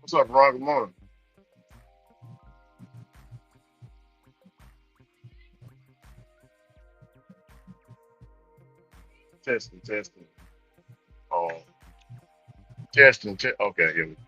What's up, Ron? Good morning. Testing, testing. Oh, testing. Okay, here we go.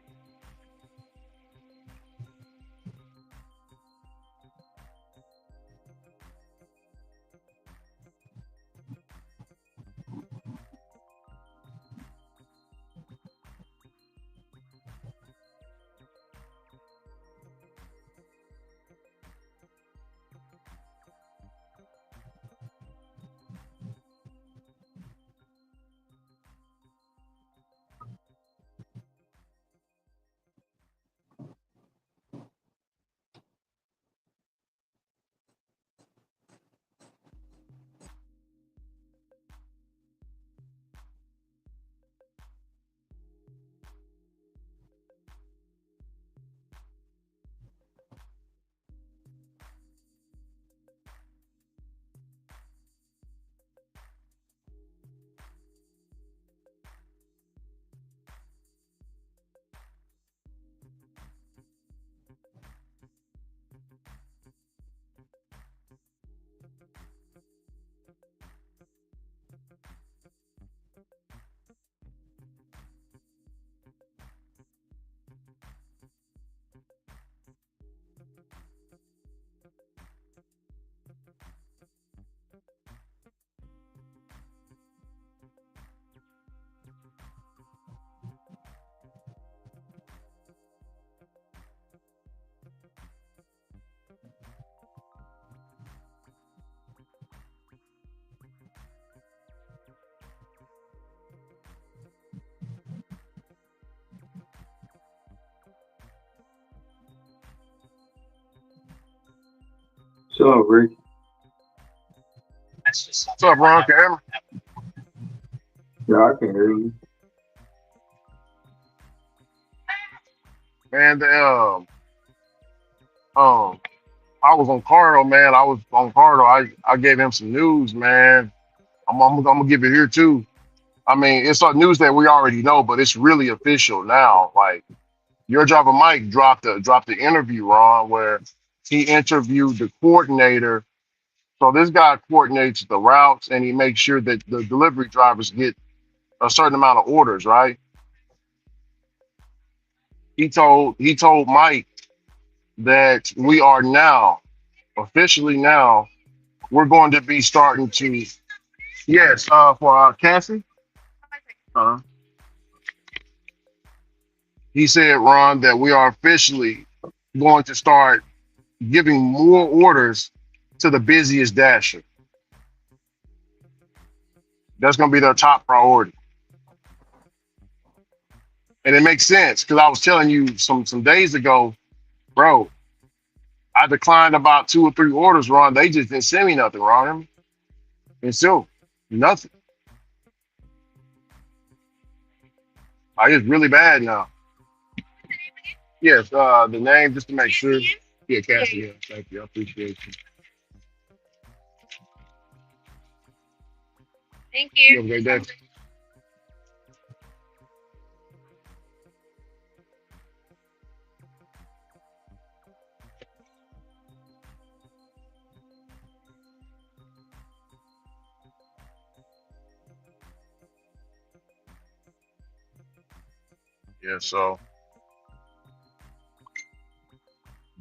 So, Rick, What's up, Ron? Cameron? yeah, I can hear you. Man, I was on Cardo, man. I was on Cardo. I gave him some news, man. I'm gonna give it here too. I mean, it's news that we already know, but it's really official now. Like your driver Mike dropped the interview, Ron, where he interviewed the coordinator. So this guy coordinates the routes and he makes sure that the delivery drivers get a certain amount of orders, right? He told Mike that we are now officially now we're going to be starting to yes for Cassie. Uh, he said, Ron, that we are officially going to start giving more orders to the busiest dasher. That's going to be their top priority. And it makes sense because I was telling you some days ago, bro, I declined about 2 or 3 orders, Ron. They just didn't send me nothing, Ron. And still, nothing. I it's really bad now. Yes, the name just to make sure. Yeah, Cassie. Yeah, thank you. I appreciate you. You have a great day. Yeah, so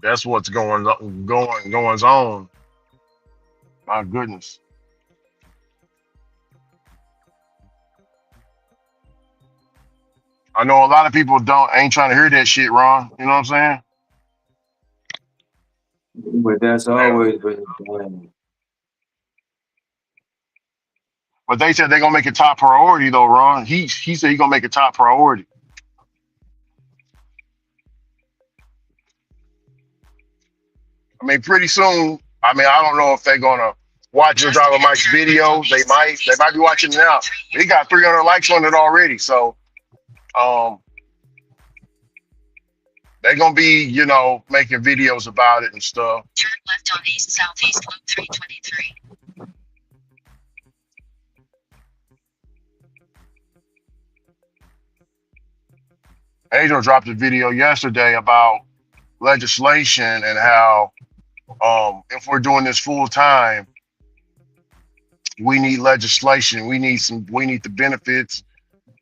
that's what's going on. My goodness. I know a lot of people don't ain't trying to hear that shit, Ron. You know what I'm saying? But that's They- always been the plan. But they said they're gonna make it top priority though, Ron. He said he's gonna make it top priority. I mean, pretty soon. I mean, I don't know if they're gonna watch your driver Mike's video. They might be watching it now. He got 300 likes on it already. So um they're gonna be, making videos about it and stuff. Turn left on East Southeast Loop 323. Adrian dropped a video yesterday about legislation and how if we're doing this full time, we need legislation. We need the benefits.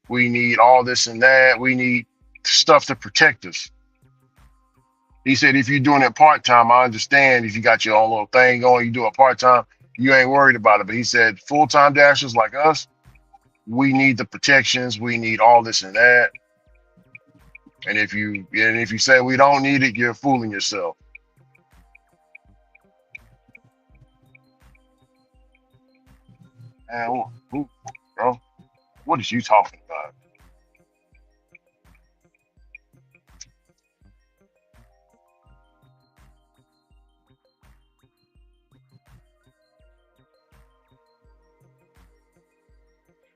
We need all this and that. We need stuff to protect us. He said if you're doing it part time, I understand if you got your own little thing going, you do it part time, you ain't worried about it. But he said full time dashers like us, we need the protections. We need all this and that. And if you say we don't need it, you're fooling yourself. Man, bro, what is you talking about?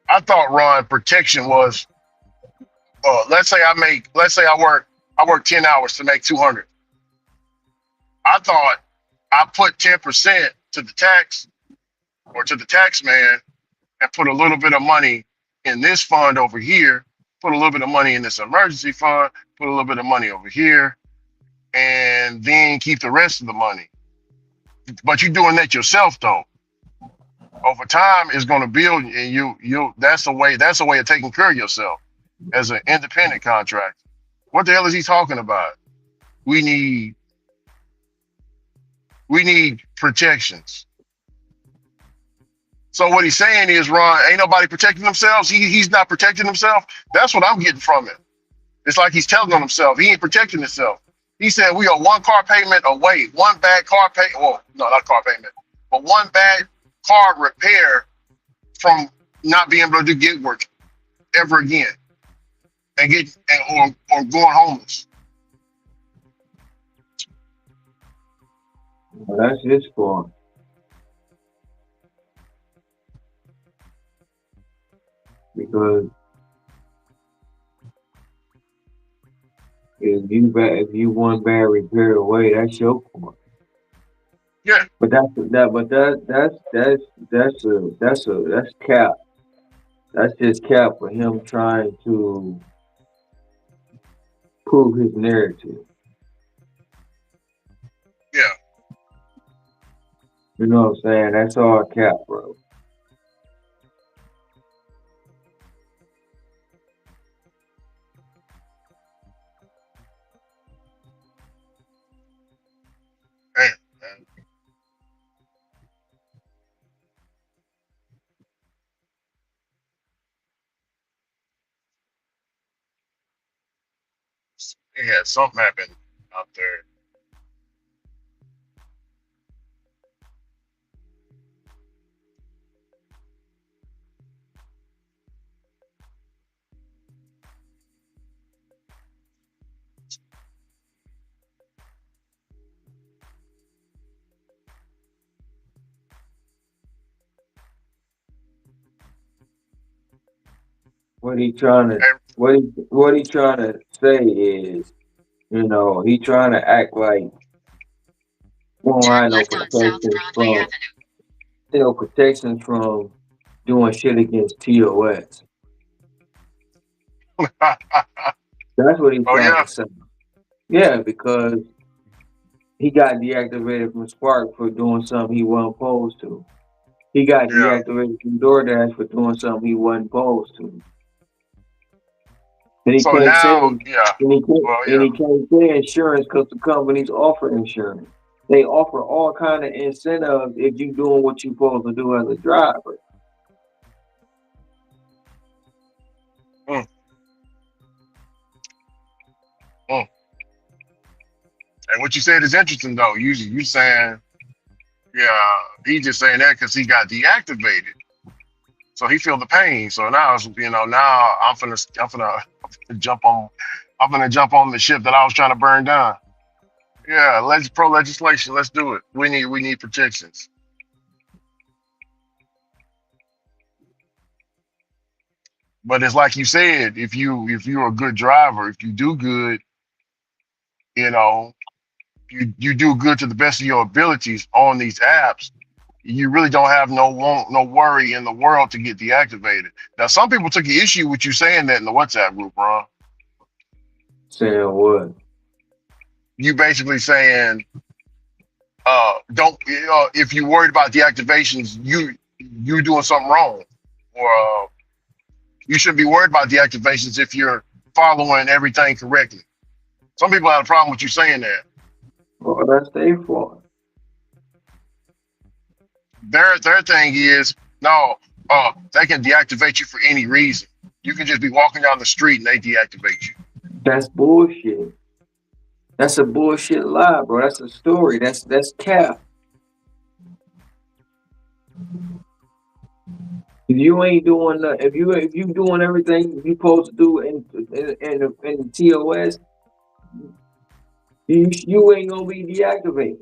I thought Ron protection was let's say I work 10 hours to make 200. I thought I put 10% to the tax or to the tax man and put a little bit of money in this fund over here, put a little bit of money in this emergency fund, put a little bit of money over here, and then keep the rest of the money. But you're doing that yourself though. Over time it's gonna build and you that's a way of taking care of yourself as an independent contractor. What the hell is he talking about? We need we need protections. So what he's saying is, Ron, ain't nobody protecting themselves. He's not protecting himself. That's what I'm getting from it. It's like he's telling on himself. He ain't protecting himself. He said we are one car payment away, one bad car pay. Well, no, not car payment, but one bad car repair from not being able to do gig work ever again and or going homeless. Well, that's his fault because if you one bad repair away, that's your fault. Yeah, But that's cap. That's just cap for him trying to prove his narrative. yeah. You know what I'm saying? That's all cap, bro. Man, man. He had something happen out there. What he trying to Hey, what he trying to say is, he trying to act like we don't Turn have no left on South protections Broadway from Avenue. doing shit against TOS. That's what he's oh trying yeah, to say. Yeah, because he got deactivated from Spark for doing something he wasn't supposed to. He got yeah. deactivated from DoorDash for doing something he wasn't supposed to. And he So can't say now, and yeah. he can't Well, and yeah. he can't say insurance because the companies offer insurance. They offer all kind of incentives if you doing what you supposed to do as a driver. Mm, mm. And what you said is interesting though. You saying, yeah, he just saying that because he got deactivated, so he feel the pain. So now, now jump on, I'm gonna jump on the ship that I was trying to burn down. Yeah, let's pro legislation. Let's do it. We need protections. But it's like you said, if you're a good driver, if you do good, you know, you do good to the best of your abilities on these apps, you really don't have no worry in the world to get deactivated. Now, some people took issue with you saying that in the WhatsApp group, Ron. Saying what? You basically saying, don't if you worried about deactivations, you doing something wrong, or you shouldn't be worried about deactivations if you're following everything correctly. Some people have a problem with you saying that. Well, that's their fault. Their thing is no, they can deactivate you for any reason. You can just be walking down the street and they deactivate you. That's bullshit. That's a bullshit lie, bro. That's a story. That's cap. If you ain't doing if you doing everything you supposed to do in the TOS, you ain't gonna be deactivated.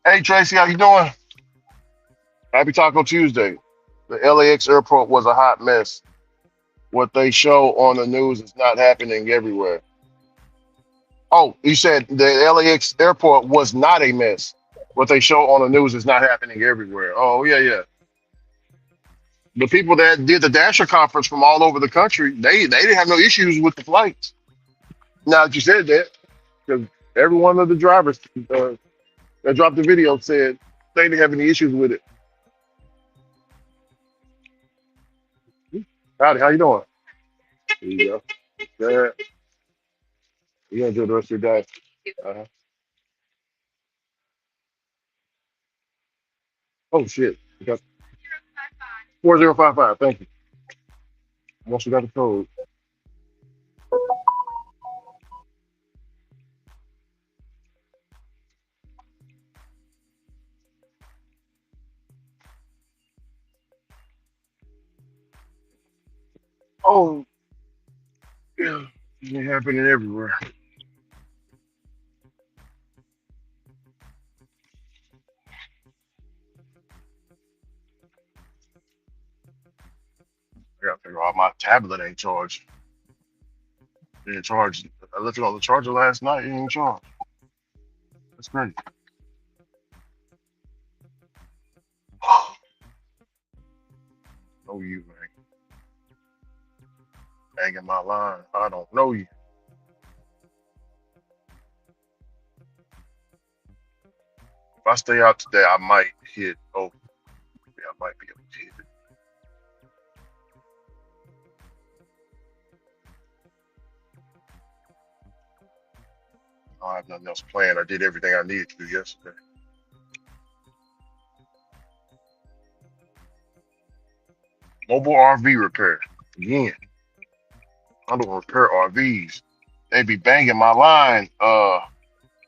Hey Tracy, how you doing? Happy Taco Tuesday. The LAX airport was a hot mess. What they show on the news is not happening everywhere. Oh, you said the LAX airport was not a mess. What they show on the news is not happening everywhere. Oh yeah, yeah. The people that did the Dasher conference from all over the country, they didn't have no issues with the flights. Now that you said that, because every one of the drivers that dropped the video said they didn't have any issues with it. Howdy, how you doing? There you go. Yeah, you enjoy the rest of your day. Uh-huh. Oh shit. Okay. 4055. Thank you. Once you got the code. Oh yeah. It happening everywhere. I gotta figure out my tablet ain't charged. It ain't charged. I left it on the charger last night. It ain't charged. That's crazy. Know you, man. Hanging my line. I don't know you. If I stay out today, I might hit. Oh, yeah, I might be able to hit it. I have nothing else planned. I did everything I needed to do yesterday. Mobile RV repair. Again, I don't repair RVs. They be banging my line,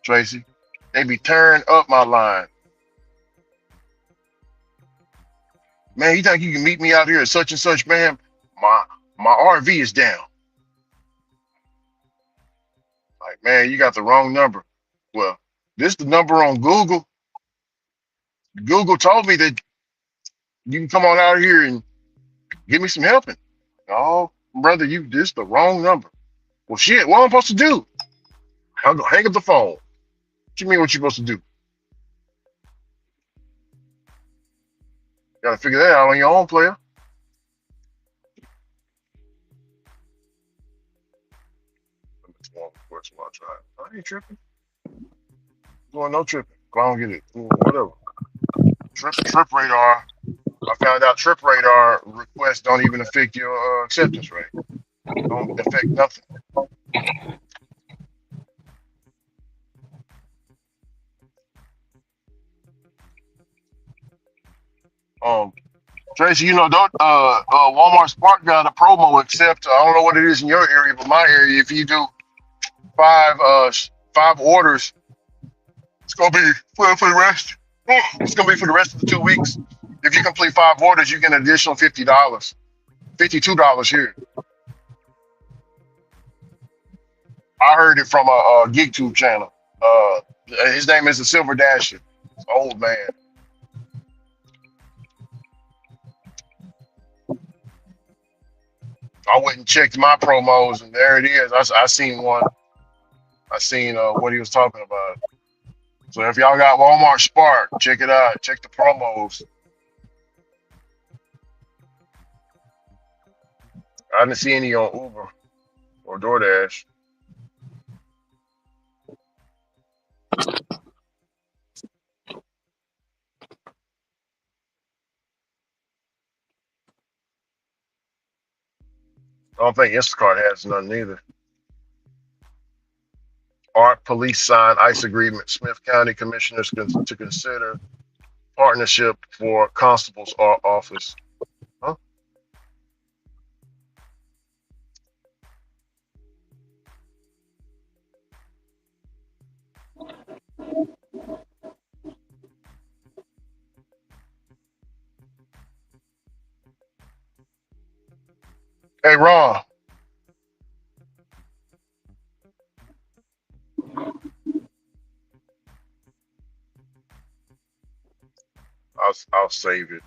Tracy. They be tearing up my line. Man, you think you can meet me out here at such and such, man? My my RV is down. Like, man, you got the wrong number. Well, this the number on Google. Google told me that you can come on out here and give me some helping. Oh, brother, you this the wrong number. Well, shit, what am I supposed to do? Hang up the phone. What you mean what you supposed to do? Gotta figure that out on your own, player. I ain't tripping. Doing no tripping. I don't get it. Whatever. Trip radar. I found out trip radar requests don't even affect your acceptance rate. Don't affect nothing. Um, Tracy, don't Walmart Spark got a promo except I don't know what it is in your area, but my area, if you do five orders, it's gonna be for the rest. It's gonna be for the rest of the 2 weeks. If you complete five orders, you get an additional $50, $52 here. I heard it from a GeekTube channel. His name is the Silver Dasher. It's an old man. I went and checked my promos, and there it is. I seen one. I seen what he was talking about. So if y'all got Walmart Spark, check it out. Check the promos. I didn't see any on Uber or DoorDash. I don't think Instacart has none either. Art police sign ICE agreement. Smith County commissioners to consider partnership for constables office. Huh? Hey, Ron. I'll save it.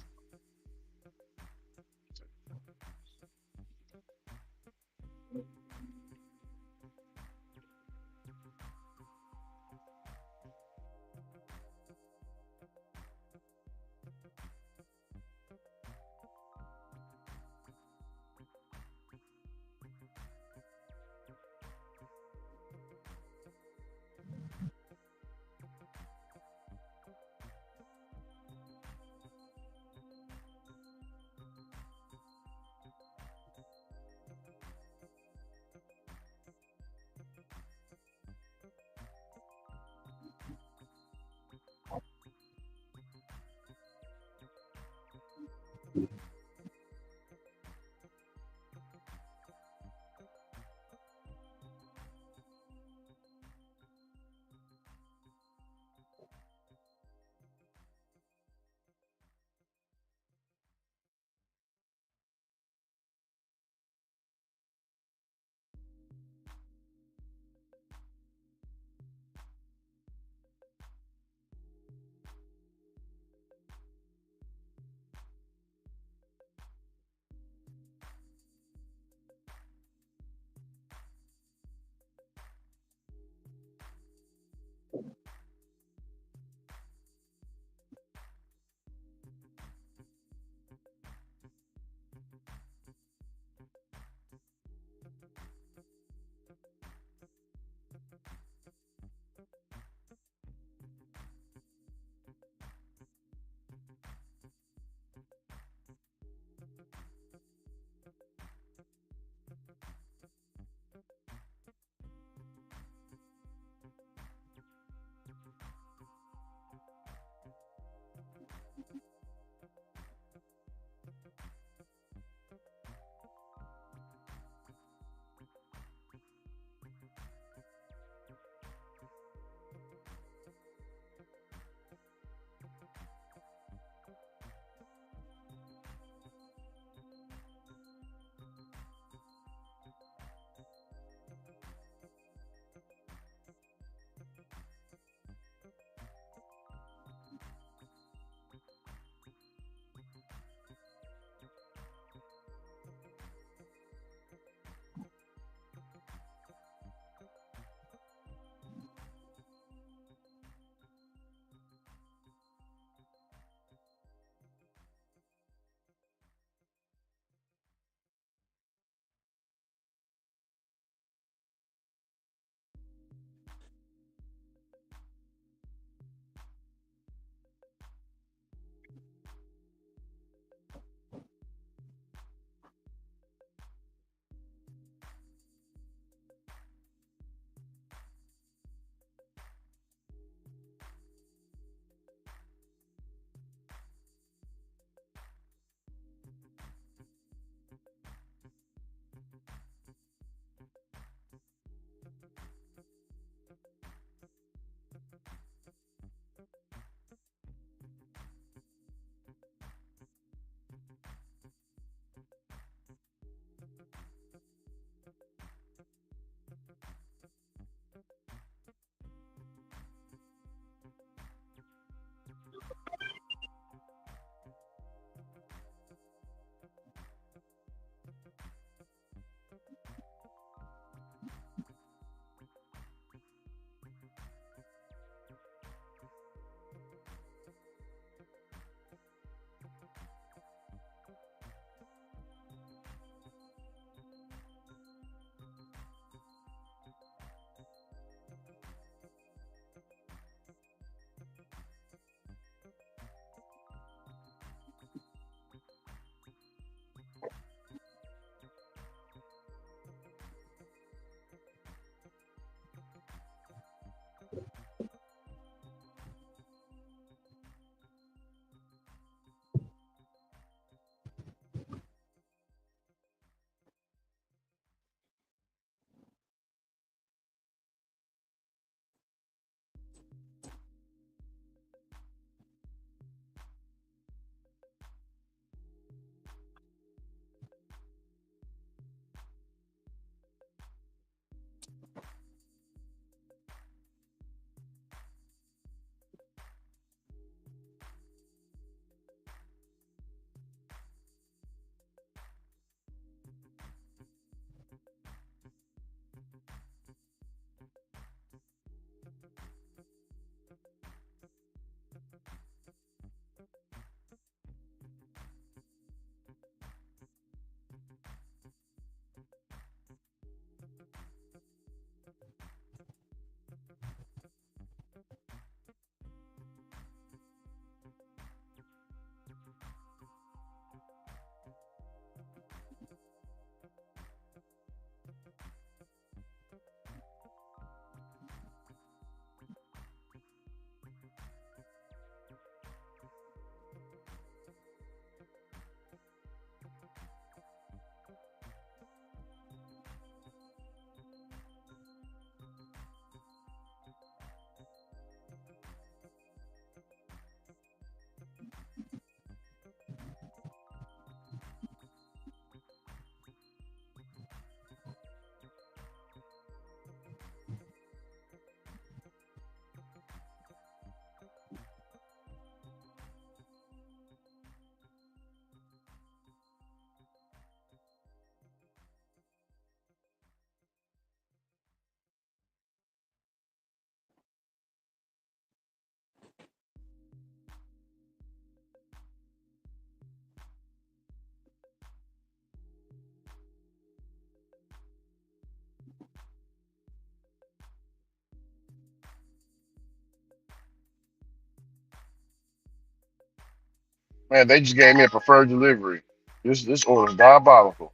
Man, they just gave me a preferred delivery. This order is diabolical.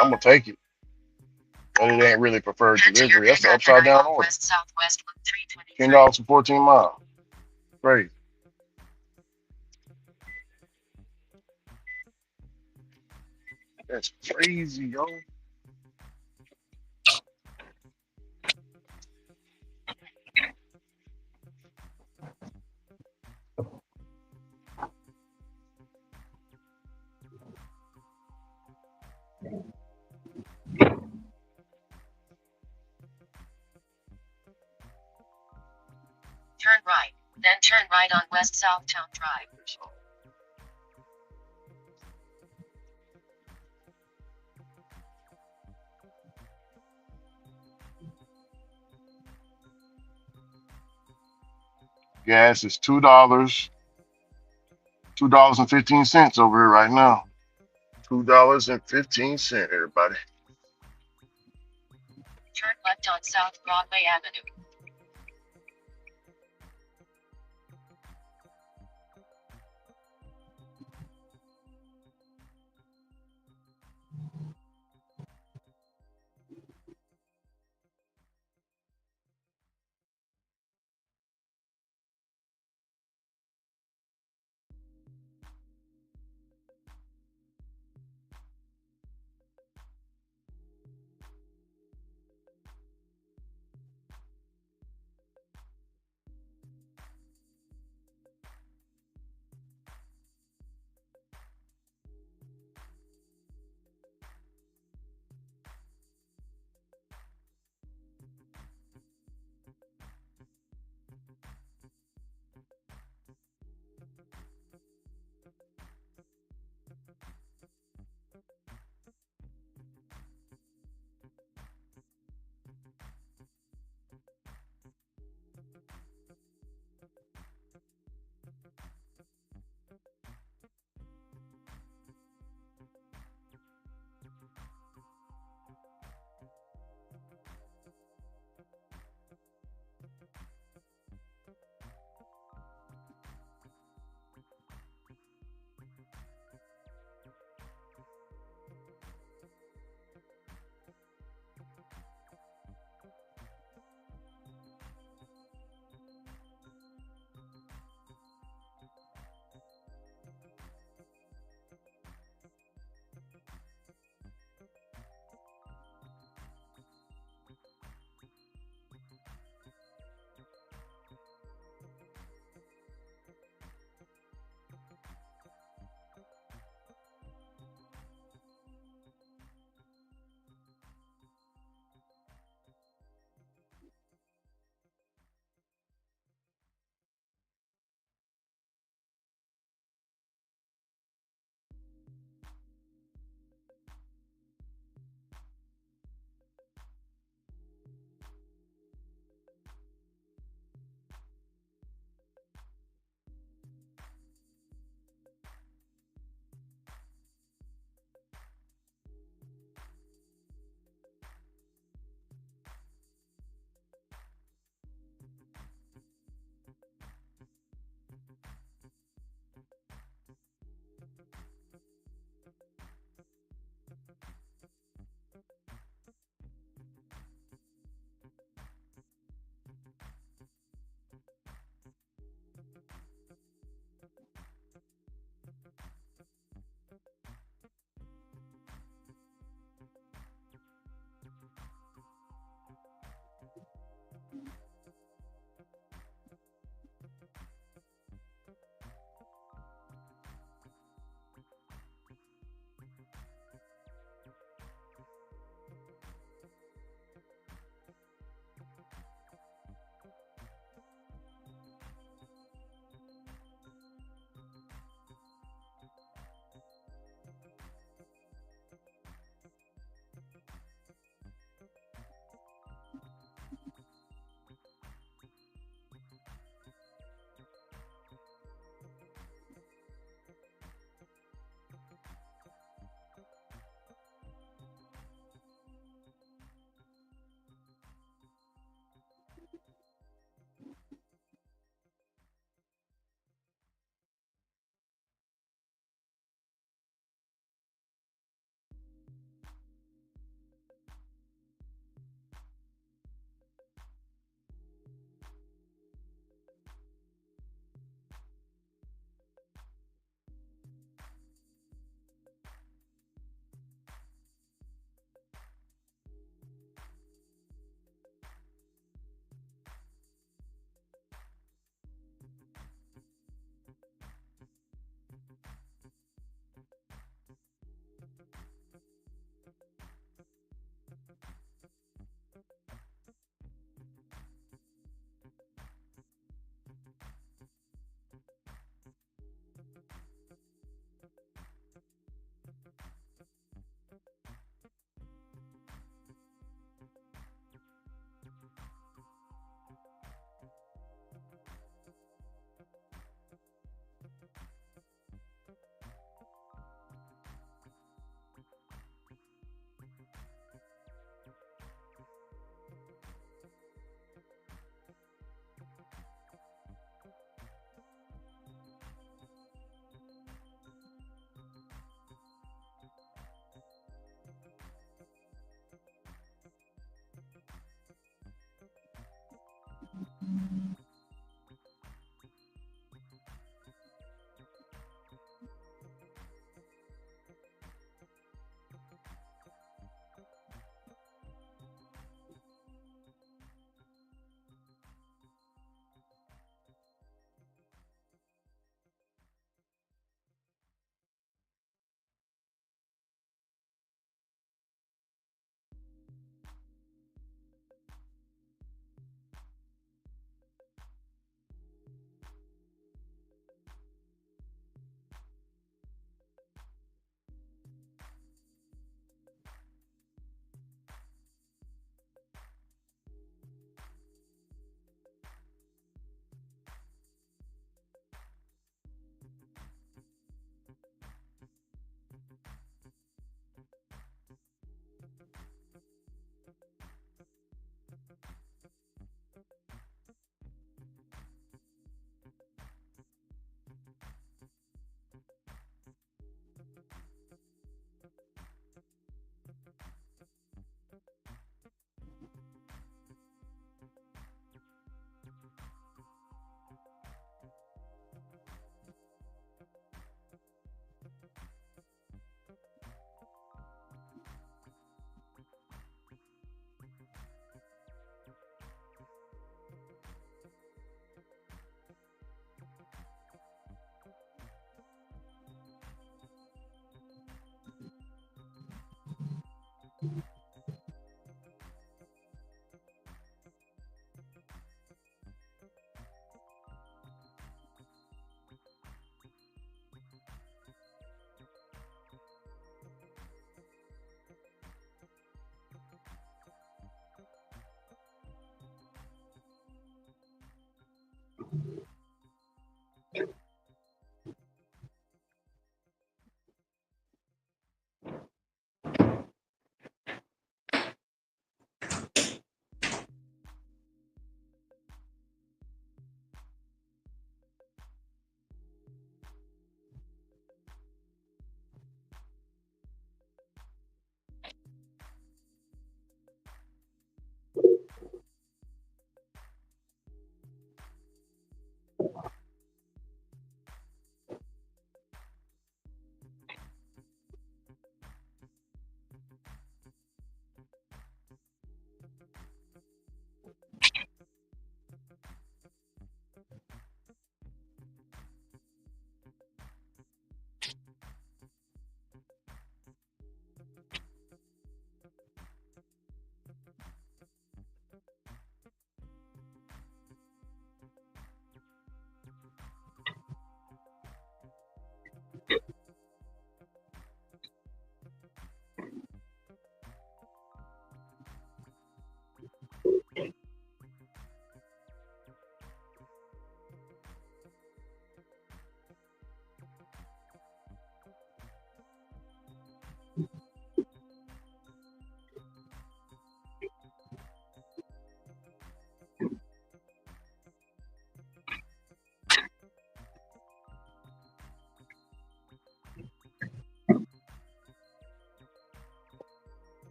I'm gonna take it, but it ain't really preferred Enter your delivery. That's the pin at upside down order. West Southwest Loop $10 323. for 14 miles. Crazy. That's crazy, yo. Turn right, then turn right on West Southtown Drive. Gas is $2.15 over here right now. $2.15, everybody. Turn left on South Broadway Avenue.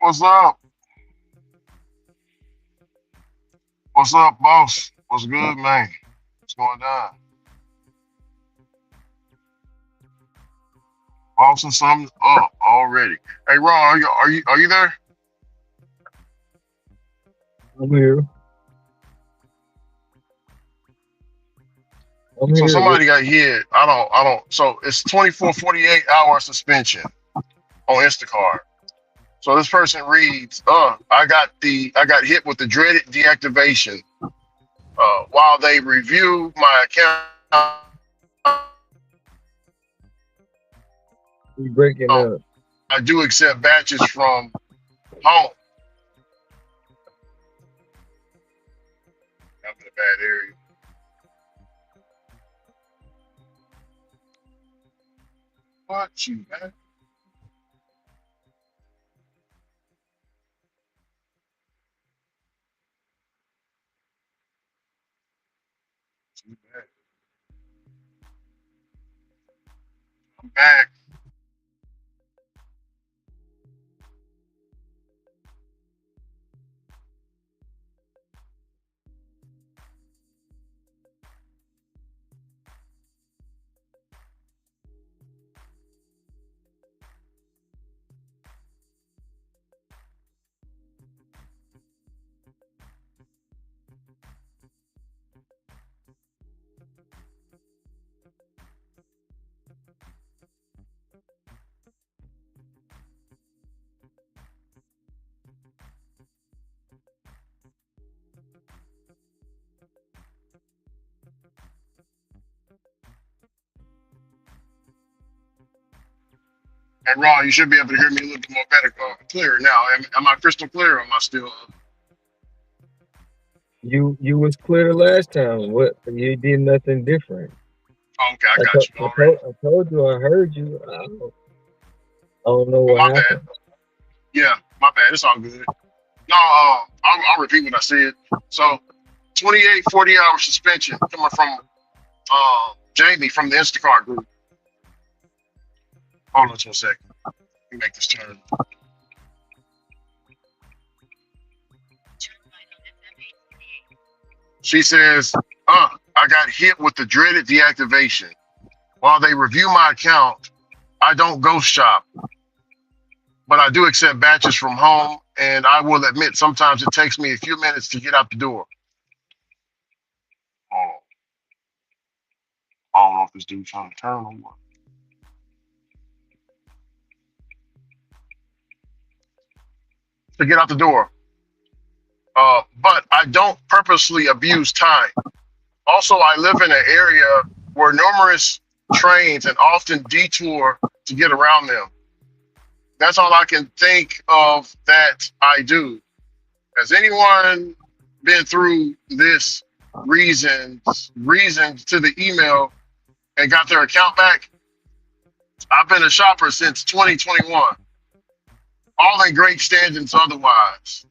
What's up? What's up, boss? What's good, man? What's going on? Bossing something up already. Hey, Ron, are you there? I'm here. I'm So here. somebody got hit. I don't. So it's 24, 48 hour suspension on Instacart. So this person reads, I got hit with the dreaded deactivation. While they review my account, We breaking up. I do accept batches from home. I'm in a bad area. What you man? You back. I'm back. And Ron, you should be able to hear me a little bit more better, clearer now. Am I crystal clear or am I still? You was clear the last time. What you did nothing different. Oh, okay, I got you already. I told you I heard you. I don't know Oh, what my bad. happened. Yeah, my bad. It's all good. No, I'll repeat what I said. So 28, 40 hour suspension coming from Jamie from the Instacart group. Hold on just a second. Let me make this turn. Turn right on FM 848. She says, I got hit with the dreaded deactivation. While they review my account, I don't ghost shop, but I do accept batches from home. And I will admit, sometimes it takes me a few minutes to get out the door. Oh, I don't know if this dude's trying to turn or what. To get out the door. But I don't purposely abuse time. Also, I live in an area where numerous trains and often detour to get around them. That's all I can think of that I do. Has anyone been through this reasons to the email and got their account back? I've been a shopper since 2021, all in great standings otherwise.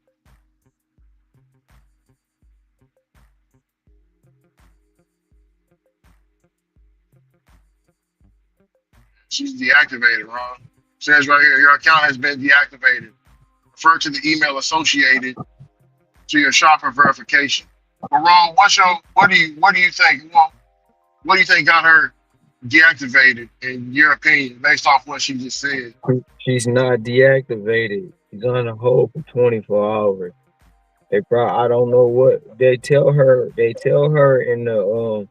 She's deactivated, Ron. Says right here, your account has been deactivated. Refer to the email associated to your shopper verification. But Ron, what do you think? Well, what do you think got her deactivated in your opinion, based off what she just said? She's not deactivated. She's on a hold for 24 hours. I don't know what they tell her. They tell her in the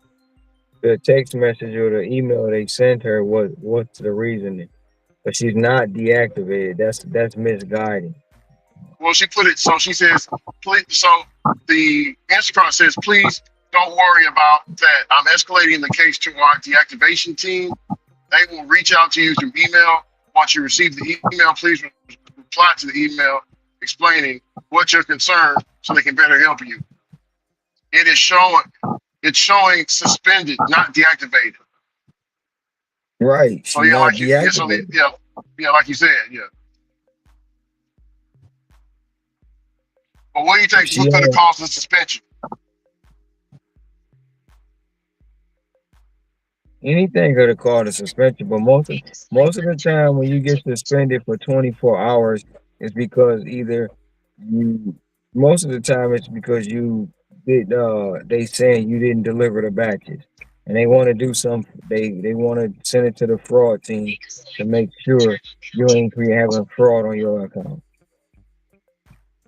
text message or the email they sent her what's the reasoning. But she's not deactivated. That's misguiding. Well, she put it so she says, please. So the Instacart says, please don't worry about that. I'm escalating the case to our deactivation team. They will reach out to you through email. Once you receive the email, please reply to the email explaining what your concern so they can better help you. It is showing it's showing suspended, not deactivated. Right. So She's yeah, not like you yeah, deactivated. yeah, like you said, yeah. But what do you think She could have on caused the suspension? anything could have called a suspension, but A most of display the manager. time when you get Continue to suspended for 24 hours, It's because either you most of the time it's because you did they saying you didn't deliver the batches. And they want to do some they want to send it to the fraud team Make a to save. make Turn sure on you counting. ain't having fraud on your account.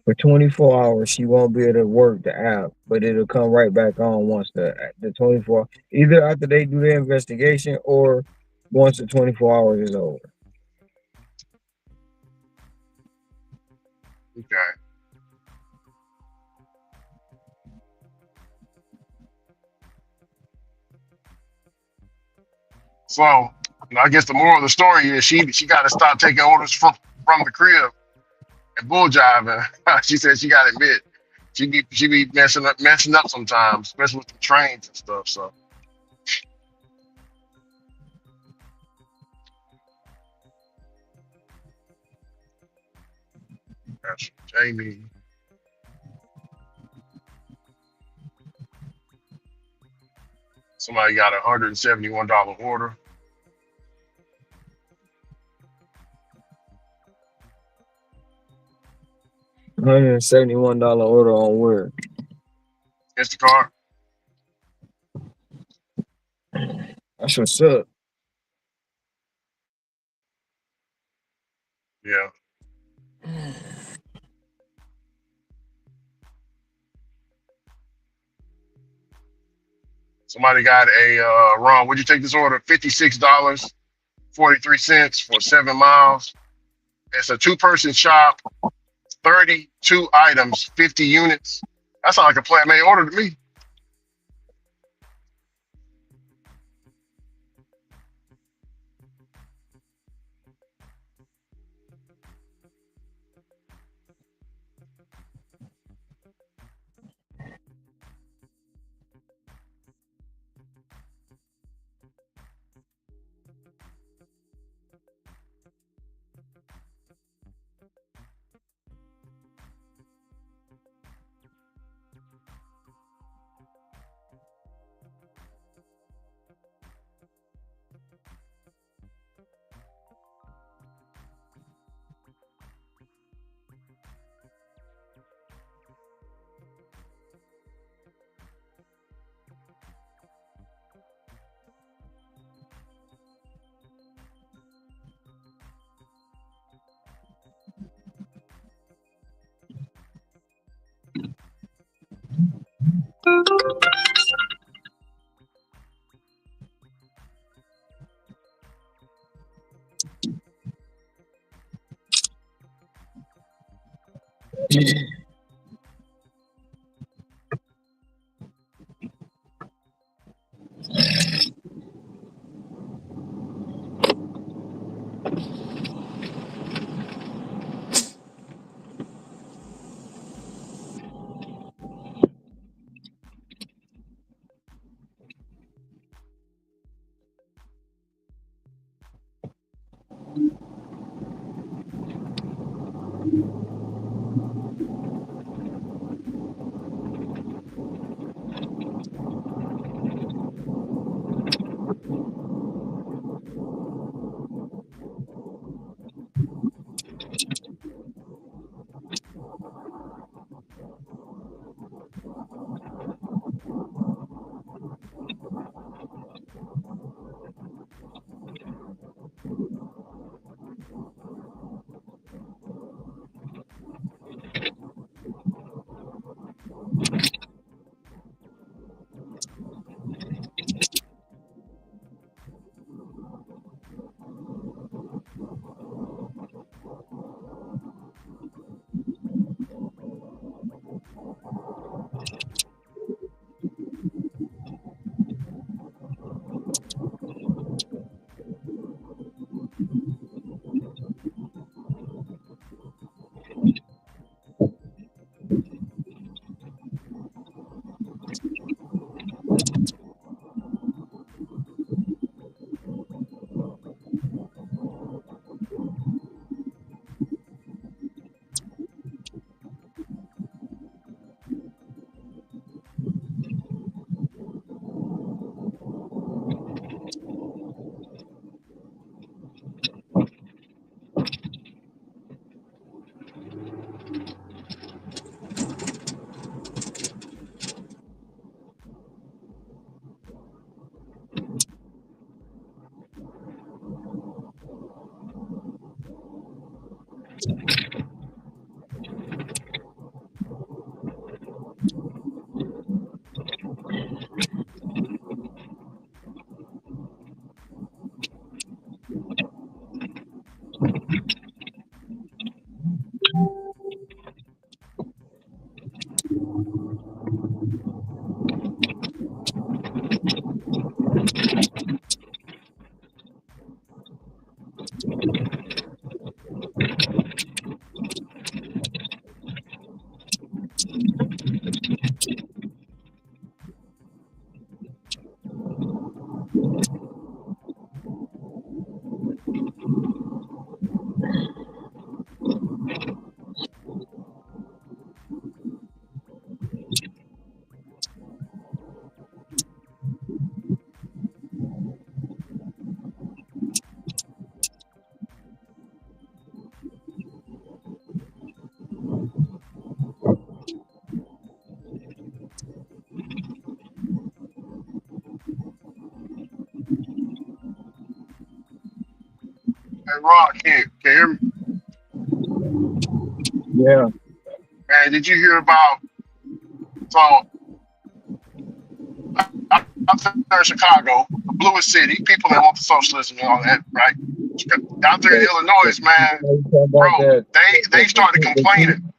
For 24 hours, she won't be able to work the app, but it'll come right back on once the 24 either after they do their investigation or once the 24 hours is over. Okay. So I guess the moral of the story is she got to stop taking orders from the crib and bull jiving. She said she got to admit she be messing up sometimes, especially with the trains and stuff. So that's Jamie. Somebody got $171 order. $171 order on where? Instacart. That's what's up. Yeah. Somebody got a Ron. Would you take this order? $56.43 for 7 miles. It's a two-person shop, 32 items, 50 units. That sounds like a Plan Made order to me. Hey, Rod, can you hear me? Yeah. Man, did you hear about so out there in Chicago, the bluest city, people that want the socialism and all that, right? Out there in They, they, Illinois, man, they talk bro, about that. they started complaining.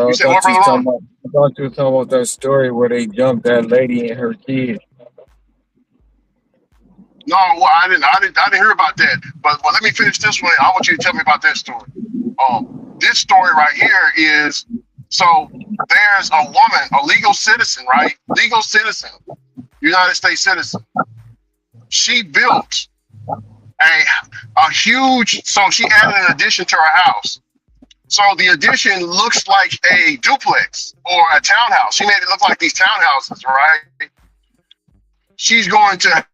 You I said what, thought you brother was talking Ron? about. I thought you was talking about that story where they jumped that lady and her kid. No, well, I didn't hear about that. But let me finish this one. I want you to tell me about that story. Um, this story right here is so there's a woman, a legal citizen, right? Legal citizen, United States citizen. She built a huge. So she added an addition to her house. So the addition looks like a duplex or a townhouse. She made it look like these townhouses, right? She's going to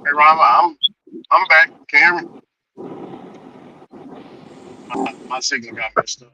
Hey, Ron, I'm back. Can you hear me? My signal got messed up.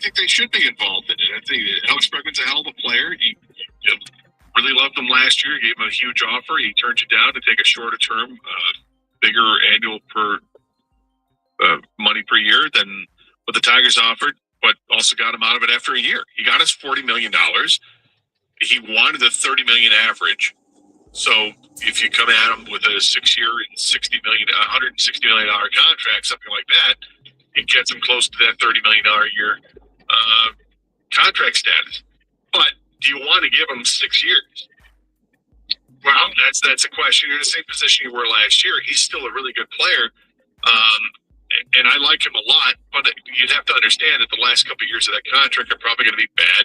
think they should be involved in it. I think Alex Bregman's a hell of a player. He really loved him last year. Gave him a huge offer. He turned it down to take a shorter term, bigger annual per money per year than what the Tigers offered, but also got him out of it after a year. He got us $40 million. He wanted the $30 million average. So if you come at him with a 6-year and $160 million contract, something like that, it gets him close to that $30 million a year contract status. But do you want to give him 6 years? Well, that's a question. You're in the same position you were last year. He's still a really good player, and I like him a lot. But you'd have to understand that the last couple of years of that contract are probably going to be bad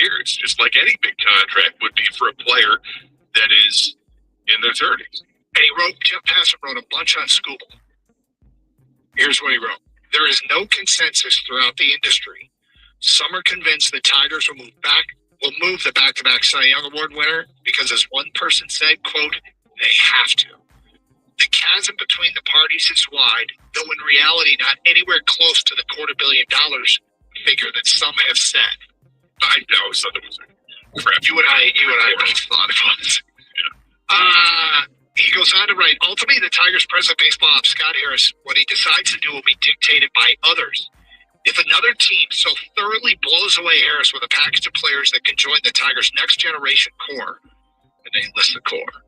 years, just like any big contract would be for a player that is in their 30s. And Jeff Passan wrote a bunch on Scooble. Here's what he wrote. There is no consensus throughout the industry. Some are convinced the Tigers will move the back-to-back Cy Young Award winner because, as one person said, quote, they have to. The chasm between the parties is wide, though in reality not anywhere close to the $250 million figure that some have said. I always thought it was crap. You and I both thought it was. Yeah. He goes on to write, ultimately, the Tigers' president of baseball ops, Scott Harris, what he decides to do will be dictated by others. If another team so thoroughly blows away Harris with a package of players that can join the Tigers' next generation core, and they list the core,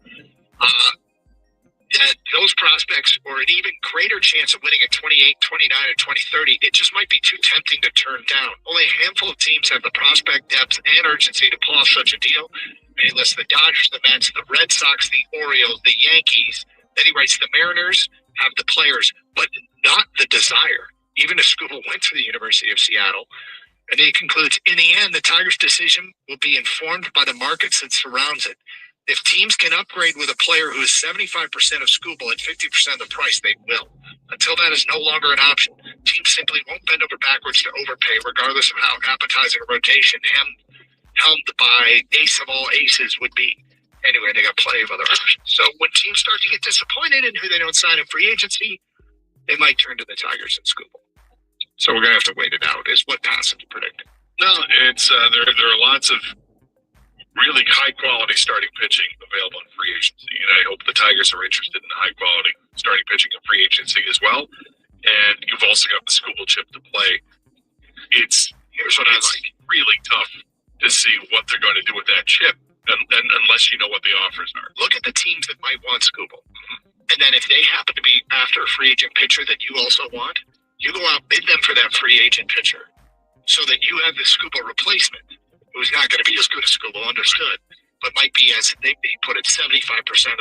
that those prospects or an even greater chance of winning at 28, 29, and 2030, it just might be too tempting to turn down. Only a handful of teams have the prospect depth and urgency to pull off such a deal. And he lists the Dodgers, the Mets, the Red Sox, the Orioles, the Yankees. Then he writes the Mariners have the players, but not the desire. Even if Scooble went to the University of Seattle. And then he concludes, in the end, the Tigers' decision will be informed by the markets that surrounds it. If teams can upgrade with a player who is 75% of Scooble at 50% of the price, they will. Until that is no longer an option, teams simply won't bend over backwards to overpay, regardless of how appetizing a rotation helmed by ace of all aces would be. Anyway, they got plenty of other options. So when teams start to get disappointed in who they don't sign in free agency, they might turn to the Tigers and Scooble. So we're going to have to wait it out, is what Passan's predicting. No, it's there are lots of really high-quality starting pitching available in free agency, and I hope the Tigers are interested in high-quality starting pitching in free agency as well. And you've also got the Scooble chip to play. Here's what I like. Really tough to see what they're going to do with that chip, and unless you know what the offers are. Look at the teams that might want Scooble. And then if they happen to be after a free agent pitcher that you also want, you go out, bid them for that free agent pitcher so that you have the Scooble replacement, who's not going to be as good as Scooble, understood, but might be, as they put it, 75%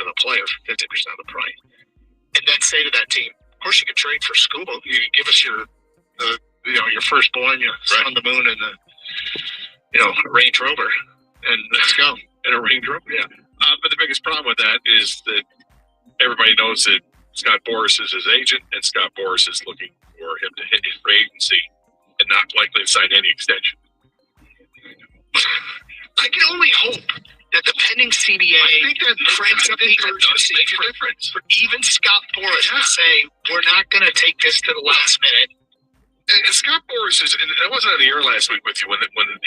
of the player for 50% of the price. And then say to that team, of course you can trade for Scooble. You give us your firstborn, your son on the moon, and the Range Rover, and let's go. And a Range Rover, yeah. But the biggest problem with that is that everybody knows that Scott Boras is his agent, and Scott Boras is looking for him to hit his free agency and not likely to sign any extension. I can only hope that the pending CBA cranks up the urgency for even Scott Boras to say, we're not going to take this to the last minute. And Scott Boras is, and I wasn't on the air last week with you when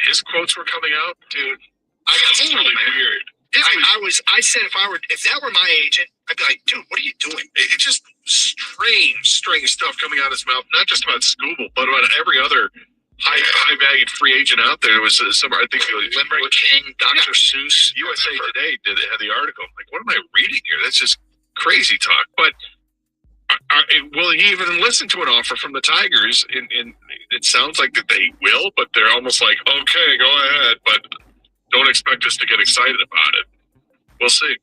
his quotes were coming out, dude. I got totally weird. I said if that were my agent, I'd be like, dude, what are you doing? It's just strange stuff coming out of his mouth, not just about Scooble, but about every other high-valued free agent out there. It was I think it was Limerick King, Dr. Seuss. USA Today had the article. I'm like, what am I reading here? That's just crazy talk. But will he even listen to an offer from the Tigers? And it sounds like that they will, but they're almost like, okay, go ahead, but don't expect us to get excited about it. We'll see.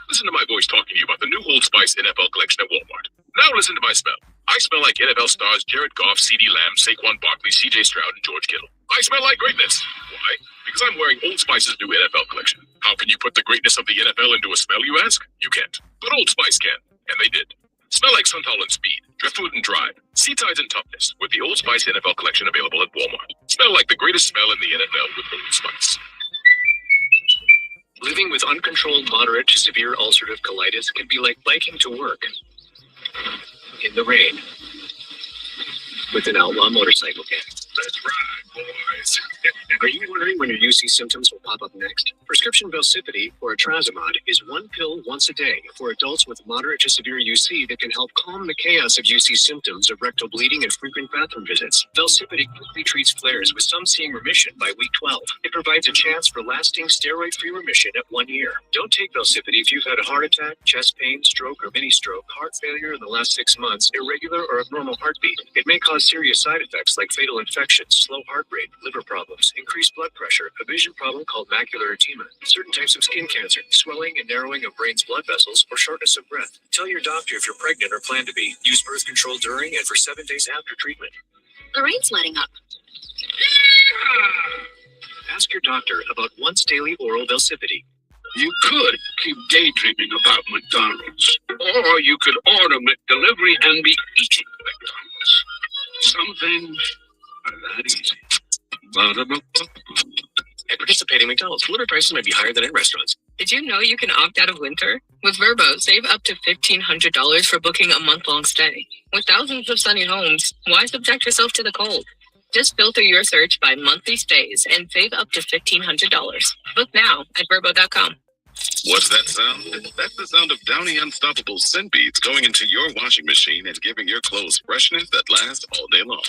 Listen to my voice talking to you about the new Old Spice NFL collection at Walmart. Now listen to my smell. I smell like NFL stars Jared Goff, CeeDee Lamb, Saquon Barkley, CJ Stroud, and George Kittle. I smell like greatness. Why? Because I'm wearing Old Spice's new NFL collection. How can you put the greatness of the NFL into a smell, you ask? You can't. But Old Spice can. And they did. Smell like Suntal and Speed, Driftwood and Drive, Seatides and Toughness, with the Old Spice NFL collection available at Walmart. Smell like the greatest smell in the NFL with Old Spice. Living with uncontrolled moderate to severe ulcerative colitis can be like biking to work in the rain. with an outlaw motorcycle gang. Let's ride, boys. Are you wondering when your UC symptoms will pop up next? Prescription Velsipity, or etrasimod, is one pill once a day for adults with moderate to severe UC that can help calm the chaos of UC symptoms of rectal bleeding and frequent bathroom visits. Velsipity quickly treats flares, with some seeing remission by week 12. It provides a chance for lasting steroid-free remission at 1 year. Don't take Velsipity if you've had a heart attack, chest pain, stroke, or mini-stroke, heart failure in the last 6 months, irregular or abnormal heartbeat. It may cause serious side effects like fatal infections, slow heart rate, liver problems, increased blood pressure, a vision problem called macular edema, certain types of skin cancer, swelling and narrowing of brain's blood vessels, or shortness of breath. Tell your doctor if you're pregnant or plan to be. Use birth control during and for 7 days after treatment. The rain's letting up. Ask your doctor about once daily oral Velsipity. You could keep daydreaming about McDonald's. Or you could order McDelivery and be eating McDonald's. Something that easy. At participating McDonald's, delivery prices may be higher than in restaurants. Did you know you can opt out of winter? With Vrbo, save up to $1,500 for booking a month-long stay. With thousands of sunny homes, why subject yourself to the cold? Just filter your search by monthly stays and save up to $1,500. Book now at Vrbo.com. What's that sound? That's the sound of Downy Unstoppable scent beads going into your washing machine and giving your clothes freshness that lasts all day long.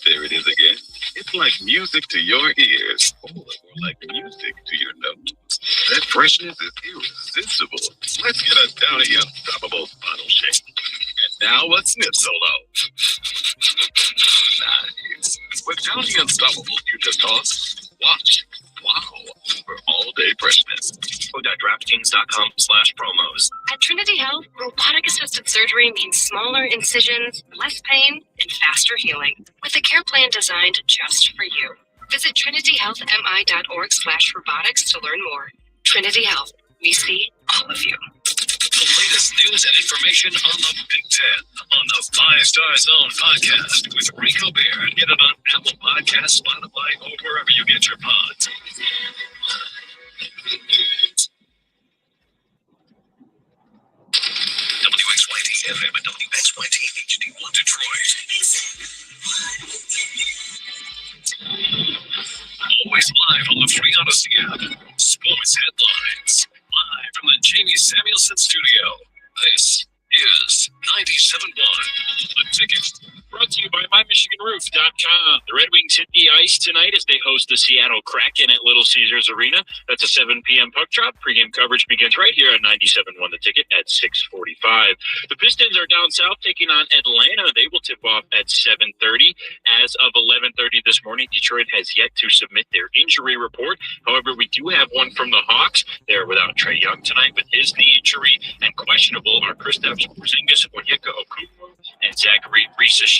There it is again. It's like music to your ears, or more like music to your nose. That freshness is irresistible. Let's get a Downy Unstoppable bottle shake. And now a sniff solo. Nice. With Downy Unstoppable, you just toss, watch, wow, for all-day freshness. Go.draftkings.com/promos. At Trinity Health, robotic-assisted surgery means smaller incisions, less pain, and faster healing. With a care plan designed just for you. Visit trinityhealthmi.org/robotics to learn more. Trinity Health. We see all of you. The latest news and information on the Big Ten on the 5 Star Zone podcast with Rico Bear. Get it on Apple Podcasts, Spotify, or wherever you get your pods. WXYT FM and WXYT HD1 Detroit. Always live on the free Odyssey app. Sports headlines. Live from the Jamie Samuelson studio. This is 97.1 The Ticket. Brought to you by MyMichiganRoof.com. The Red Wings hit the ice tonight as they host the Seattle Kraken at Little Caesars Arena. That's a 7 p.m. puck drop. Pre-game coverage begins right here on 97.1 The Ticket at 6:45. The Pistons are down south taking on Atlanta. They will tip off at 7:30. As of 11:30 this morning, Detroit has yet to submit their injury report. However, we do have one from the Hawks. They're without Trae Young tonight with his knee injury, and questionable are Kristaps Porzingis, Onyeka Okongwu, and Zachary Risachet.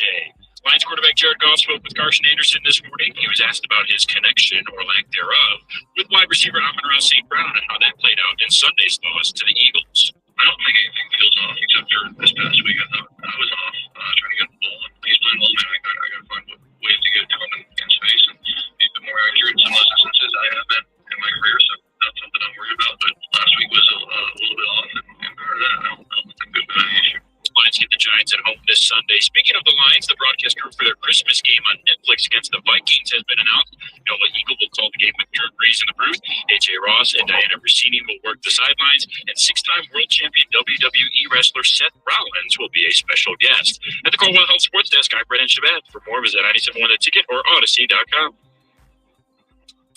Lions quarterback Jared Goff spoke with Carson Anderson this morning. He was asked about his connection, or lack thereof, with wide receiver Amon-Ra St. Brown and how that played out in Sunday's loss to the Eagles. I don't think anything feels off except for this past week. I thought I was off trying to get the ball. He's playing well, man. I got to find ways to get it to him in space, and he's been more accurate in some instances as I have been in my career, so not something I'm worried about. But last week was a little bit off, and part of that, I don't think there's been any issue. Lions get the Giants at home this Sunday. Speaking of the Lions, the broadcast crew for their Christmas game on Netflix against the Vikings has been announced. Noah Eagle will call the game with Drew Brees in the booth. AJ Ross and Diana Rossini will work the sidelines, and 6-time world champion WWE wrestler Seth Rollins will be a special guest. At the Cornwall Health Sports Desk, I'm Brennan Shabbat. For more, visit 97.1 The Ticket or Odyssey.com.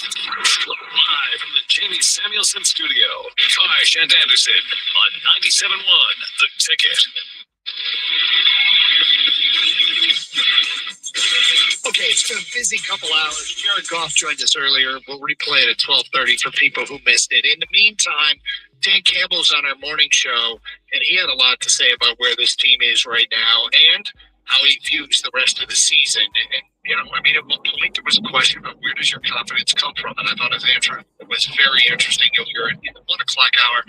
Live from the Jamie Samuelson studio, Karsh and Anderson on 97.1 The Ticket. Okay, it's been a busy couple hours. Jared Goff joined us earlier. We'll replay it at 12:30 for people who missed it. In the meantime, Dan Campbell's on our morning show, and he had a lot to say about where this team is right now and how he views the rest of the season. And you know, I mean, at one point there was a question about where does your confidence come from, and I thought his answer was very interesting. You'll hear it in the 1 o'clock hour.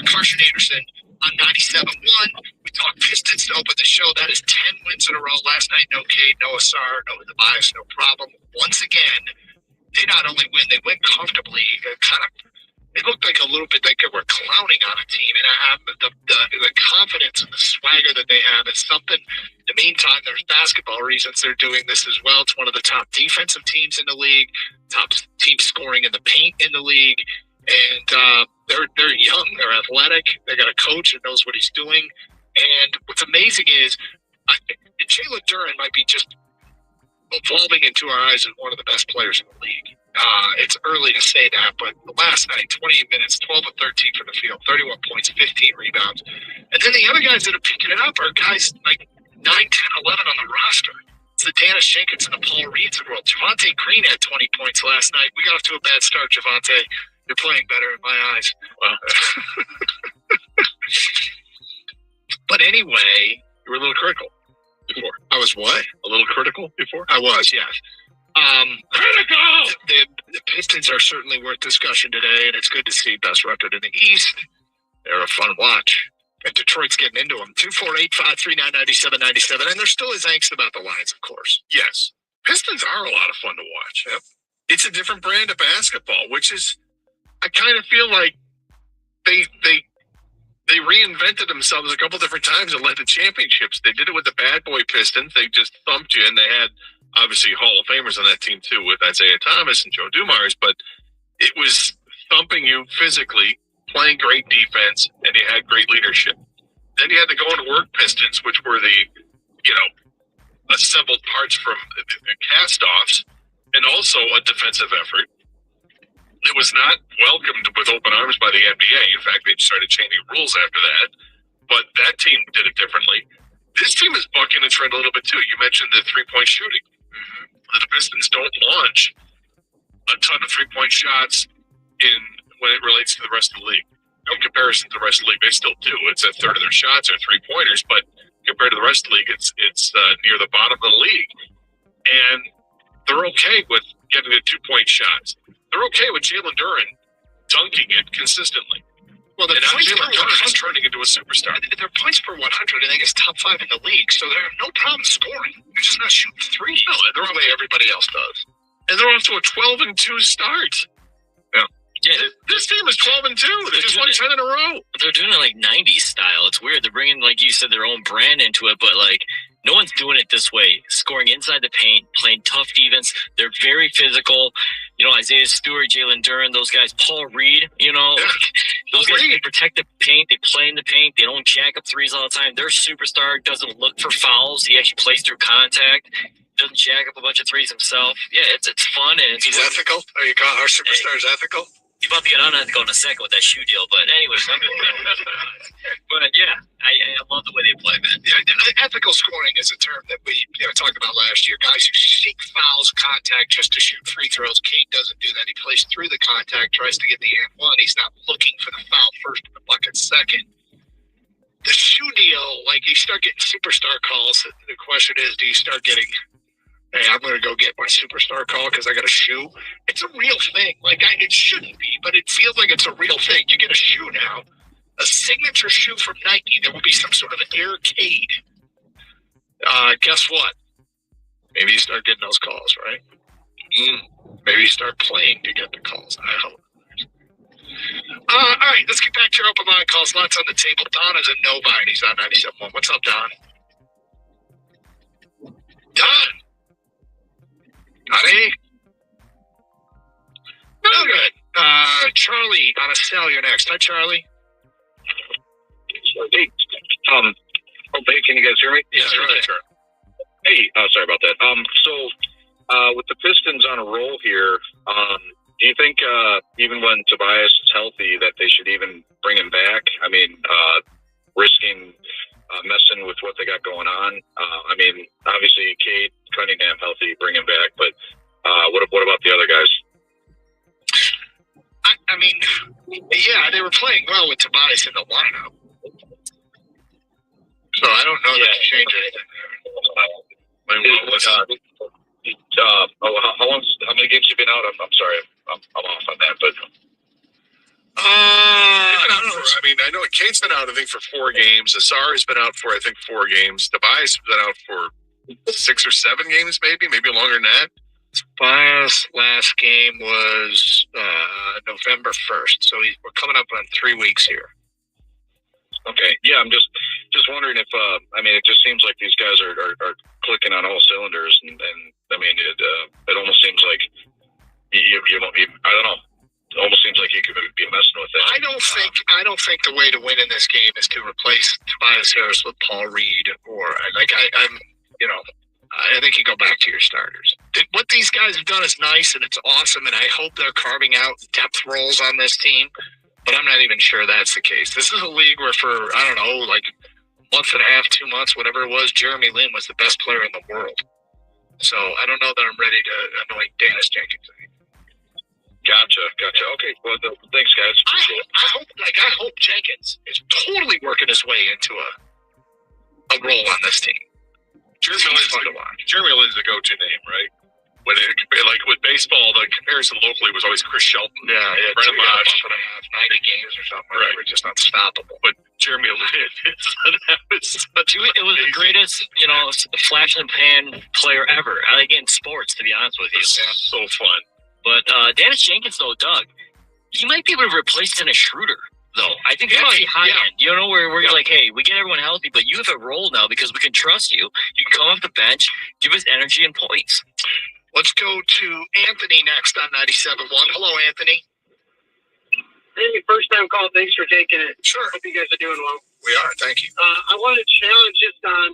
Carson Anderson on 97.1. We talked Pistons to open the show. That is 10 wins in a row. Last night, no Cade, no Asar, no Tobias, no problem. Once again, they not only win, they win comfortably. Kind of it looked like a little bit like they were clowning on a team, and the confidence and the swagger that they have is something. In the meantime, there's basketball reasons they're doing this as well. It's one of the top defensive teams in the league, top team scoring in the paint in the league, and they're young, they're athletic, they got a coach that knows what he's doing. And what's amazing is Jalen Duren might be just evolving into our eyes as one of the best players in the league. It's early to say that, but last night, 28 minutes, 12 of 13 from the field, 31 points, 15 rebounds. And then the other guys that are picking it up are guys like 9, 10, 11 on the roster. It's the Dana Shankins and the Paul Reeds of the world. Javonte Green had 20 points last night. We got off to a bad start, Javonte. You're playing better in my eyes. Wow. But anyway, You were a little critical before. I was what? A little critical before? I was, yes. Critical! The Pistons are certainly worth discussion today, and it's good to see best record in the East. They're a fun watch. And Detroit's getting into them. 248-539-9797. And there still is angst about the lines, of course. Yes. Pistons are a lot of fun to watch. Yep. It's a different brand of basketball, which is, I kind of feel like they reinvented themselves a couple different times and led to championships. They did it with the bad boy Pistons. They just thumped you, and they had obviously Hall of Famers on that team too with Isaiah Thomas and Joe Dumars, but it was thumping you physically, playing great defense, and you had great leadership. Then you had the going to work Pistons, which were the, assembled parts from the cast-offs, and also a defensive effort. It was not welcomed with open arms by the NBA. In fact, they started changing rules after that. But that team did it differently. This team is bucking the trend a little bit too. You mentioned the three-point shooting. The Pistons don't launch a ton of three-point shots when it relates to the rest of the league. No comparison to the rest of the league. They still do. It's a third of their shots are three-pointers, but compared to the rest of the league, it's near the bottom of the league. And they're okay with getting the two-point shots. They're okay with Jalen Duren dunking it consistently. Well, the points per Jalen Duren is turning into a superstar. Their points per 100, I think, is top 5 in the league. So they have no problem scoring. They're just not shooting threes. No, they're the way everybody else does. And they're off to a 12-2 start. Yeah, this team is 12-2. They just won 10 in a row. They're doing it like 90s style. It's weird. They're bringing, like you said, their own brand into it, but like no one's doing it this way. Scoring inside the paint, playing tough defense. They're very physical. Isaiah Stewart, Jalen Duren, those guys, Paul Reed, those guys, they protect the paint. They play in the paint. They don't jack up threes all the time. Their superstar doesn't look for fouls. He actually plays through contact. Doesn't jack up a bunch of threes himself. Yeah, it's fun. And he's ethical? Are you calling our superstars ethical? He's about to get unethical in a second with that shoe deal, but anyways. But yeah, I love the way they play, man. Yeah, ethical scoring is a term that we talked about last year. Guys who seek fouls, contact just to shoot free throws. Kate doesn't do that. He plays through the contact, tries to get the and one. He's not looking for the foul first and the bucket second. The shoe deal, like you start getting superstar calls. The question is, do you start getting, hey, I'm going to go get my superstar call because I got a shoe? It's a real thing. It shouldn't be, but it feels like it's a real thing. You get a shoe now, a signature shoe from Nike. There will be some sort of aircade. Guess what? Maybe you start getting those calls, right? Maybe you start playing to get the calls. I hope. All right, let's get back to your open line calls. Lots on the table. Don is a nobody. He's on 97.1. What's up, Don? Don? Honey? No good. Charlie on a cell. You're next. Hi, Charlie. Hey, can you guys hear me? Yes, sure. Hey, sorry about that. With the Pistons on a roll here, do you think even when Tobias is healthy that they should even bring him back? I mean, risking messing with what they got going on. Obviously, Cade Cunningham healthy, bring him back. But what about the other guys? They were playing well with Tobias in the lineup. So I don't know that to change anything there. How many games have you been out? I'm sorry, I'm off on that, but. I know Kate's been out, I think, for 4 games. Asar has been out for, I think, 4 games. Tobias has been out for 6 or 7 games, maybe longer than that. Tobias' last game was November 1st. So we're coming up on 3 weeks here. Okay. Yeah, I'm just wondering if I mean, it just seems like these guys are clicking on all cylinders, and I mean, it almost seems like you I don't know. It almost seems like you could be messing with that. I don't think the way to win in this game is to replace Tobias Harris with Paul Reed, or I think you go back to your starters. What these guys have done is nice, and it's awesome, and I hope they're carving out depth roles on this team. But I'm not even sure that's the case. This is a league where for, I don't know, like a month and a half, 2 months, whatever it was, Jeremy Lin was the best player in the world. So I don't know that I'm ready to anoint Dennis Jenkins. Gotcha. Okay, well, thanks, guys. I hope Jenkins is totally working his way into a role on this team. Jeremy Lin's the go-to name, right? When like with baseball, the comparison locally was always Chris Shelton. Yeah, Brennan Lodge. 90 games or something. Right. We're just unstoppable. But Jeremy Lin, it was the greatest, flash in the pan player ever. I like in sports, to be honest with you. It's so fun. But Dennis Jenkins, though, Doug, he might be able to replace Dennis Schroeder, though. I think that's the high end. Where you're like, hey, we get everyone healthy, but you have a role now because we can trust you. You can come off the bench, give us energy and points. Let's go to Anthony next on 97.1. Hello, Anthony. Hey, first time call. Thanks for taking it. Sure. Hope you guys are doing well. We are. Thank you. I want to challenge just on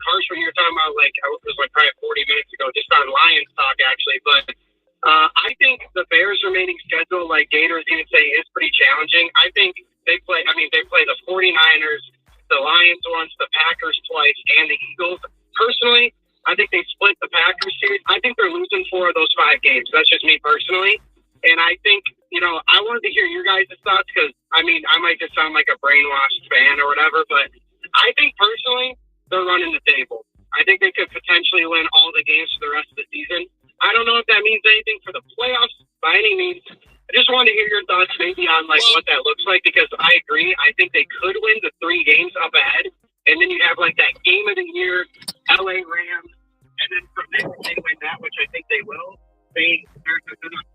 cars when you were talking about, it was probably 40 minutes ago, just on Lions talk, actually. But I think the Bears' remaining schedule, like Gator's going to say, is pretty challenging. I think they play the 49ers, the Lions once, the Packers twice, and the Eagles. Personally, I think they split the Packers series. I think they're losing 4 of those 5 games. That's just me personally. And I think, I wanted to hear your guys' thoughts because, I might just sound like a brainwashed fan or whatever, but I think personally they're running the table. I think they could potentially win all the games for the rest of the season. I don't know if that means anything for the playoffs by any means. I just wanted to hear your thoughts maybe on what that looks like because I agree. I think they could win the 3 games up ahead. And then you have that game of the year, LA Rams, and then from there if they win that, which I think they will, they're not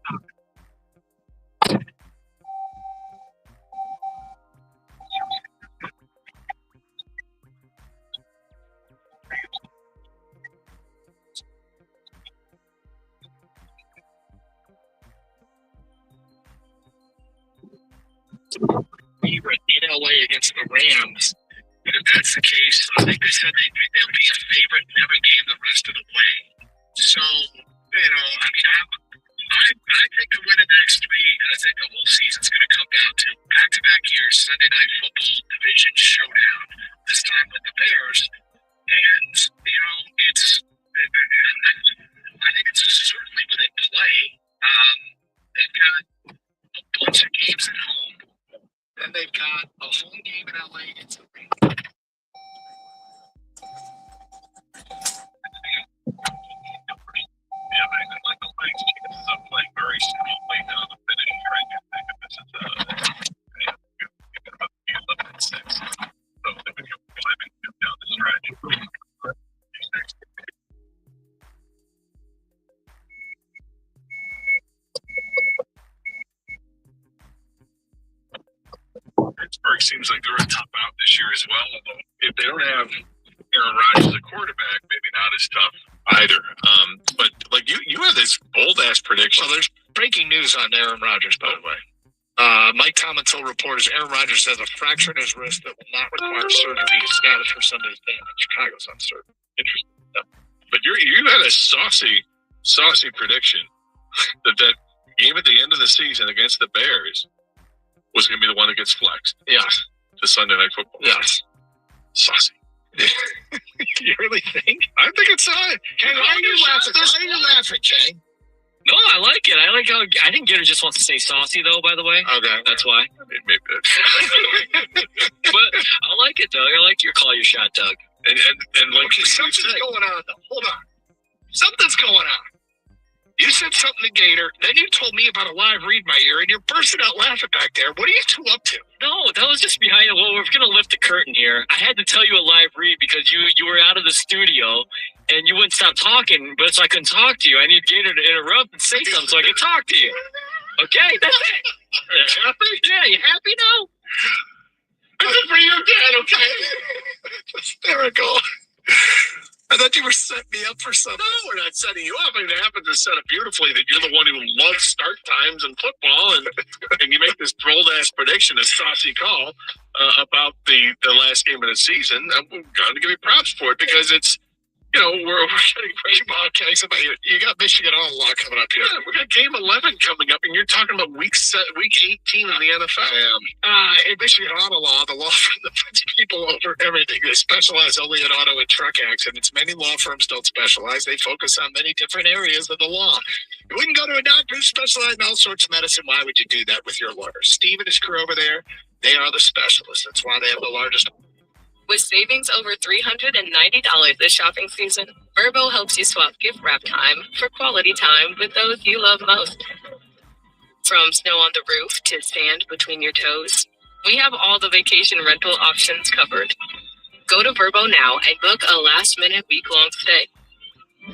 favorite in LA against the Rams. And if that's the case, I think they said they'll be a favorite in every game the rest of the way. So, I think to win the next 3, and I think the whole season's going to come down to back-to-back years, Sunday Night Football division showdown, this time with the Bears. And, I think it's certainly within play. They've got a bunch of games at home. Then they've got a home game in LA against the Rams. Yeah, man. Like the Lions chances of playing very strongly down the finish right now. I think this is about 11-6. So they become 11 down the stretch. Pittsburgh seems like they're a tough out this year as well. Although if they don't have Aaron Rodgers as a quarterback, maybe not as tough either. But you have this bold ass prediction. Well, there's breaking news on Aaron Rodgers, by the way. Mike Tomlin told reporters Aaron Rodgers has a fracture in his wrist that will not require surgery. His status for Sunday's game in Chicago is uncertain. Interesting. But you had a saucy prediction that game at the end of the season against the Bears was going to be the one that gets flexed. Yes. To Sunday Night Football. Yes. Saucy. You really think? I think it's Why are you laughing, Jay? No, I like it. I like how I think Gator just wants to say saucy though. By the way, okay, that's why. Maybe but I like it, Doug. I like your call your shot, Doug. And okay, something's going on though. Hold on, something's going on. You said something to Gator, then you told me about a live read in my ear, and you're bursting out laughing back there. What are you two up to? No, that was just behind. Well, we're gonna lift the curtain here. I had to tell you a live read because you were out of the studio and you wouldn't stop talking. But so I couldn't talk to you. I need Gator to interrupt and say something so I can talk to you. Okay, that's it. Are you happy? Yeah, you happy now? Good for you, Dad, okay? Hysterical. I thought you were setting me up for something. No, we're not setting you up. I mean, it happens to set up beautifully that you're the one who loves start times and football, and you make this bold-ass prediction, a saucy call, about the last game of the season. I'm going to give you props for it because it's, we're getting ready. Okay, you got Michigan Ottawa coming up here. Yeah, we got game 11 coming up, and you're talking about week 18 in the NFL. In Michigan Ottawa, the law firm that puts people over everything. They specialize only in auto and truck accidents. Many law firms don't specialize. They focus on many different areas of the law. You wouldn't go to a doctor who specializes in all sorts of medicine. Why would you do that with your lawyer? Steve and his crew over there, they are the specialists. That's why they have the largest. With savings over $390 this shopping season, Verbo helps you swap gift wrap time for quality time with those you love most. From snow on the roof to sand between your toes, we have all the vacation rental options covered. Go to Verbo now and book a last-minute week-long stay.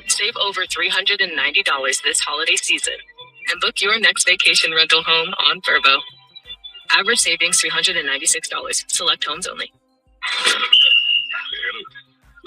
Save over $390 this holiday season and book your next vacation rental home on Verbo. Average savings $396. Select homes only. Hey, look.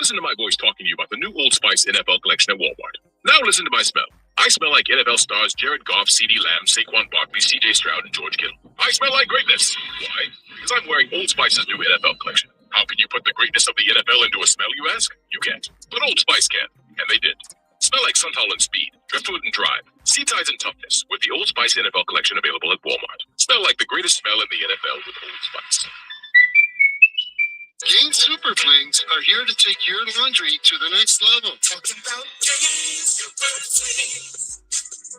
Listen to my voice talking to you about the new Old Spice NFL collection at Walmart. Now listen to my smell. I smell like NFL stars Jared Goff, CeeDee Lamb, Saquon Barkley, CJ Stroud, and George Kittle. I smell like greatness. Why? Because I'm wearing Old Spice's new NFL collection. How can you put the greatness of the NFL into a smell, you ask? You can't. But Old Spice can. And they did. Smell like Suntal and Speed, Driftwood and Drive, Sea Tides and Toughness with the Old Spice NFL collection available at Walmart. Smell like the greatest smell in the NFL with Old Spice. Gain Super Flings are here to take your laundry to the next level. Talking about Gain Super Flings.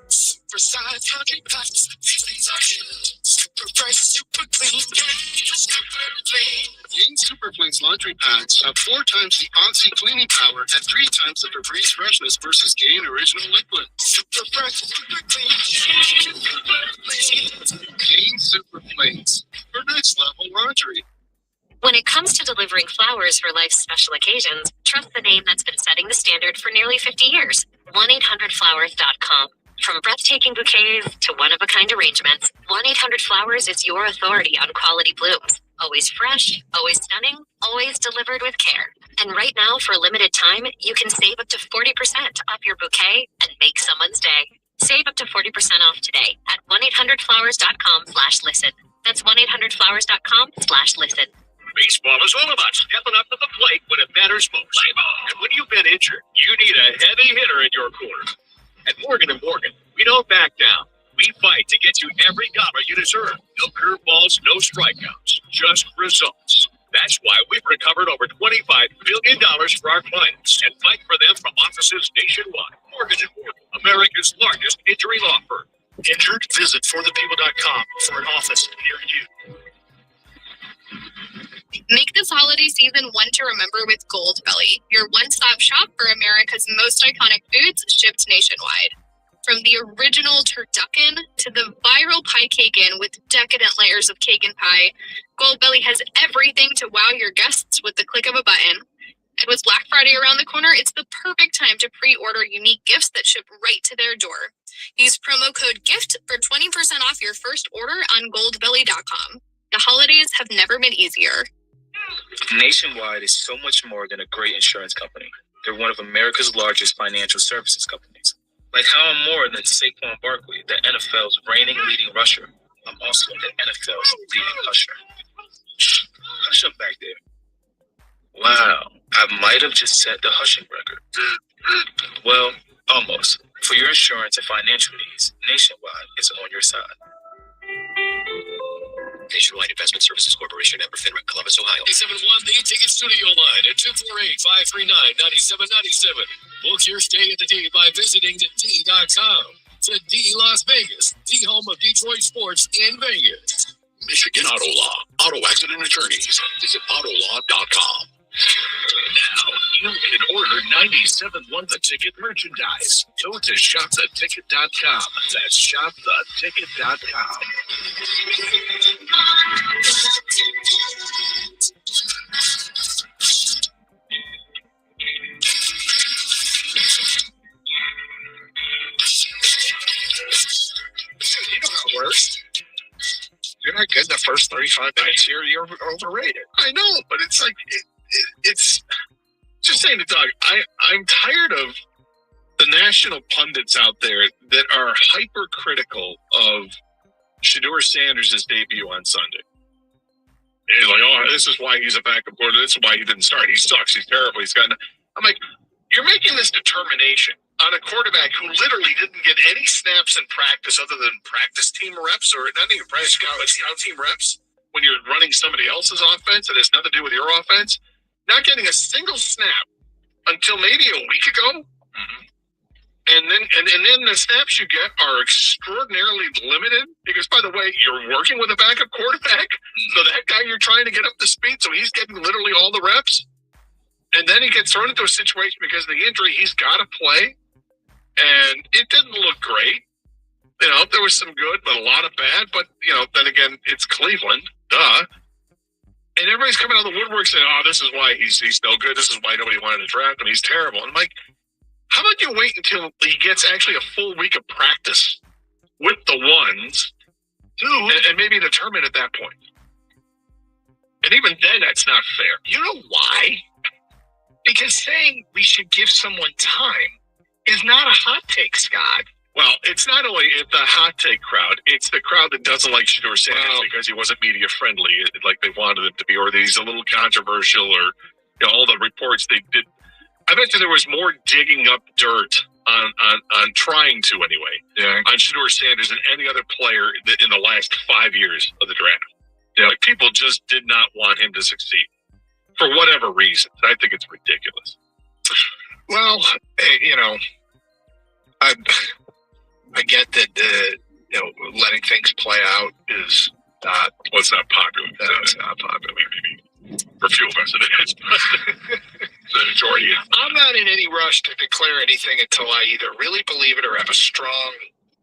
Super size laundry packs. These are here. Super fresh, super clean. Gain Super Flings. Gain Super Flings laundry packs have 4 times the Aussie cleaning power and 3 times the Febreze freshness versus Gain Original Liquid. Super fresh, super clean. Gain Super Flings. Gain Super Flings for next level laundry. When it comes to delivering flowers for life's special occasions, trust the name that's been setting the standard for nearly 50 years, 1-800-Flowers.com. From breathtaking bouquets to one-of-a-kind arrangements, 1-800-Flowers is your authority on quality blooms. Always fresh, always stunning, always delivered with care. And right now, for a limited time, you can save up to 40% off your bouquet and make someone's day. Save up to 40% off today at 1-800-Flowers.com/listen. That's 1-800-Flowers.com/listen. Baseball is all about stepping up to the plate when it matters most. And when you've been injured, you need a heavy hitter in your corner. At Morgan & Morgan, we don't back down. We fight to get you every dollar you deserve. No curveballs, no strikeouts, just results. That's why we've recovered over $25 billion for our clients and fight for them from offices nationwide. Morgan & Morgan, America's largest injury law firm. Injured? Visit forthepeople.com for an office near you. Make this holiday season one to remember with Goldbelly, your one-stop shop for America's most iconic foods shipped nationwide. From the original turducken to the viral pie cake-in with decadent layers of cake and pie, Goldbelly has everything to wow your guests with the click of a button. And with Black Friday around the corner, it's the perfect time to pre-order unique gifts that ship right to their door. Use promo code GIFT for 20% off your first order on goldbelly.com. The holidays have never been easier. Nationwide is so much more than a great insurance company. They're one of America's largest financial services companies. Like how I'm more than Saquon Barkley, the NFL's reigning leading rusher. I'm also the NFL's leading usher. Hush up back there. Wow, I might have just set the hushing record. Well, almost. For your insurance and financial needs, Nationwide is on your side. Nationwide Investment Services Corporation, member FINRA, Columbus, Ohio. 871 The Ticket Studio line at 248-539-9797. Book your stay at the D by visiting thed.com. The D Las Vegas, the home of Detroit sports in Vegas. Michigan Auto Law, auto accident attorneys. Visit autolaw.com. Now you can order 97 The Ticket merchandise. Go to shoptheticket.com. That's shoptheticket.com. You know how it works. not good in the first 35 minutes, you're overrated. I know, but it's like it's just saying to Doug. I'm tired of the national pundits out there that are hypercritical of Shedeur Sanders' debut on Sunday. He's like, oh, this is why he's a backup quarterback. This is why he didn't start. He sucks. He's terrible. I'm like, you're making this determination on a quarterback who literally didn't get any snaps in practice other than practice team reps, or not even practice scout team reps when you're running somebody else's offense that has nothing to do with your offense. Not getting a single snap until maybe a week ago. Mm-hmm. And then the snaps you get are extraordinarily limited because, by the way, you're working with a backup quarterback. So that guy you're trying to get up to speed, so he's getting literally all the reps. And then he gets thrown into a situation because of the injury. He's got to play. And it didn't look great. You know, there was some good, but a lot of bad. But, you know, then again, it's Cleveland. Duh. And everybody's coming out of the woodwork saying, oh, this is why he's no good. This is why nobody wanted to draft him. He's terrible. And I'm like, how about you wait until he gets actually a full week of practice with the ones, and maybe determine at that point. And even then, that's not fair. You know why? Because saying we should give someone time is not a hot take, Scott. Well, it's not only the hot take crowd, it's the crowd that doesn't like Shedeur Sanders because he wasn't media friendly like they wanted him to be, or that he's a little controversial, or all the reports they did. I bet you there was more digging up dirt on trying to anyway, on Shedeur Sanders than any other player in the last 5 years of the draft. Yeah, like people just did not want him to succeed for whatever reasons. I think it's ridiculous. Well, you know, I get that letting things play out is not. Well, it's not popular. No, it's not popular. Maybe for few of us it is. The majority. I'm not in any rush to declare anything until I either really believe it or have a strong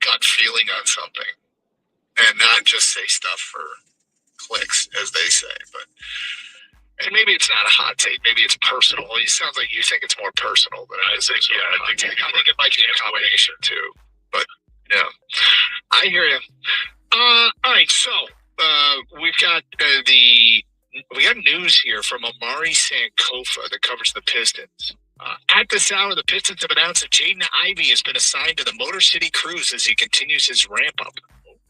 gut feeling on something, and not just say stuff for clicks, as they say. And maybe it's not a hot take. Maybe it's personal. It sounds like you think it's more personal than I think. Yeah, I think it might be a combination too. But yeah, I hear you. All right, so we've got we got news here from Amari Sankofa that covers the Pistons. At this hour, the Pistons have announced that Jaden Ivey has been assigned to the Motor City Cruise as he continues his ramp up.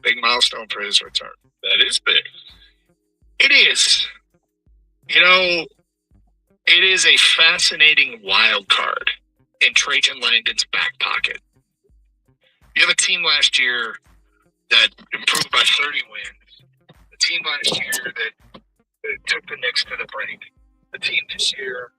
Big milestone for his return. That is big. It is. You know, it is a fascinating wild card in Trajan Langdon's back pocket. You have a team last year that improved by 30 wins. The team last year that took the Knicks to the brink. The team this year.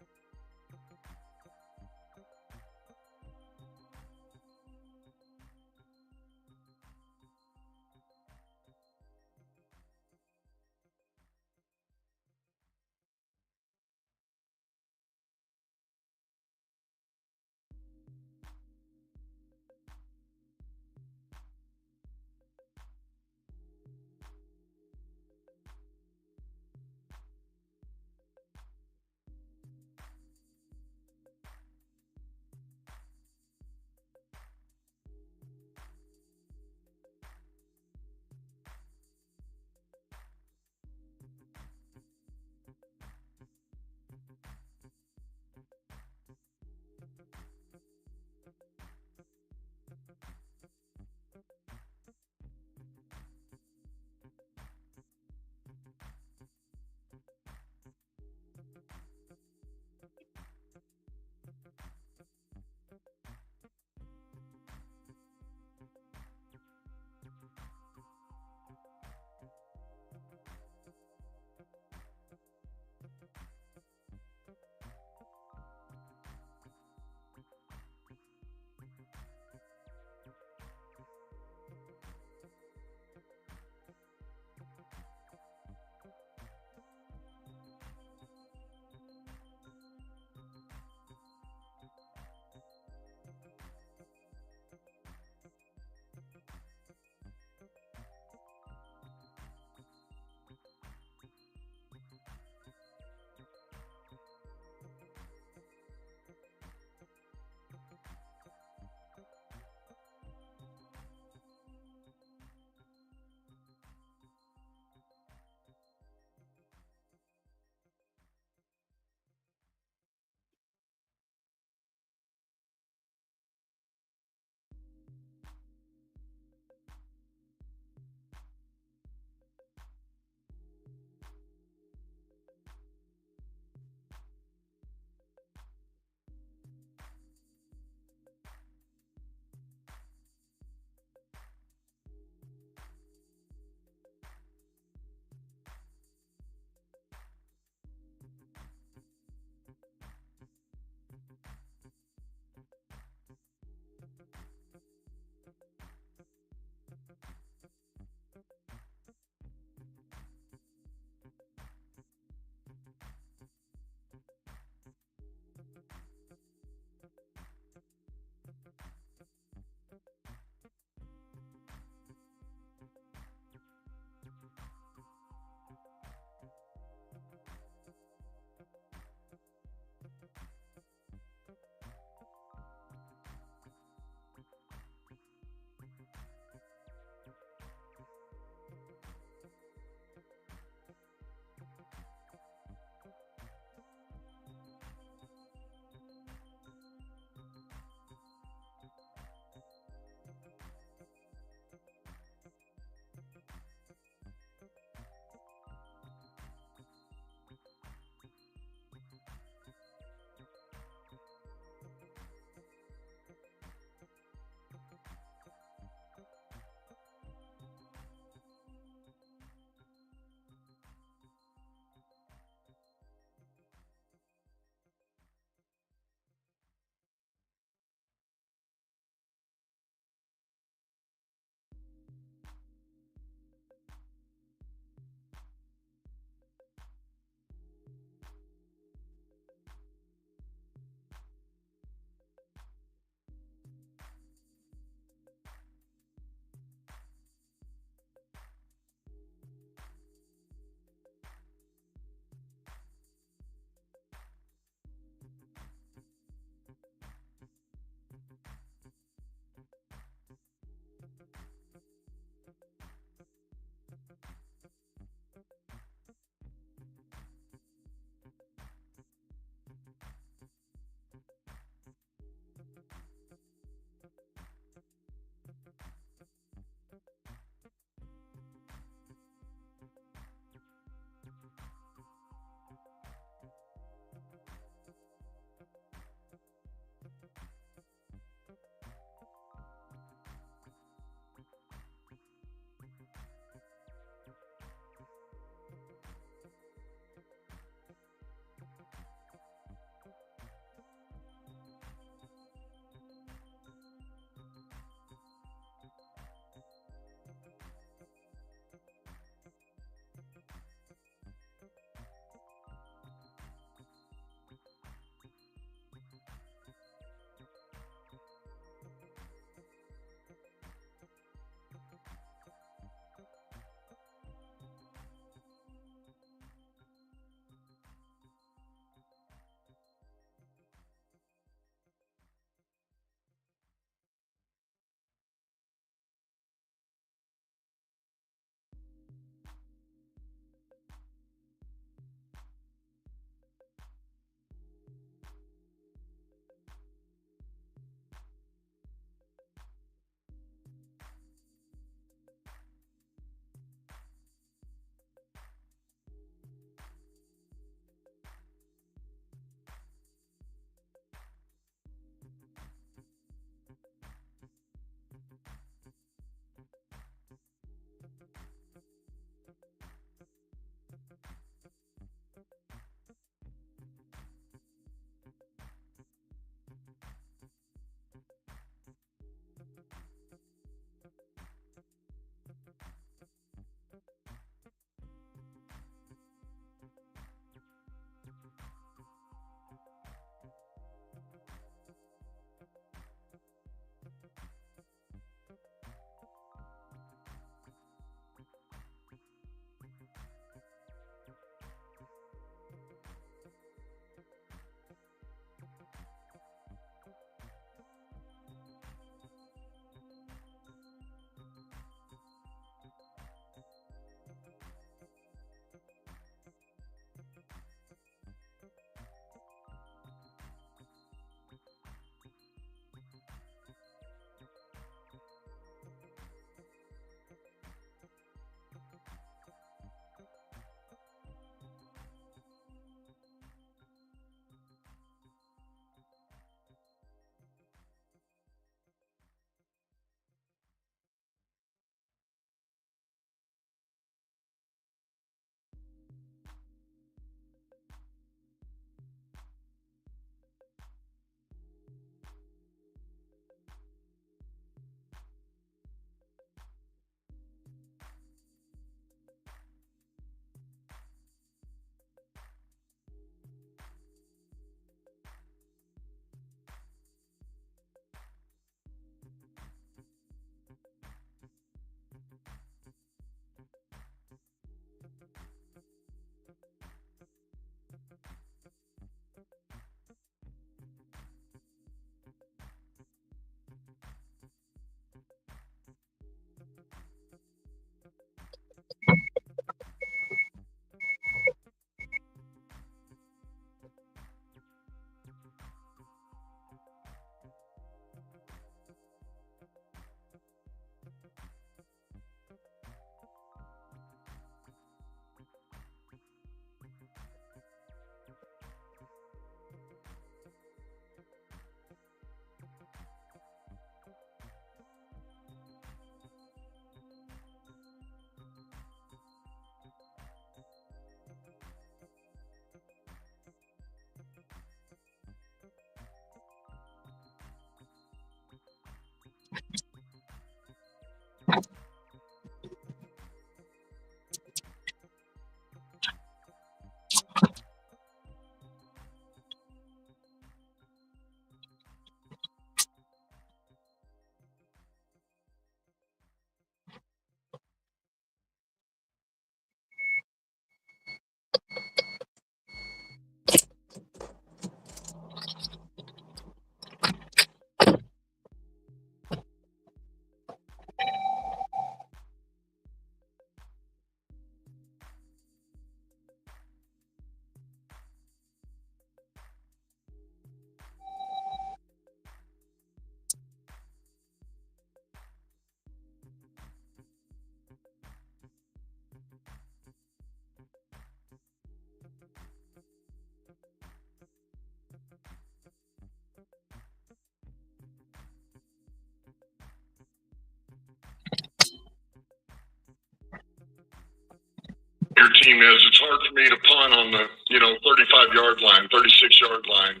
thinking is it's hard for me to punt on the 35-yard line, 36-yard line.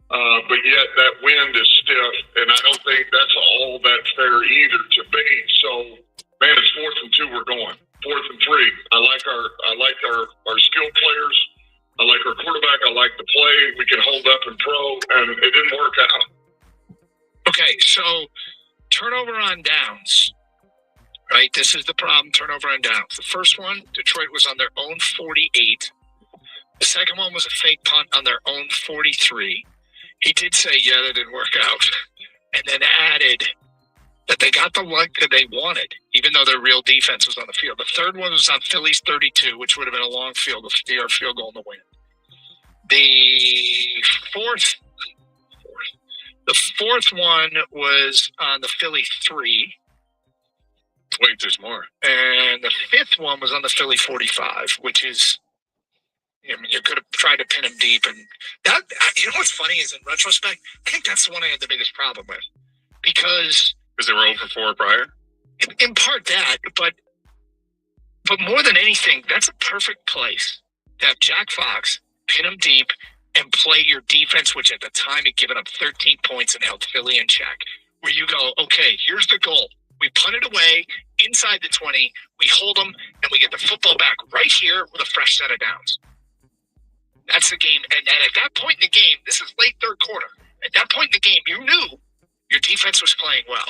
But yet that wind is stiff, and I don't think that's all that fair either to bait. So, man, it's 4th and 2. We're going 4th and 3. I like our skilled players. I like our quarterback. I like the play. We can hold up and throw, and it didn't work out. Okay, so turnover on downs. Right, this is the problem. Turnover on downs. The first one, Detroit was on their own 48. The second one was a fake punt on their own 43. He did say, yeah, that didn't work out. And then added that they got the luck that they wanted, even though their real defense was on the field. The third one was on Philly's 32, which would have been a long field, a field goal in the win. The fourth one was on the Philly 3. Wait, there's more. And the fifth one was on the Philly 45, which is, I mean, you could have tried to pin him deep. And that, you know what's funny is in retrospect, I think that's the one I had the biggest problem with. Because they were 0 for 4 prior? In part that, but more than anything, that's a perfect place to have Jack Fox pin him deep and play your defense, which at the time had given up 13 points and held Philly in check. Where you go, okay, here's the goal. We punt it away inside the 20, we hold them, and we get the football back right here with a fresh set of downs. That's the game. And at that point in the game, this is late third quarter. At that point in the game, you knew your defense was playing well.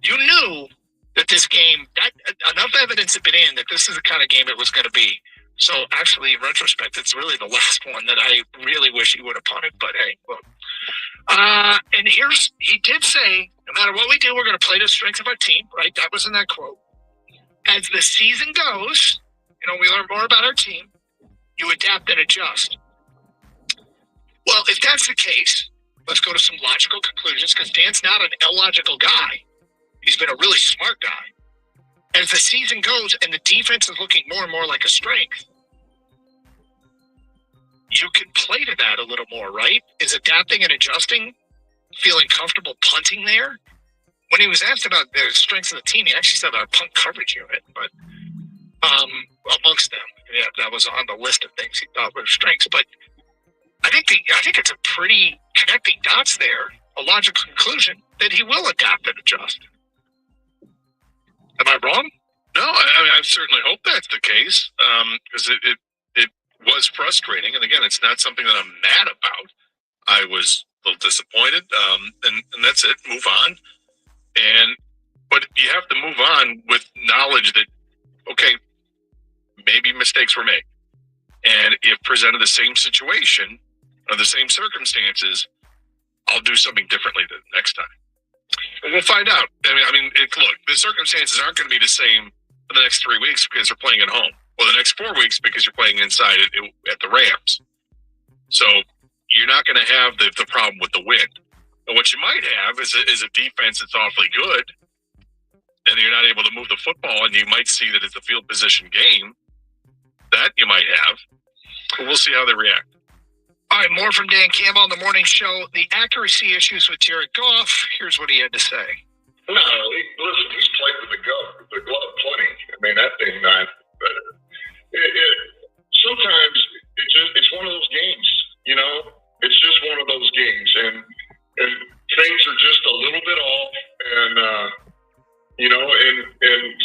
You knew that this game, that enough evidence had been in that this is the kind of game it was going to be. So actually, in retrospect, it's really the last one that I really wish he would have punted. But hey, look. And he did say, no matter what we do, we're going to play to the strength of our team, right? That was in that quote. As the season goes, we learn more about our team. You adapt and adjust. Well, if that's the case, let's go to some logical conclusions, because Dan's not an illogical guy. He's been a really smart guy. As the season goes and the defense is looking more and more like a strength, you can play to that a little more, right? Is adapting and adjusting, feeling comfortable punting there? When he was asked about the strengths of the team, he actually said our punt coverage unit, but amongst them, yeah, that was on the list of things he thought were strengths. But I think it's a pretty connecting dots there, a logical conclusion that he will adapt and adjust. Am I wrong? No, I certainly hope that's the case, because it was frustrating. And again, it's not something that I'm mad about. I was a little disappointed, and that's it. Move on. But you have to move on with knowledge that, okay, maybe mistakes were made. And if presented the same situation or the same circumstances, I'll do something differently the next time. And we'll find out. Look, the circumstances aren't going to be the same for the next 3 weeks because they're playing at home, or the next 4 weeks because you're playing inside at the Rams. So you're not going to have the problem with the wind. And what you might have is a defense that's awfully good, and you're not able to move the football, and you might see that it's a field position game. That you might have. But we'll see how they react. All right, more from Dan Campbell on the morning show. The accuracy issues with Jared Goff. Here's what he had to say. No, listen, he's played with the glove plenty. I mean, that thing, sometimes it's one of those games, It's just one of those games, and things are just a little bit off, and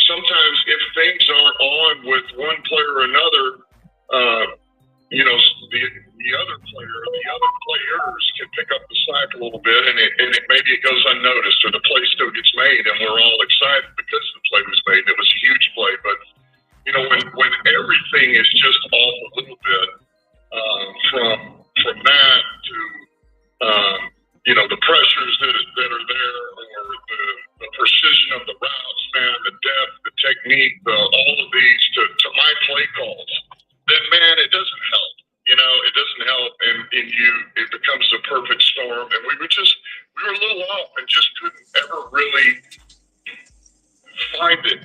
sometimes if things aren't on with one player or another, the other player or the other players can pick up the slack a little bit, and maybe it goes unnoticed, or the play still gets made, and we're all excited because the play was made. It was a huge play, but when everything is just off a little bit, from that to the pressures that are there, or the precision of the routes, man, the depth, the technique, all of these to my play calls, then man, it doesn't help. It doesn't help, and it becomes a perfect storm, and we were a little off and just couldn't ever really find it,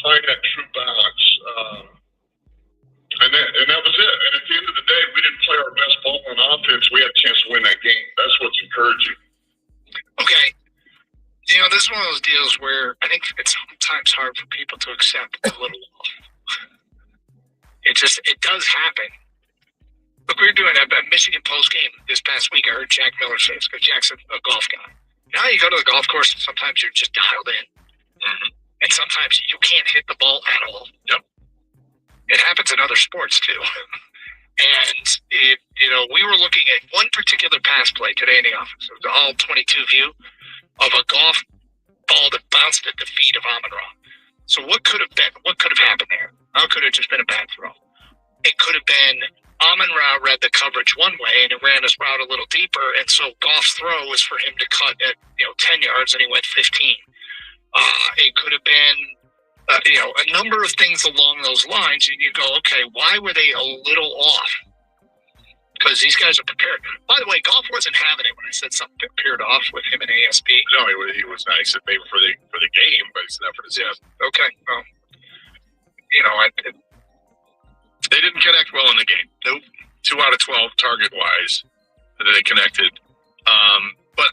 find that true balance. And that was it. And at the end of the day, we didn't play our best ball on offense. We had a chance to win that game. That's what's encouraging. Okay. This is one of those deals where I think it's sometimes hard for people to accept a little off. It does happen. Look, we were doing a Michigan post game this past week. I heard Jack Miller say this because Jack's a golf guy. Now you go to the golf course and sometimes you're just dialed in. Mm-hmm. And sometimes you can't hit the ball at all. Yep. It happens in other sports too. And we were looking at one particular pass play today in the office. It was the all 22 view of a golf ball that bounced at the feet of Amon-Ra. So what could have happened there? How could it have just been a bad throw? It could have been Amon-Ra read the coverage one way and it ran his route a little deeper, and so Goff's throw was for him to cut at 10 yards and he went 15. It could have been a number of things along those lines, and you go, okay, why were they a little off? Because these guys are prepared. By the way, Goff wasn't having it when I said something appeared off with him and ASP. No, he was nice. Maybe for the game, but it's not for the season. Yeah. Okay. They didn't connect well in the game. Nope. 2 out of 12 target wise that they connected. But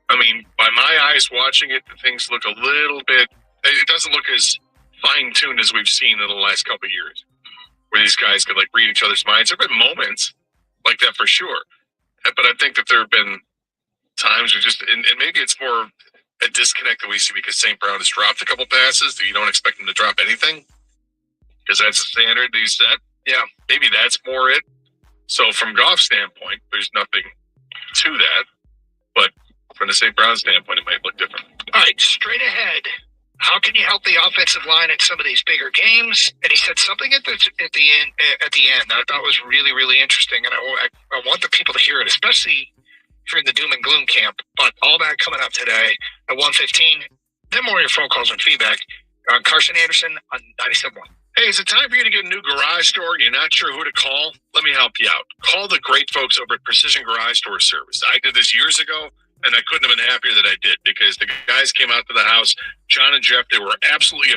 I mean, by my eyes watching it, things look a little bit. It doesn't look as fine tuned as we've seen in the last couple of years, where these guys could read each other's minds. There have been moments like that for sure, but I think that there have been times where and maybe it's more a disconnect that we see because St. Brown has dropped a couple passes that you don't expect him to drop anything because that's the standard that he set. Yeah, maybe that's more it. So from Goff's standpoint, there's nothing to that, but from the St. Brown standpoint, it might look different. All right, straight ahead. How can you help the offensive line in some of these bigger games? And he said something at the end that I thought was really, really interesting, and I want the people to hear it, especially if you're in the doom and gloom camp. But all that coming up today at 1:15. Then more of your phone calls and feedback. Carson Anderson on 97.1. Hey, is it time for you to get a new garage door and you're not sure who to call? Let me help you out. Call the great folks over at Precision Garage Door Service. I did this years ago, and I couldn't have been happier that I did because the guys came out to the house, John and Jeff, they were absolutely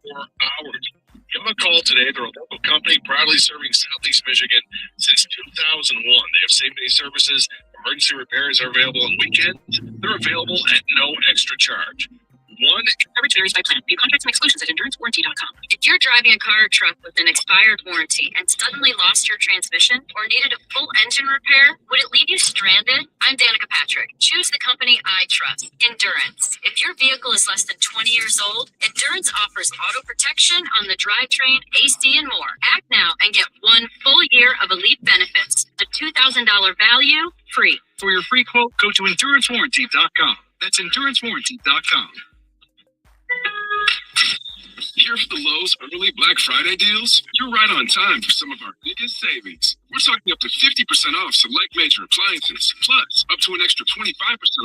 hours. Give them a call today. They're a local company proudly serving Southeast Michigan since 2001. They have same-day services. Emergency repairs are available on weekends. They're available at no extra charge. Coverage varies by plan. View contracts and exclusions at endurancewarranty.com. If you're driving a car or truck with an expired warranty and suddenly lost your transmission or needed a full engine repair, would it leave you stranded? I'm Danica Patrick. Choose the company I trust, Endurance. If your vehicle is less than 20 years old, Endurance offers auto protection on the drivetrain, AC, and more. Act now and get 1 full year of Elite benefits. A $2,000 value, free. For your free quote, go to endurancewarranty.com. That's endurancewarranty.com. Here for the Lowe's early Black Friday deals? You're right on time for some of our biggest savings. We're talking up to 50% off select major appliances, plus up to an extra 25%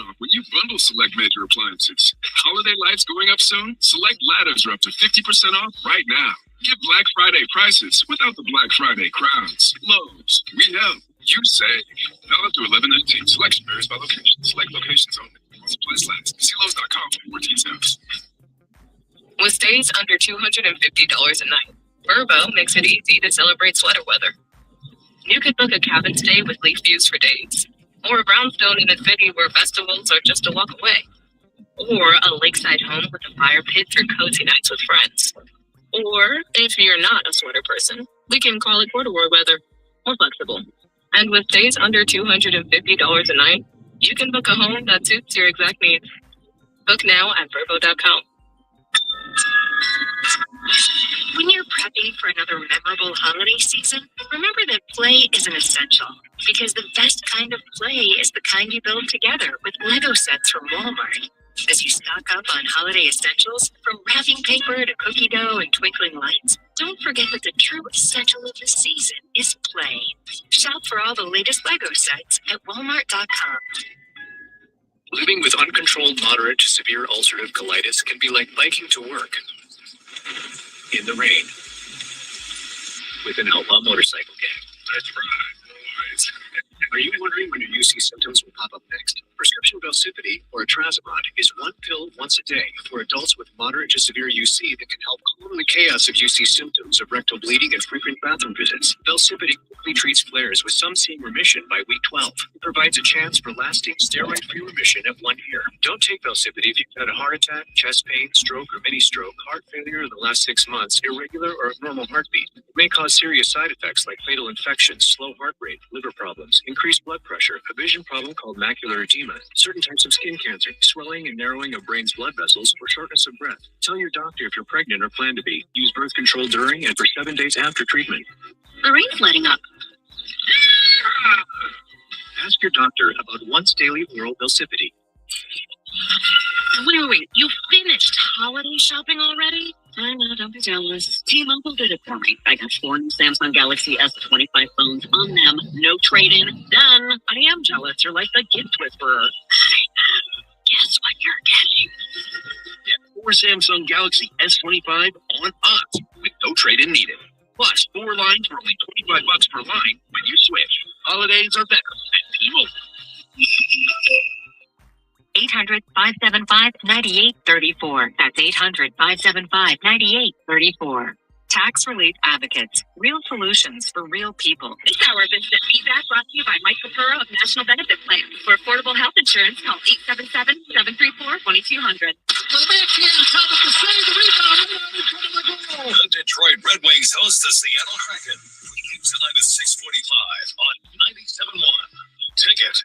off when you bundle select major appliances. Holiday lights going up soon? Select ladders are up to 50% off right now. Get Black Friday prices without the Black Friday crowds. Lowe's, we help, you save. Valid through 11/19. Selection varies by location. Select locations only. Supplies last. See Lowe's.com for more details. With stays under $250 a night, Verbo makes it easy to celebrate sweater weather. You could book a cabin stay with leaf views for days, or a brownstone in a city where festivals are just a walk away, or a lakeside home with a fire pit for cozy nights with friends. Or, if you're not a sweater person, we can call it corduroy weather, or flexible. And with stays under $250 a night, you can book a home that suits your exact needs. Book now at Verbo.com. When you're prepping for another memorable holiday season, remember that play is an essential, because the best kind of play is the kind you build together with Lego sets from Walmart. As you stock up on holiday essentials, from wrapping paper to cookie dough and twinkling lights, don't forget that the true essential of the season is play. Shop for all the latest Lego sets at Walmart.com. Living with uncontrolled moderate to severe ulcerative colitis can be like biking to work in the rain. with an outlaw motorcycle gang. That's right, boys. Are you wondering when your UC symptoms will pop up next? Prescription Velsipity or Atrazimod is one pill once a day for adults with moderate to severe UC that can help calm the chaos of UC symptoms of rectal bleeding and frequent bathroom visits. Velsipity quickly treats flares, with some seeing remission by week 12. It provides a chance for lasting steroid-free remission at 1 year. Don't take Velsipity if you've had a heart attack, chest pain, stroke, or mini stroke, heart failure in the last 6 months, irregular or abnormal heartbeat. It may cause serious side effects like fatal infections, slow heart rate, liver problems, increased blood pressure, a vision problem called macular edema, certain types of skin cancer, swelling and narrowing of brain's blood vessels, or shortness of breath. Tell your doctor if you're pregnant or plan to be. Use birth control during and for 7 days after treatment. The rain's letting up. Ask your doctor about once daily oral Velsipity. Wait. You finished holiday shopping already? I know, don't be jealous. T-Mobile did it for me. I got 4 new Samsung Galaxy S25 phones on them. No trade-in. Done. I am jealous. You're like the gift whisperer. Guess what you're getting? Get 4 Samsung Galaxy S25 on us with no trade-in needed. Plus, 4 lines for only $25 per line when you switch. Holidays are better at T-Mobile. 800-575-9834. That's 800-575-9834. Tax Relief Advocates. Real solutions for real people. This hour of instant feedback brought to you by Mike Capura of National Benefit Plan. For affordable health insurance, call 877-734-2200. The Detroit Red Wings host the Seattle Kraken. Weekend tonight at 6:45 on 97.1. Ticket.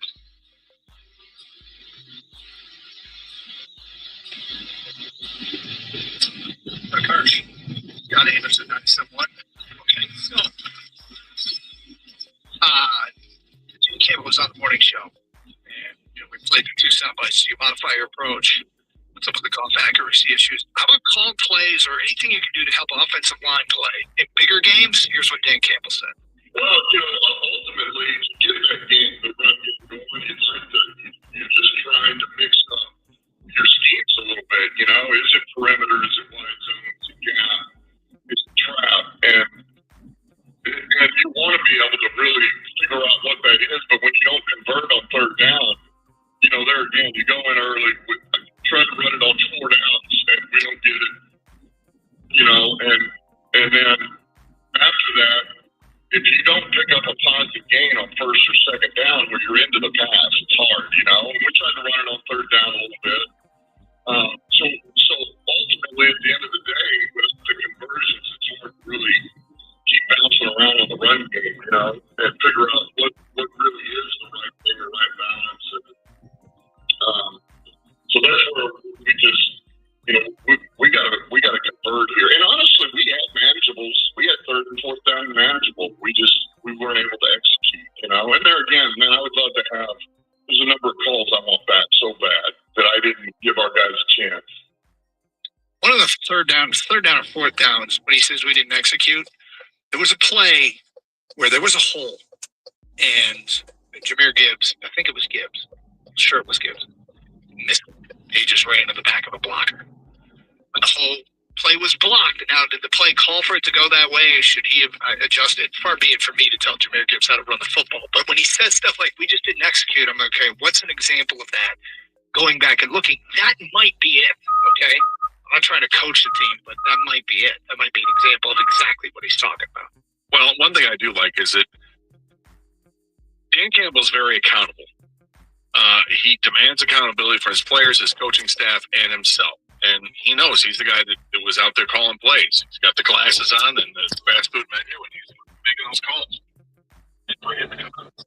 Kirsch. Got Anderson 97.1. Okay, so Jim Campbell was on the morning show, and we played the 2 sound bites. You modify your approach. What's up with the golf accuracy issues? How about call plays or anything you can do to help offensive line play in bigger games? Here's what Dan Campbell said. Well, ultimately, to get that game, the run game going, it's like you're just trying to mix up your schemes a little bit. Is it perimeter? Is it wide zone? Is it gap? Is it trap? And you want to be able to really figure out what that is, but when you don't convert on third down, there again, you go in early, try to run it on 4 downs, and we don't get it. And then after that, if you don't pick up a positive gain on first or second down where you're into the pass, it's hard, And we tried to run it on third down a little bit. So ultimately, at the end of the day, with the conversions, it's hard to really keep bouncing around on the run game, and figure out what really is the right thing or right balance. So that's where we just, we got to convert here. And honestly, we had manageables. We had third and fourth down manageable. We weren't able to execute, And there again, man, I would love to have. There's a number of calls I want back so bad that I didn't give our guys a chance. One of the third down or fourth downs, when he says we didn't execute, there was a play where there was a hole, and Jahmyr Gibbs, I think it was Gibbs, sure it was Gibbs, missed it. He just ran to the back of a blocker. But the whole play was blocked. Now, did the play call for it to go that way? Should he have adjusted? Far be it for me to tell Jahmyr Gibbs how to run the football. But when he says stuff like, we just didn't execute, I'm okay, what's an example of that? Going back and looking, that might be it, okay? I'm not trying to coach the team, but that might be it. That might be an example of exactly what he's talking about. Well, one thing I do like is that Dan Campbell's very accountable. He demands accountability for his players, his coaching staff, and himself. And he knows he's the guy that was out there calling plays. He's got the glasses on and the fast food menu, and he's making those calls. And bringing the confidence.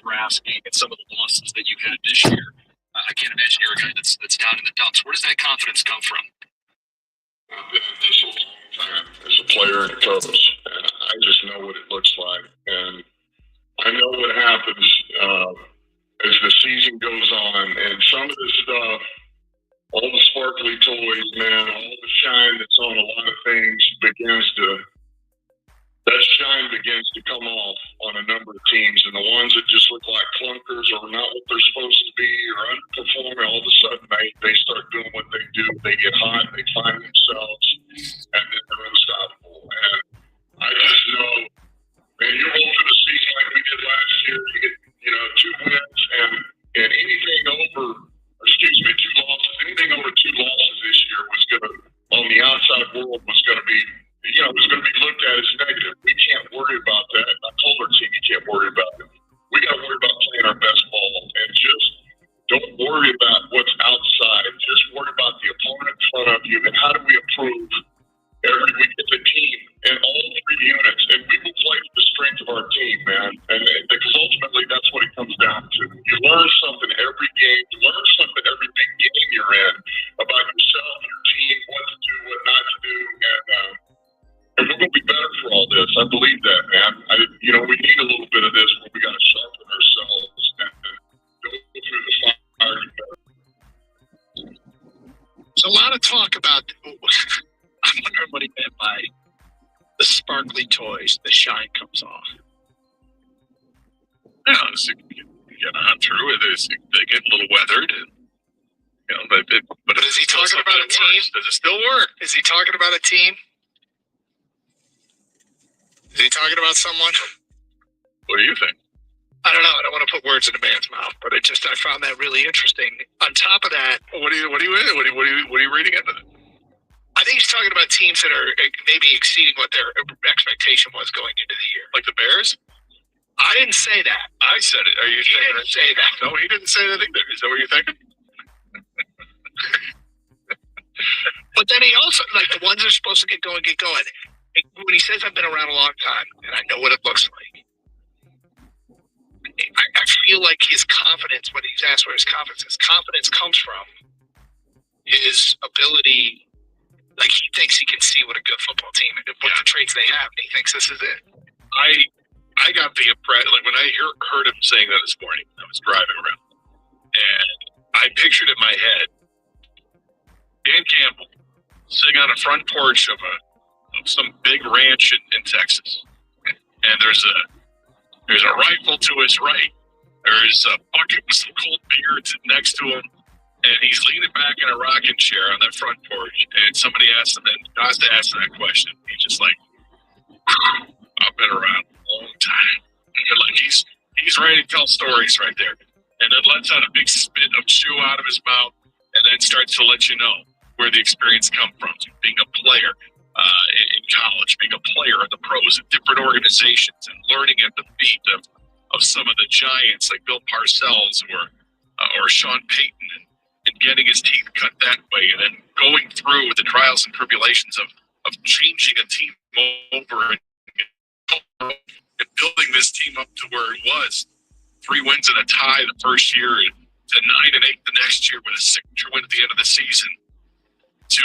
you're asking and some of the losses that you've had this year, I can't imagine you're a guy that's down in the dumps. Where does that confidence come from? I've been in this a long time as a player and a coach, and I just know what it looks like. And I know what happens as the season goes on. And some of this stuff, all the sparkly toys, man, all the shine that's on a lot of things that shine begins to come off on a number of teams. And the ones that just look like clunkers or not what they're supposed to be or underperforming, all of a sudden they start doing what they do. They get hot, they find themselves, and then they're unstoppable. And I just know, man, you roll through the season like we did last year, you get, 2 wins and anything over, two losses, anything over 2 losses this year was going to, on the outside world, was going to be, it was going to be looked at as negative. We can't worry about that. I told our team, you can't worry about it. We got to worry about playing our best ball and just don't worry about what's outside. Just worry about the opponent in front of you and how do we improve every week as a team in all 3 units. And we will play to the strength of our team, man. And because ultimately that's what it comes down to. You learn something every game. You learn something every big game you're in about yourself, your team, what to do, what not to do. And we're going to be better for all this. I believe that, man. We need a little bit of this where we got to sharpen ourselves and go through the fire together. There's a lot of talk about. I'm wondering what he meant by the sparkly toys. The shine comes off. Yeah, I'm true. They get a little weathered, and but is he talking about a team? Does it still work? Is he talking about a team? Is he talking about someone? What do you think? I don't know. I don't want to put words in a man's mouth, but I found that really interesting. On top of that, what are you reading into that? I think he's talking about teams that are maybe exceeding what their expectation was going into the year. Like the Bears? I didn't say that. I said it. He didn't say that. No, he didn't say that either. Is that what you're thinking? But then he also, like the ones that are supposed to get going. When he says I've been around a long time and I know what it looks like, I feel like his confidence, when he's asked where his confidence comes from, his ability, like he thinks he can see what a good football team and what the traits they have, and he thinks this is it. I got the impression, like when I heard him saying that this morning, I was driving around, and I pictured in my head Dan Campbell sitting on a front porch of some big ranch in Texas, and there's a rifle to his right. There's a bucket with some cold beer next to him, and he's leaning back in a rocking chair on that front porch. And somebody asked him, and Costa asked him that question. He's just like, "I've been around a long time." And like he's ready to tell stories right there, and then lets out a big spit of chew out of his mouth, and then starts to let you know where the experience come from, being a player in college, being a player in the pros at different organizations, and learning at the feet of some of the giants like Bill Parcells or Sean Payton, and getting his teeth cut that way, and then going through the trials and tribulations of changing a team over and building this team up to where it was. 3 wins and a tie the first year, and to 9-8 the next year with a signature win at the end of the season, to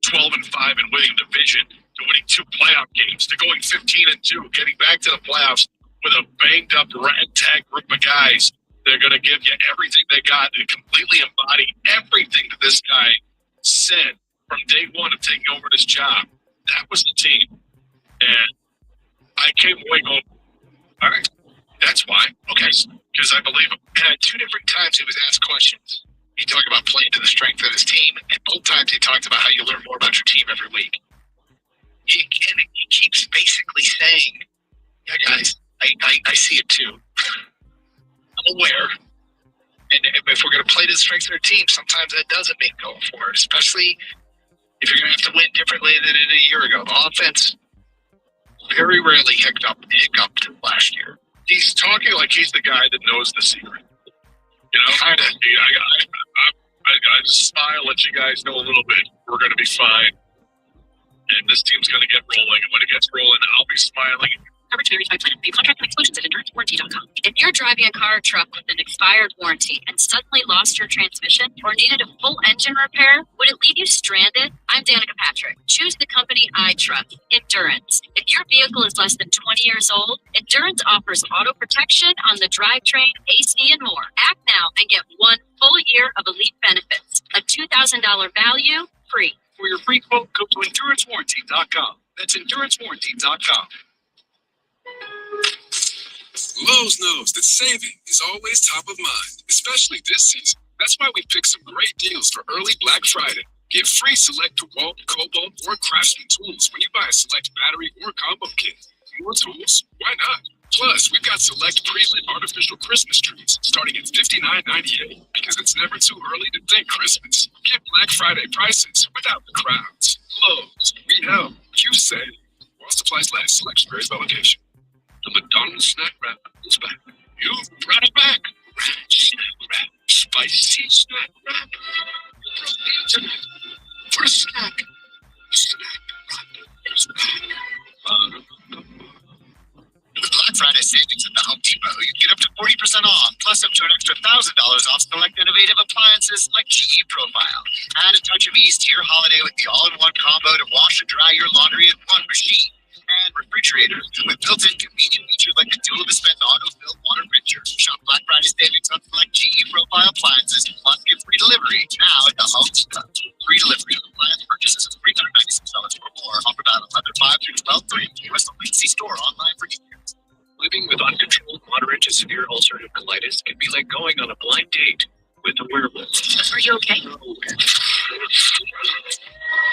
12-5 and winning the division, to winning 2 playoff games, to going 15-2, getting back to the playoffs with a banged up ragtag group of guys that are going to give you everything they got and completely embody everything that this guy said from day one of taking over this job. That was the team. And I came away going, all right, that's why. Okay, because I believe him. And at 2 different times he was asked questions. He talked about playing to the strength of his team, and both times he talked about how you learn more about your team every week. He keeps basically saying, yeah, guys, I see it too. I'm aware. And if we're going to play to the strength of our team, sometimes that doesn't mean going for it, especially if you're going to have to win differently than a year ago. The offense very rarely hiccuped last year. He's talking like he's the guy that knows the secret. Kind of. I just smile, let you guys know a little bit. We're going to be fine. And this team's going to get rolling. And when it gets rolling, I'll be smiling. Coverage varies by plan. View contract and exclusions at endurancewarranty.com. If you're driving a car or truck with an expired warranty and suddenly lost your transmission or needed a full engine repair, would it leave you stranded? I'm Danica Patrick. Choose the company I trust, Endurance. If your vehicle is less than 20 years old, Endurance offers auto protection on the drivetrain, AC, and more. Act now and get 1 full year of elite benefits. A $2,000 value, free. For your free quote, go to endurancewarranty.com. That's endurancewarranty.com. Lowe's knows that saving is always top of mind, especially this season. That's why we picked some great deals for early Black Friday. Get free select DeWalt, Cobalt, or Craftsman tools when you buy a select battery or combo kit. More tools? Why not? Plus, we've got select pre-lit artificial Christmas trees starting at $59.98 because it's never too early to think Christmas. Get Black Friday prices without the crowds. Lowe's, we help, you save. While supplies last, selection varies by location. The McDonald's snack wrap is back. You brought it back. Ranch snack wrap, spicy snack wrap. For a snack, the snack wrap is back. With Black Friday savings at the Home Depot, you get up to 40% off, plus up to an extra $1,000 off select innovative appliances like GE Profile. Add a touch of ease to your holiday with the all-in-one combo to wash and dry your laundry in one machine. And refrigerators with built-in convenient features like the dual dispense auto-fill water pitcher. Shop Black Friday savings on select GE Profile appliances, plus get free delivery now at the Home Depot. Free delivery on appliance purchases of $396 or more. Offered out 11/5 through 12/3. US only. See store online for details. Living with uncontrolled moderate to severe ulcerative colitis can be like going on a blind date with a werewolf. Are you okay? No.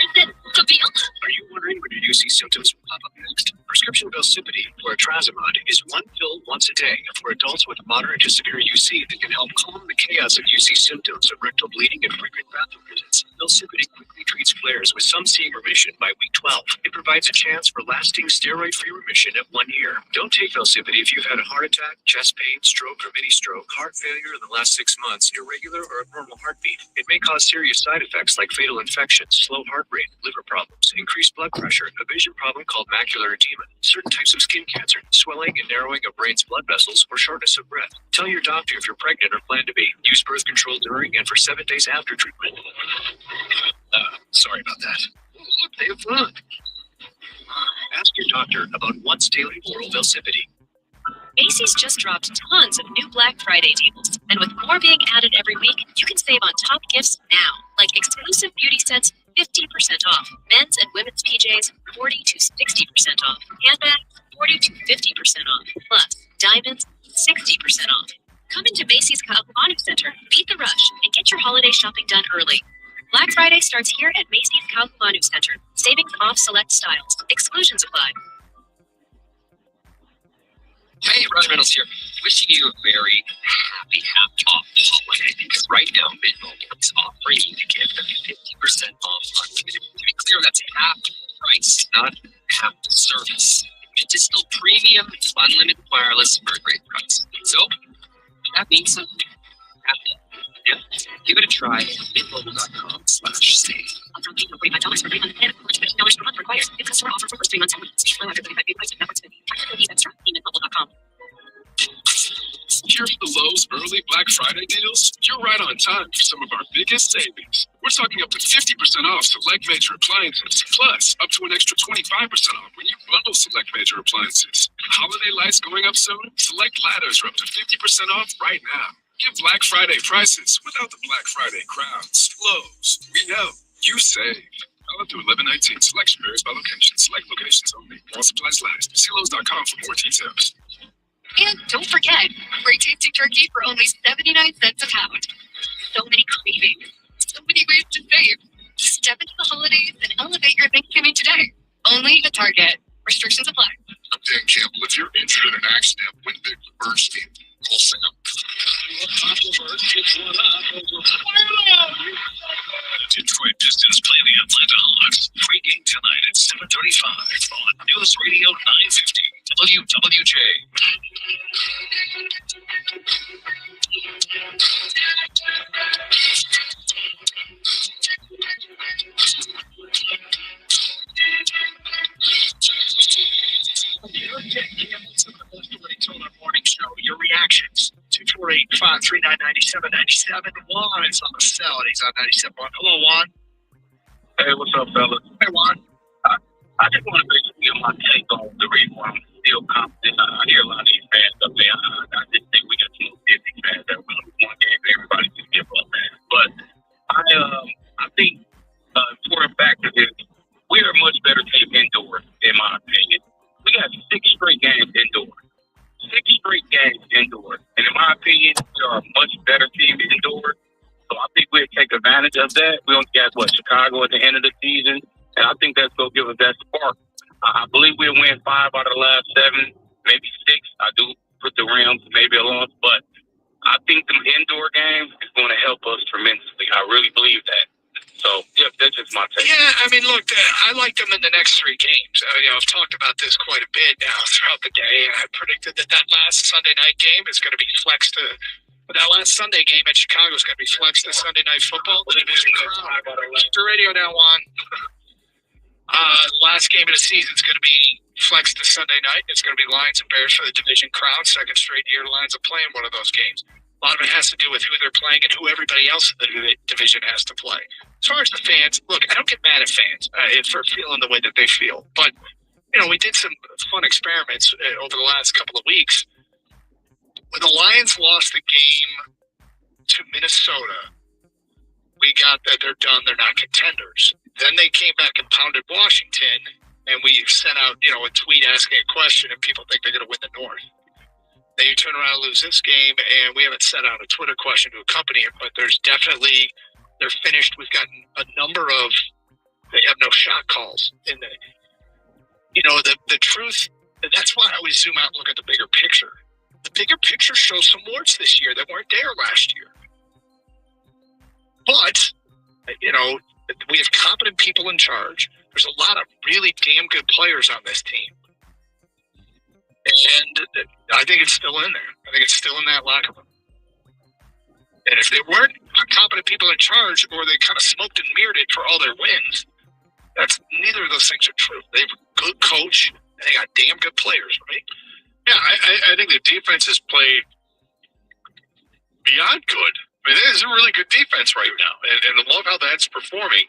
Is it Seville? Are you wondering when your UC symptoms will pop up next? Prescription Velsipity, or trazimod, is 1 pill once a day for adults with moderate to severe UC that can help calm the chaos of UC symptoms of rectal bleeding and frequent bathroom visits. Velsipity quickly treats flares, with some seeing remission by week 12. It provides a chance for lasting steroid-free remission at 1 year. Don't take Velsipity if you've had a heart attack, chest pain, stroke, or mini-stroke, heart failure in the last 6 months, irregular or abnormal heartbeat. It may cause serious side effects like fatal infections, slow heart rate, liver problems, increased blood pressure, a vision problem called macular edema, certain types of skin cancer, swelling and narrowing of brain's blood vessels, or shortness of breath. Tell your doctor if you're pregnant or plan to be. Use birth control during and for 7 days after treatment. Sorry about that. Look, they have fun. Ask your doctor about once daily oral Velsipity. Macy's just dropped tons of new Black Friday deals. And with more being added every week, you can save on top gifts now, like exclusive beauty sets, 50% off. Men's and women's PJs, 40 to 60% off. Handbags, 40 to 50% off. Plus, diamonds, 60% off. Come into Macy's Kaufman Center, beat the rush, and get your holiday shopping done early. Black Friday starts here at Macy's Kaufman Center. Savings off select styles. Exclusions apply. Hey, Ryan Reynolds here. Wishing you a very happy half-off holiday, because right now Mint-Mobile is offering you to get 50% off unlimited. To be clear, that's half price, not half the service. Mint is still premium, unlimited wireless for a great price. So, that means something. Happy. Yeah? Give it a try. Mintmobile.com/save. Upfront payment of $45 for 3 months and $50 per month required. New customer offer for first 3 months only. See below after 35 price networks 50. Technical fees extra. Mintmobile.com. Here for the Lowe's early Black Friday deals, you're right on time for some of our biggest savings. We're talking up to 50% off select major appliances, plus up to an extra 25% off when you bundle select major appliances. Holiday lights going up soon? Select ladders are up to 50% off right now. Get Black Friday prices without the Black Friday crowds. Lowe's, we help, you save. Valid through 11/19. Selection varies by location. Select locations only. All supplies last. See Lowe's.com for more details. And don't forget, great tasting turkey for only 79 cents a pound. So many cravings, so many ways to save. Step into the holidays and elevate your Thanksgiving today. Only at Target. Restrictions apply. I'm Dan Campbell. If you're injured in an accident, when Vic Bernstein, call Sam. Detroit Pistons play the Atlanta Hawks. Pre-game tonight at 7:35 on News Radio 950 WWJ. reactions. 248-539-9797. Juan is on the cell, and he's on 97.1. Hello, Juan. Hey, what's up, fellas? Hey, Juan. I just want to basically get my take on the reason why I'm still confident. I hear a lot of these fans up there. I just think we got some Disney fans that we lose one game, everybody just give up. But I think important factor is we are a much better team indoors, in my opinion. We got 6 straight games indoors. 6 straight games indoors. And in my opinion, we are a much better team indoors. So I think we'll take advantage of that. We only got, Chicago at the end of the season. And I think that's going to give us that spark. I believe we'll win 5 out of the last 7, maybe 6. I do put the Rams maybe along. But I think the indoor game is going to help us tremendously. I really believe that. So, yeah, that's just my take. Yeah, I mean, look, I like them in the next 3 games. I've talked about this quite a bit now throughout the day. I predicted that last Sunday night game is going to be flexed to. That last Sunday game at Chicago is going to be flexed to Sunday Night Football. Division crowd. Keep the radio down, Juan. Last game of the season is going to be flexed to Sunday night. It's going to be Lions and Bears for the division crown. Second straight year, the Lions are playing one of those games. A lot of it has to do with who they're playing and who everybody else in the division has to play. As far as the fans, look, I don't get mad at fans for feeling the way that they feel. But, we did some fun experiments over the last couple of weeks. When the Lions lost the game to Minnesota, we got that they're done, they're not contenders. Then they came back and pounded Washington, and we sent out, a tweet asking a question, and people think they're going to win the North. Then you turn around and lose this game, and we haven't sent out a Twitter question to accompany it, but there's definitely, they're finished. We've gotten a number of, they have no shot calls. And, the truth, that's why I always zoom out and look at the bigger picture. The bigger picture shows some warts this year that weren't there last year. But, we have competent people in charge. There's a lot of really damn good players on this team. And I think it's still in there. I think it's still in that locker room. And if they weren't competent people in charge, or they kind of smoked and mirrored it for all their wins, neither of those things are true. They have a good coach, and they got damn good players, right? Yeah, I think the defense has played beyond good. I mean, it is a really good defense right now, and I love how that's performing.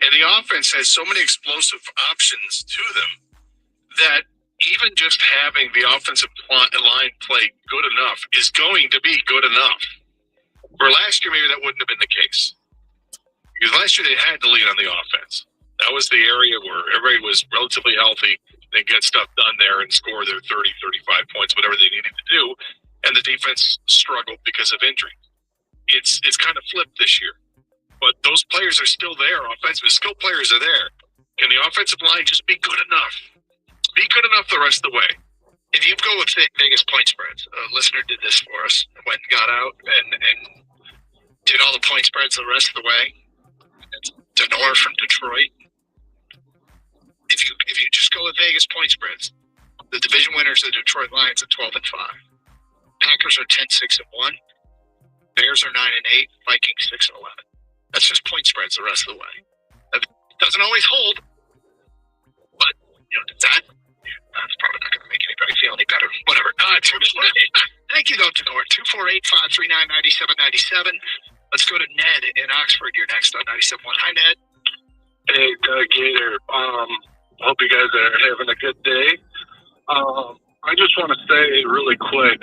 And the offense has so many explosive options to them that even just having the offensive line play good enough is going to be good enough. For last year, maybe that wouldn't have been the case. Because last year they had to lead on the offense. That was the area where everybody was relatively healthy. They get stuff done there and score their 30, 35 points, whatever they needed to do. And the defense struggled because of injury. It's kind of flipped this year. But those players are still there. Offensive skill players are there. Can the offensive line just be good enough? Be good enough the rest of the way. If you go with Vegas point spreads, a listener did this for us. Went and got out and did all the point spreads the rest of the way. Denor from Detroit. If you just go with Vegas point spreads, the division winners of the Detroit Lions are 12-5. Packers are 10-6-1. Bears are 9-8. Vikings 6-11. That's just point spreads the rest of the way. That doesn't always hold, but that's probably not going to make anybody feel any better. Whatever. Thank you, though, Tenor. 248-539-9797. Let's go to Ned in Oxford. You're next on 97.1. Hi, Ned. Hey, Gator. Hope you guys are having a good day. I just want to say really quick,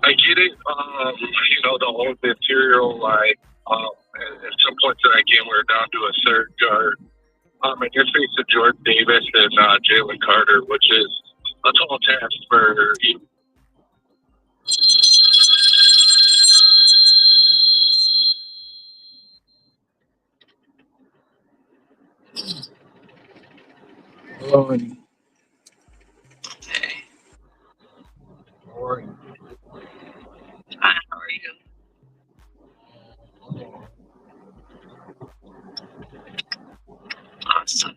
I get it, the whole material, at some points in that game, we were down to a third guard. And you're facing Jordan Davis and Jalen Carter, which is a tall task for you. Hello, honey. Hey. How are you? Hi, how are you? Awesome.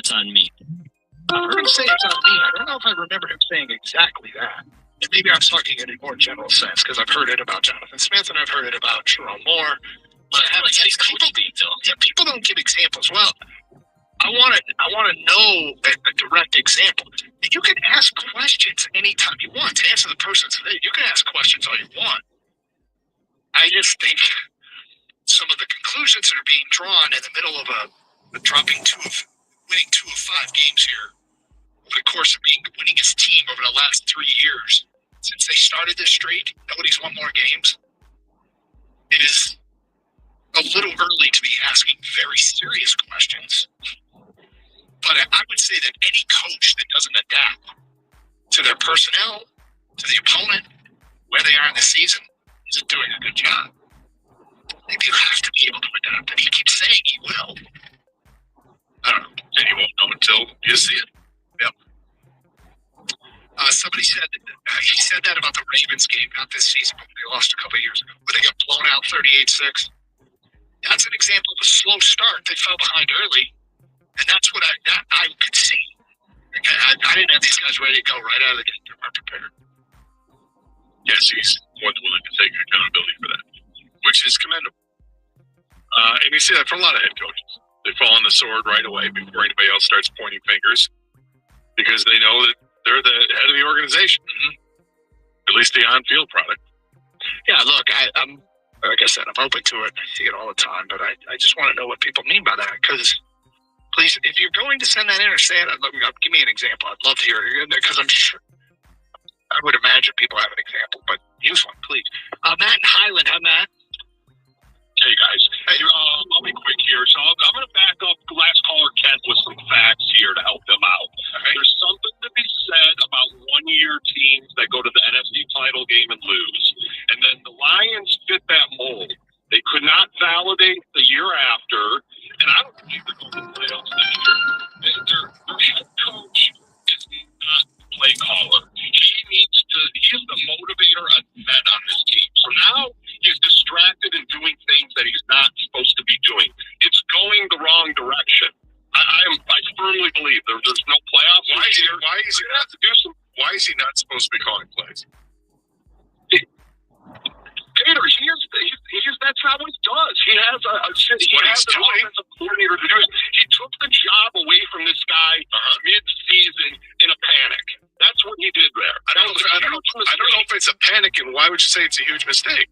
it's on me. I heard him say it's on me. I don't know if I remember him saying exactly that. And maybe I'm talking in a more general sense because I've heard it about Jonathan Smith and I've heard it about Jerome Moore. But I haven't seen people don't give examples. Well, I want to know a direct example. You can ask questions anytime you want to answer the person's today. You can ask questions all you want. I just think some of the conclusions that are being drawn in the middle of winning 2 of 5 games here over the course of being the winningest team over the last 3 years since they started this streak. Nobody's won more games. It is a little early to be asking very serious questions. But I would say that any coach that doesn't adapt to their personnel, to the opponent, where they are in the season, isn't doing a good job. Maybe you have to be able to adapt, and he keeps saying he will. I don't know. And you won't know until you see it. Yep. Somebody said he said that about the Ravens game, not this season, but they lost a couple of years ago, where they got blown out 38-6. That's an example of a slow start. They fell behind early, and that's what I could see. I didn't have these guys ready to go right out of the gate. They weren't prepared. Yes, he's more than willing to take accountability for that, which is commendable. And you see that from a lot of head coaches. They fall on the sword right away before anybody else starts pointing fingers because they know that they're the head of the organization, at least the on-field product. Yeah, look, I'm like I said, I'm open to it. I see it all the time, but I just want to know what people mean by that. Because, please, if you're going to send that in or say it, give me an example. I'd love to hear it because I'm sure. I would imagine people have an example, but use one, please. Matt in Highland, hi, Matt. Hey, guys. Hey, I'll be quick here. So I'm going to back up last caller Kent with some facts here to help them out. Right. There's something to be said about one-year teams that go to the NFC title game and lose. And then the Lions fit that mold. They could not validate the year after, and I don't believe they're going to the playoffs this year. Their head coach is not the play caller. He's the motivator of men on this team. So now he's distracted and doing things that he's not supposed to be doing. It's going the wrong direction. I firmly believe there's no playoffs. Why is he not supposed to be calling plays? Gator, that's not what he does. He has an offensive coordinator to do it. He took the job away from this guy mid-season in a panic. That's what he did there. I don't know if it's a panic, and why would you say it's a huge mistake?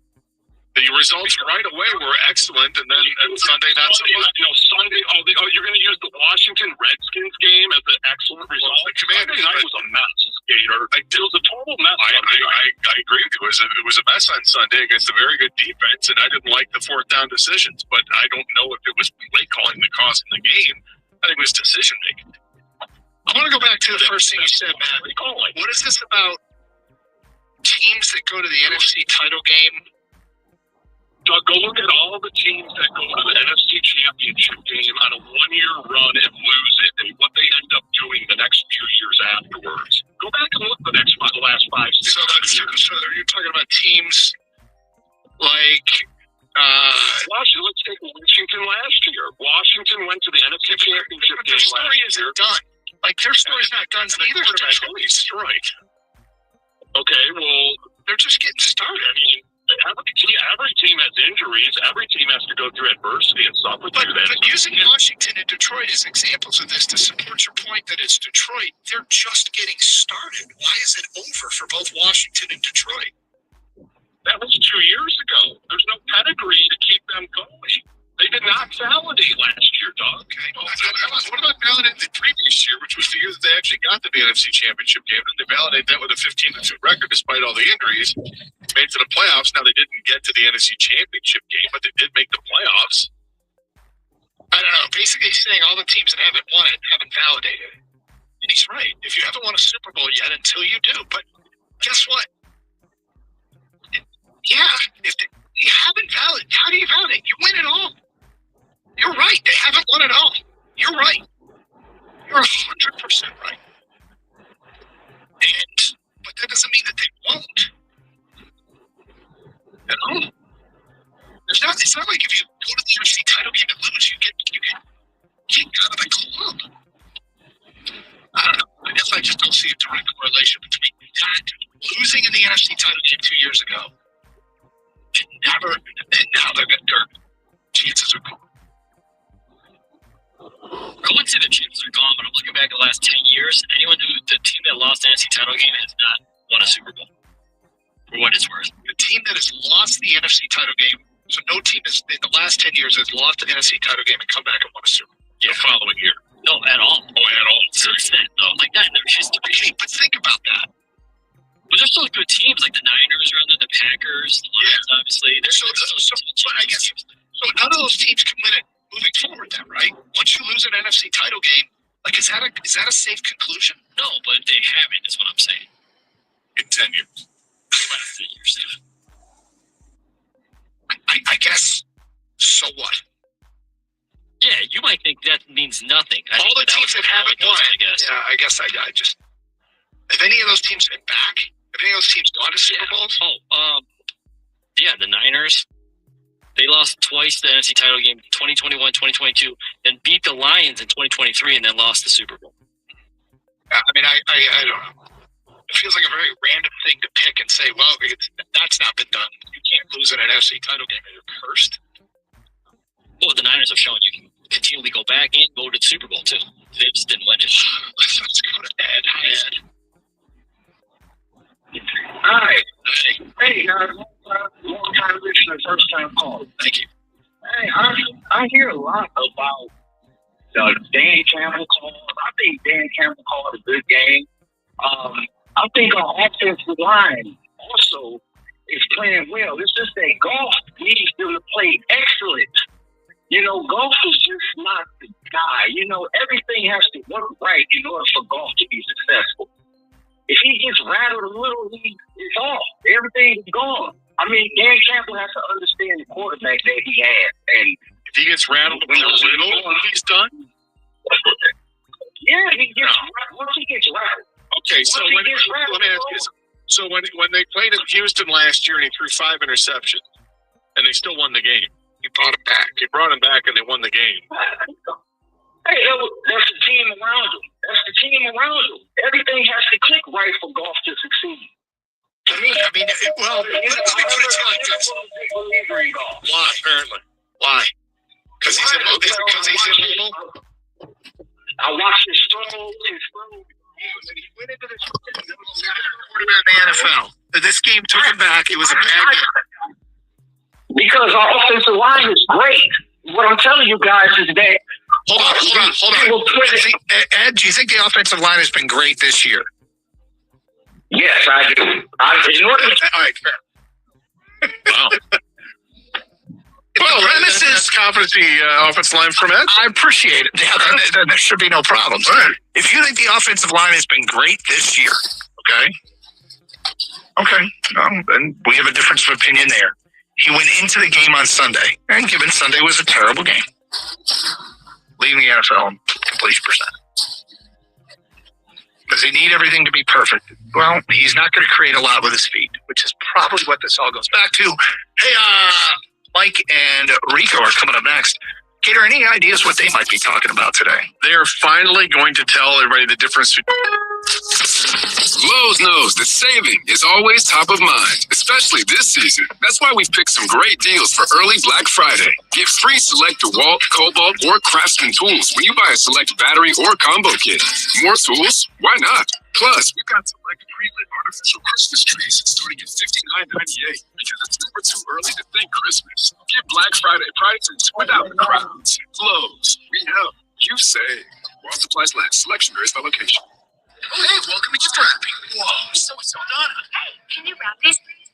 The results right away were excellent, and then Sunday not so much. Sunday, you're going to use the Washington Redskins game as an excellent result. The Commanders night was a mess, Gator. It was a total mess. I agree with you. It was a mess on Sunday against a very good defense, and I didn't like the 4th down decisions, but I don't know if it was play calling that caused the game. I think it was decision making. I want to go back to the first thing you said, Matt. What is this about teams that go to the NFC title game? Doug, go look at all the teams that go to the NFC Championship game on a one-year run and lose it, and what they end up doing the next few years afterwards. Go back and look at the last 5 years. So are you talking about teams like Washington? Let's take Washington last year. Washington went to the NFC Championship game last year. Their story isn't done. Like, their story's not done. Neither is Detroit. Okay, well, they're just getting started. I mean, every team has injuries. Every team has to go through adversity and suffer through that. But using Washington and Detroit as examples of this to support your point that it's Detroit, they're just getting started. Why is it over for both Washington and Detroit? That was 2 years ago. There's no pedigree to keep them going. They did not validate last year, Doug. Okay. Well, what about validating the previous year, which was the year that they actually got to the NFC Championship game, and they validate that with a 15-2 record despite all the injuries, made to the playoffs. Now, they didn't get to the NFC Championship game, but they did make the playoffs. I don't know. Basically, he's saying all the teams that haven't won it haven't validated it. And he's right. If you haven't won a Super Bowl yet until you do. But guess what? If you haven't validated, how do you validate? You win it all. You're right. They haven't won it all. You're right. You're 100% right. But that doesn't mean that they won't. At all. It's not like if you go to the NFC title game and lose, you get kicked out of the club. correlation between that losing in the NFC title game 2 years ago and now their chances are gone. I wouldn't say the chances are gone, but I'm looking back at the last 10 years. The team that lost the NFC title game has not won a Super Bowl. For what it's worth. The team that has lost the NFC title game, so no team in the last 10 years has lost the NFC title game and come back and won a Super Bowl the following year. No, at all. Oh, at all. Since then, though, like that in their history. Okay, but think about that. But there's still good teams, like the Niners are on there, the Packers, the Lions, obviously. So none of those teams can win it moving forward then, right? Once you lose an NFC title game, like is that a safe conclusion? No, but they haven't, is what I'm saying. In 10 years. They went 10 years, yeah. I guess, so what? Yeah, you might think that means nothing. All the teams that haven't won, I guess. Yeah, I guess I just... Have any of those teams been back? Have any of those teams gone to Super Bowls? Yeah, the Niners. They lost twice the NFC title game, 2021, 2022, then beat the Lions in 2023, and then lost the Super Bowl. I mean, I don't know. It feels like a very random thing to pick and say, well, that's not been done. You can't lose an NFC title game and you're cursed. Well, the Niners have shown you can continually go back and go to the Super Bowl, too. They just didn't win it. Let's go to Ed. Hi, Ed. Hi. Hey, guys. Long time listener, first time call. Thank you. Hey, I hear a lot about the Dan Campbell call. I think Dan Campbell called a good game. I think our offensive line also is playing well. It's just that Goff needs them to play excellent. You know, Goff is just not the guy. You know, everything has to work right in order for Goff to be successful. If he gets rattled a little, it's off. Everything is gone. I mean, Dan Campbell has to understand the quarterback that he has. And if he gets rattled a little, he's done? Yeah, he gets rattled. Once he gets rattled. Okay, so let me ask you this. So when they played in Houston last year and he threw 5 interceptions and they still won the game, he brought him back. He brought him back and they won the game. Hey, that's the team around him. That's the team around him. Everything has to click right for Goff to succeed. Let me put it to you like this. Why, apparently? Why? Because he's immobile? I watched his throw. He went into this quarterback in the NFL. This game took him back. It was a bad game. Because our offensive line is great. What I'm telling you guys is that. Hold on. Ed, do you think the offensive line has been great this year? Yes, I do. All right, fair. Wow. Well, this is confidence the offensive line from Ed. I appreciate it. Yeah, then there should be no problems. Right. If you think the offensive line has been great this year, okay, then we have a difference of opinion there. He went into the game on Sunday, and given Sunday was a terrible game, leading the NFL in completion percentage. Does he need everything to be perfect? Well, he's not going to create a lot with his feet, which is probably what this all goes back to. Hey, Mike and Rico are coming up next. Gator, any ideas what they might be talking about today? They're finally going to tell everybody the difference. Lowe's knows that saving is always top of mind, especially this season. That's why we've picked some great deals for early Black Friday. Get free select DeWalt, Cobalt, or Craftsman tools when you buy a select battery or combo kit. More tools? Why not? Plus, we've got select pre-lit artificial Christmas trees starting at $59.98 because it's never too early to think Christmas. Get Black Friday prices without the crowds. Lowe's, we help, you save. While supplies last, selection varies by location. Oh, hey, welcome to gift wrapping. Whoa, so done. Hey, can you wrap these, please?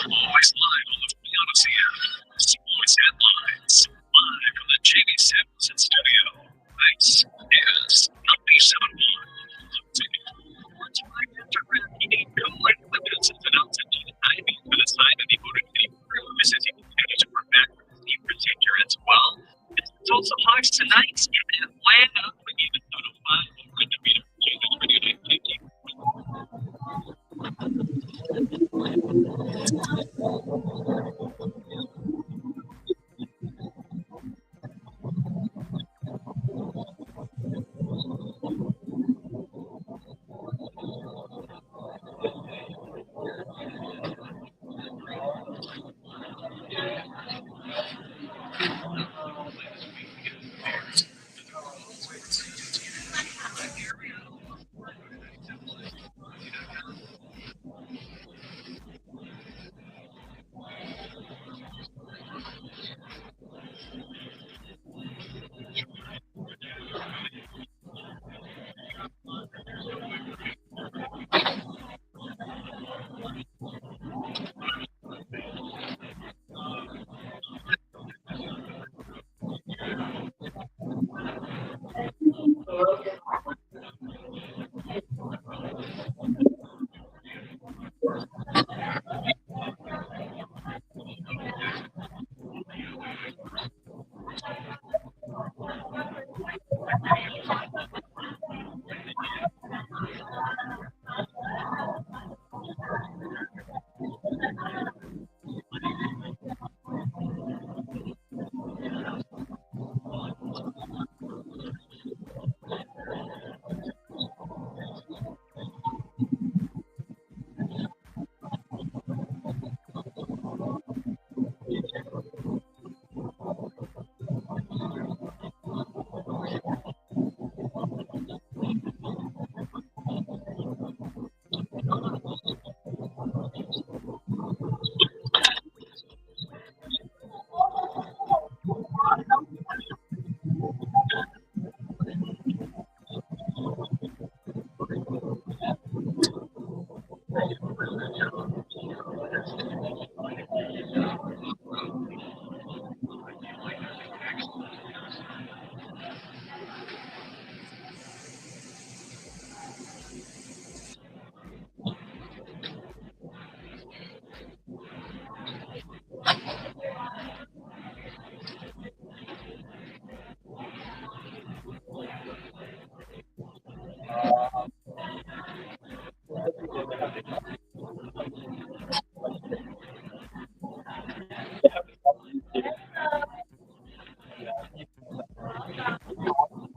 Always live on the Odyssey app. Sports headlines. Live from the JB Samuelson studio. This is 97.1. Sports live after Red Complete Limits has announced that the timing for the sign of the motivating crew misses he continues to work back with Steve Protector as well. It's also Hawks tonight in Atlanta. But even 705 good to beat up Jesus for the United States.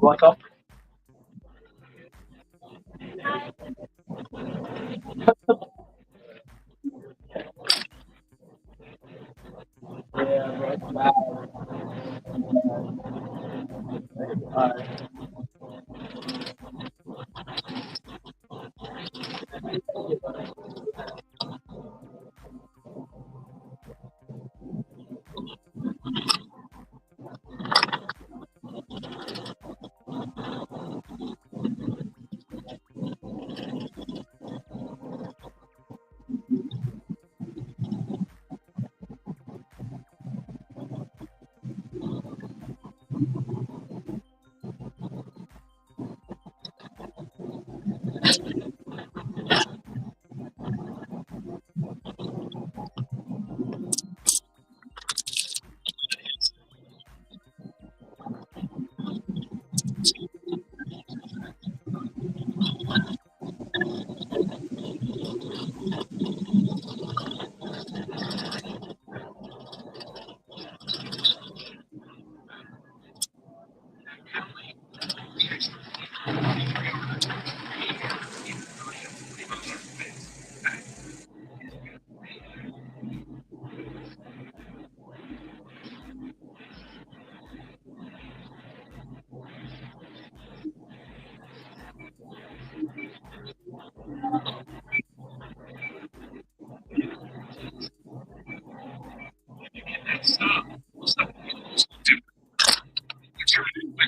What's up?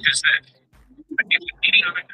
like I said, I think the meeting on it,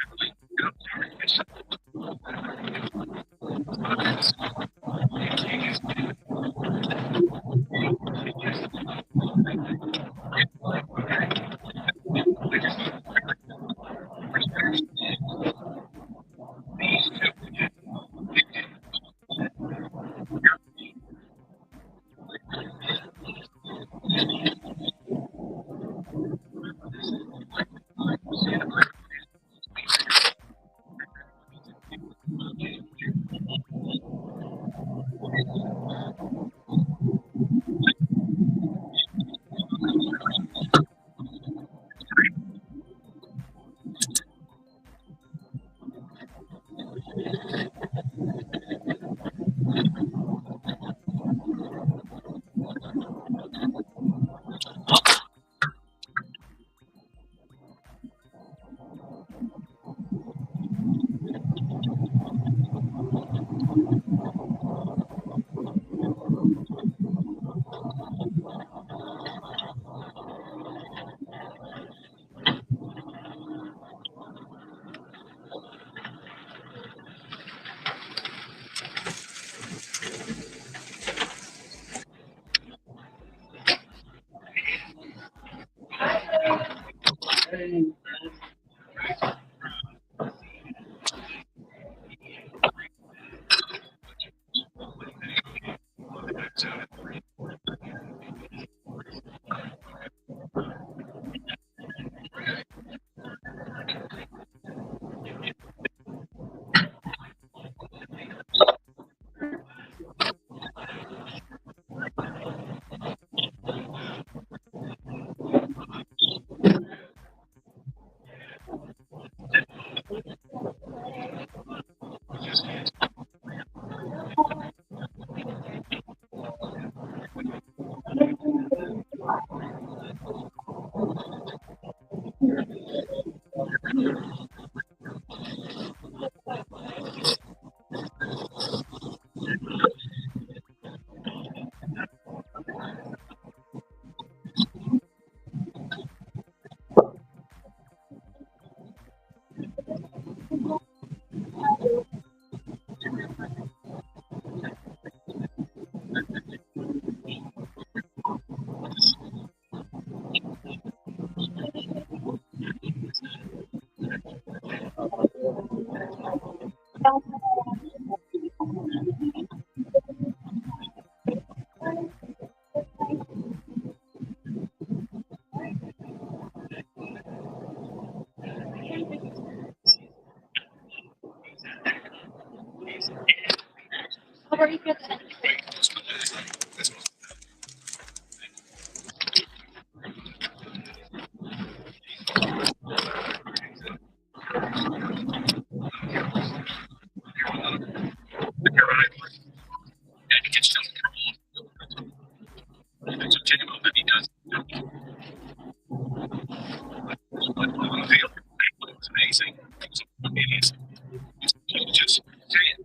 Just say it.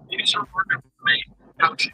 These are working for me. Coach,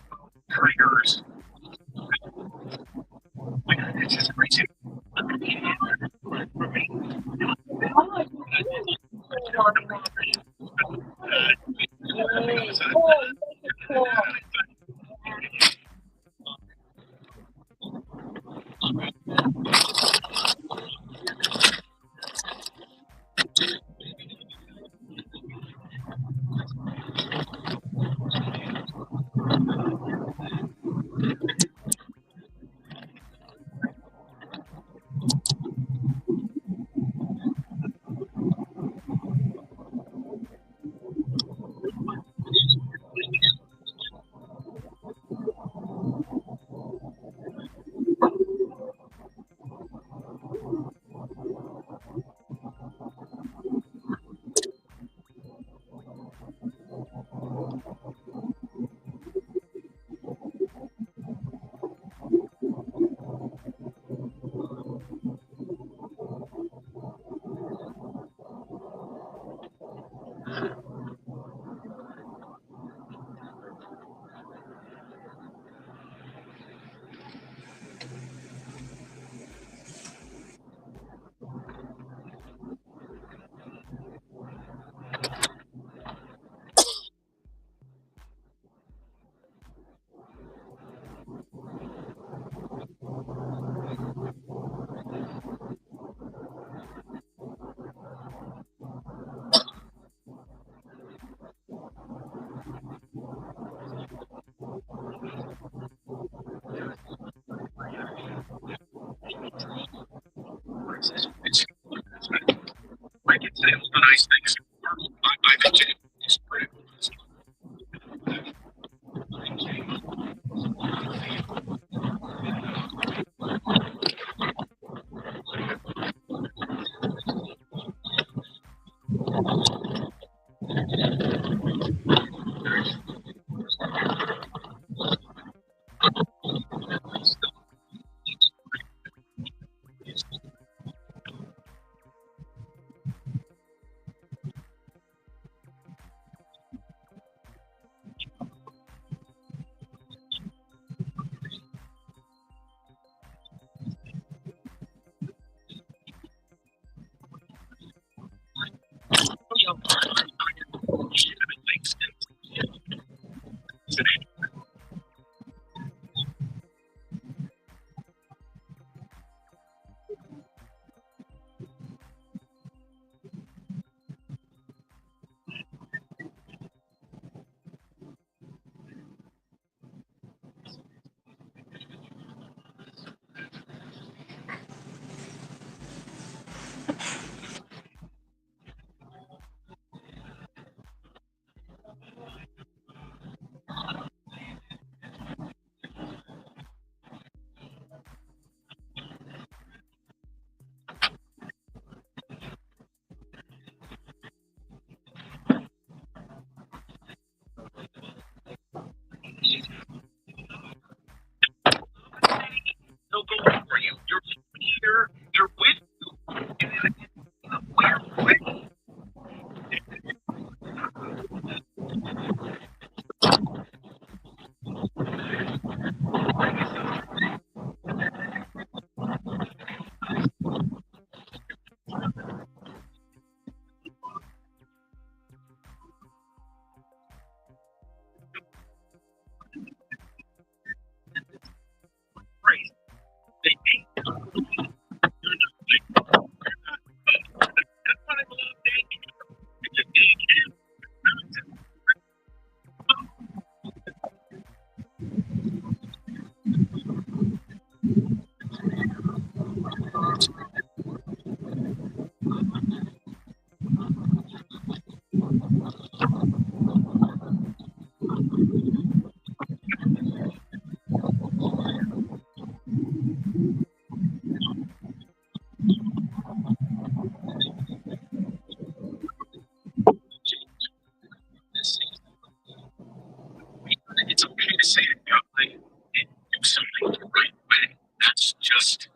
just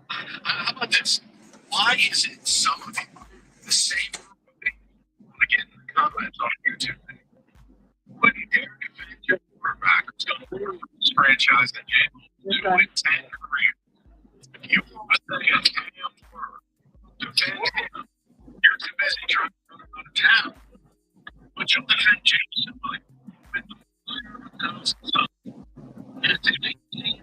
how about this? Why is it some of you, the same group of people, again, in the comments on YouTube, wouldn't dare defend your quarterback who's going to forward this franchise in jail to win 10 career? You want to defend him for defend him. You're too busy trying to run out of town. But you'll defend Jameson like with the goes up. It's a big team.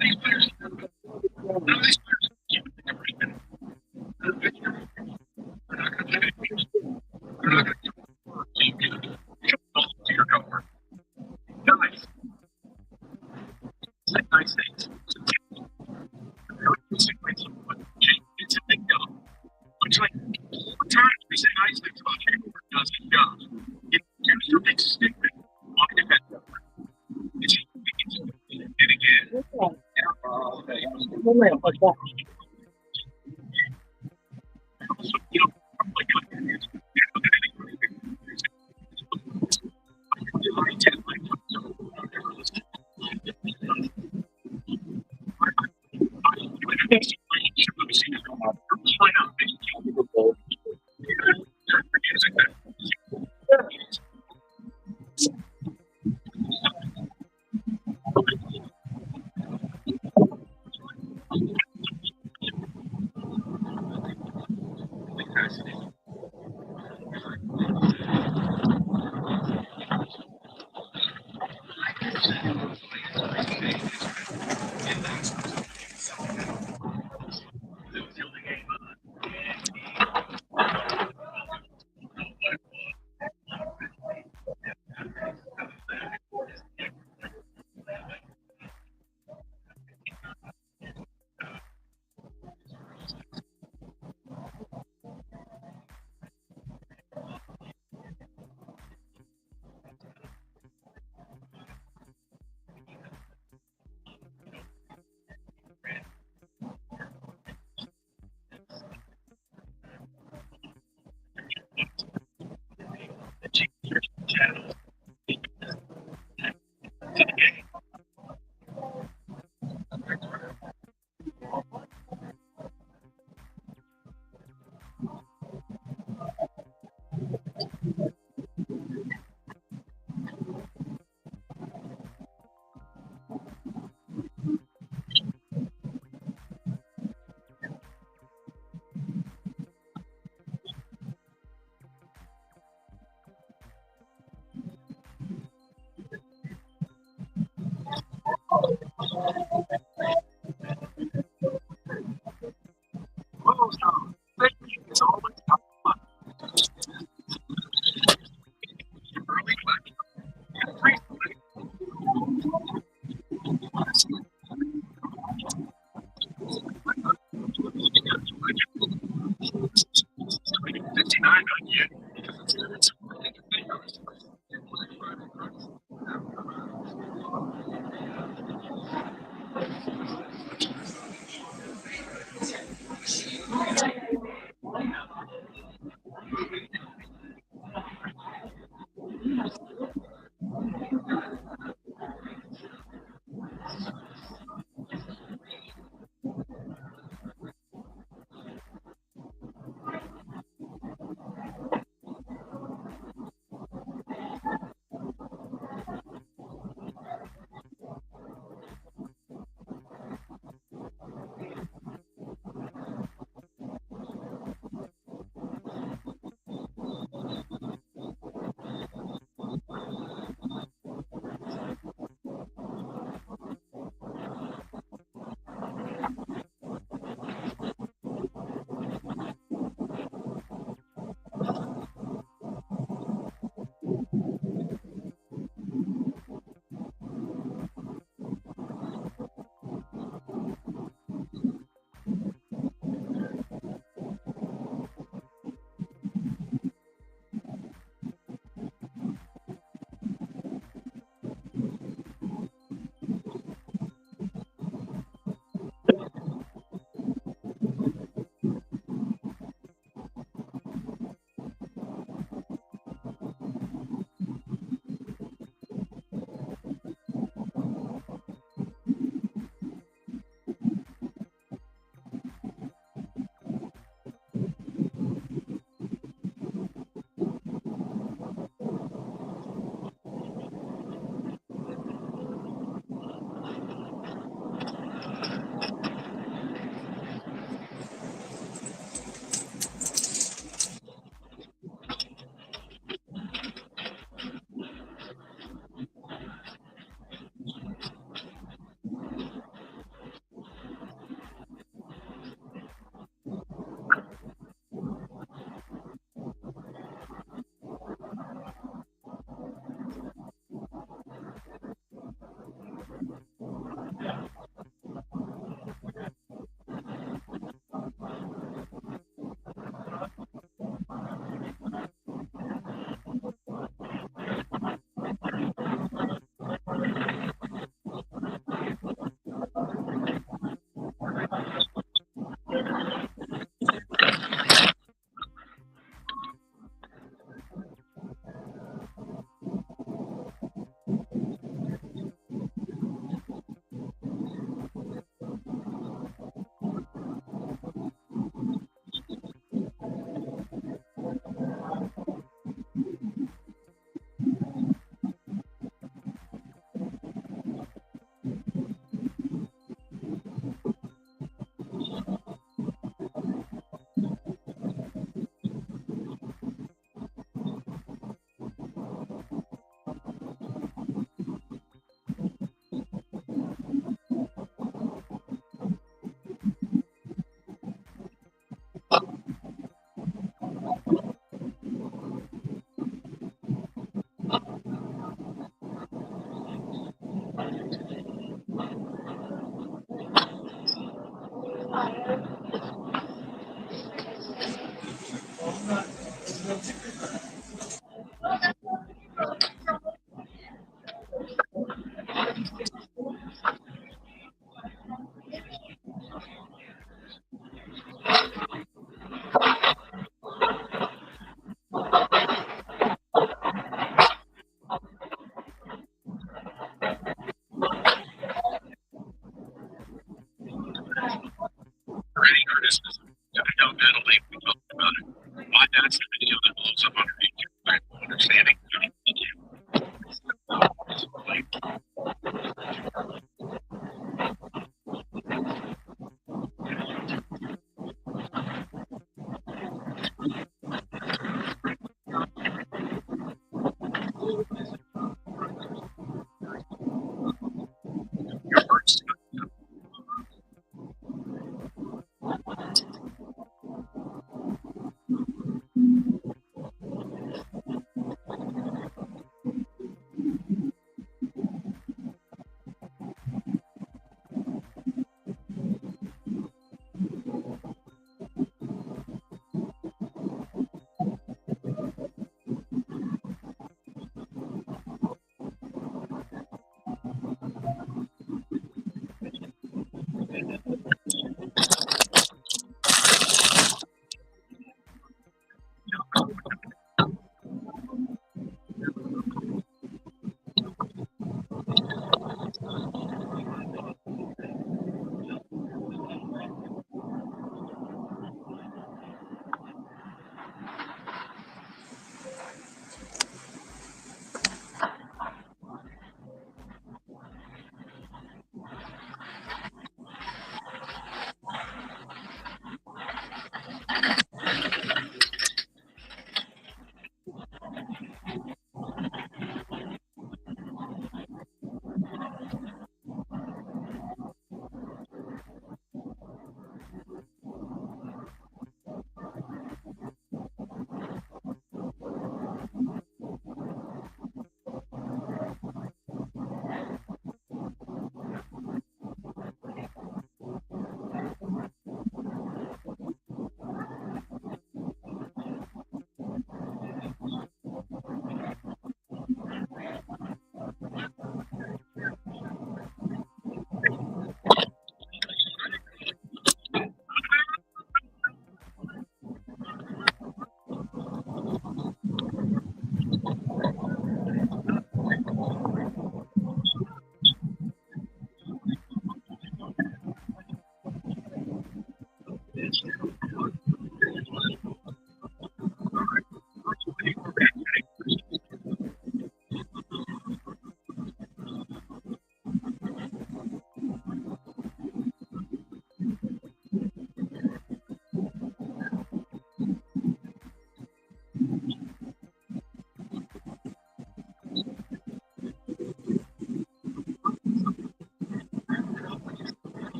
These players, none of these players keep it everything. They're not going to play games. They're not going to do work. To your cover. Guys, say nice things. It's a big deal. It's like, what times we say nice things about people who does his job. It do something stupid. Walk in that. It's and again.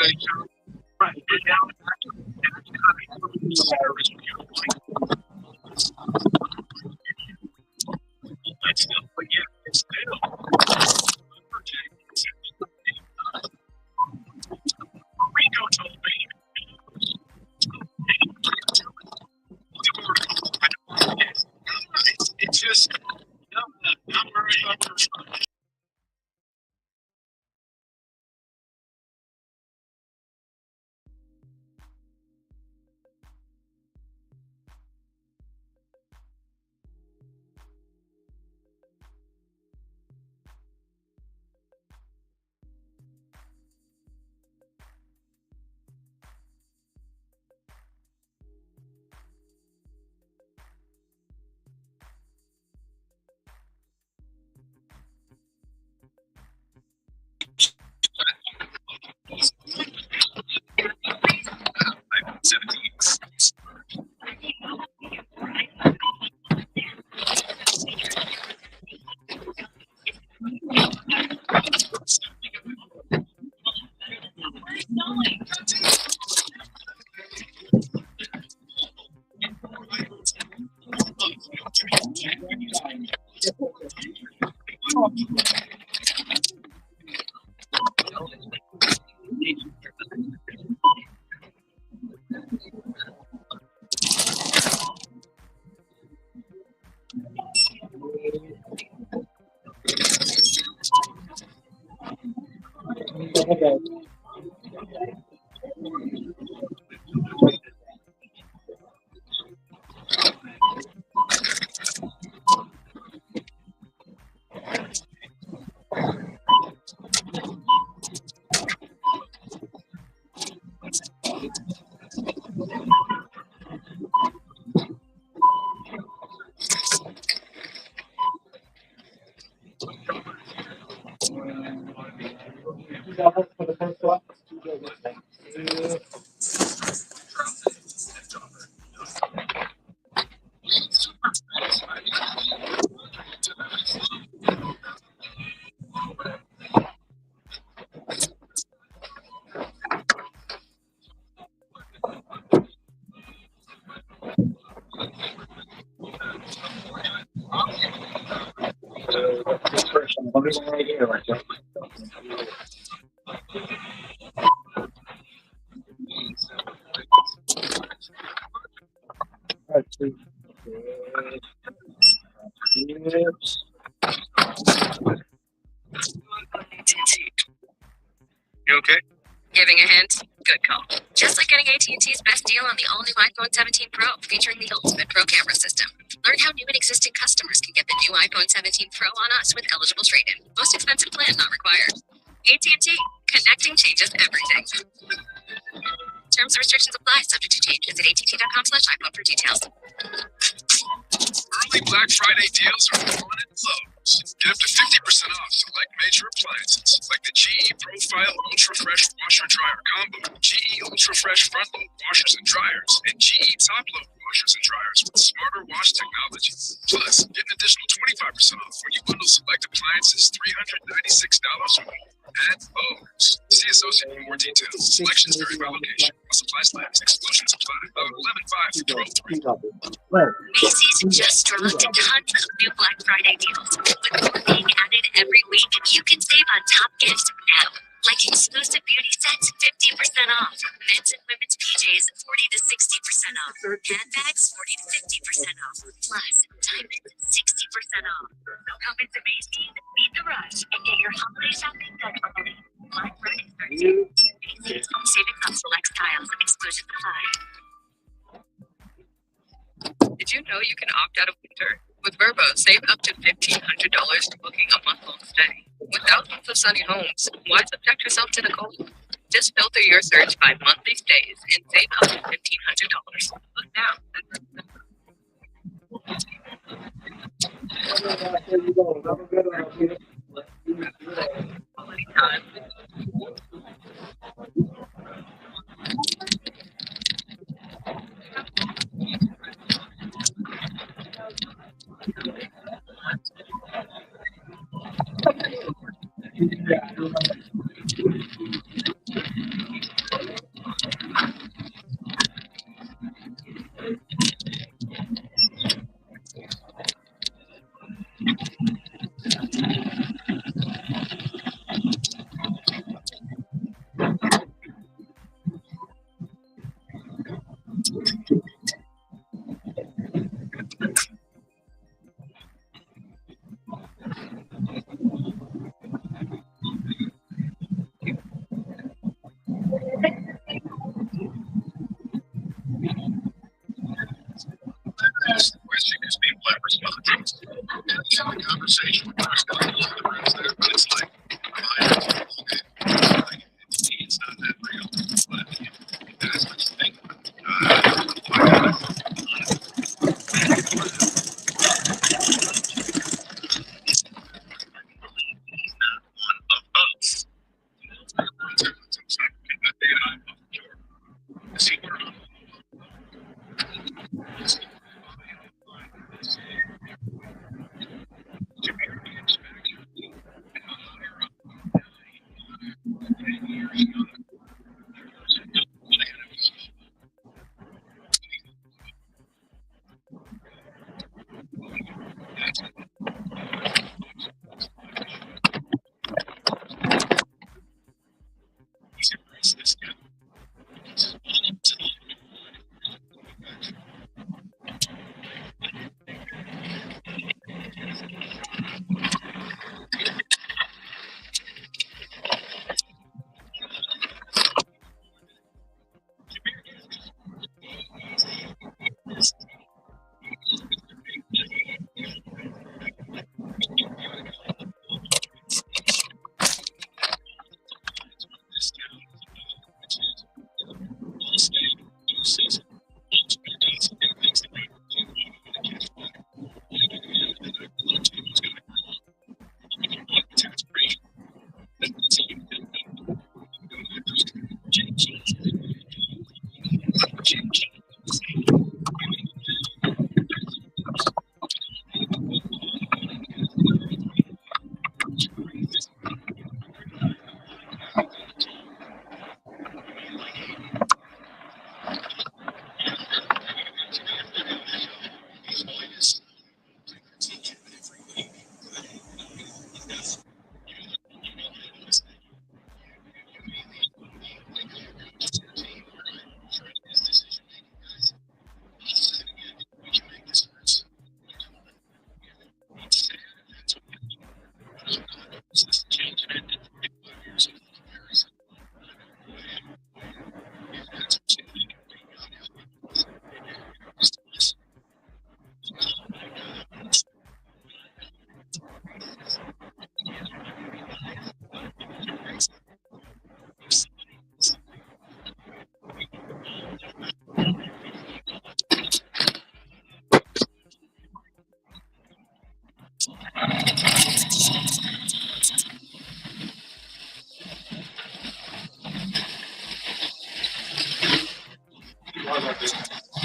Right. But yeah, it's still. Rico told me. It's just, I'm very You okay? Giving a hint? Good call. Just like getting AT&T's best deal on the all-new iPhone 17 Pro, featuring the ultimate Pro camera system. Learn how new and existing customers can get the new iPhone 17 Pro on us with eligible trade-in. Most expensive plan not required. AT&T. Connecting changes everything. Terms and restrictions apply. Subject to change. Visit att.com/iPhone for details. Early Black Friday deals are on at Lowe's. Get up to 50% off select major appliances like the GE Profile Ultra Fresh Washer Dryer Combo, GE Ultra Fresh Front Load Washers and Dryers, and GE Top Load Washers and Dryers with smarter wash technology. Plus, get an additional 25% off when you bundle select appliances $396 or more at Lowe's. See associate for more details. Selections vary by location. While supplies last, exclusions apply. 11/5 through 12/3. Macy's just dropped tons of new Black Friday deals. With more being added every week, you can save on top gifts now. Like exclusive beauty sets, 50% off. Men's and women's PJs, 40 to 60% off. Handbags, 40 to 50% off. Plus, diamonds, 60% off. So come into Macy's, beat the rush, and get your holiday shopping done early. Black Friday starts here. Macy's, savings on select styles and exclusions apply. Did you know you can opt out of winter? With Verbo, save up to $1,500 for booking a month-long stay. With thousands of sunny homes, why subject yourself to the cold? Just filter your search by monthly stays and save up to $1,500. Book now. question because people have responses. And it's a conversation. There's got a lot of the rooms there, but it's like, okay, it's not that real. But if that's what you think,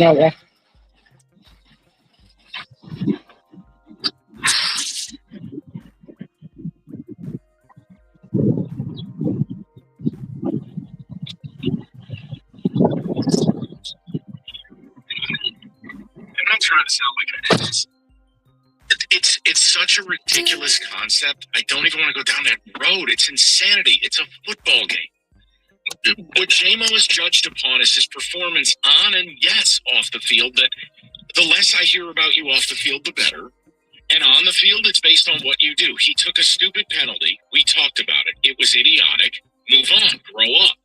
Yeah. I'm not trying to sound like an ass. It's such a ridiculous concept. I don't even want to go down that road. It's insanity. It's a football game. What JMO is judged upon is his performance on and, yes, off the field. That the less I hear about you off the field, the better. And on the field, it's based on what you do. He took a stupid penalty. We talked about it. It was idiotic. Move on. Grow up.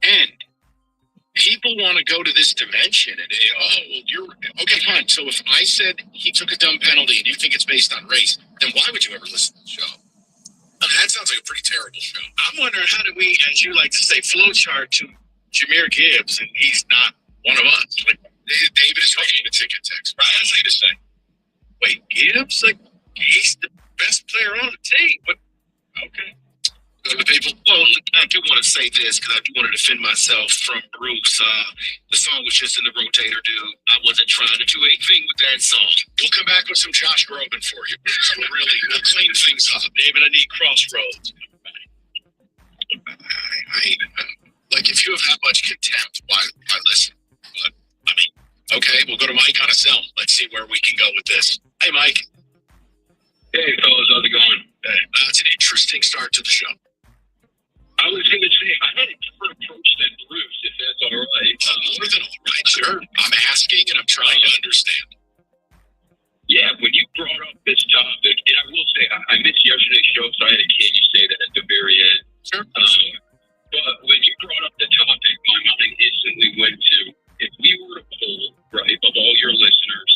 And people want to go to this dimension and, well, you're okay, fine. So if I said he took a dumb penalty and you think it's based on race, then why would you ever listen to the show? I mean, that sounds like a pretty terrible show. I'm wondering, how do we, as you like to say, flowchart to Jahmyr Gibbs, and he's not one of us? Like, David is making a ticket text. Right, that's like to say, wait, Gibbs? Like, he's the best player on the team, but okay. The people, well, I do want to say this because I do want to defend myself from Bruce. The song was just in the rotator, dude. I wasn't trying to do anything with that song. We'll come back with some Josh Groban for you. We'll clean things up. David, I need Crossroads. Like, if you have that much contempt, why listen? But, I mean, okay, we'll go to Mike on a cell. Let's see where we can go with this. Hey, Mike. Hey, fellas, how's it going? It's an interesting start to the show. I was going to say, I had a different approach than Bruce, if that's all right. More than all right, sure. I'm asking and I'm trying to understand. Yeah, when you brought up this topic, and I will say, I missed yesterday's show, so I had to hear you say that at the very end. Sure. But when you brought up the topic, my mind instantly went to, if we were to poll, right, of all your listeners,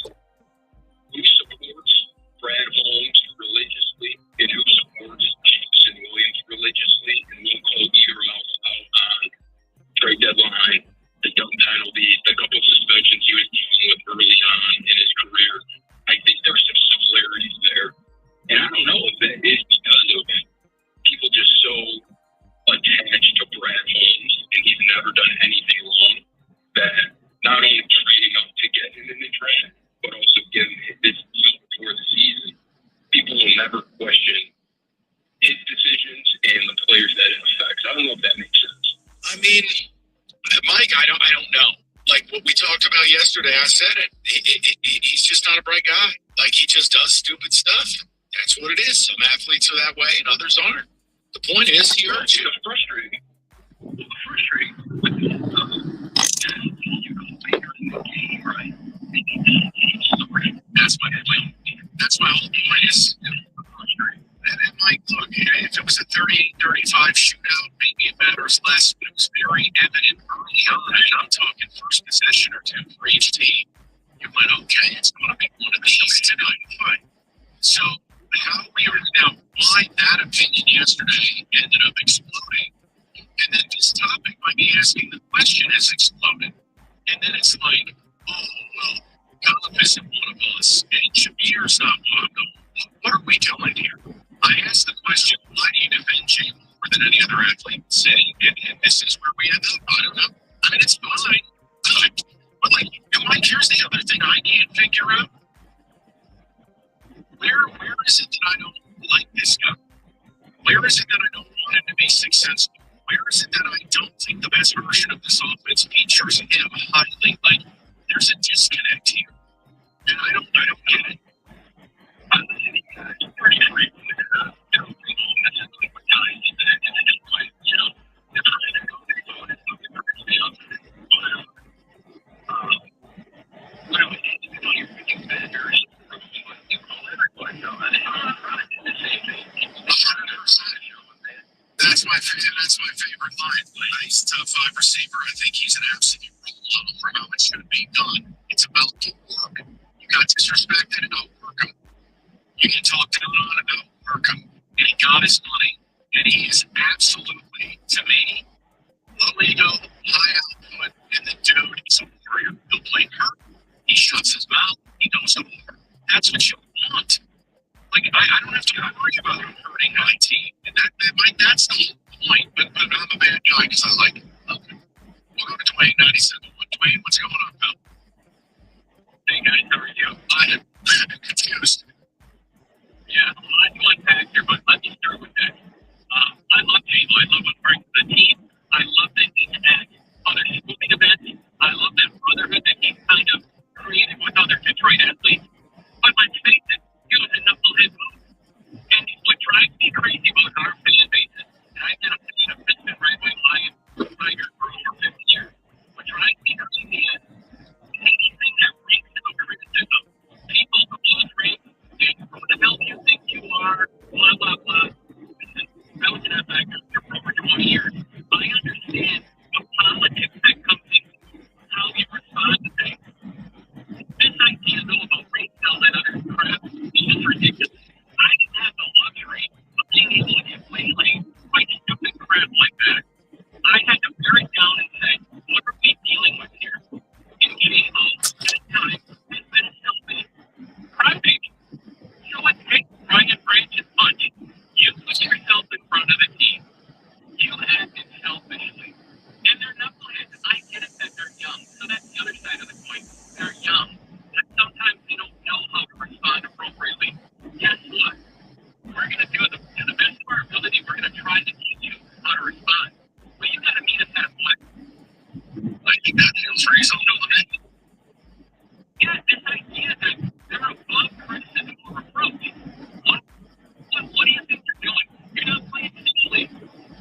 will never question his decisions and the players that it affects. I don't know if that makes sense. I mean, Mike, I don't know. Like what we talked about yesterday, I said it. He's just not a bright guy. Like he just does stupid stuff. That's what it is. Some athletes are that way, and others aren't. The point is, he hurts you. It's frustrating. Right. That's my whole point. Is frustrating. And Mike, look, if it was a 38-35 shootout, maybe it matters less. But it was very evident early on, and I'm talking first possession or two for each team. You went, okay, it's going to be one of these tonight. Fine. So how weird now, why that opinion yesterday ended up exploding, and then this topic by me asking the question has exploded. And then it's like, oh, well, Golub isn't one of us, and Shabir's not one of them. What are we doing here? I asked the question, why do you defend Jay more than any other athlete in the city? And this is where we end up. I don't know. I mean, it's fine. But like, Mike, here's the other thing I can't figure out. Where is it that I don't like this guy? Where is it that I don't want him to be successful? Where is it that I don't think the best version of this offense features him highly? Like, there's a disconnect here, and I don't get it. That's my favorite line. He's a top 5 receiver. I think he's an absolute role model for how it should be done. It's about the work. You got disrespected, outwork him. You can talk down on him, outwork him. And he got his money. And he is absolutely, to me, low ego, high output. And the dude is a warrior. He'll play hurt. He shuts his mouth. He goes to war. That's what you want. Like, I don't have to worry about him hurting my team. And that's the whole point. But I'm a bad guy because I like him. Okay. We'll go to Dwayne 97. Dwayne, what's going on, pal? Hey, guys, how are you? I am confused. Yeah, I'm one factor, but let me start with that. I love J-Lo. I love what brings the team. I love that he's at other moving events. I love that brotherhood that he's kind of created with other Detroit athletes. But let's face it, he was a knucklehead move. And what drives me crazy about our fan bases, and I've been a Piston Red Wing Lion Tiger for over 50 years. What drives me crazy is anything that breaks into criticism. People close rate, and who the hell do you think you are? Blah, blah, blah. Listen, I was an FX for over 20 years. I understand the politics that comes into how you respond to things. This idea, though, about retail and other crap is just ridiculous. I didn't have the luxury of being able to get waylaid by stupid crap like that. I had to bear it down and say, what are we dealing with here? And J-Lo, at a time, has been a selfish crybaby. You know what takes Ryan Branch's punch? You put yourself in front of the team. You acted selfishly. And they're knuckleheads. I get it that they're young. So that's the other side of the coin. They're young. And sometimes they don't know how to respond appropriately. Guess what? We're going to do the best of our ability. We're going to try to teach you how to respond. But you got to meet us halfway. I think that feels reasonable. Yeah, this idea that they're above criticism or reproach. What do you think you're doing? You're not playing singly.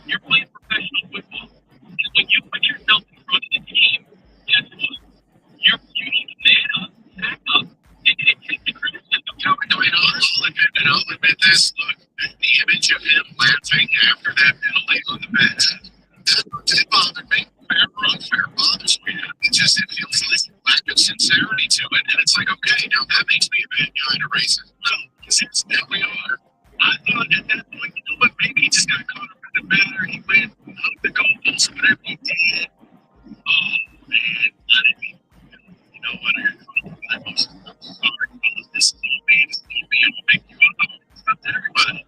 You're playing professional football. And when you put yourself in front of the team, guess what? You need to man up, back up, and take the criticism. I'll admit this. Look, the image of him laughing after that penalty on the bench, that bothered me. Fair or unfair bothers me. It feels like lack of sincerity to it. And it's like, okay, now that makes me a bad guy to racist. No, because now we are. I thought at that point, you know what, maybe he just got caught up in the matter. He went up the goalpost, whatever he did. Oh, man, let it be. You know what? I'm sorry. This is all me. This is all me. I'm going to make you up. It's up to everybody.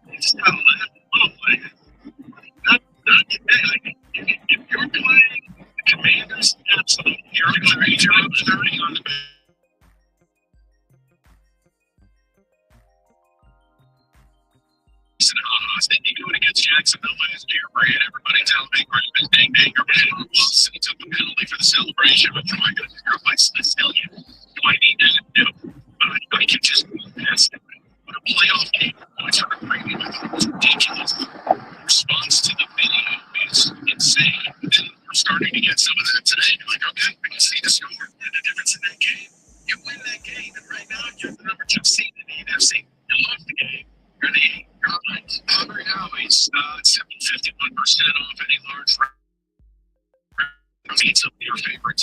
You just got to let it go. Not today. If you're playing the Commanders, absolutely. You're going to read your own 30 on the bench. Jacksonville by his dear brand. Everybody tell me, Christmas, ding, ding, or well, City took the penalty for the celebration, but am I going to figure out my still yet? Do I need that? No. I can just move past it. But a playoff game, points are premium. It's ridiculous. Response to the video is insane. And we're starting to get some of that today. You're like, okay, we can see the score and the difference in that game. You win that game, and right now you're the number 2 seed in the NFC. You lost the game. You're the 8. You're behind. Hungry Howie's 51% off any large meats of your favorite.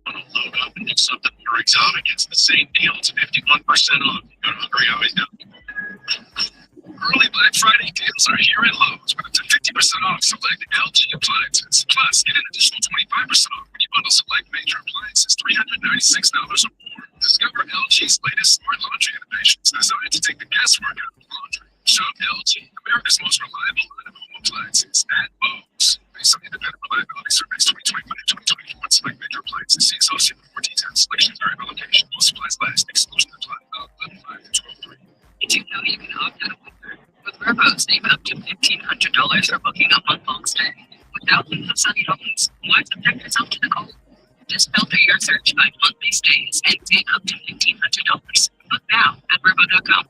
Want to load up and do something more exotic? It's the same deal. It's 51% off. Go to Hungry Howie's now. Early Black Friday deals are here at Lowe's with up to 50% off select LG appliances. Plus, get an additional 25% off when you bundle select major appliances $396 or more. Discover LG's latest smart laundry innovations designed to take the guesswork out of laundry. Shop LG, America's most reliable line of home appliances at Lowe's. Based on independent reliability surveys 2020 and 2024, select major appliances. See associate for more details. Selection is variable location. Most supplies last. Exclusion apply. 11.5 to 12.3. Did you know you can opt out of winter? With Vrbo, save up to $1,500 for booking a month-long stay. With thousands of sunny homes, why subject yourself to the cold? Just filter your search by monthly stays and save up to $1,500. Book now at Vrbo.com.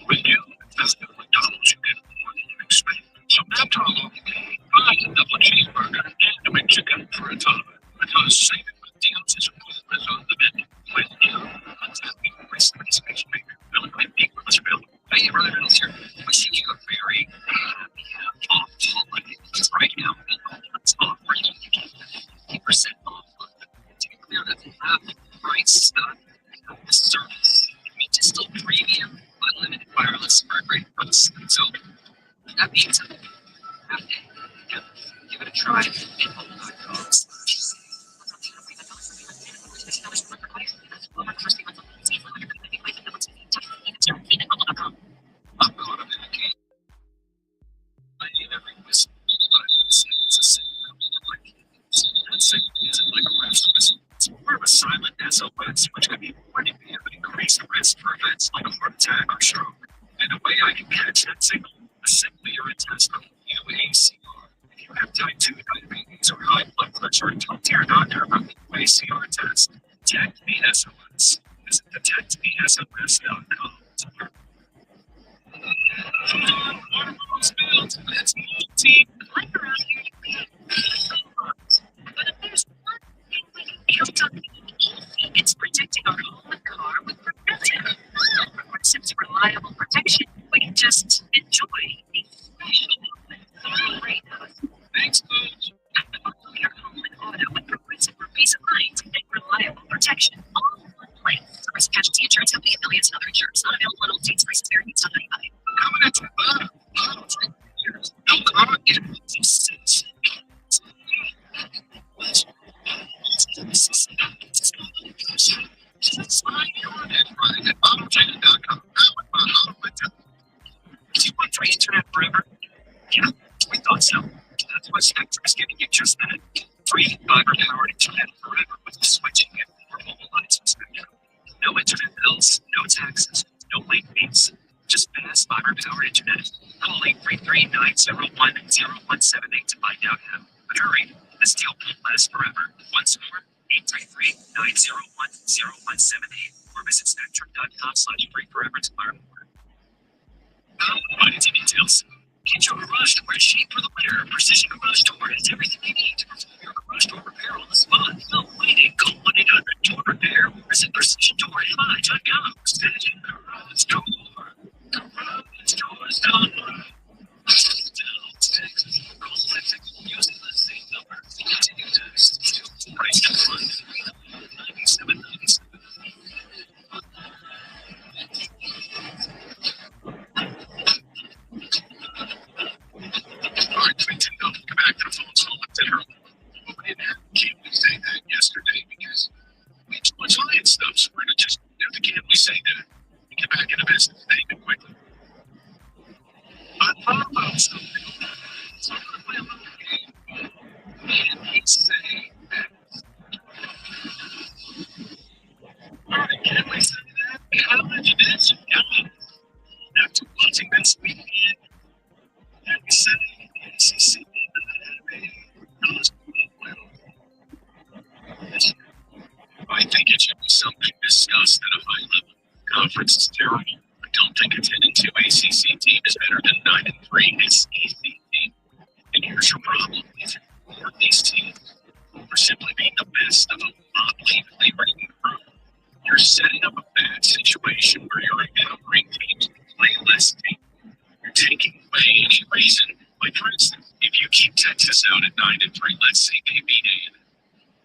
With new festive McDonald's, you get more than you expect. So now to a local game, buy a double cheeseburger and a McChicken for a $1. Because saving with deals is always on the menu. With new untapped participation maker, Bill and Big Brothers available. Hey, Ryan Reynolds here. Wishing you a very happy off holiday. Because right now, it's offering 50% off. To be clear, that's half price of the service. I mean, just still premium, unlimited wireless for a great price. So, that means half day. Yeah, give it a try at mobile.com. I'm caught up in the game. I need every whistle. It's a signal comes to life. That signal isn't like a rest whistle. It's more of a silent SOS, which can be warning me of an increased risk for events like a heart attack or stroke. And the way I can catch that signal is simply your intestinal UACR. If you have type 2 diabetes or high blood pressure, talk to your doctor about the UACR test. Detect me SOS. Visit detectmesos.com. Water spilled. Let's move, team. I'm around here to be but if there's one thing we can count on, it's protecting our home and car with Progressive. Progressive's reliable protection. We can just enjoy the special great. Thanks, folks. Your home and auto with Progressive for peace of mind and reliable protection. All in one place. Risk casualty insurance company affiliates and other insurers. Not available on all states. Prices vary based on how you buy. Coming at you. No car in sense. Slide your net running at autotrader.com. Do you want free internet forever? Yeah, we thought so. That's why Spectrum is giving you just that. Free fiber-powered internet forever with switching and more mobile lines from Spectrum. No internet bills, no taxes, no late fees. Just fast fiber-powered internet. Call 833-901-0178 to find out how. But hurry, this deal won't last forever. Once more, 833-901-0178 or visit spectrum.com/free forever to learn more. Now, money to details. Get your garage door shape for the winter. Precision Garage Door has everything you need to perform your garage door repair on the spot. No waiting. Call 1-800-DOOR-REPAIR or visit precisiondoorfi.com. Precision Garage Door. Garage doors done right. Call using the same number. Continue text. Price to fund. 9797. Alright, Clinton, come back to the phone call. Let's hit her. Can't we say that? think it should be something discussed at a high level. Conference is terrible. I don't think a 10-2 ACC team is better than 9-3 SEC team. And here's your problem: if you reward these teams for simply being the best of a motley play-breaking crew, you're setting up a bad situation where you're empowering teams to play less team. You're taking away any reason. Like, for instance, if you keep Texas out at 9-3, let's say they beat A&M,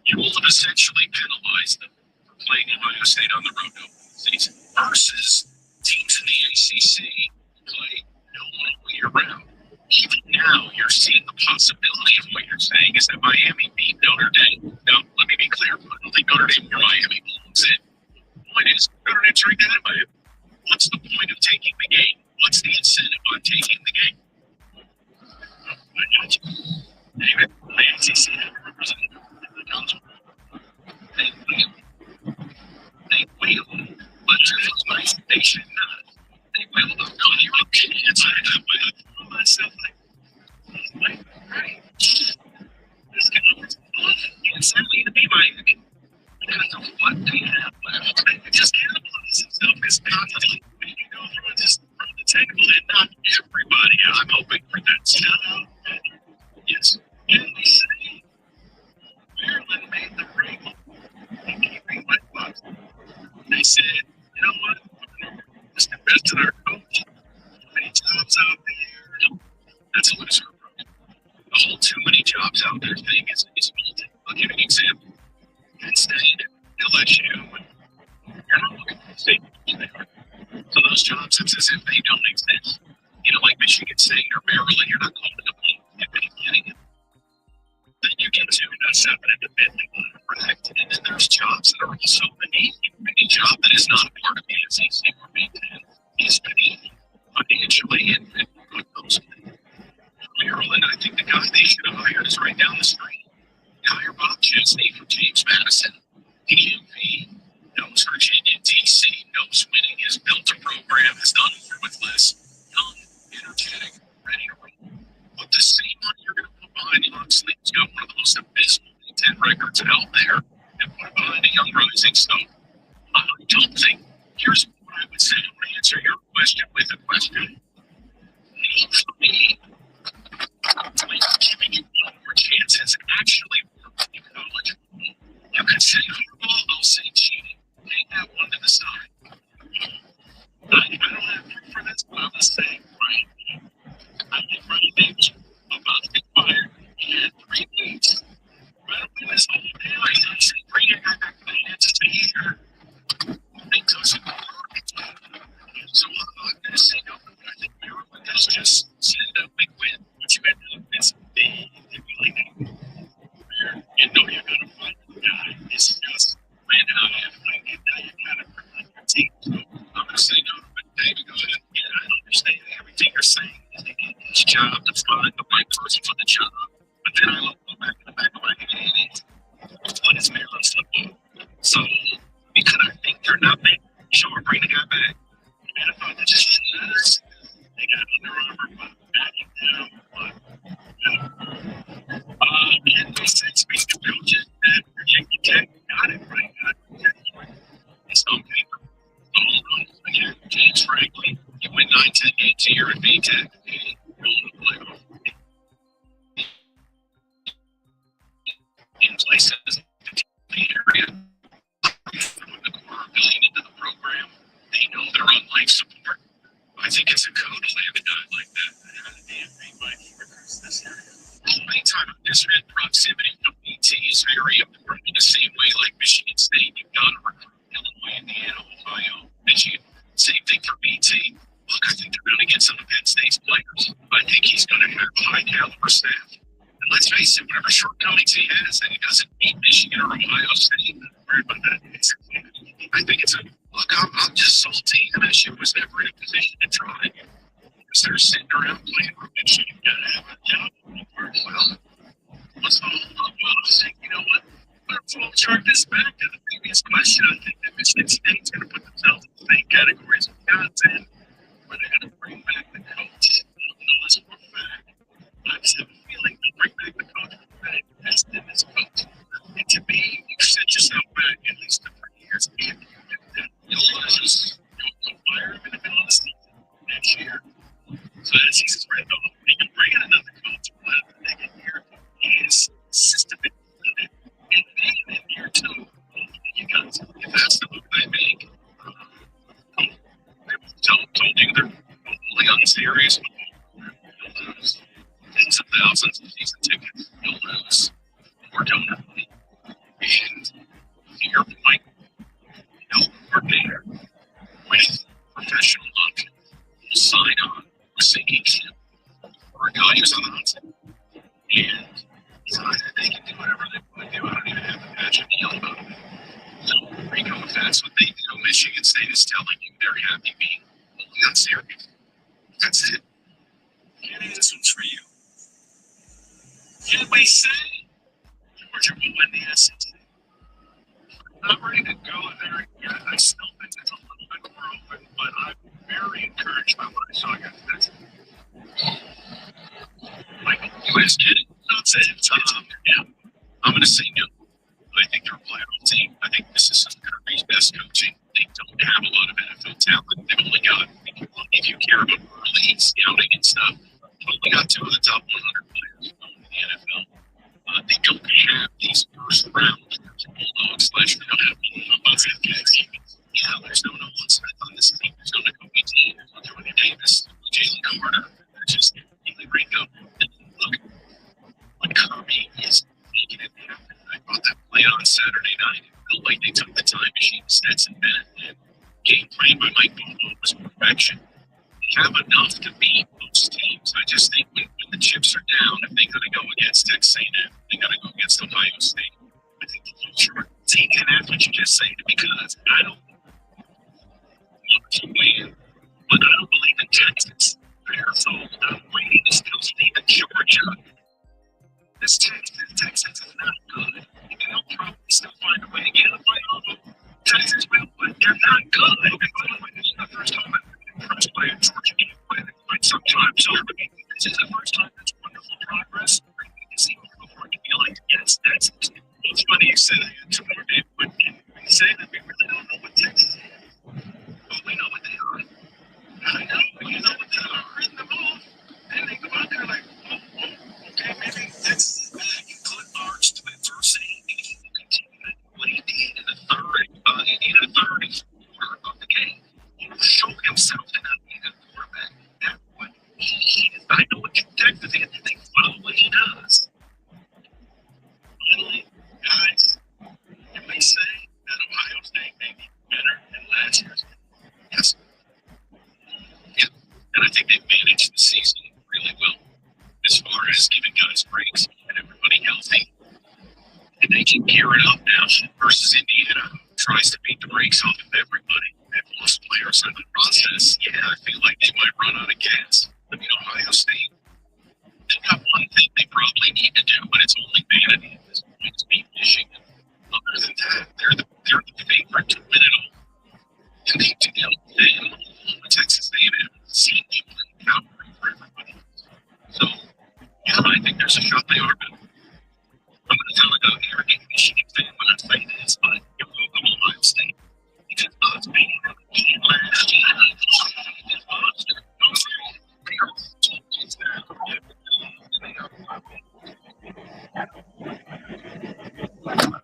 you will have essentially penalized them for playing Ohio State on the road to open the season versus teams in the ACC who play all year round. Even now, you're seeing the possibility of what you're saying is that Miami beat Notre Dame. Now, let me be clear. I don't think Notre Dame or Miami belongs in. The point is, Notre Dame's right there in Miami. What's the point of taking the game? What's the incentive on taking the game? I got you. David, the ACC had a representative in the council. They will. But it's nice. They should not. They will. I'm going, you're okay. It's like that way. I threw myself like, right. This conference is fun. It's sadly to be Miami. Because of what they have left. They just cannibalize themselves because constantly when you go through and just from the table and not everybody. I'm hoping for that shout out. Yes. And we say Maryland made the ring in keeping wet box. They said, you know what? Let's invest in our coach. Too many jobs out there. That's a loser approach. The whole too many jobs out there thing is faulty. I'll give you an example. Penn State, LSU, you're not looking for the state they are. So those jobs, it's as if they don't exist. You know, like Michigan State or Maryland, you're not calling them if anybody's getting it. Then you get to 7 independent correct. And then there's jobs that are also beneath you. Any job that is not a part of the SEC or Big Ten is beneath you financially and what goes with it. Maryland, I think the guy they should have hired is right down the street. Hire Bob Chesney from James Madison. DMV knows Virginia, DC knows winning, has built a program, has done more with less. Young, energetic, ready to roll. But the same money you're going to put behind Loxley, who's got one of the most abysmal Big Ten records out there, and put it behind a young rising star. I don't think. Here's what I would say. I'm going to answer your question with a question. Name for me, giving you one more chance has actually worked in college. You can say football, I'll say cheating. Take that one to the side. I don't have proof for this, but I'm going to say, right, I think Ronnie Davis about to get fired. He had 3 weeks. Right away, this whole day, I say, bring it back to the answer to here. It doesn't work. So I'm going to say no. I think Maryland has just send a big win. What you had to is big. You know you're going to find the guy. It's just win out and win. Now you got to bring your team. So I'm going to say no. But David, go ahead. Yeah, I understand everything you're saying. Each job to find the right person for the job. But then I look back in the back of my head. What is Maryland's football? So because I think they're not making sure bring the guy back. And I thought that just matters. They got Under Armour backing down. And they said, speak to coaches at Virginia Tech. Got it right. It's on paper. All on again. James Franklin. You win 9-10 games a year at BTEC. Going to the playoff. In places in the area. Throwing the $250 million into the program. They know they're on life support. I think it's a code to land a guy like that. How the damn thing might recruits this area. Anytime I've just read proximity to BT is very important in the same way like Michigan State. You've got to recruit Illinois, Indiana, Ohio, Michigan. Same thing for BT. Look, I think they're going to get some of Penn State's players. I think he's going to have high caliber staff. And let's face it, whatever shortcomings he has, and he doesn't beat Michigan or Ohio State, I'm worried about that. I think it's a look. I'm just salty. MSU was never in a position to try because they're sitting around playing for Michigan. You got to have a job. Well, what's the whole up? Well, I think you know what? We'll chart this back to the previous question. I think that Michigan State's going to put themselves in the same categories of content where they're going to bring back the coach. I don't know this for a fact. I just have a feeling they'll bring back the coach. That's in this coach. And to me, you set yourself back at least a much a deal about it. So, Rico, if that's what they do, Michigan State is telling you they're happy being only on Syracuse. That's it. This one's for you. USA, Georgia will win the SEC. Not ready to go there yet. I still think it's a little bit more open, but I'm very encouraged by what I saw against Texas. Michael, you asked kidding. Yeah, I'm going to say no. I think they're a playoff team. I think this is Kirby's best coaching. They don't have a lot of NFL talent. They've only got, if you care about early scouting and stuff, they've only got 2 of the top 100 players in the NFL. They don't have these first round Bulldogs. They don't have both guys. Yeah, there's no Nolan Smith on this team. There's no Nakobe Dean. There's no Jordan Davis. Jalen Carter. They're just really Rico. Look, when Kirby is making it happen, I thought that play on Saturday night, it felt like they took the time machine to Stetson Bennett, and game plan by Mike Bobo was perfection. They have enough to beat most teams. I just think when the chips are down, if they're going to go against Texas A&M, they got to go against Ohio State. I think the future team, and that's what you just said, because I don't want to win, but I don't believe in Texas. So I'm waiting to still see the Georgia. This Texas is not good. They'll probably still find a way to get in the playoff. Texas will, but they're not good. And by the way, this is the first time I've first played Georgia game in quite some time. So this is the first time that's wonderful progress. I need to see what before I can be like, yes, that's it's funny you said that to more Dave, but we say that we really don't know what Texas is. But we know what they are. I know, we know what they are in the ball. And they go out there like, okay, maybe Texas is back and Clint March to adversity. And he will continue to do what he did in the third and quarter of the game. He will show himself to not be the quarterback. That's what he is. I know what Texas is. They follow what he does. Finally, guys, you may say that Ohio State may be better than last year's. Yes. Yeah. And I think they've managed the season really well as far as giving guys breaks and everybody healthy. And they can gear it up now versus Indiana, who tries to beat the brakes off of everybody. They've lost players in the process. Yeah, I feel like they might run out of gas. I mean, Ohio State, they've got one thing they probably need to do, but it's only vanity at this point. It's beat Michigan. Other than that, they're the favorite to win it all. And they do with Texas A&M, seeing people in Calgary for everybody. So, yeah, I think there's a shot they are good. I'm going to sound like an arrogant Michigan fan when I say this, but you're welcome to Ohio State. Because us being a team last year is monster. They are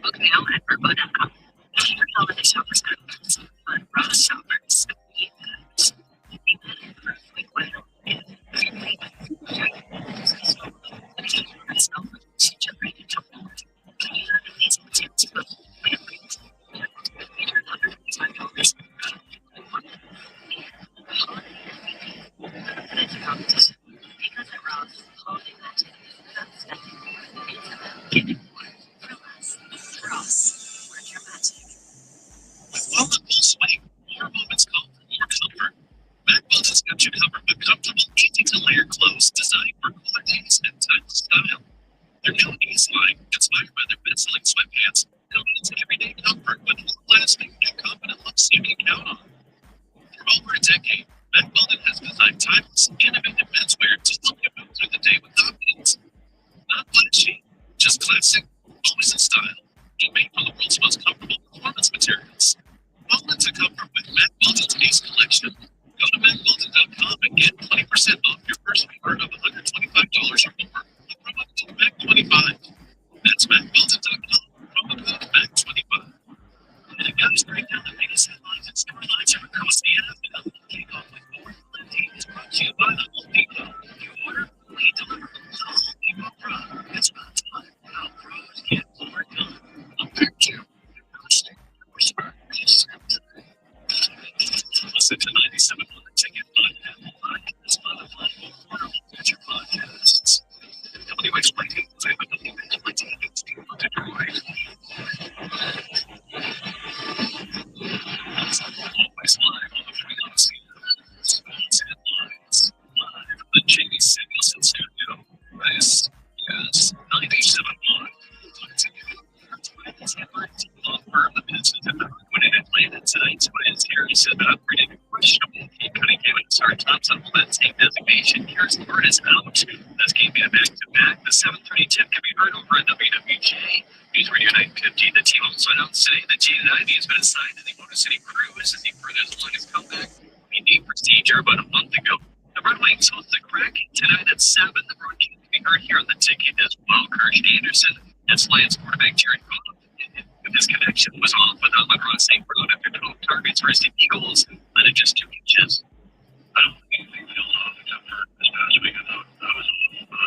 Book now at Vrbo.com. For holiday shoppers, but Ross shoppers, With wallet full swing, more moments call for more comfort. Mac Weldon's got you covered with comfortable, easy-to-layer clothes designed for cooler days and timeless style. Their new Ease line, inspired by their best-selling sweatpants, combines everyday comfort with long-lasting and confident looks you can count on. For over a decade, Mac Weldon has designed timeless, innovative menswear to help you move through the day with confidence. Not flashy, just classic, always in style, and made from the world's most comfortable performance materials. Fall into comfort with Mac Weldon's Ace collection. Go to MacWeldon.com and get 20% off your first order of $125 or more. The promo code MAC25. That's MacWeldon.com. Promo code MAC25. And guys, break down the biggest headlines and storylines from across the NFL. Kick off with Ford Team is brought to you by the Home Depot. You order, we deliver. The Home Depot Pro. It's about time. How pros get more done. I'm back to you. Listen to 97 on the Ticket podcast, Spotify, or future podcasts. WXYT, I believe it's my team. It's Detroit. Always live on the frequency. Sports headlines. Live from the Jamie Samuelson studio. This is 97.1. Confirm the Pistons have been when it landed tonight. Twins Harry said that upgraded questionable. He couldn't give it. Sorry, Thompson will then take designation. Here's the word is out. That's game be a back-to-back. The 7:30 tip can be heard over at WWJ. News Radio 950. The team also announced today that Jaden Ivey has been assigned to the Motor City Cruise as he furthers along his comeback. He named procedure about a month ago. The Red Wings host the Kraken tonight at 7. The broadcast can be heard here on the Ticket as well. Kirsch Anderson and Lions quarterback Jared Goff. His connection was off without LeBron St. Brown after 12 targets versus the Eagles, led at just 2 inches. I don't think anything fell off except for this past week. I thought I was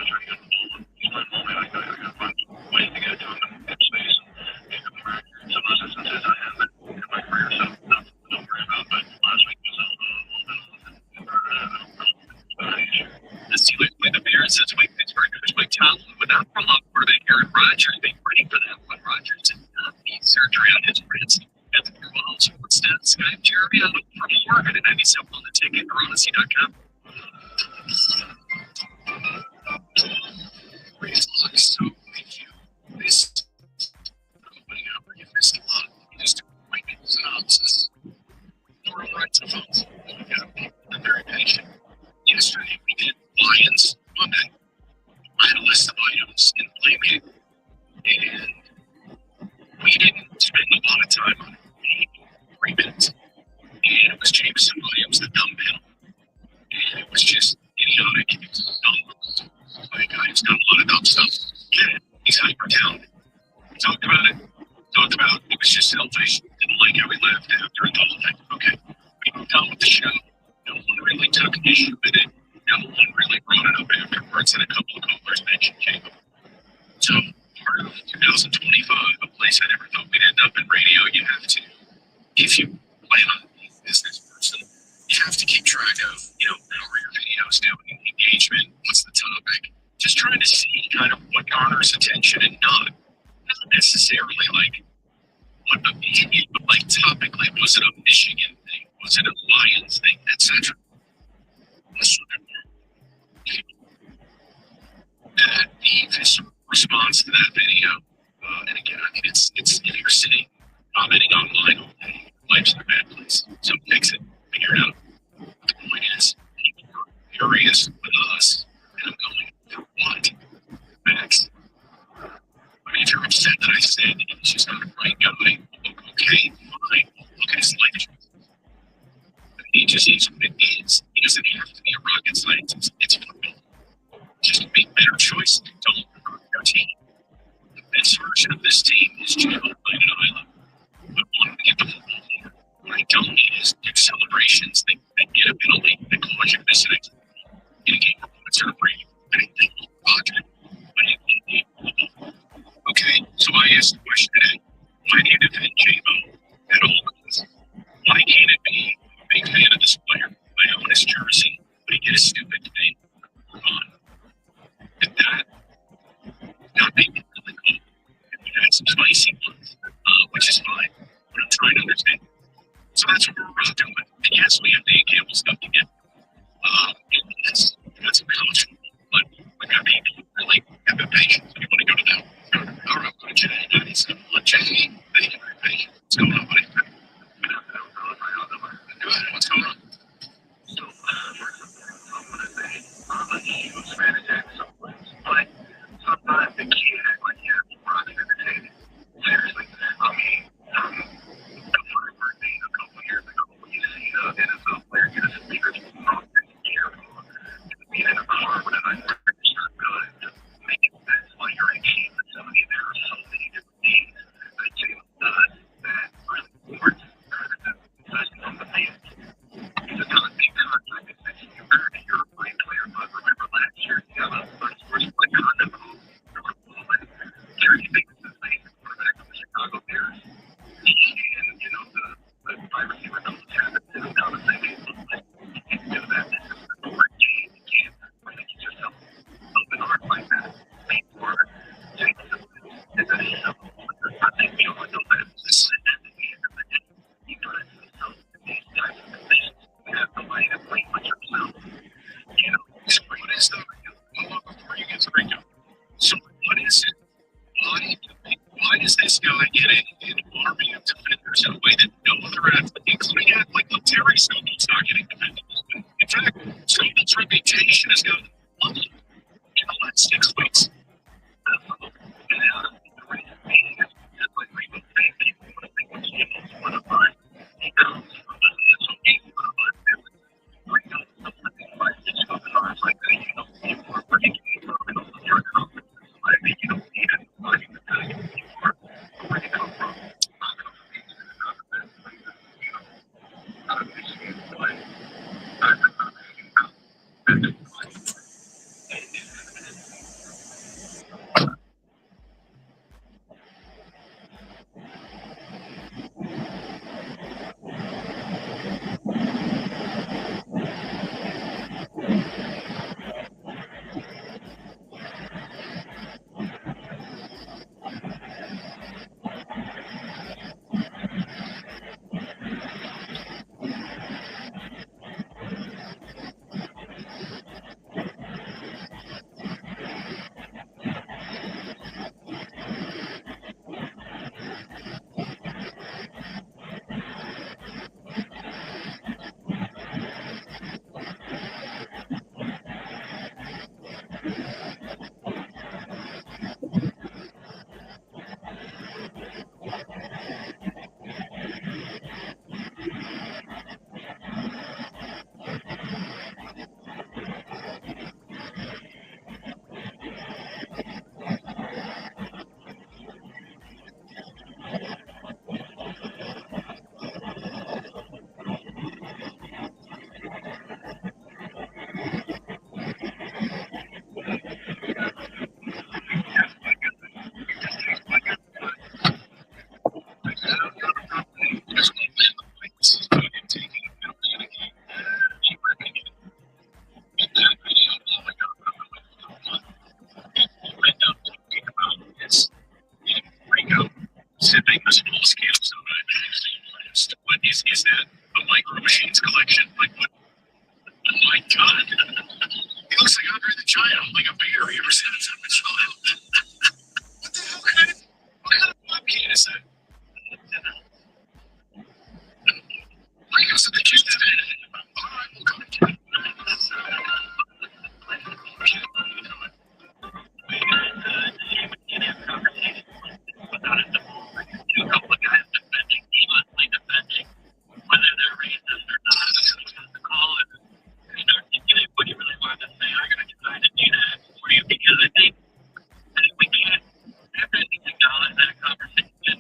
trying to get the ball. He's my moment. I got to find some ways to get it to him in good space. And some of those instances I haven't in my career, so don't worry about. But last week was a little bit of an issue. The Steelers play the Bears this week. Pittsburgh coach Mike Tomlin without prolonged quarterback Aaron Rodgers. They ready for that when Rodgers did not need surgery on his wrist. At the World Sports Stats, Skype Jeremy on for more at 97 on the Ticket or Odyssey.com. Raise luck, so thank you. This opening hour, you missed a lot. Just appointment synopsis. Moral rights of phones. We got people that are very patient. Yesterday we did Lions Monday. I had a list of items in the play meeting, and we didn't spend a lot of time on it. 3 minutes. And it was Jameson Williams, the dumb panel. And it was just idiotic. It was dumb. Like, I just got a lot of dumb stuff. Get it. He's hyper talented. We talked about it. Talked about it was just selfish. Didn't like how he left after the whole thing. Okay. We moved on with the show. No one really took an issue with it. No one really brought it up afterwards, and a couple of callers mentioned Jacob. So, part of 2025, a place I never thought we'd end up in radio, you have to, if you plan on being a business person, you have to keep track of, how are your videos doing, engagement, what's the topic, just trying to see kind of what garners attention and not necessarily like what opinion, but like topically, was it a Michigan thing, was it a Lions thing, etc. That the visceral response to that video, and again, I mean, it's in your city, commenting online all day. Life's in a bad place, so fix it, figure it out. The point is, people are furious with us, and I'm going, what? Max? I mean, if you're upset that I said he's just not a right guy, okay, fine, look at his life choices. He just is what it is. He doesn't have to be a rocket scientist. It's football. Just make better choices. Don't hurt your team. The best version of this team is It's too cold playing an island. I want him to get the football more. What I don't need is big celebrations that get him in a league that cause you miss it. In a game where points are free, I didn't think Roger. I didn't need football. Okay, so I asked the question today. Why can't it defend J-Mo at all costs? Why can't it be a big fan of this player? I own his jersey, but he did a stupid thing. On. And that, not making it really cool. We had some spicy ones, which is fine, but I'm trying to understand. So that's what we're rocking with. And yes, we have Dan Campbell stuff to get. Yes, that's some college football, but we got people who really have been patient. So you want to go to that? All right, go to Jay. Nice. Jay, thank you for your patience. What's going on, buddy? Good. What's going on? So, I'm going to say, he was managed at some place, but sometimes the kid act like he has to run and entertain it. Seriously. I mean, the first birthday a couple years ago, when you see the NFL player get a speaker from this year, being in a car with a nice registered good, just making sense while you're in cheap facility. There are so many different things that Jalen does that really warrants criticism, especially from the fans. He's a ton of big contract extension. You're a European player, but remember last year, he got a sports player on the move. Jerry Dickinson's name, the quarterback of the Chicago Bears. And, you know, the wide receiver knows Chapman is down the same age. You can't do that. This is the correct game. You can't make yourself open hard like that. Make for Jameson. It's a show. I think we all know that. This is at the end of the day. You got to do something. These types of things. You have nobody to play with yourself. You know, so what is the before you get to Rico? So what is it? Why does this guy get an army of defenders in a way that no other athlete, including athlete like Terry Snowball's not getting defended? In fact, Snowball's reputation has gotten low in the last 6 weeks. And the reason being is because, like Rico said, people want to think of Snowball's one of mine. He comes from the SOB, one of mine. Rico is something like this goes on. It's like, you know, people are breaking from your confidence. I think you don't need anybody to tell you who you are or where you come from. Sipping the small scale soda. What is that? A micro machines collection? Like what? Oh my god! He looks like Andre the Giant, like a bear. You ever seen him as a child? What the hell kind of pumpkin is that? I guess the kid did it. Alright, we'll go to it. A couple of guys defending, needlessly defending, whether they're racist or not, the call is articulate what you really want to say. I'm going to decide to do that for you because I think we can't ever acknowledge that conversation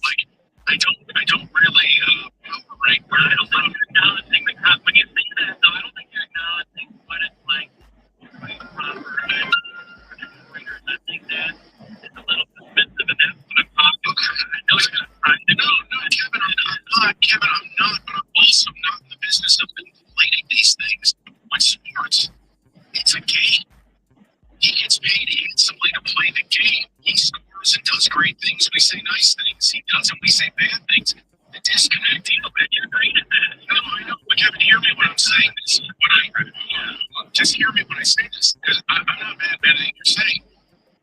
Like, I don't really rank where I don't think you're acknowledging the cost. When you say that, though, I don't think you're acknowledging what it's like to be proper. I think that is a little dismissive, and that's what I'm talking about. I know you're not trying to. No, Kevin, I'm not, but I'm also not in the business of inflating these things. With sports, it's a game. He gets paid handsomely to play the game. He scores and does great things. We say nice things. He doesn't. We say bad things. The disconnect, you're great at that. No, I know. But Kevin, hear me when I'm saying this. Just hear me when I say this. Because I'm not mad at anything you're saying.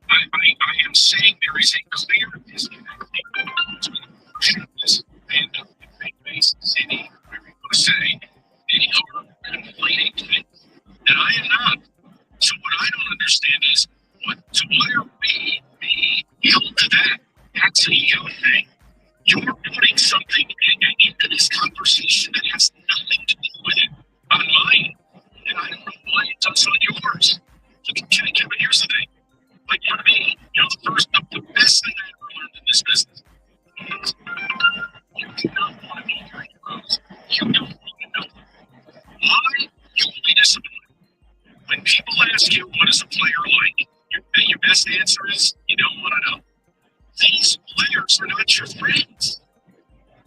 I am saying there is a clear disconnect between this and the faith-based city, whatever you want to say. They are conflating things. And I am not. So what I don't understand is, why are we held to that? That's a you thing. You're putting something into this conversation that has nothing to do with it on mine. And I don't know why it does on yours. Kevin, here's the thing. Like for me, the best thing I ever learned in this business is you do not want to be your heroes. You don't want to know why you will be disappointed. When people ask you what is a player like, your best answer is you don't want to know. These players are not your friends.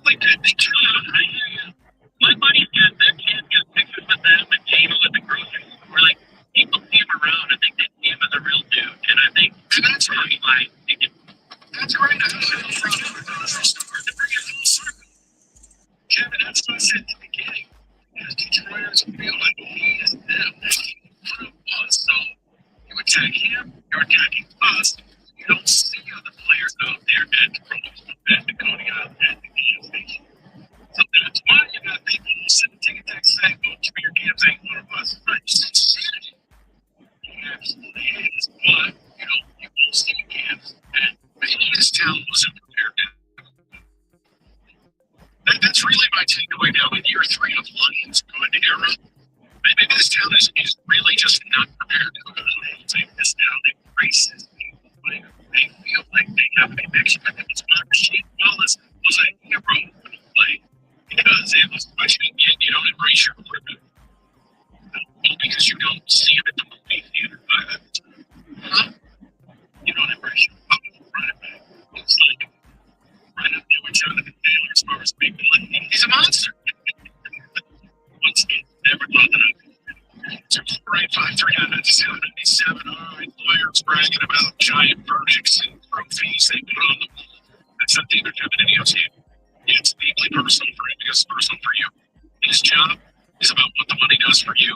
Like they can't. My buddies their kids get pictures with them and Gino at the grocery store. Like people see him around and think they see him as a real dude. And I think that's right. That's right. To bring it full circle. Kevin, that's what I said at the beginning. As Detroiters feel like he is them. So you attack him, you're attacking us. You don't see other players out there at the pros, at the Cody Island, at the gas station. So that's why you got people who sit and take a text saying, "Vote for your kids ain't one of us." It's insanity. It absolutely is. But you will see camps, and maybe this town wasn't prepared. That's really my takeaway now in year 3 of Lions good era. Maybe this town is really just not prepared to go to this town. They racist people. They feel like they have a connection. I think it's why Rasheed Wallace was a hero for the play. Because it was question, you don't embrace your quarterback. Well, because you don't see him at the movie theater. You don't embrace your running back. It's like right up there with Jonathan Taylor as far as big play. He's a monster. Once again, never thought that I could. 248-539-97. All right, lawyers bragging about giant verdicts and trophies they put on the wall. That's not David Kevin any else here. It's deeply personal for him because it's personal for you. His job is about what the money does for you.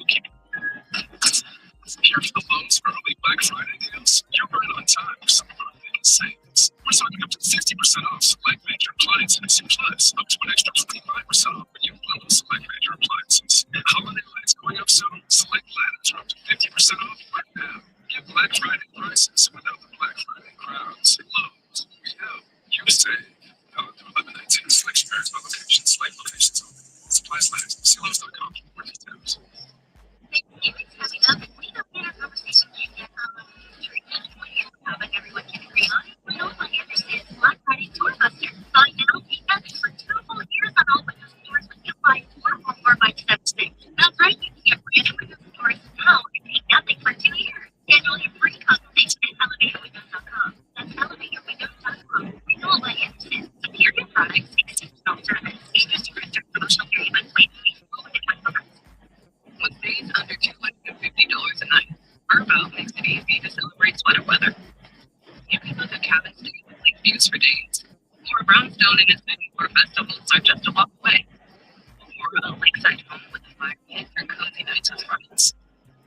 Here's the loans for early Black Friday deals. You're right on time for some of our biggest savings. We're talking up to 50% off select major appliances, plus up to an extra 25% off when you loan select major appliances. Holiday lights going up soon. Select ladders are up to 50% off right now. Get Black Friday prices without the Black Friday crowds. Loans, we help you save. Through 11/19, selection varies by location. Select locations only. Supplies last. See Lowe's.com for more details. Everyone can agree on. We don't want to understand Black Friday Tour Buster. Buy now, take back for 2 full years on all Windows stores when you buy 4 or more by step 6. That's right, you can get free Windows stores now and pay nothing for 2 years. Schedule your free consultation at elevatorwindows.com. That's elevatorwindows.com. Renewal by Anderson. Superior products, exceptional service, dangerous to render commercial agreements, late fees, with fees under $250 a night. Verbo makes it easy to celebrate sweater weather. If you look at cabin stays with lake views for days, or a brownstone in a city where festivals are just a walk away, or a lakeside home with a fire pit for cozy nights with friends.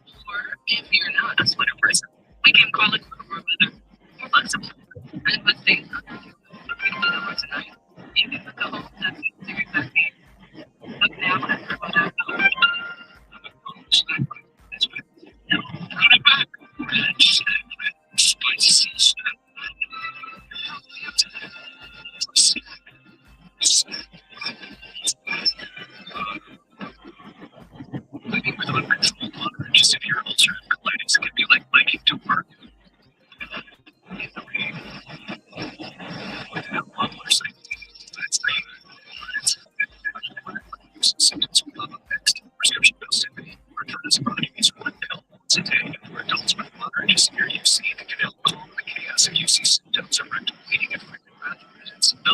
Or if you're not a sweater person, we can call it warmer weather, more flexible, and with stays under $250 a night. You can book a home that's easy to exactly. Book now at verbo.com. Just if you're ultra colitis, it could be like liking to work.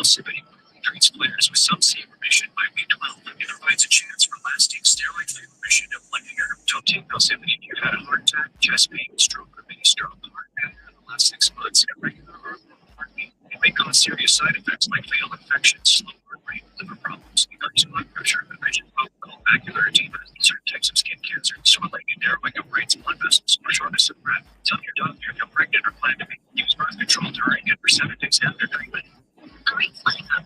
Velsipity treats flares with some C remission by week 12. It provides a chance for lasting steroid-free remission of 1 year. Don't take Velsipity if you've had a heart attack, chest pain, stroke, or mini stroke, heart failure in the last 6 months, irregular or abnormal heartbeat. It may cause serious side effects like fatal infections, slow heart rate, liver problems, increased blood pressure, vision, macular edema, certain types of skin cancer, swelling and narrowing of brains, blood vessels, or shortness of breath. Tell your doctor if you're pregnant or plan to use birth control during and for 7 days after treatment. Great lineup.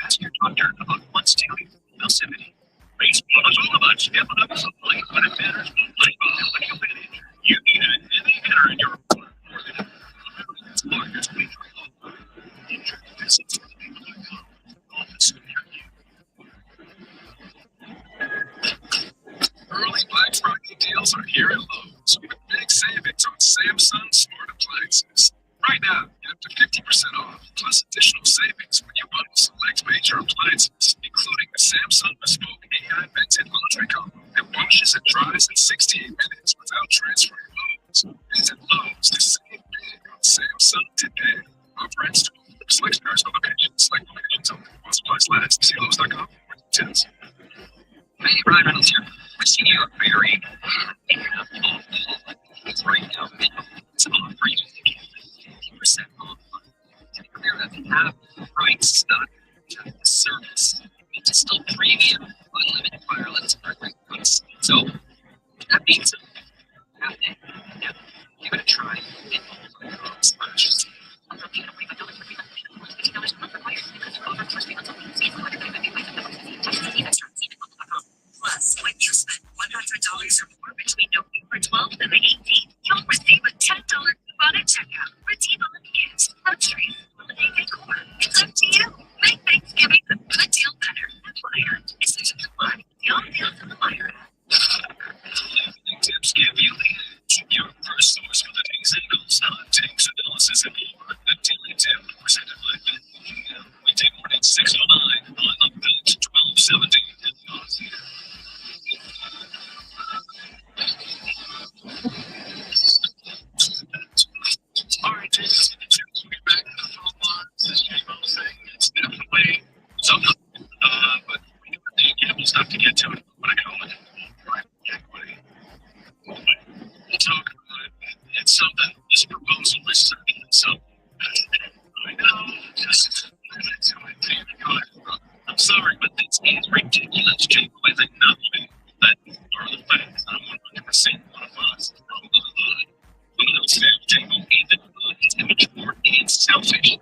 Ask your doctor about once daily Velsipity. Baseball is all about stepping up to the plate when it matters most. When you've been injured, you need a heavy hitter in your corner more than its largest major club. Injured visits to people.com. Office near you. Early Black Friday deals are here at Lowe's with big savings on Samsung smart appliances. Right now, get up to 50% off, plus additional savings when you bundle select major appliances, including the Samsung Bespoke AI-vented laundry combo that washes and dries in 68 minutes without transferring loads. Visit Lowe's to save big on Samsung today. Offer ends to select stores on location, select locations only. While supplies last, see Lowe's.com for details. Hey, Ryan Reynolds here. Wishing you a very happy off. Right now, it's on for you. 50% off. To be clear, that's half price, not the service. It's still premium, unlimited wireless for a great price. So that means yeah, give it a try. Splash. Plus, when you spend $100 or more between November 12th and the 18th, you'll receive a $10 coupon at checkout. Redeem on gifts, groceries, holiday decor. It's up to you. Make Thanksgiving a good deal better. Flyer. Decisions apply. The all deals in the Flyer app. Tips give you the edge. Your first source for the day's angles, hot takes, analysis, and more. The Daily Tip, presented by Ben. Weekday morning, 6:09 on the bench, 12:70. All right, Jesus. We'll be back in the phone lines. This J-Mo thing, it's definitely something. But we do the Campbell's stuff to get to it. What I call it. Private equity. But we'll talk about it. It's something. This proposal is certainly something. I know. Just I'm sorry, but this is ridiculous, J-Mo. I think nothing that are the facts. I'm 100% one of us. From the hood. J-Mo ain't the hood. It's immature and selfish.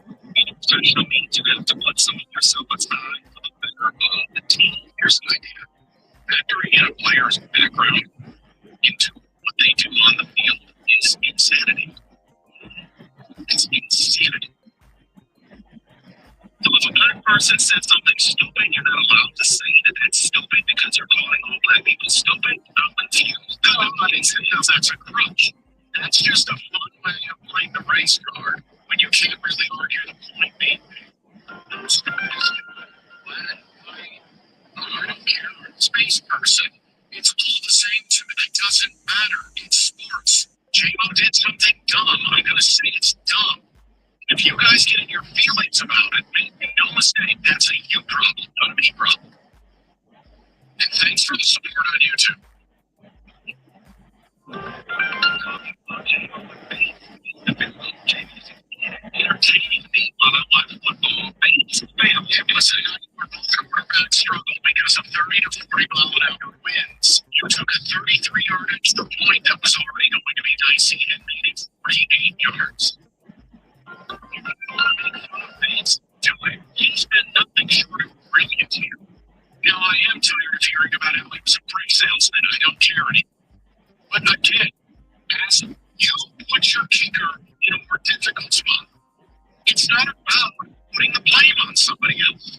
Social means you have to put some of yourself aside for the better of the team. Here's an idea. Factoring in a player's background into what they do on the field is insanity. It's insanity. So if a black person said something stupid, you're not allowed to say that that's stupid because you're calling all black people stupid? I'm confused. Nobody says that's a crutch. That's just a fun way of playing the race card when you can't really argue the point being made. Black, white, I don't care. Space person. It's all the same to me. It doesn't matter. It's sports. J-Mo did something dumb. I'm going to say it's dumb. If you guys get in your feelings about it, make no mistake, that's a you problem, not a me problem. And thanks for the support on YouTube. Entertaining me while I watch football. Bam, listen, we're both quarterbacks struggle because of 30 to 40 mile an hour winds. You took a 33-yard extra point that was already going to be dicey and made it 48 yards. Do it. He's been nothing short of brilliant here. Now, I am tired of hearing about how he was a brake salesman. I don't care anymore. But again, as you put your kicker in a more difficult spot, it's not about putting the blame on somebody else.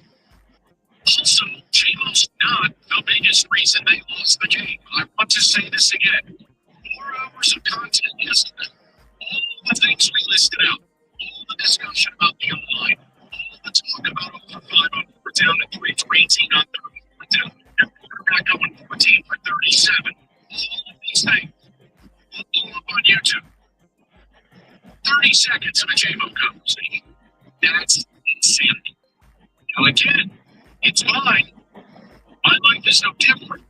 Also, J-Mo's not the biggest reason they lost the game. I want to say this again. 4 hours of content yesterday. All the things we listed out. All the discussion about the online. All the talk about over 5 on 4 down and 3 for 18 on 34 down. And quarterback going 14 for 37. All of these things. All up on YouTube. 30 seconds of a J-Mo conversation. That's insanity. Now again, it's fine. My life is no different.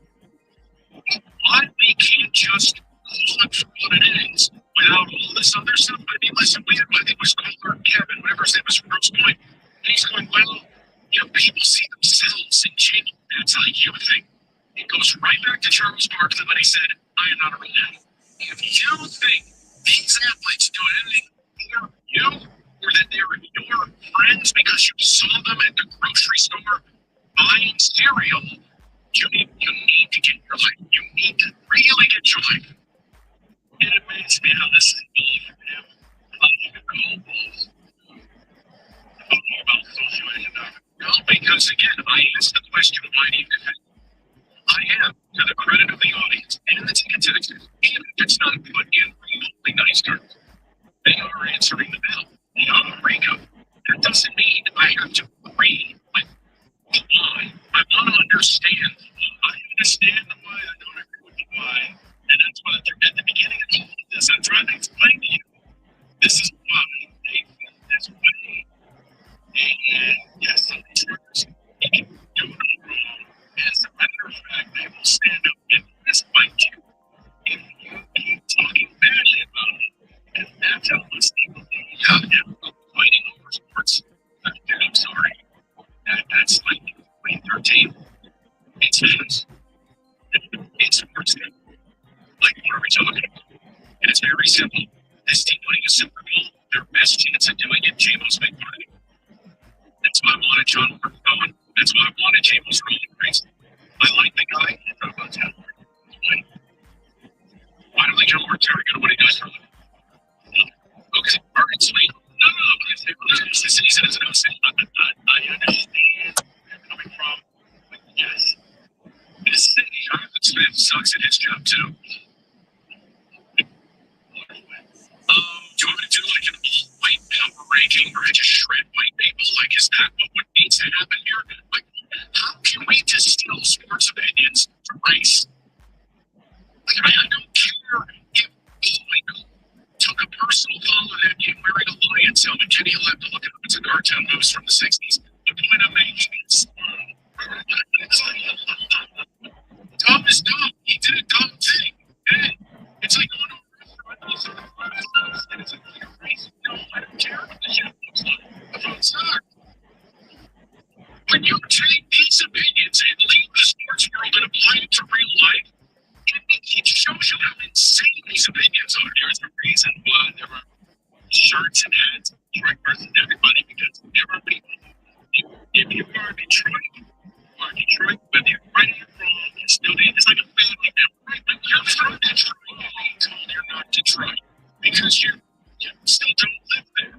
Why we can't just call it for what it is without all this other stuff? I mean, listen, we had, I think it was caller Kevin, whatever his name was, from Grosse Point. And he's going, well, you know, people see themselves in Jimmy. That's an IQ thing. It goes right back to Charles Barkley when he said, I am not a role model. If you think these athletes do anything for you, or that they're your friends because you saw them at the grocery store buying cereal, you need to get your life. You need to really get your life. It amazes me how this is being now. About socioeconomic. No, because again, I asked the question, why do you defend? I am, to the credit of the audience and the ticket takers, even if it's not put in remotely nice terms, they are answering the bell. Rico. That doesn't mean I have to agree with the why. I want to understand the why. I understand the why. I don't agree with the why. And that's what at the beginning of all of this, I'm trying to explain to you. This is why they feel this way. And yes, some instructors, they can do it all wrong. As a matter of fact, they will stand up and fist fight you if you keep talking badly about it. And that's how much they believe in fighting over sports. Dude, I'm sorry. That's like 2013. It's news. It's sports now. Like, what are we talking about? And it's very simple. This team winning a Super Bowl, their best chance of doing it, J-Mo's big part of it. That's why I wanted John Ward going. That's why I wanted J-Mo's rolling race. I like the guy. I thought about John Ward. Why don't think John Ward's ever going to win a guys for a living? Okay, all right, sweet. No, but I say, well, the city said it's an OC. I understand where you're coming from. But yes, this city, Jonathan Smith sucks at his job, too. Do you want me to do like an all-white power ranking where I just shred white people? Like, is that what needs to happen here? Like, how can we distill sports opinions to race? Like, I don't care if Michael took a personal fall in that game wearing a lion's helmet. Kenny will have to look it up. It's a cartoon moves from the 60s. The point I'm making is dumb is dumb. He did a dumb thing. And it's like going over and it's like a race. No, I don't care what the shit looks like. The phone sucks. When you take these opinions and leave the sports world and apply it to real life, it shows you how insane these opinions are. There's a reason why there are shirts and ads representing everybody, because there are people. If you are Detroit, whether you're right or wrong, you're still there. It's like a family member, right? But you're from Detroit. You're being told you're not Detroit because you still don't live there.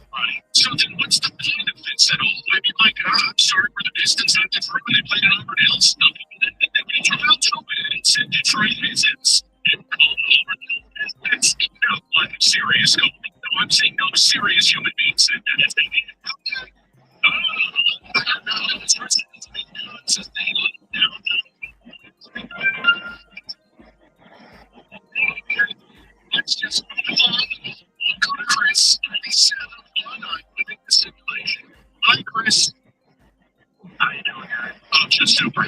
Right. So then what's the point of this at all? I mean, like, I'm sorry for the Pistons not Detroit when they played in Auburn Hills. No, they drove out to it and said Detroit visits and called Auburn Hills visits. No, I'm serious. No, I'm saying no serious human being said that if they needed. Okay. No, it's just they look down. Let's just move on. We'll go to Chris. 97 on living the simulation. Hi, Chris. How you doing, guys? Oh, just super.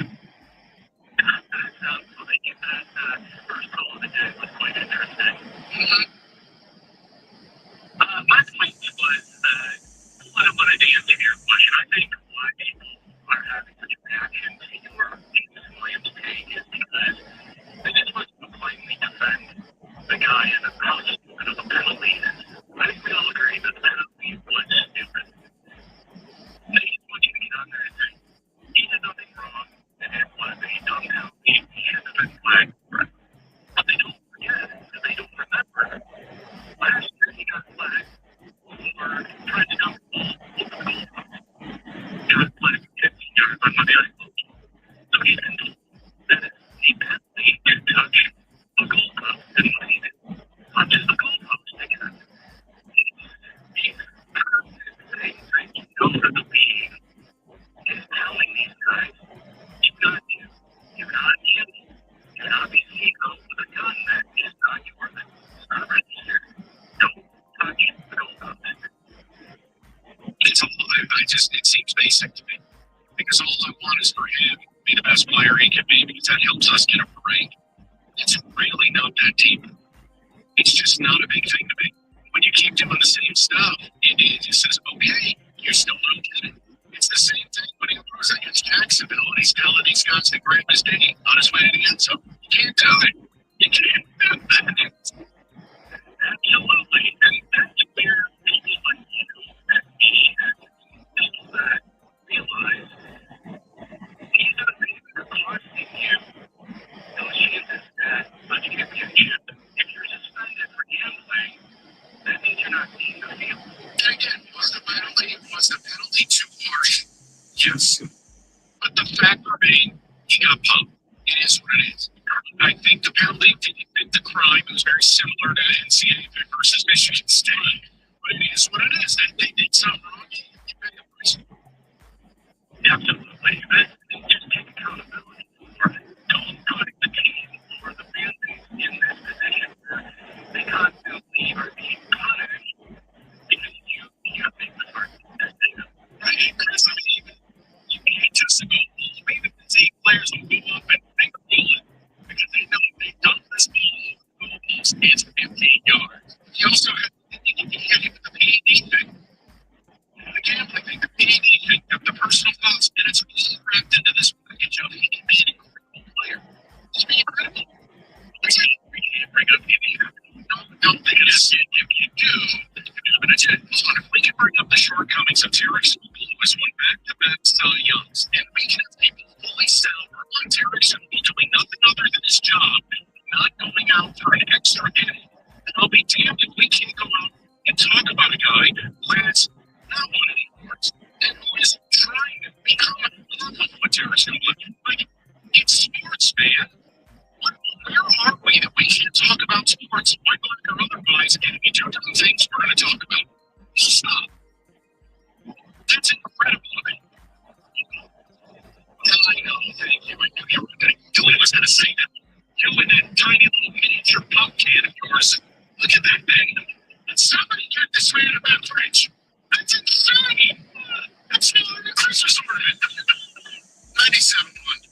First call of the day was quite interesting. My point was, what I wanted to answer your question. I think why people are having such a reaction to your Williams take is because they just want to plainly defend the guy and how stupid of a penalty is. I think we all agree that the penalty was stupid. They just want you to get on there and say, he did nothing wrong, and it was a dumb penalty. He should have been flagged for it. But they don't forget, and they don't remember. Last year he got flagged for trying to dump the ball over the goalpost. He got flagged 15 yards on Monday Night Football. So he's been told that he did touch a goalpost, and what he did touches the goalpost again. He's saying that you know that the league is telling these guys, you cannot be seen out with a gun that is not yours, it's not registered. Don't touch the goalpost. it seems basic to me. Because all I want is for him to be the best player he can be, because that helps us get over rank. It's really not that deep. It's just not a big thing to me. When you keep doing the same stuff, it just says, okay, you still don't get it. It's the same thing when he was against Jacksonville and he's telling these guys to grab his knee on his way to the end zone. You can't do it. You can't do that. Absolutely. And that's where people like you and me and people that realize these are the things that are costing you those chances at a championship. If you're suspended for gambling, that means you're not seeing the field. And again, was the penalty too harsh? Yes. But the fact remains, he got pumped. It is what it is. I think the penalty didn't fit the crime. It was very similar to NCAA versus Michigan State. But it is what it is. They did something wrong. You pay the price. Absolutely. And just take accountability for it. Don't put the team or the fan base in this position where they constantly are being punished because you have made the hard decision. Right? And Chris, I mean, you can't just go, maybe the same players will go up and make a bullet because they know if they dump this ball, almost it's 15 yards. You also have to get the PED thing. Again, I think the PED thing, the personal thoughts, and it's all wrapped into this package of he can be an incredible player. He's being incredible. We can't bring up any don't think it is. If you do, but it's it. Hold on, if we can bring up the shortcomings of Tarek School, who has won back-to-back Cy Youngs, and we can have people fully sour on Tarek School doing nothing other than his job, not going out for an extra inning, then I'll be damned if we can't go out and talk about a guy who has not won any awards and who is trying to become a level of what Tarek School is. Like, it's sports, man. Where are we that we can't talk about sports, white or otherwise, and we do different things we're going to talk about? Stop. That's incredible to me. I know, thank you. I knew you were going to do it. I was going to say that. You and that tiny little miniature pop can of yours. Look at that thing. And somebody get this man a beverage. That's insane. That's not a Christmas ornament. 97.1.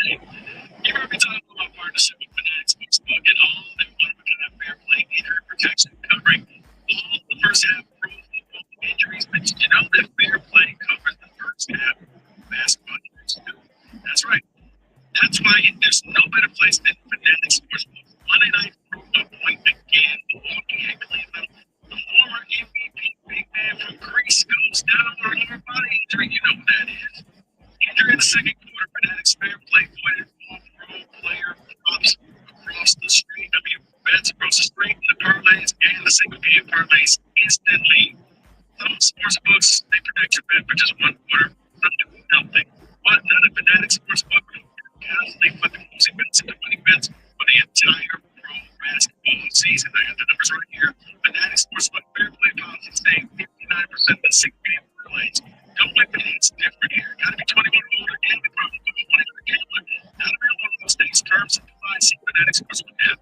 You heard me talk about partnership with Fanatics Sportsbook and all that one-of-a-kind fair play injury protection covering all the first half pro football injuries. But you know that fair play covers the first half basketball injuries too. That's right. That's why there's no better place than Fanatics Sportsbook. Monday night football point again. Milwaukee and Cleveland. The former MVP big man from Greece goes down for a lower body injury. You know what that is. Injury in the second quarter, Fanatics fair play pointed all-pro player props across the screen. Bets across the screen, the parlays, and the single game parlays instantly. Those sportsbooks, they protect your bet for just 1 quarter, nothing. But none of Fanatics Sportsbook constantly put the closing bets into winning bets for the entire pro basketball season. I got the numbers right here. Fanatics Sportsbook fair play policy staying 59% of the single game parlays. Don't wait for it's different here. Gotta be 21 or older. Gambling problem. Money for the gambler. Not available in most states. Terms and applies. See Fanatics Sportsbook app.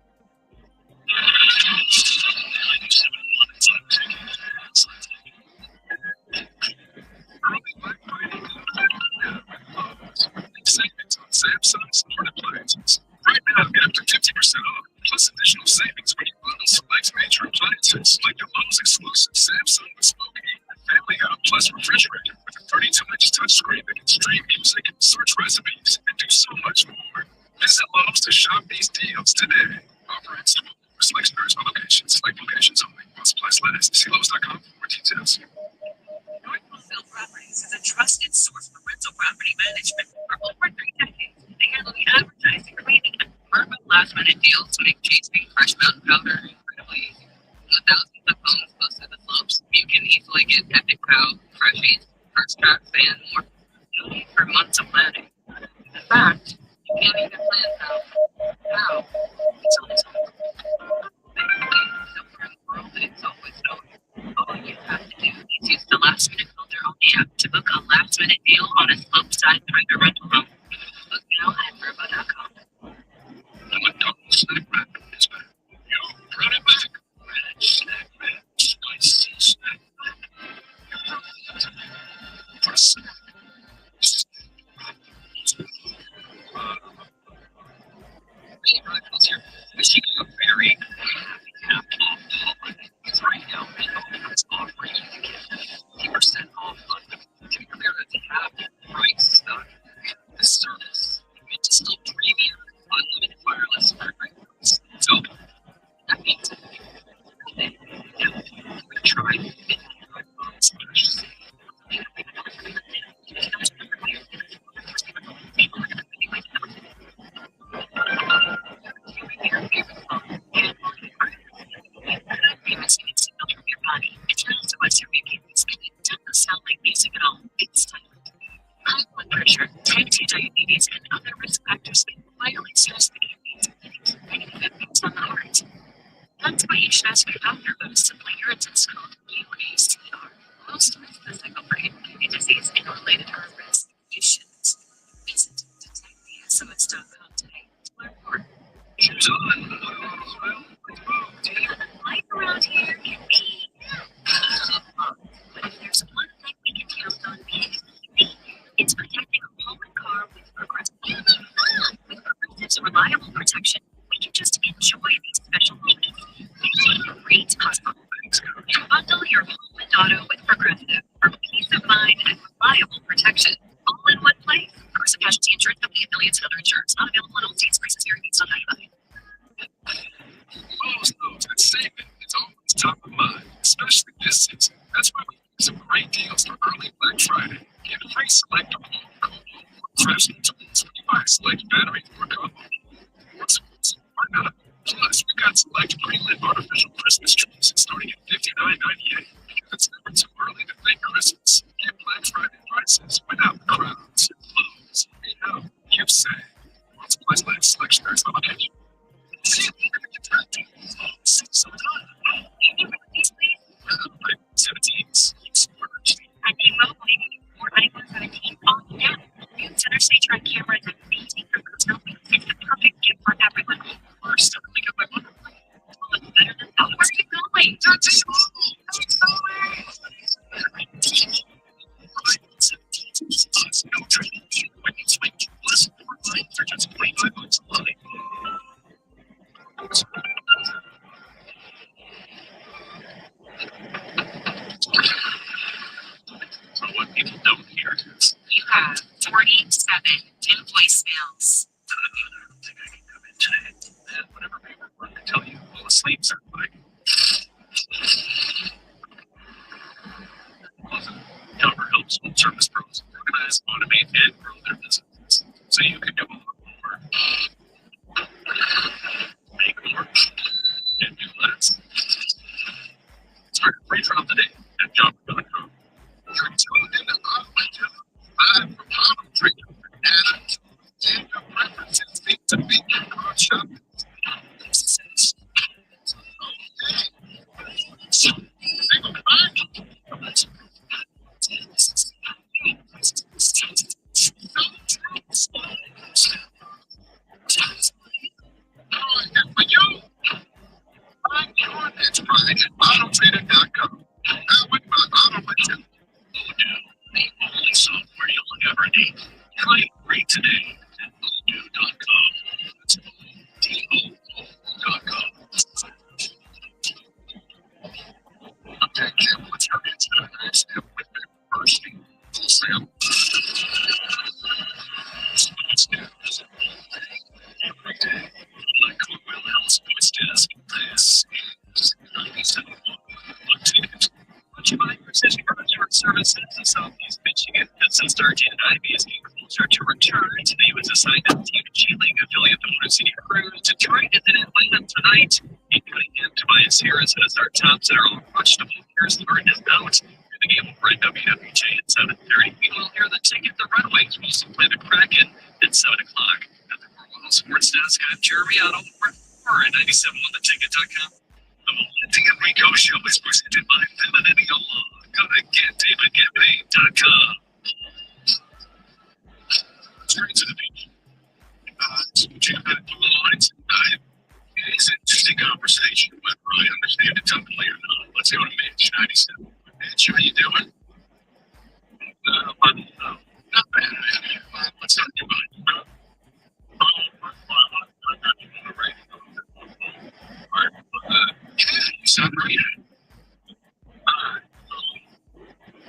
Early Black Friday savings on Samsung smart appliances. Right now, get up to 50% off, plus additional savings when you bundle select major appliances like the Lowe's exclusive Samsung Bespoke Family Hub Plus refrigerator with a 32-inch touchscreen that can stream music, search recipes, and do so much more. Visit Lowe's to shop these deals today. Offer ends to select stores or locations, like locations only. While supplies last. See Lowe's.com for more details. Northfield Properties is a trusted source for rental property management for over 3 decades. They handle the advertising, cleaning, and urban last-minute deals, make chasing fresh mountain powder incredibly easy. With thousands of homes close to the slopes, you can easily get epic cow, freshies, first tracks, and more. No need for months of planning. In fact, you can't even plan how until it's over. Thankfully, somewhere in the world, it's always over. All you have to do is use the last minute filter on the app to book a last minute deal on a slopeside private rental home. Book now at verbo.com. The McDonald's snack wrap is back. You brought it back. Snack wrap. That's why you should ask your doctor about a simple urine test called UACR. Most of the signal for kidney disease and related heart risk. You shouldn't. Visit detectthesos.com today to learn more. Shoes on. Life around here can be but if there's one thing we can count on being easy, it's protecting a home and car with Progressive. With Progressive's reliable protection, we can just enjoy these special moments. At a great cost. Bundle your home and auto with Progressive for peace of mind and reliable protection, all in one place. Progressive Casualty Insurance Company, affiliates, and other insurers. Not available in all states. Prices vary based on value. Lowe's knows that saving is always top of mind, especially this season. That's why we have some great deals for early Black Friday. Get free select craftsman tools when you buy a select battery or combo. Why not? Plus, we got select pre-lit artificial Christmas trees starting at $59.98. It's never too early to think Christmas. Get Black Friday prices without the crowds. Lowe's, we know, you say. Multiplies last selection varies by location. See you later. Like 17s, Explorers. At T-Mobile, for iPhone 17 on now. New center stage front camera is amazing for selfies. It's the perfect gift for everyone. First, I think of my mother. Look better than that. Where are you going? To T-Mobile. No trading. When you switch, listen for line for just $25 a line. So what people don't hear is You have 47 new voicemails. I don't think I can come in today. And whatever paperwork I tell you, all the sleeps are like. Cover helps full service pros organize, automate, and grow their businesses so you can do a lot more. Make more and do less. Start a free trial today at jobber.com. You're tuned into Automation, live from Auto Trader, and your preferences need to be your car shopping. Businesses. Okay. So, they go back. It's Brian at AutoTrader.com. Now with my Automation. The only software you'll ever need. Try it free today at Odoo.com. That's O-D-O-O.com. Okay, Jim, what's your Instagram step with me? First thing, full sale. Every day, like Will House Voice Desk, this is 97 updated. Would you mind precision furniture services in Southeast Michigan? Since RG&IB is getting closer to return, today was assigned a Team G League affiliate, the Motor City Cruise. Detroit is in Atlanta tonight. Incoming in Tobias Harris has our tops that are all questionable. Harrison Martin is out. The game over at WWJ at 7:30. Meanwhile, here the ticket, the Runaways will also play the Kraken at 7 o'clock. At the World Sports Desk, I'm Jeremy Otto. We're at 97ontheticket.com. The Valenti and Rico Show is presented by Femininity Law. Go to GetDavidGetPaid.com. Straight to the beach. Jim had the lines tonight. It's an interesting conversation, whether I understand it totally or not. Let's go to Mitch, 97. Mitch, how you doing? Not bad, man. What's on your mind, bro? Yeah, you sound great.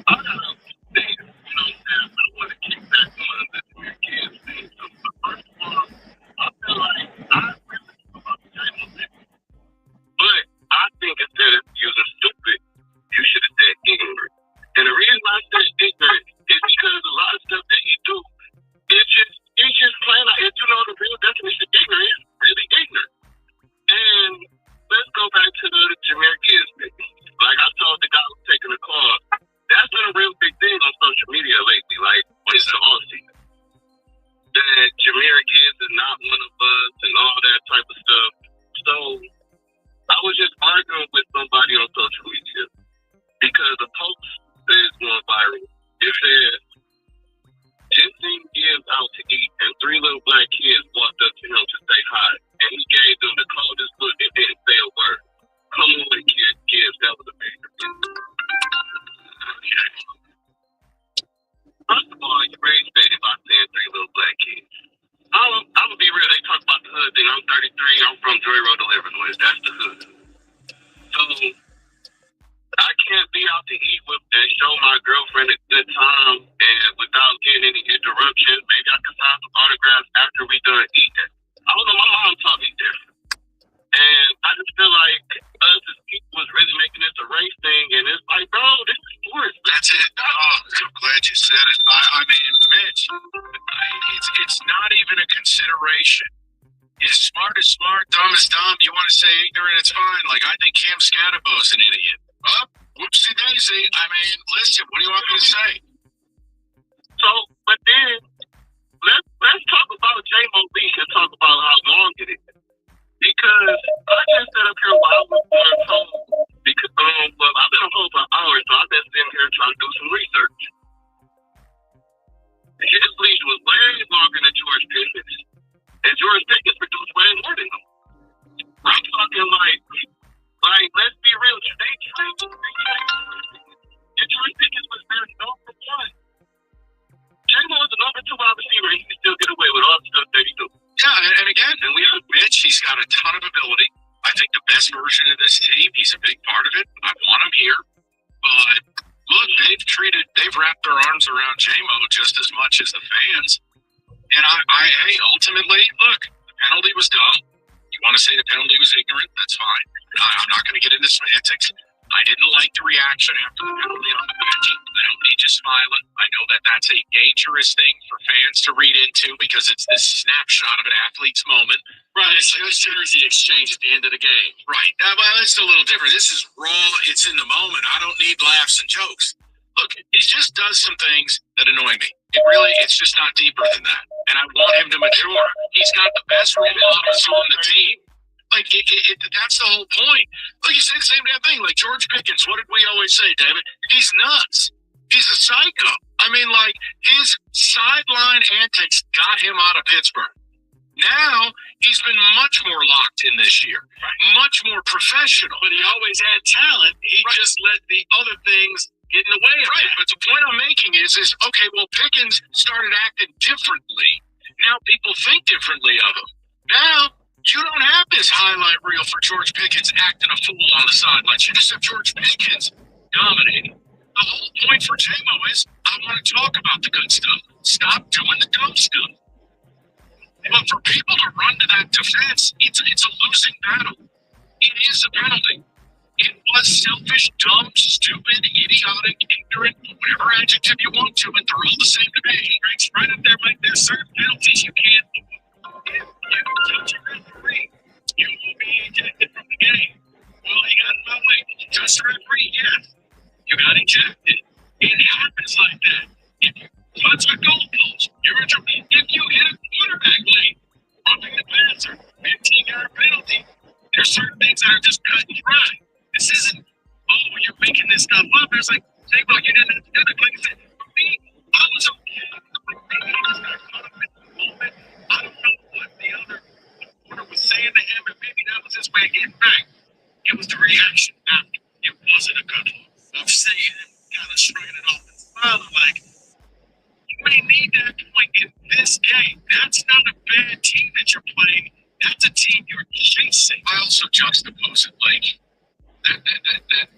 I don't know. I want to keep that going that your kids need. First of all, I feel like I really know about the game of it. But I think instead of using stupid, you should have said ignorant. And the reason I said ignorant is because a lot of stuff that you do, it's just plain out. If you know the real definition of ignorant, it's really ignorant. And let's go back to the Jameer Gibbs his kids. That was a major thing. First of all, you raised baby by saying three little black kids. I'm gonna be real. They talk about the hood thing. I'm 33. I'm from Joy Road Deliveries. That's the hood. So I can't be out to eat with and show my girlfriend a good time and without getting any interruptions. Maybe I can sign some autographs after we done eating. I don't know. My mom taught me different. And I just feel like us as people was really making this a race thing, and it's like, bro, this is sports. That's it. Oh, I'm glad you said it. I mean, Mitch, it's not even a consideration. Smart is smart, dumb is dumb. You want to say ignorant, it's fine. Like, I think Cam Scatterbo's an idiot. Oh, whoopsie daisy. I mean, listen, what do you want me to say? So, but then, let's talk about J-Mo Beach and talk about how long it is. Because I just sat up here while I was going home. Because, well, I've been home for hours, so I've been sitting here trying to do some research. His leash was way longer than George Pickens. And George Pickens produced way more than him. I'm talking like, let's be real. They traded. And George Pickens was their number one. J-Mo was the number two wide receiver, and he can still get away with all the stuff that he do. Yeah, and again, and we have Mitch. He's got a ton of ability. I think the best version of this team. He's a big part of it. I want him here. But look, they've wrapped their arms around J-Mo just as much as the fans. And hey, ultimately, look, the penalty was dumb. You want to say the penalty was ignorant? That's fine. I'm not going to get into semantics. I didn't like the reaction after the penalty on the bench. I don't need to smile it. I know that that's a dangerous thing for fans to read into because it's this snapshot of an athlete's moment. Right, it's considered the exchange at the end of the game. Right. Well, it's a little different. This is raw. It's in the moment. I don't need laughs and jokes. Look, he just does some things that annoy me. It's just not deeper than that. And I want him to mature. He's got the best role models on the team. Like, that's the whole point. Like, you say the same damn thing. Like, George Pickens, what did we always say, David? He's nuts. He's a psycho. I mean, like, his sideline antics got him out of Pittsburgh. Now, he's been much more locked in this year. Much more professional. But he always had talent. He just let the other things get in the way of it. But the point I'm making is, okay, well, Pickens started acting differently. Now people think differently of him. Now, you don't have this highlight reel for George Pickens acting a fool on the sidelines. You just have George Pickens dominating. The whole point for J-Mo is, I want to talk about the good stuff. Stop doing the dumb stuff. But for people to run to that defense, it's a losing battle. It is a penalty. It was selfish, dumb, stupid, idiotic, ignorant, whatever adjective you want to, and they're all the same to me. It's right up there like there's certain penalties you can't touch a referee. You will be ejected from the game. Well, he got in my way. Just a referee, yes. You got ejected. It happens like that. If you touch a goalpost, you're in trouble. If you hit a quarterback lane, roughing the passer, 15-yard penalty. There's certain things that are just cut and dry. This isn't, you're making this stuff up. It's like, J-Mo, you didn't have to do it. Like I said, for me, I was okay. I don't know what the other reporter was saying to him, and maybe that was his way of getting back. It was the reaction after. It wasn't a good look. I'm saying and kind of shrugging it off and smiling like, you may need that point in this game. That's not a bad team that you're playing. That's a team you're chasing. I also juxtapose it like that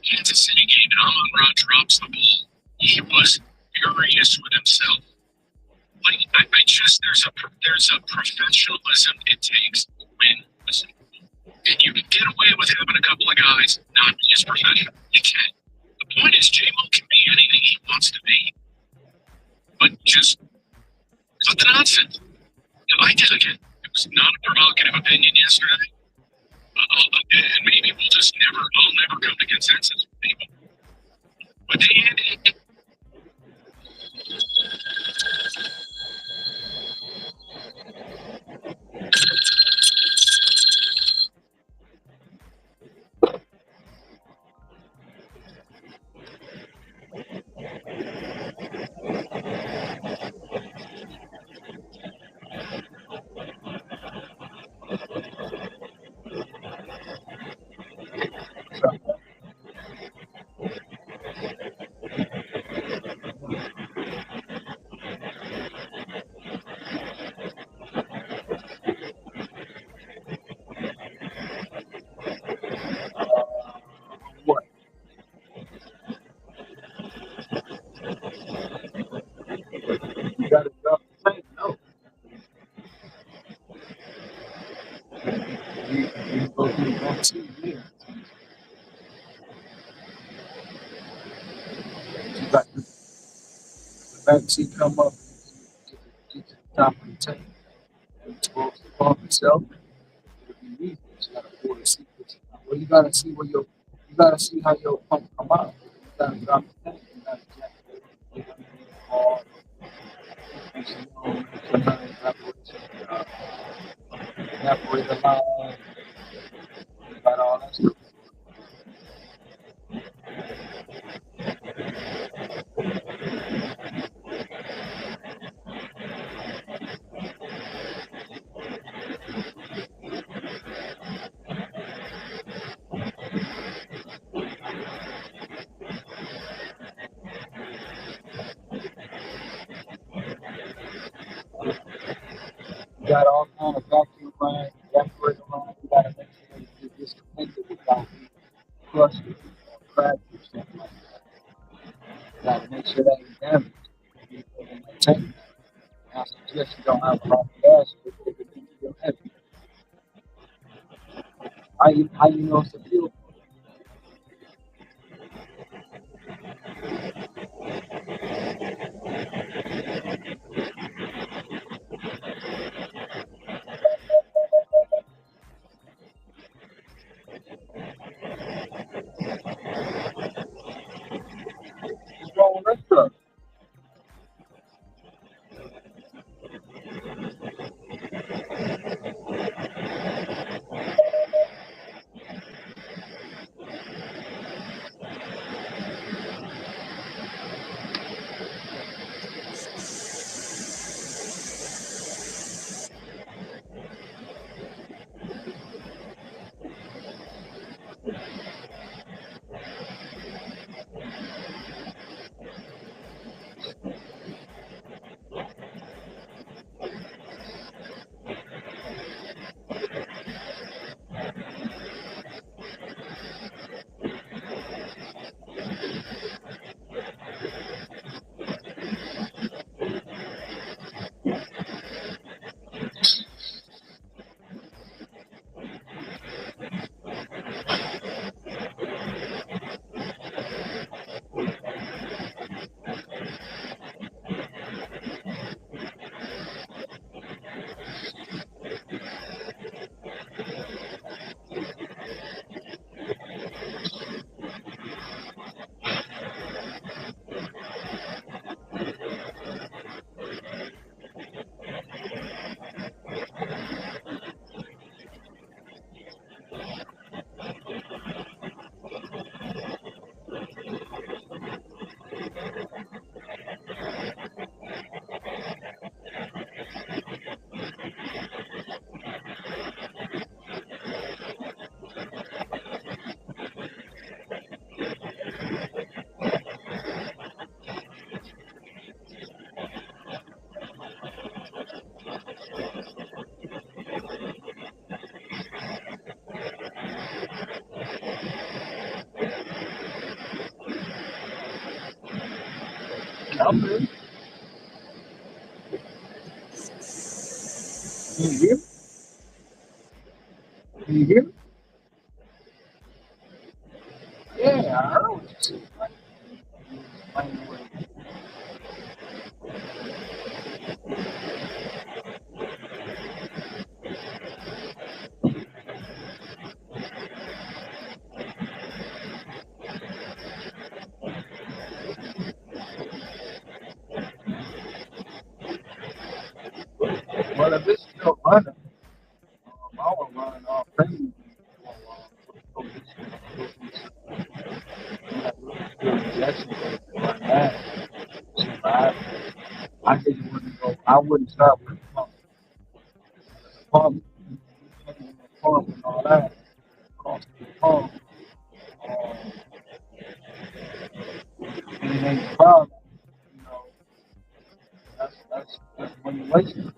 Kansas City game, and Amon-Ra drops the ball. He was furious with himself. Like, I just, there's a professionalism it takes to win. Listen, and you can get away with having a couple of guys not be as professional. You can. The point is, J-Mo can be anything he wants to be. But just cut the nonsense. I did again. It was not a provocative opinion yesterday. And maybe I'll never come to consensus with people. But the end, vaccine come up, get to the top of the tank, and expose the pump itself, it'll be easy. You gotta pull the secrets. Well, you gotta see how your pump come out. You gotta drop the tank, you gotta jack it, hard, evaporate the line, got all that stuff. You got all kind of vacuum lines, evaporator lines. You gotta make sure that you're disconnected without being crushed or cracked or something like that. You gotta make sure that ain't damaged. You put in the tank. I suggest you don't have a lot of gas because it can feel heavy. How you know it's a fuel? What's wrong with that truck? I'm good. Can you hear me? Can you hear me? Yeah, I heard what you said. Well, if it's still running, I was running all crazy for a while. Injection run that. I just wouldn't go. I wouldn't start with the pump, pump and all that. Cost the pump, and it ain't a problem. You know, that's money wasted.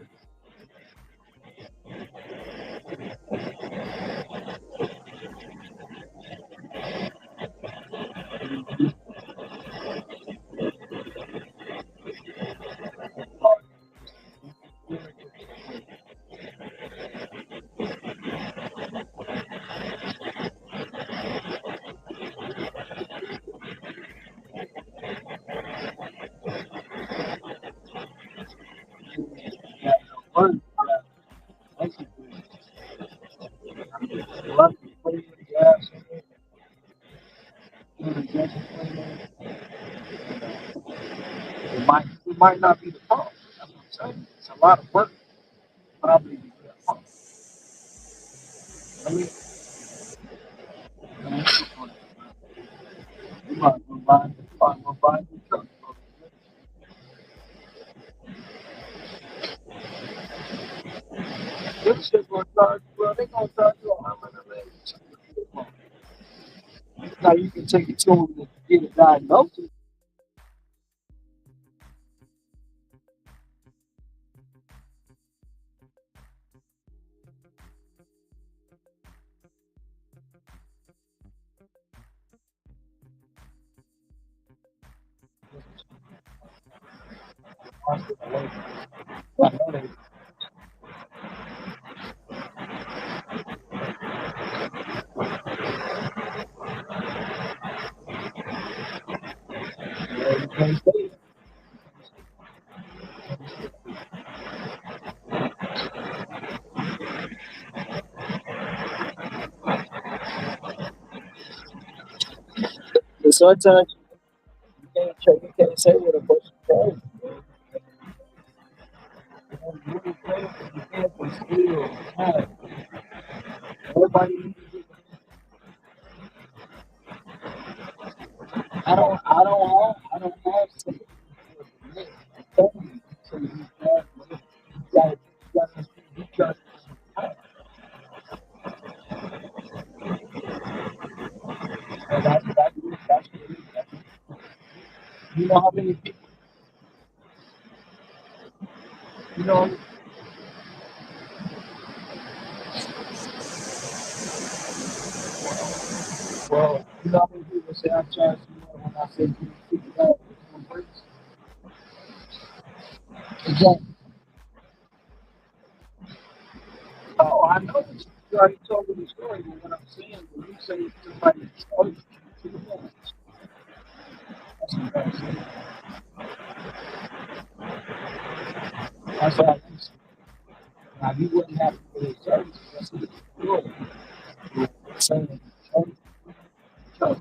doing injection cleaning. It might not be the pump. That's what I'm saying. It's a lot of work. Probably to get a pump. I mean, man, you might as well buy a new truck. Them shit gonna charge you, well, they gonna charge you a arm and a leg. Now you can take it to them to get a diagnosis. I know they you can't say it. But sometimes you can't say what a person tries. You can't still have. Everybody, I don't have to. So you got and that's you know how many people, you know, well, you know how many people say I charge you more when I say you $50 for breaks? Exactly. Oh, I know that you already told me the story, but what I'm saying, when you say somebody charges you too much, that's what I'm saying. That's what I'm saying. Now, you wouldn't have to pay service. That's what you're doing. You're saying, charge.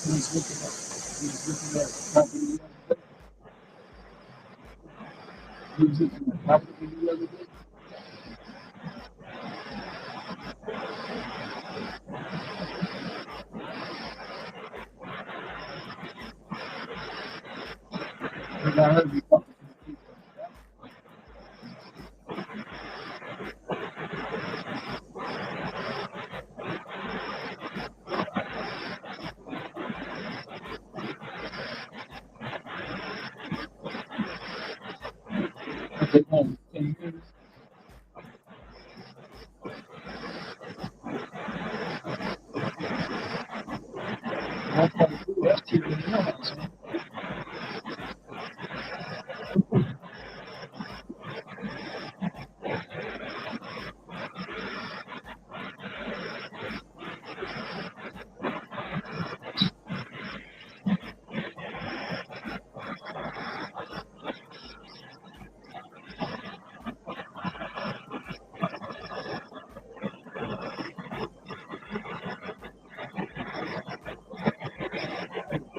He was looking at property the other day. He was looking at property the other day. Because I heard you talking to the people. But they want 10 years. That's how they do. That's cheaper than your house, man.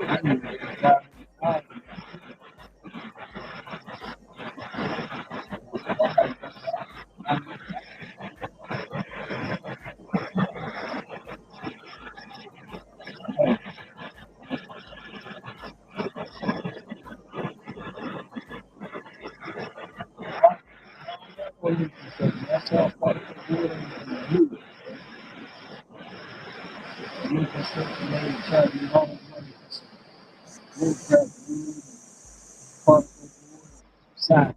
I need to get a job in the house. That's all part of the wood and the wood. Wood construction, they charge you all the money for some woodcraft wood and particle wood, side.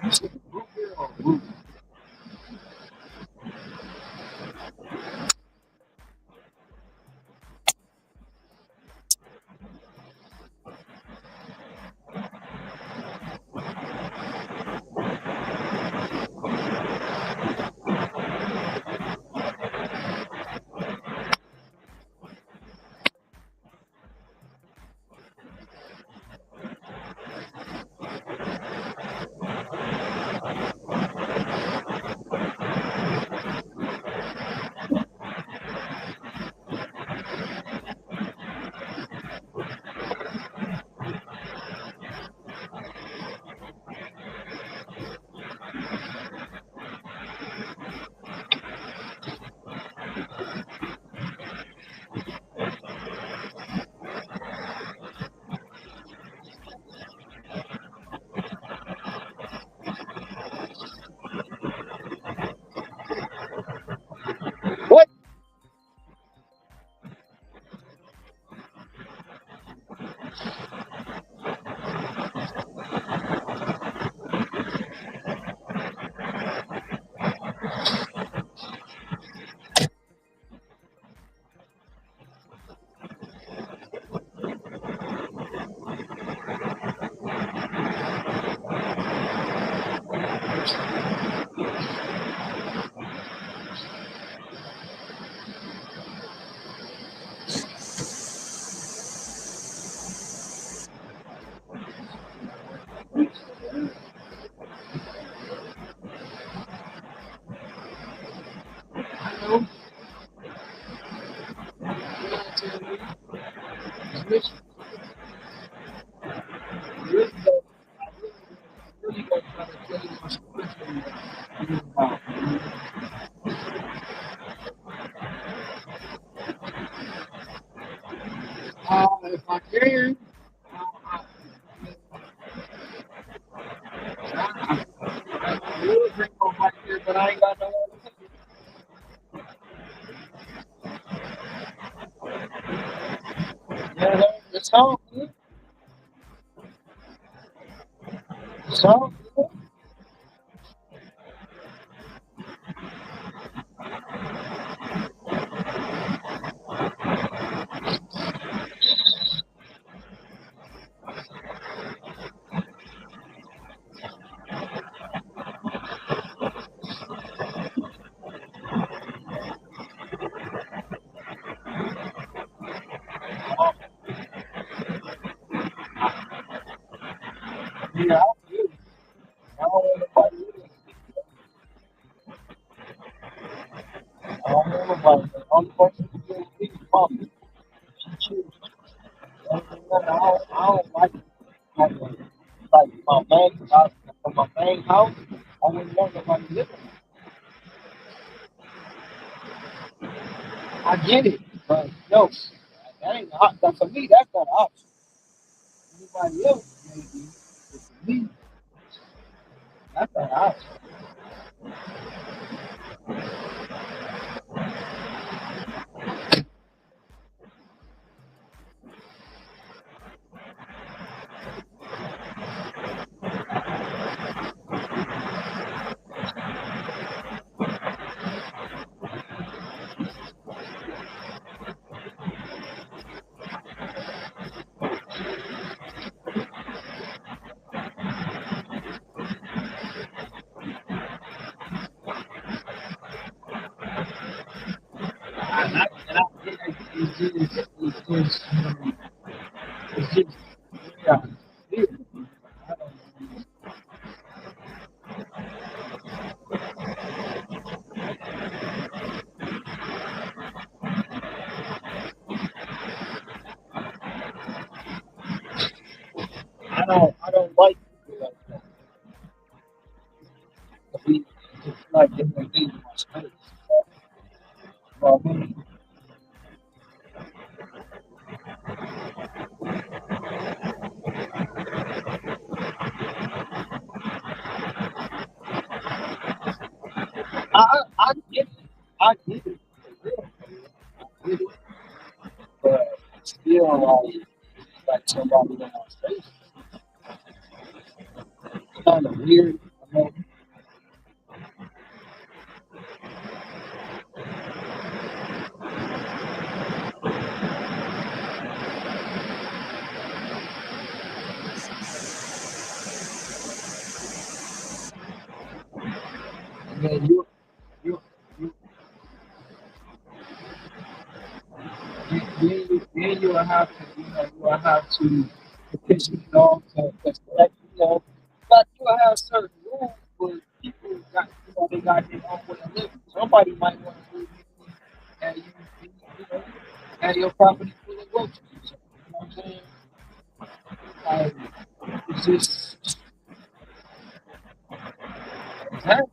You said root beer or root? What? I know. You gotta tell me. It's Rich. Really don't. Really don't try to tell you my story for you about. If I can, I will drink on my beer, but I ain't got no other. Yeah, it's all good. It's all good. Yeah, I'm good. I don't want nobody else. I don't want nobody. The only person who gives me is mommy. She chooses. I don't like it. Like my main house, for my main house, I wouldn't want nobody living. I get it, but no, that ain't the option. For me, that's not an option. Anybody else, maybe, but for me, that's not an option. And I it's it's just, yeah, it's I don't, I don't like people like that. To be, just like different things in my space. Well, I mean, I get it. I get it. For real. I get it. But still, like somebody in my space, it's kind of weird. And then you, you, then you will have to, you will have to petition it off to collect, but you will have certain rules where people got, they got their own way of living. Somebody might want to move in and you know, and your property full of roaches. You know what I'm saying? Like, it's just, exactly.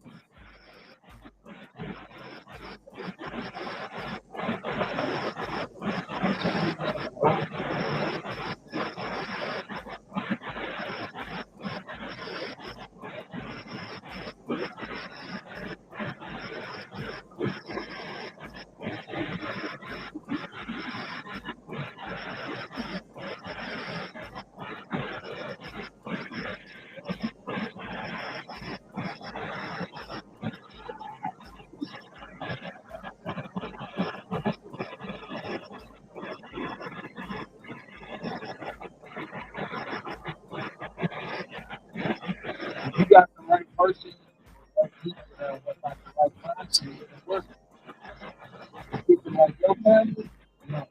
If you got the right person, right people that got the right mindset, it works. People like your family, no, it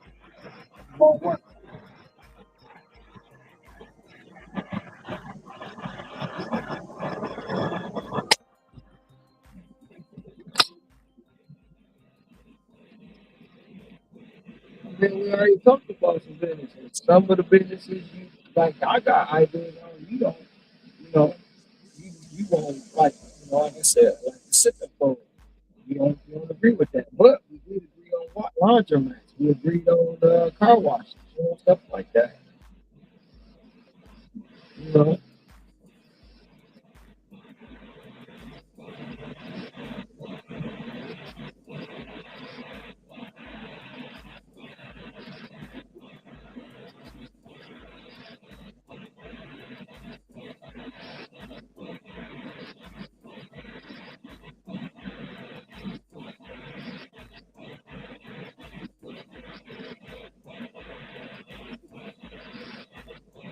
won't work. Then we already talked about some businesses. Some of the businesses you like, I got ideas on. You don't, you know, you won't like, like I said, like the sipping phone. You don't agree with that. But we did agree on laundromats. We agreed on car washes, stuff like that. You know,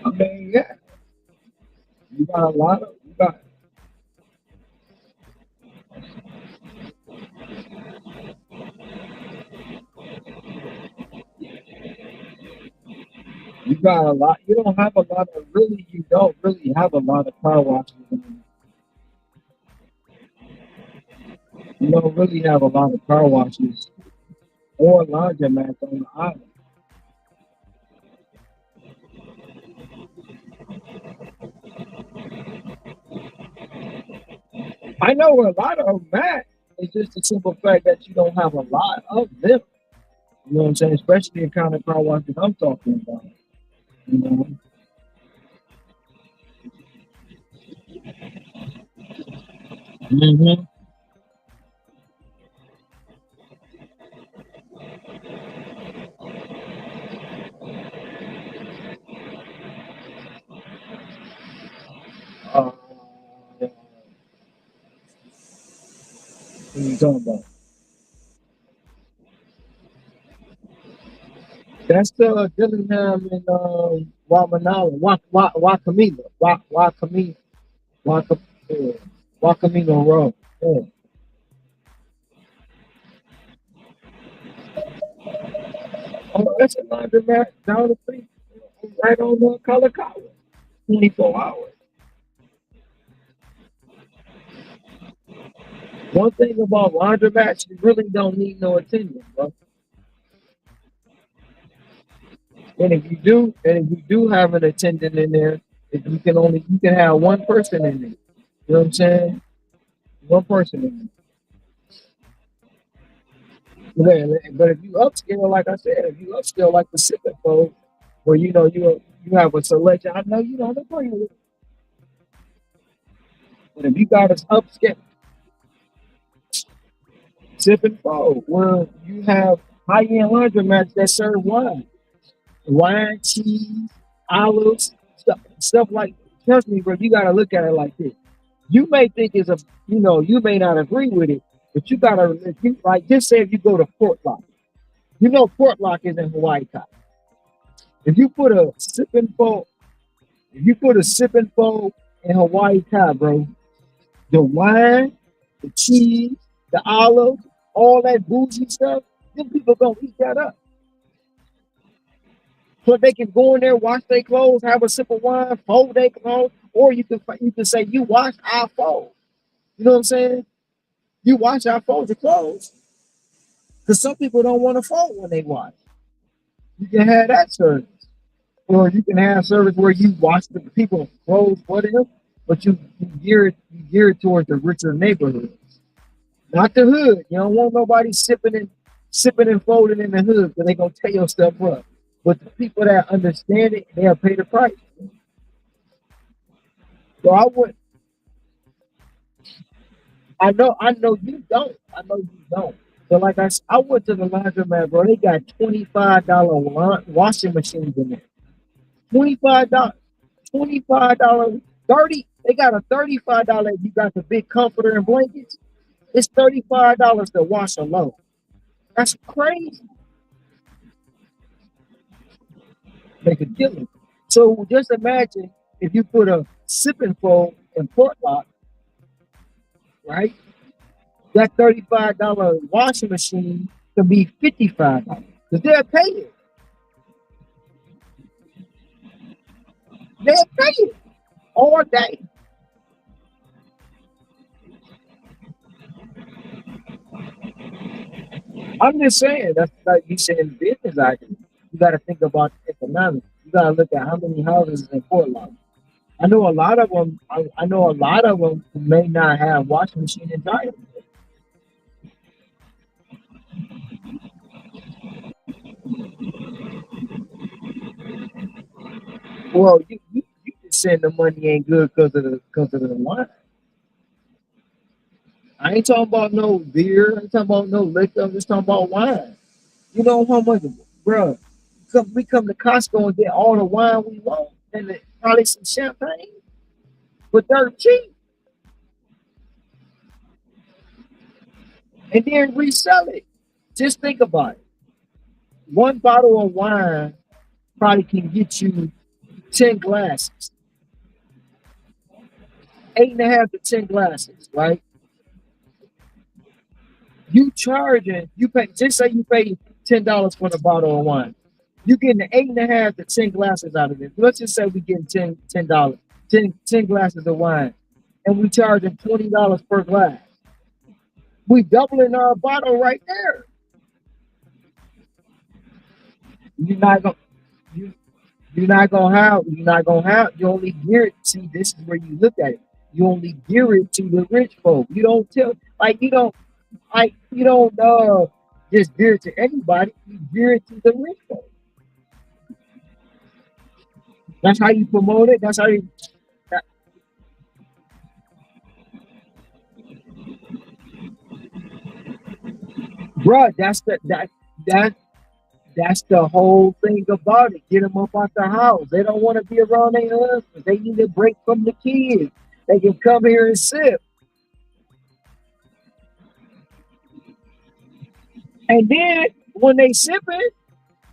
I mean, yeah, you got a lot of you got a lot. You don't have a lot of really. You don't really have a lot of car washes. You don't really have a lot of car washes or laundromats on the island. I know where a lot of them at. It's just the simple fact that you don't have a lot of them. You know what I'm saying? Especially the kind of car washes I'm talking about. You know. Mm-hmm. What are you talking about? That's Dillingham and Wamanala, Wakamina, Wakamina, Wakamina, Wakamina Road. Yeah. Oh, that's a laundromat down the street, right on the Kalakaua. 24 hours. One thing about laundromats, you really don't need no attendant, bro. And if you do have an attendant in there, if you can have one person in there. You know what I'm saying? One person in there. But if you upscale, like I said, if you upscale like Pacific folks, where you have a selection, I know you don't agree with it, but if you got us upscale Pacific folk, where you have high end laundromats that serve wine, cheese, olives, stuff like. Trust me, bro. You gotta look at it like this. You may think it's a, you may not agree with it, but you gotta, if you, like, just say if you go to Port Lock, Port Lock is in Hawaii. Top. If you put a sipping pole, if you put a sipping pole in Hawaii Top, bro, the wine, the cheese, the olives, all that bougie stuff, them people gonna eat that up. So they can go in there, wash their clothes, have a sip of wine, fold their clothes, or you can say you wash our fold. You know what I'm saying? You wash our fold your clothes. Because some people don't want to fold when they wash. You can have that service. Or you can have service where you wash the people's clothes for them, but you gear it towards the richer neighborhoods. Not the hood. You don't want nobody sipping and folding in the hood because they're gonna tear your stuff up. But the people that understand it, they'll pay the price. So I know you don't. I know you don't. So like I went to the laundromat, bro. They got $25 washing machines in there. $25, $25, 30. They got a $35 if you got the big comforter and blankets. It's $35 to wash a load. That's crazy. They could kill it. So just imagine if you put a sipping pole in Port Lock, right? That $35 washing machine can be $55 because they'll pay it. They'll pay it all day. I'm just saying that's like you said in business. You got to think about economics. You got to look at how many houses in Fort Lauderdale. I know a lot of them. I know a lot of them may not have washing machine and dryer. Well, you can saying the money ain't good because of the wine. I ain't talking about no beer. I ain't talking about no liquor. I'm just talking about wine. You know how much, bro? We come to Costco and get all the wine we want and probably some champagne for dirt cheap, and then resell it. Just think about it. One bottle of wine probably can get you 10 glasses, 8.5 to 10 glasses, right? You pay, just say you pay $10 for the bottle of wine. You getting 8.5 to 10 glasses out of it. Let's just say we getting $10, 10 glasses of wine, and we charging $20 per glass. We doubling our bottle right there. You're not gonna you, you're not gonna have you only gear it. See, this is where you look at it. You only gear it to the rich folk. You don't tell you don't just gear it to anybody. You gear it to the rich folk. That's how you promote it. That's how you that, bruh, that that's the whole thing about it. Get them up out the house. They don't want to be around their husbands. They need a break from the kids. They can come here and sip. And then when they sipping,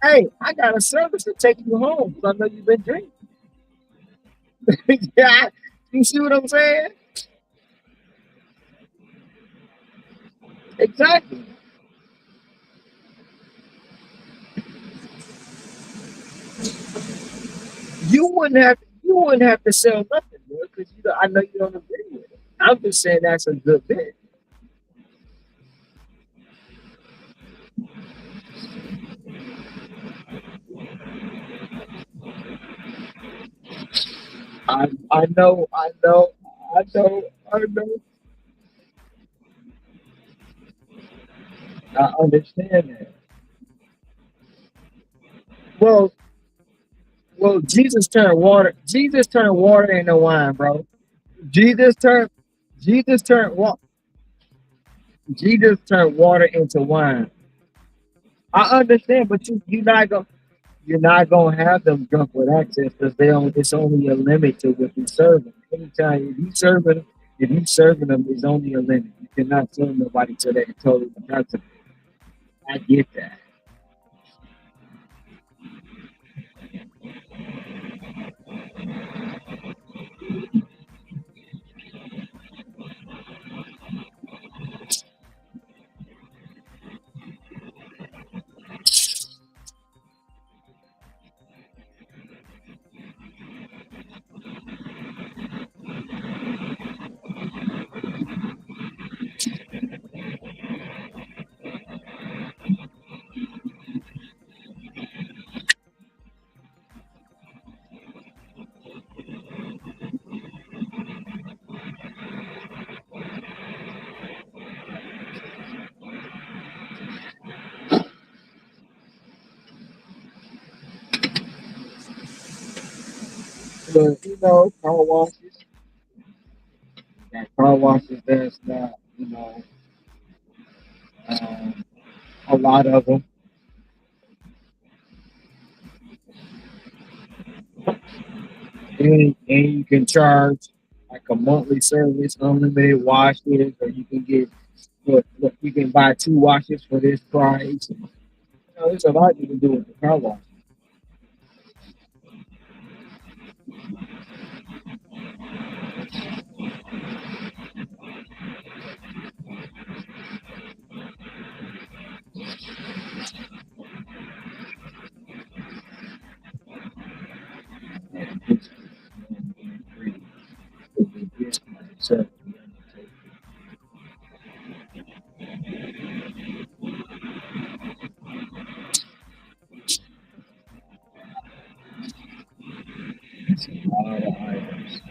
hey, I got a service to take you home because I know you've been drinking. Yeah, you see what I'm saying? Exactly. You wouldn't have to sell nothing, because I know you don't agree with it. I'm just saying that's a good bit. I know. I understand that. Well, well, Jesus turned water into wine, bro. Jesus turned Jesus turned wa- Jesus turned water into wine. I understand, but you're not gonna have them drunk with access because they don't. It's only a limit to what you serving. Anytime you serving, If you serving them, there's only a limit. You cannot serve nobody till they're totally intoxicated. I get that. But car washes, car washes. There's not, um, a lot of them, and you can charge like a monthly service, unlimited washes, or you can get, look, you can buy two washes for this price. There's a lot you can do with the car wash. So, it's a lot of items.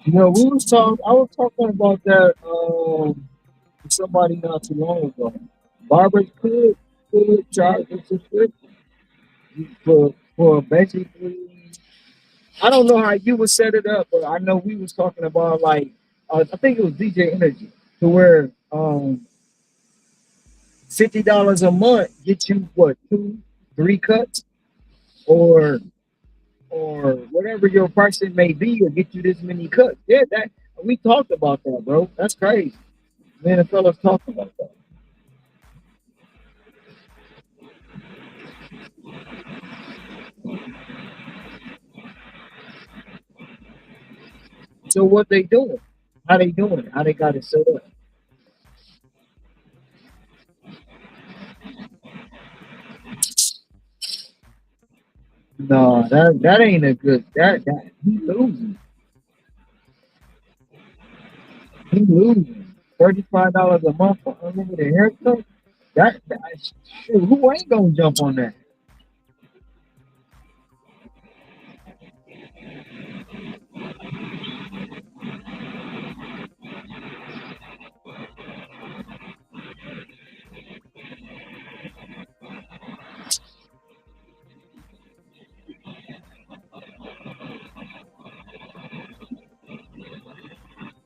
I was talking about that with somebody not too long ago. Barbers could charge a subscription for basically. I don't know how you would set it up, but I know we was talking about like I think it was DJ Energy, to where $50 a month get you what, two, three cuts, or whatever your pricing may be, or get you this many cuts. Yeah, that we talked about that, bro. That's crazy. Man, the fellas talked about that. So what they doing? How they doing it? How they got it set up? No, that ain't a good. That he losing. He losing. $35 a month for unlimited haircut. That shoot, who ain't gonna jump on that?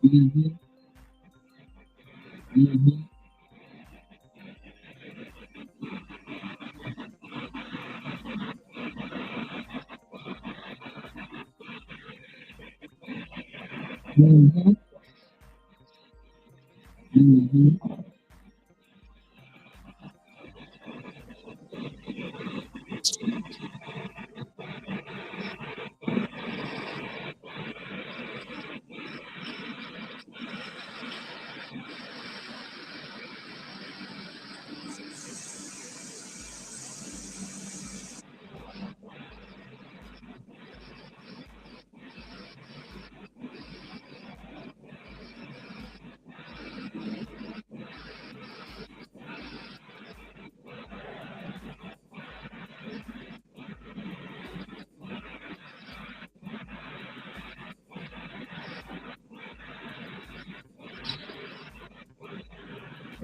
Mm-hmm. Mm-hmm. Mm-hmm. Mm-hmm.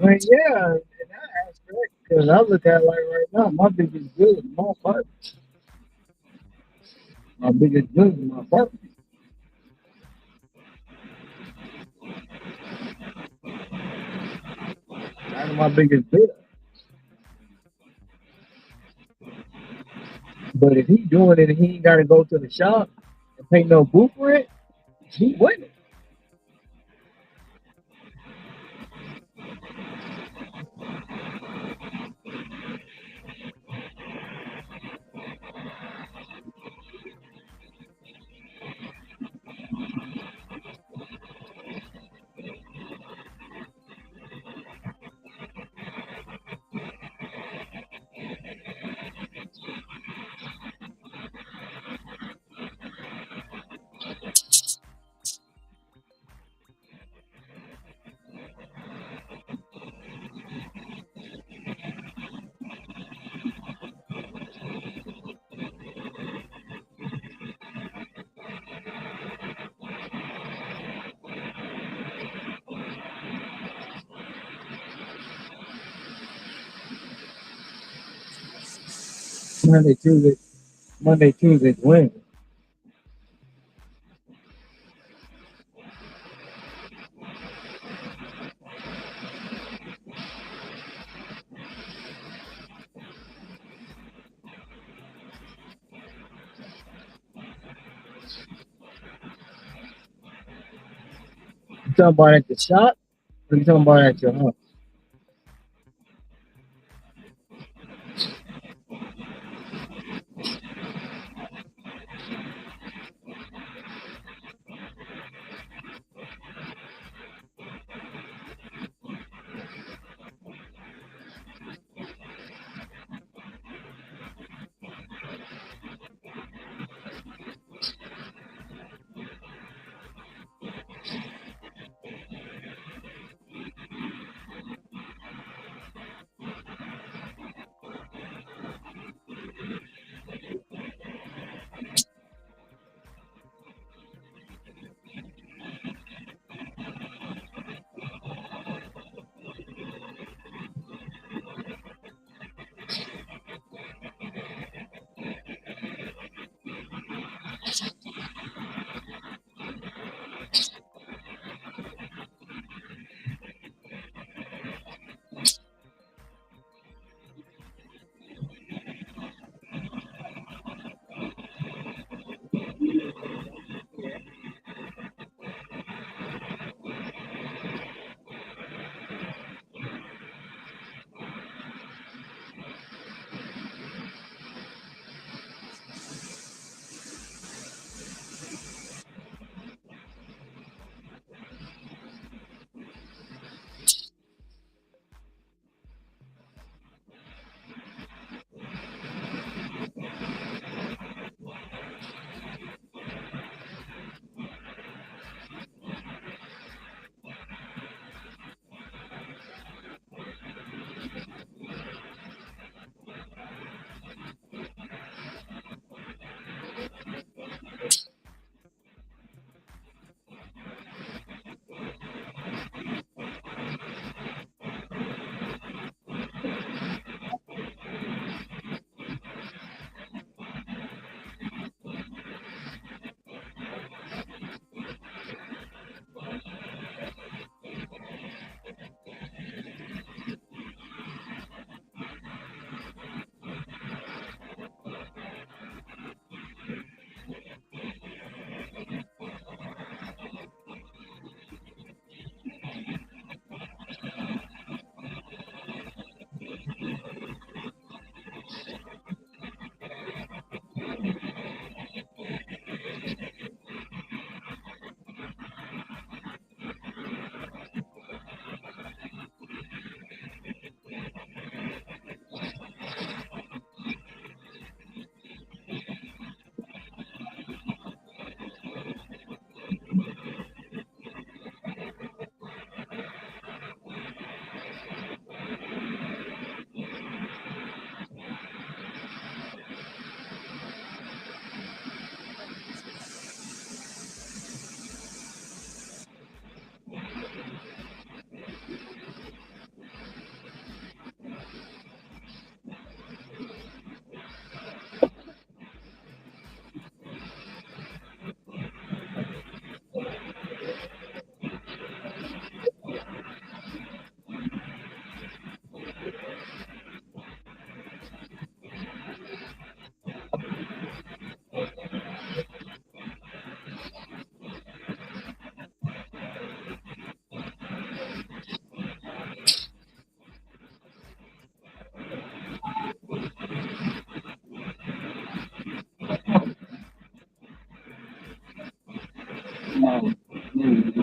Yeah, and that aspect, Because I look at it like right now, my biggest good is my apartment. My biggest good is my apartment. That's my biggest good. But if he doing it and he ain't got to go to the shop and pay no booth rent, he winning. Monday, Tuesday, Monday, Tuesday, Wednesday. You talking about at the shop or you talking about at your house?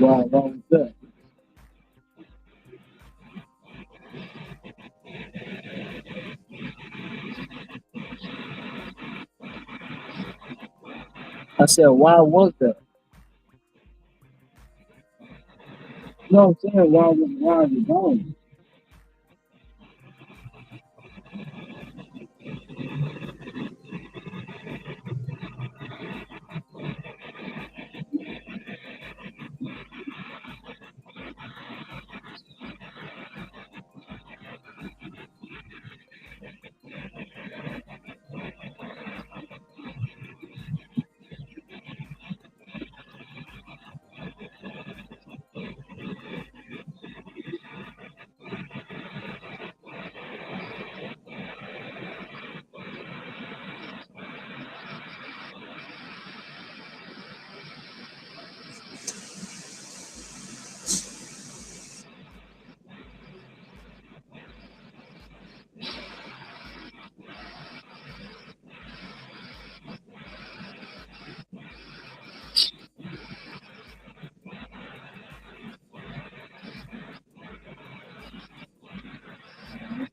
Why was that? I said, why was that? No, I'm saying, why is it gone?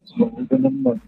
Smoking in the month.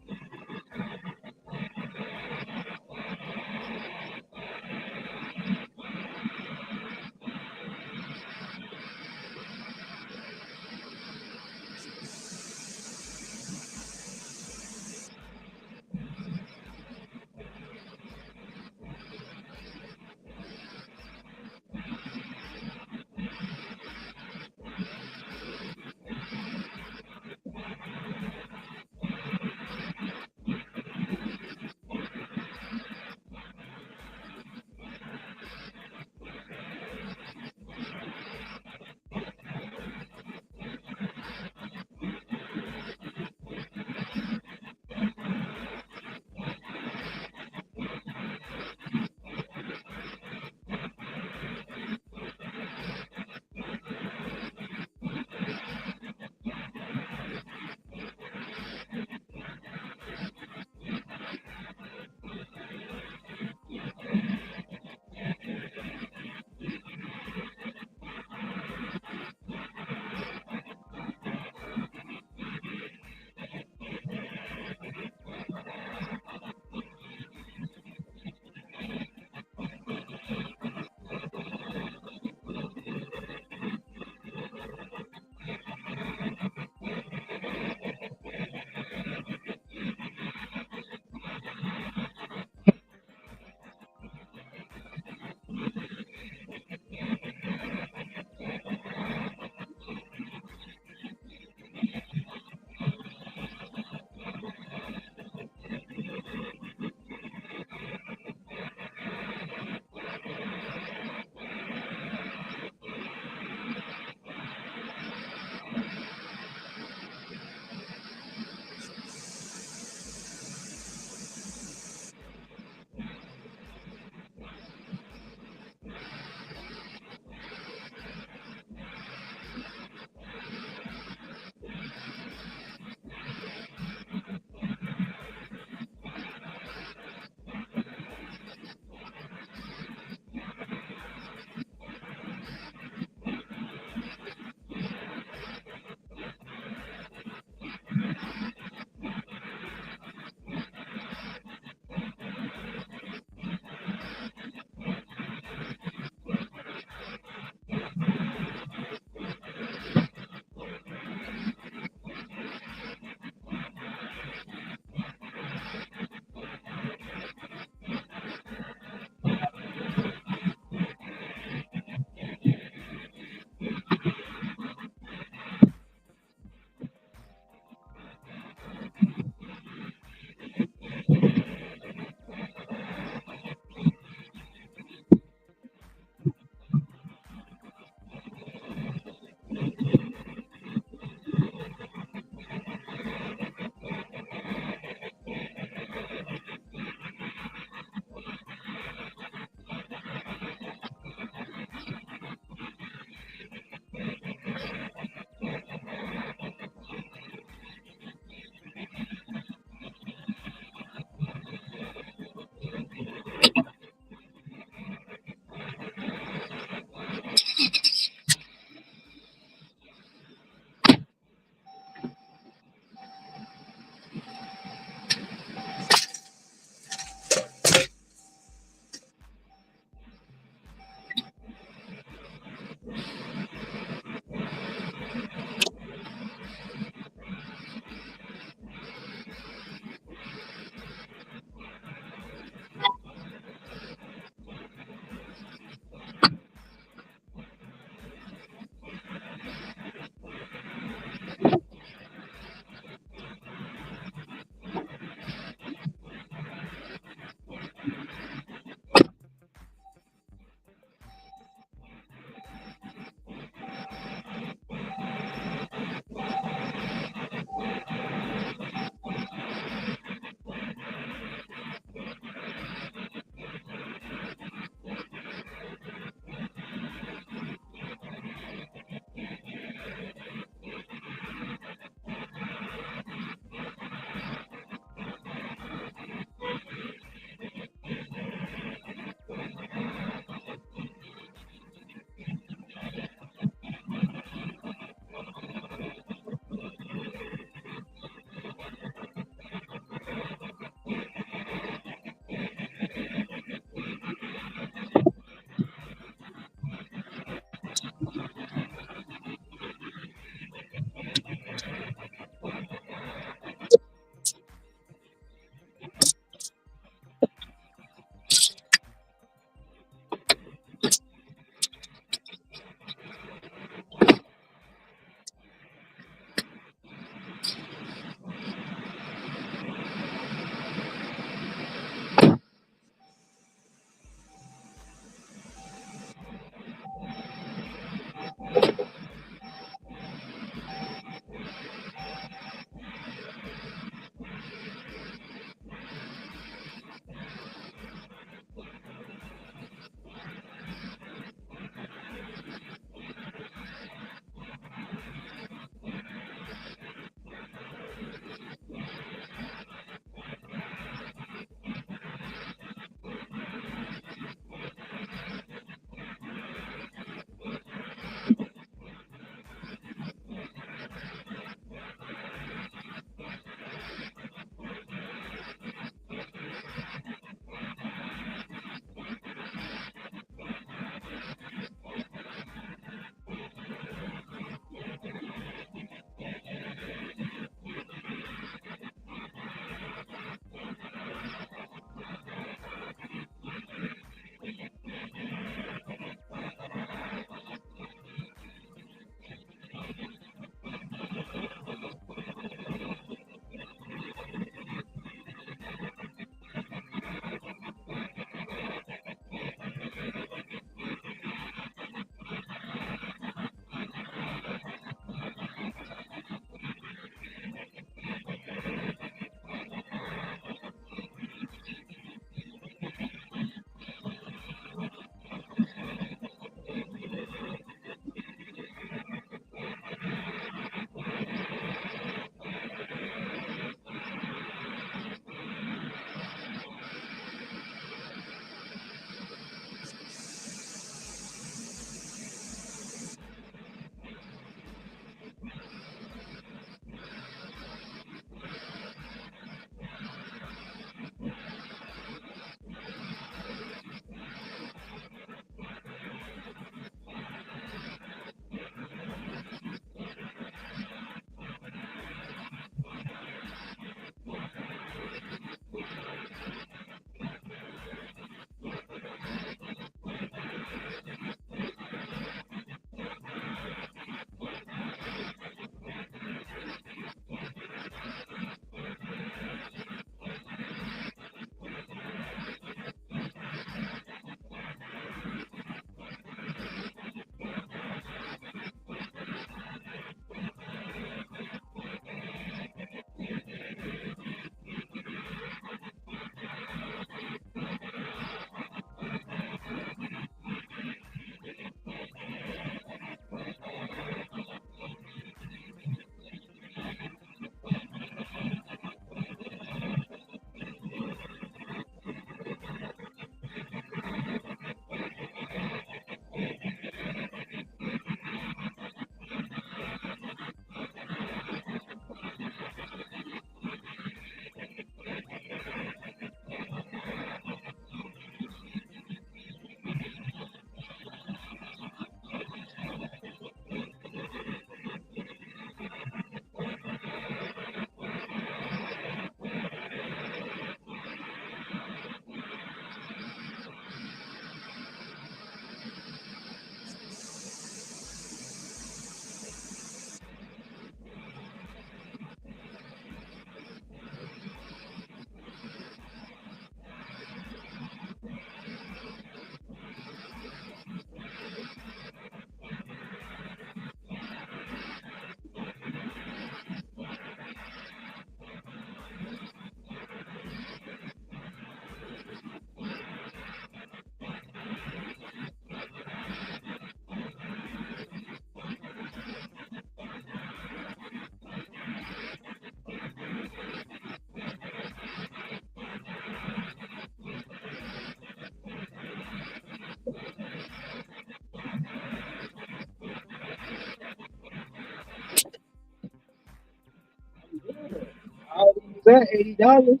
was at $80.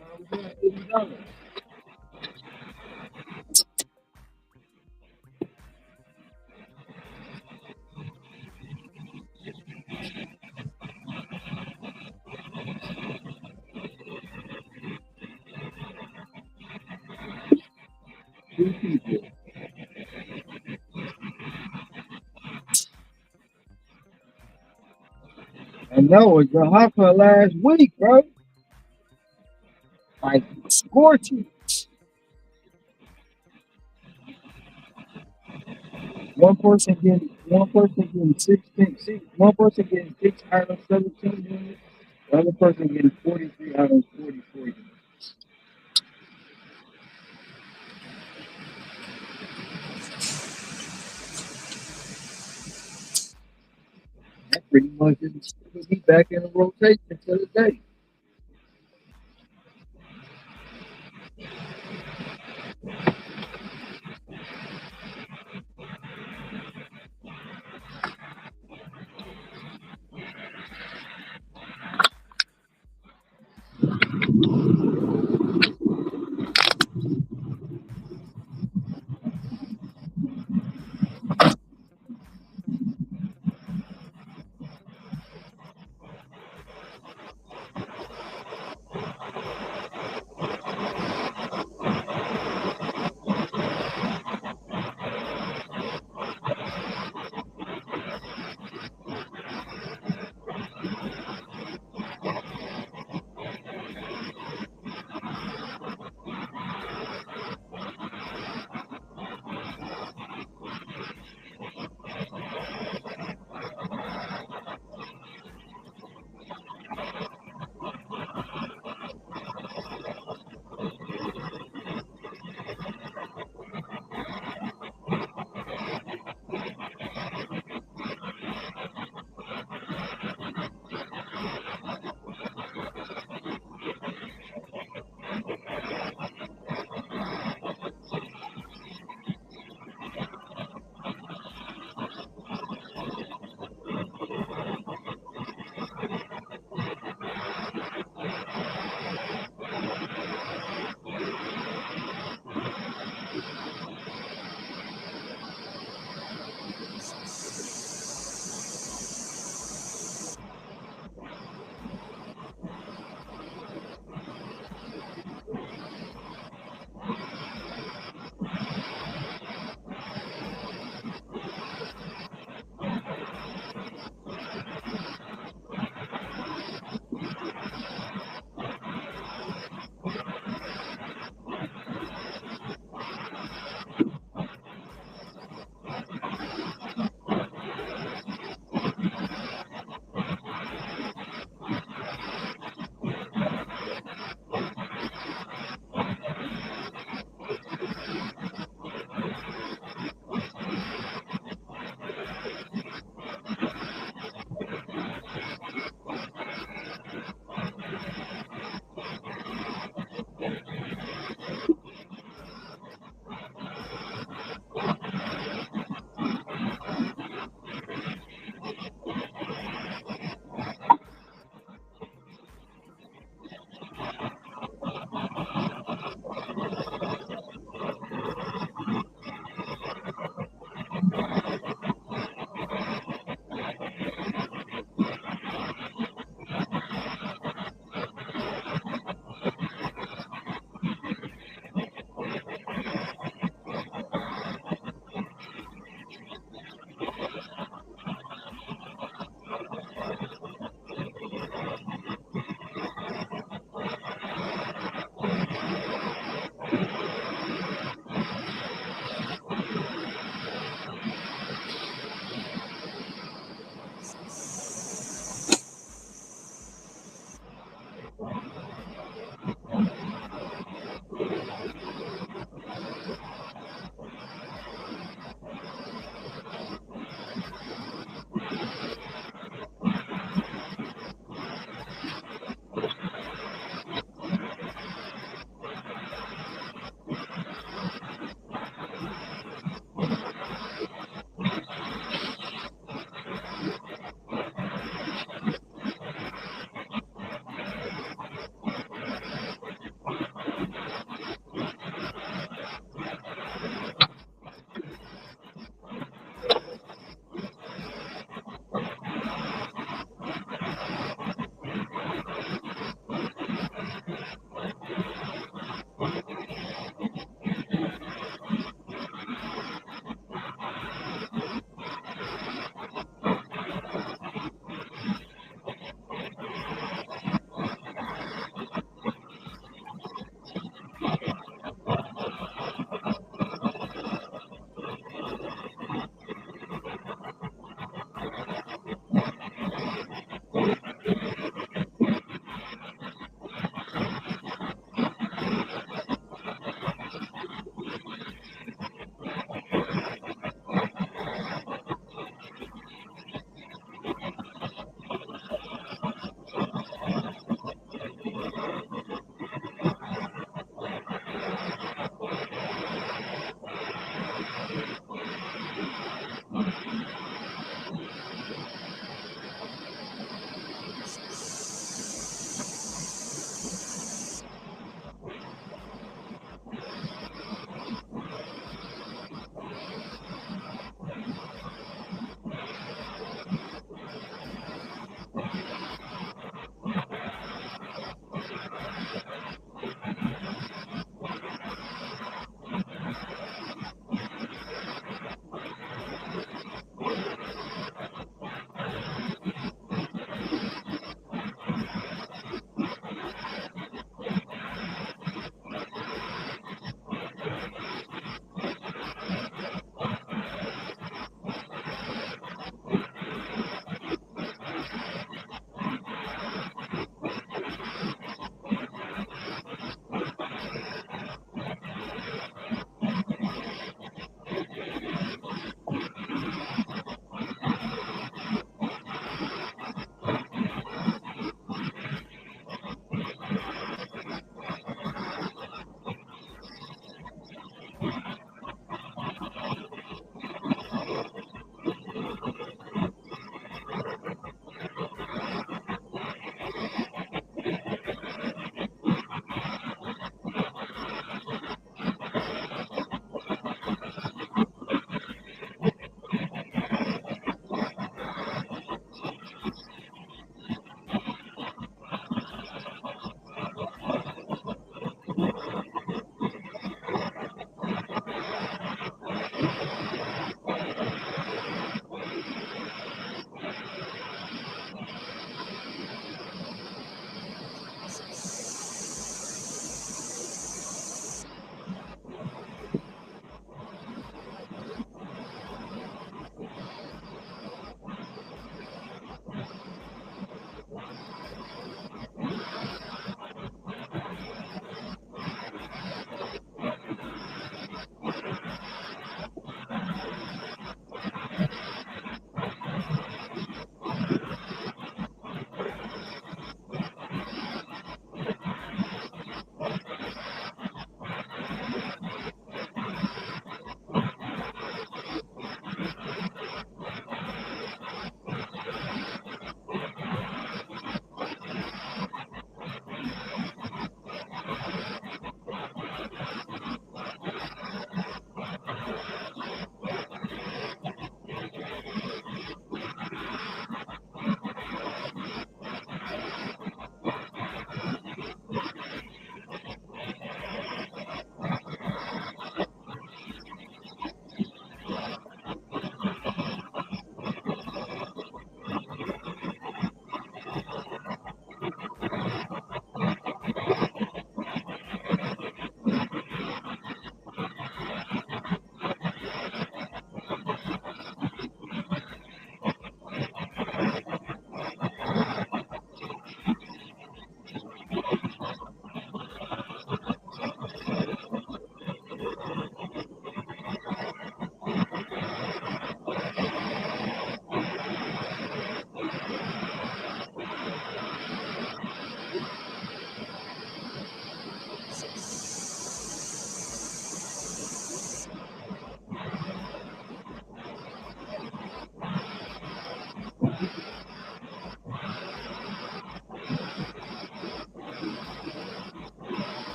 I was at $80. Two people. And that was the Hopper last week, bro. Like scorching. One person getting 16. See, one person getting 6 out of 17 units. The other person getting 43 out of 44 units. That pretty much is be back in the rotation for the day.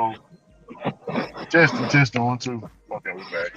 So, testing, 1, 2. Okay, we back.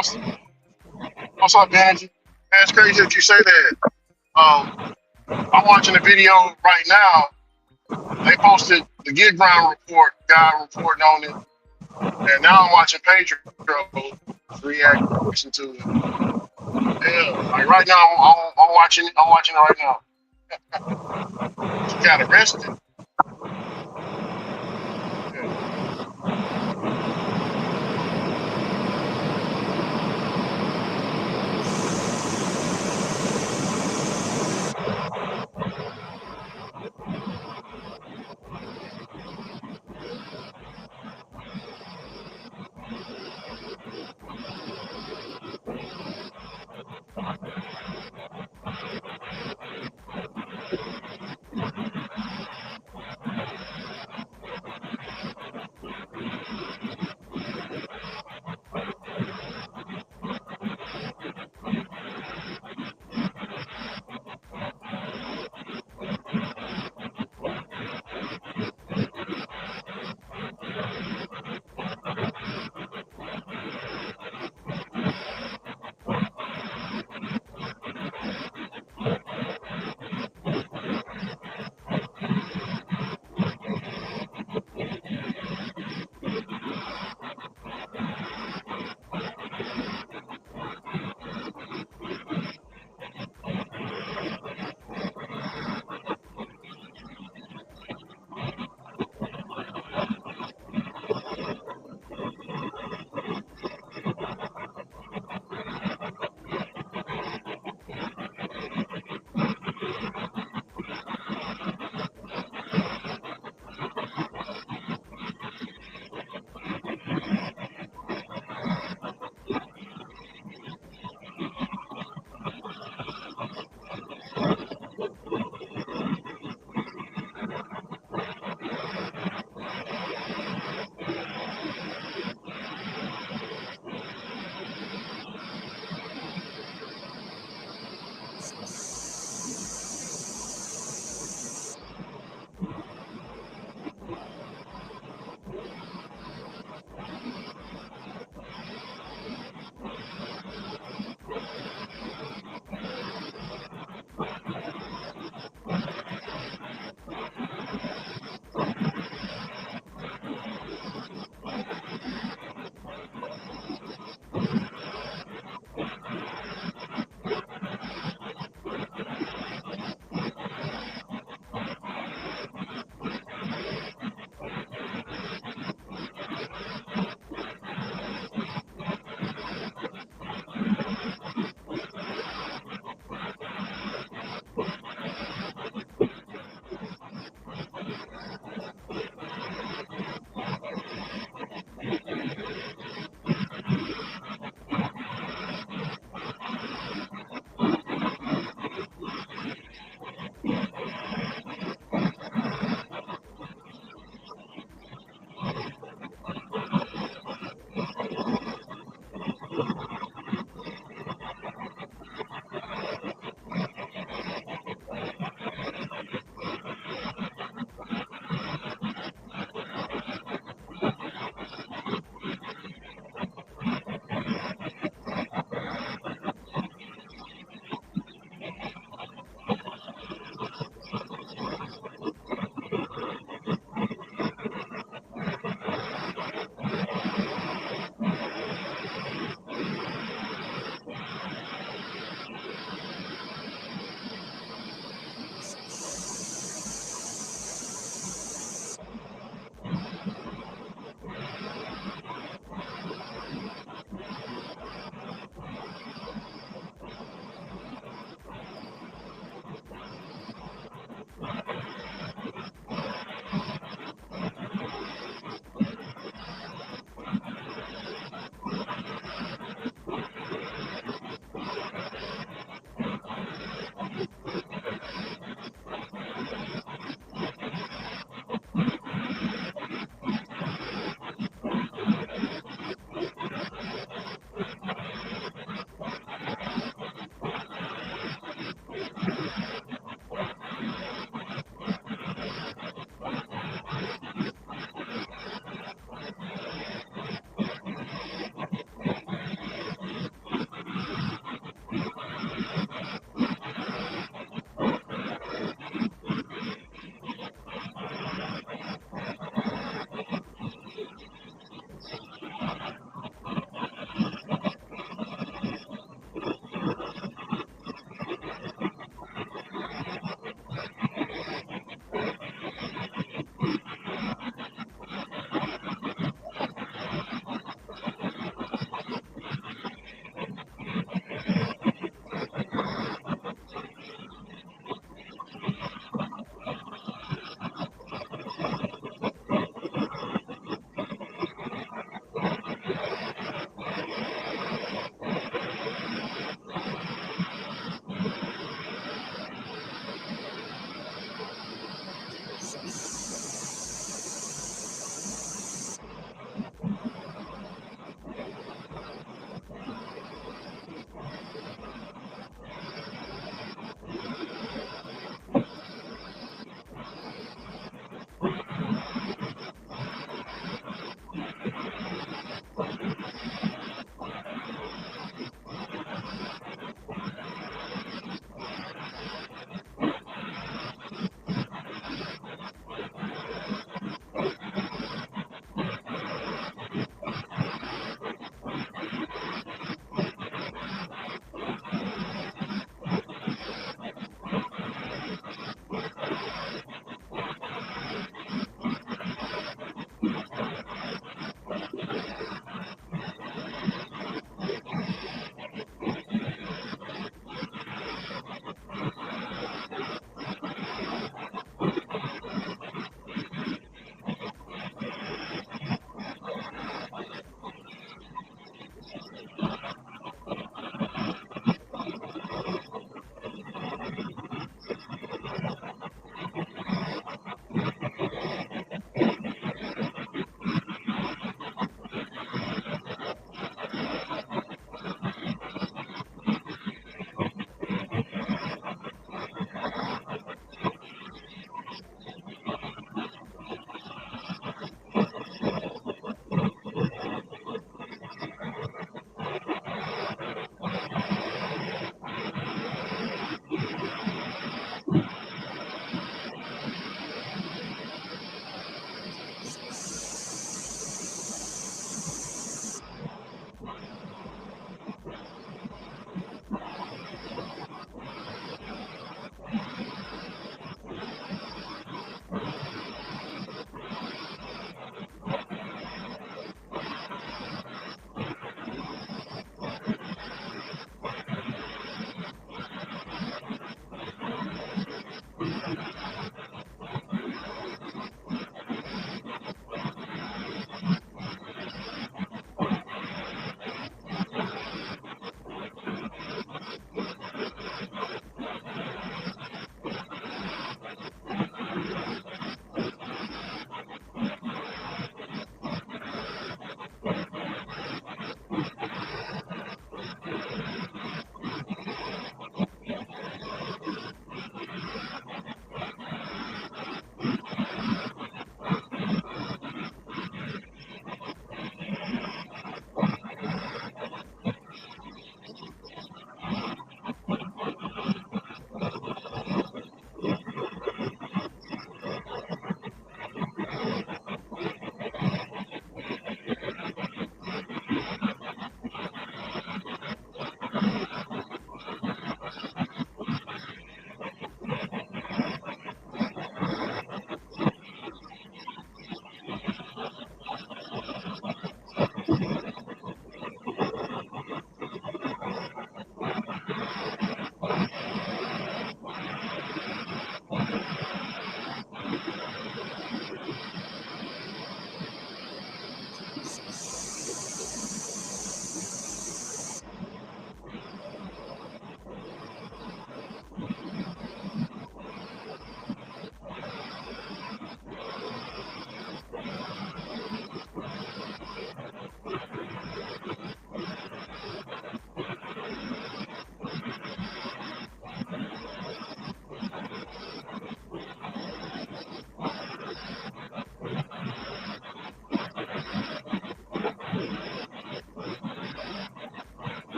What's up, Angie? Man, it's crazy that you say that. I'm watching a video right now. They posted the Get Ground report, guy reporting on it, and now I'm watching Pedro's reaction to it. Yeah, like right now, I'm watching it. I'm watching it right now. He got arrested. Yeah.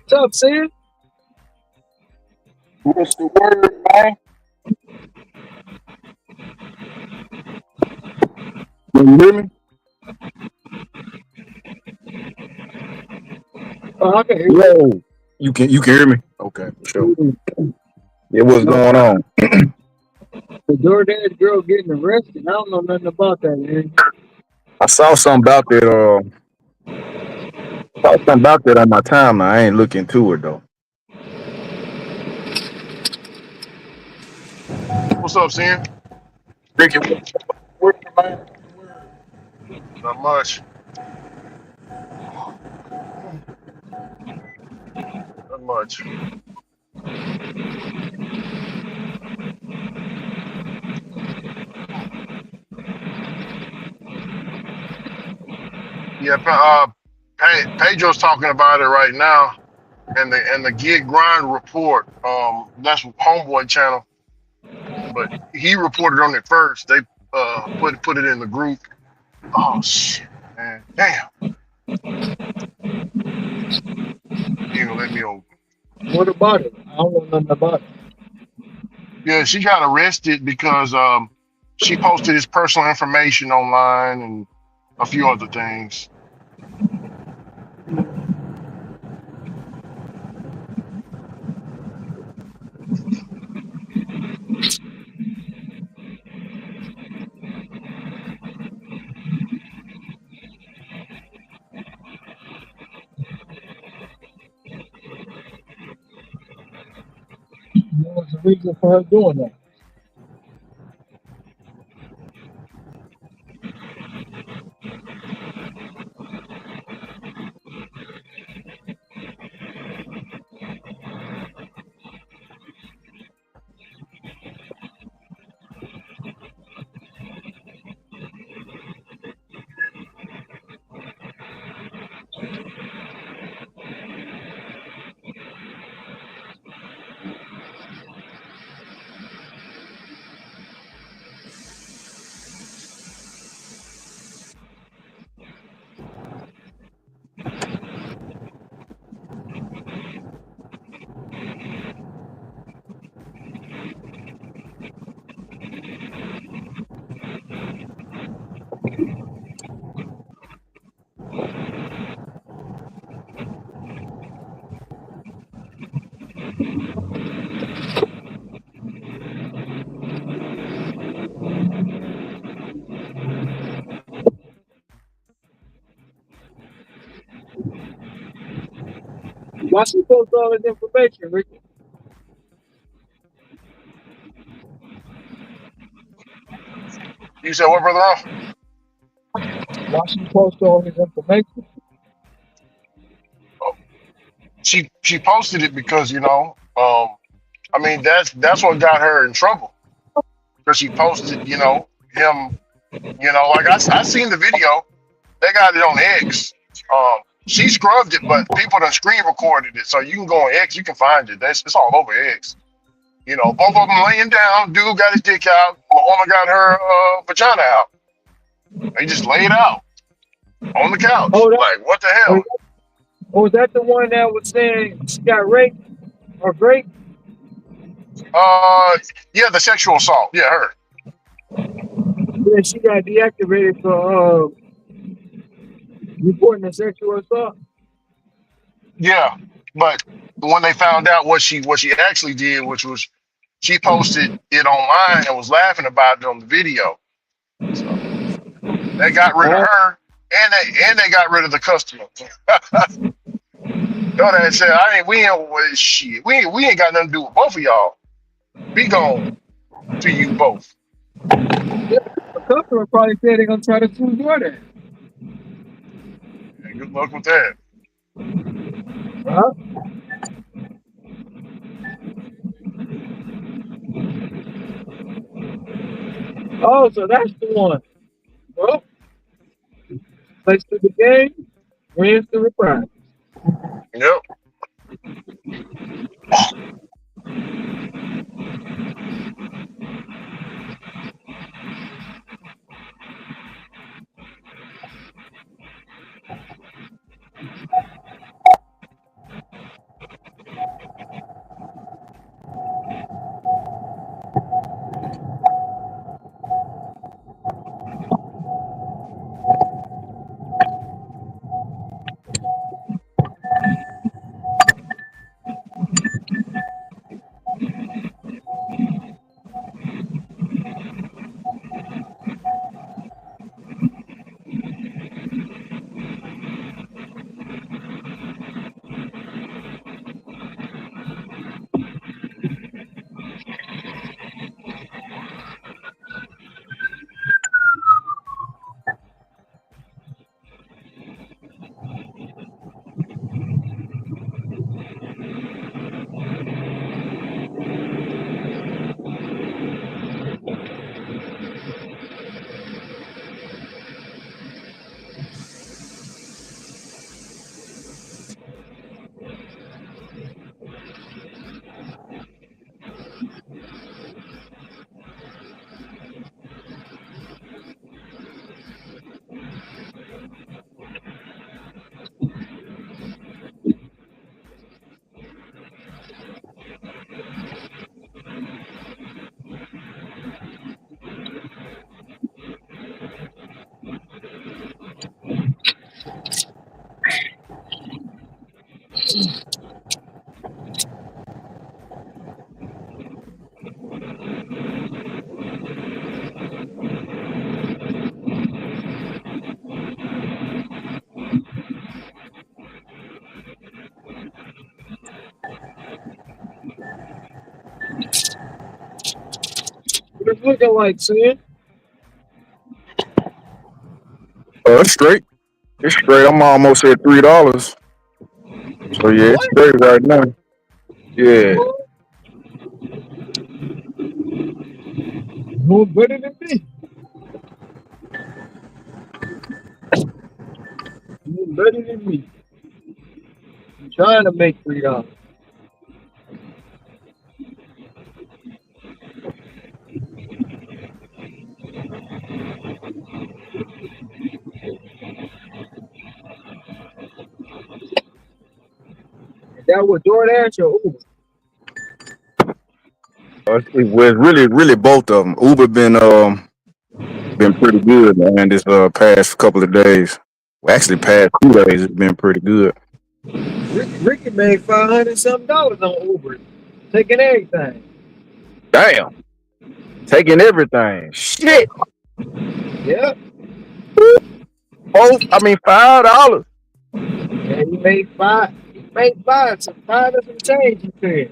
What's up, Sid? What's the word, man? Can you hear me? Oh, I can hear you. Yo, you can hear me? Okay, for sure. Yeah, what's No, going on? the DoorDash girl getting arrested. I don't know nothing about that, man. I saw something about that. Saw something about that on my timeline. I ain't looking into it though. What's up, Sam? Ricky, what's the word, man? Not much. Not much. Yeah, Pedro's talking about it right now, and the gig grind report. That's Homeboy channel, but he reported on it first. They put it in the group. Oh shit, man, damn! He ain't gonna let me open. What about it? I don't know nothing about it. Yeah, she got arrested because she posted his personal information online and a few other things. What was the reason for her doing that? Why she post all this information, Ricky? You said what, brother? Why she post all this information? She posted it because I mean that's what got her in trouble because she posted him like I seen the video. They got it on X. She scrubbed it, but people done screen recorded it, so you can go on X. You can find it. It's all over X. Both of them laying down. Dude got his dick out. The woman got her vagina out. They just laid out on the couch. Oh, Like, what the hell? was that the one that was saying she got raped or raped? Yeah, the sexual assault. Yeah, her. Yeah, she got deactivated for reporting a sexual assault. Yeah, but when they found out what she actually did, which was she posted it online and was laughing about it on the video. So they got rid of her, and they got rid of the customer. Yo, they said, we ain't got nothing to do with both of y'all. Be gone to you both. Yeah, the customer probably said they're gonna try to sue DoorDash. And good luck with that. Huh? Oh, so that's the one. Well, plays to the game, wins to the prize. Yep. it's looking like, Sin? It's straight. It's straight. I'm almost at $3. So yeah, it's What? straight right now. Yeah. Doing better than me. Doing better than me. I'm trying to make $3. Is that what DoorDash or Uber? It's really both of them. Uber been pretty good, man. This past couple of days. Well, actually, past 2 days, it's been pretty good. Ricky made $500 something on Uber, taking everything. Damn, taking everything. Shit. Yeah. $5. And he made five. He made five and some change. He said.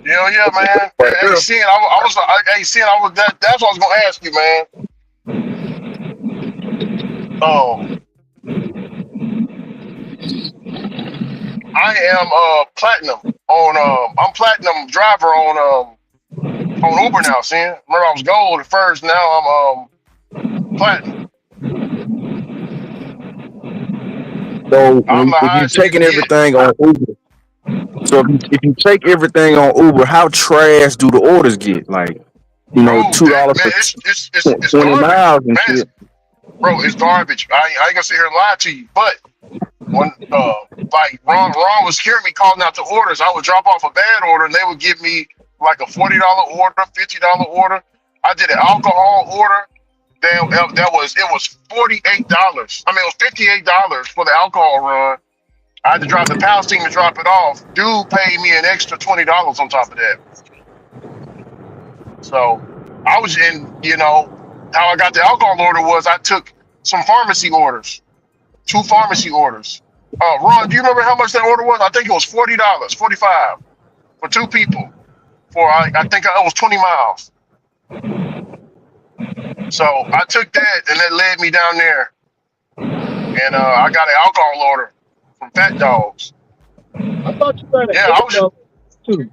Yeah, man. Right Hey, there. seeing seeing that's what I was gonna ask you, man. I am platinum on I'm platinum driver on Uber now, seeing. Remember I was gold at first, now I'm platinum. So I'm the if you highest that you taking can get. everything on Uber, so if you take everything on Uber, how trash do the orders get? Like, Bro, $2 man, for it's 20 garbage. miles and Man, shit. bro, it's garbage. I ain't gonna sit here and lie to you, but when like Ron was hearing me calling out the orders, I would drop off a bad order and they would give me like a $40 order, $50 order. I did an alcohol order. It was $48. I mean, it was $58 for the alcohol run. I had to drive the Palestine to drop it off. Dude paid me an extra $20 on top of that. So I was how I got the alcohol order was I took some pharmacy orders, 2 pharmacy orders. Ron, do you remember how much that order was? I think it was $40, 45 for 2 people. I think it was 20 miles. So I took that and that led me down there, and I got an alcohol order from Fat Dogs. I thought you got an Yeah, I was. $80 too.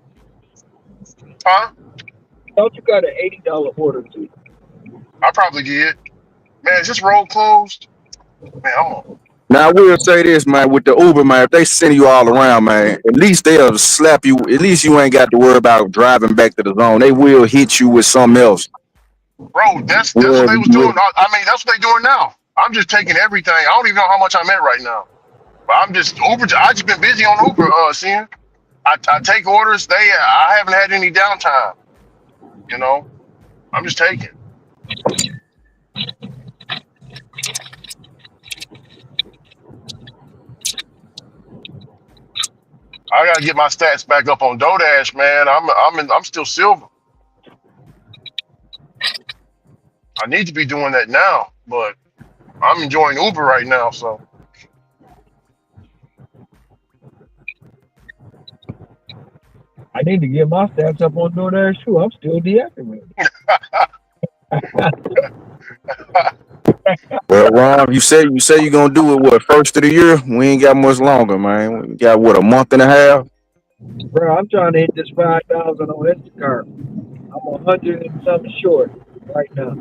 Huh? I thought you got an $80 order too. I probably did. Man, is this road closed? Man, I'm on. Now I will say this, man, with the Uber, man, if they send you all around, man, at least they'll slap you. At least you ain't got to worry about driving back to the zone. They will hit you with something else. Bro, that's what Wherever they you was doing. at. I mean, that's what they doing now. I'm just taking everything. I don't even know how much I'm at right now. But I'm just Uber. I just been busy on Uber, seeing. I take orders. I haven't had any downtime. I'm just taking. I gotta get my stats back up on DoorDash, man. I'm still silver. I need to be doing that now, but I'm enjoying Uber right now, so. I need to get my stats up on DoorDash too. I'm still deactivated. Well, Ron, you say you're gonna do it what, first of the year? We ain't got much longer, man. We got what, a month and a half? Bro, I'm trying to hit this 5,000 on Instacart. I'm 100 and something short right now.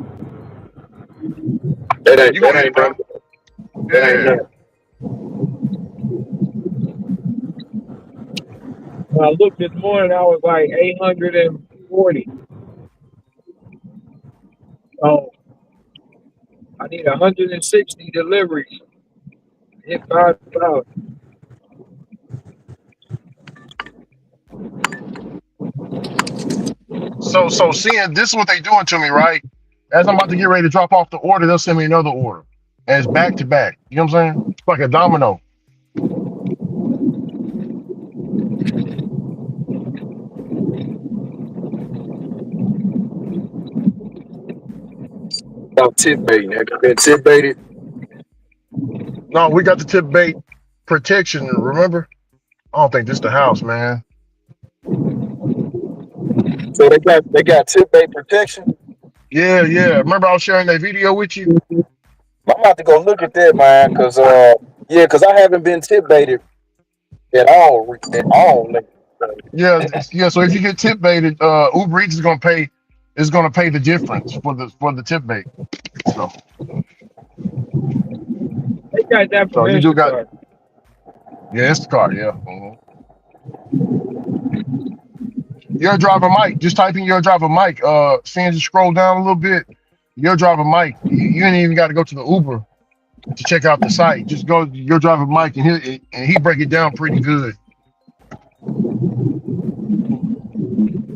You gonna hit it, bro? Yeah. When I looked this morning, I was like 840. Oh, I need 160 deliveries. Hit 5,000. So seeing this is what they doing to me, right? As I'm about to get ready to drop off the order, they'll send me another order. And it's back to back. You know what I'm saying? It's like a domino. About tip baiting. Have you been tip baited? No, we got the tip bait protection, remember? I don't think this the house, man. So they got tip bait protection. Yeah, yeah. Remember I was sharing that video with you? I'm about to go look at that, man, cause yeah, cause I haven't been tip baited at all lately. Yeah, yeah. So if you get tip baited, Uber Eats is gonna pay the difference for the tip bait. So They got that from so you do got Instacart. yeah, it's the car, yeah. Your driver Mike, just type in your driver Mike. Seeing you scroll down a little bit, your driver Mike. You ain't even got to go to the Uber to check out the site. Just go to your driver Mike and he break it down pretty good.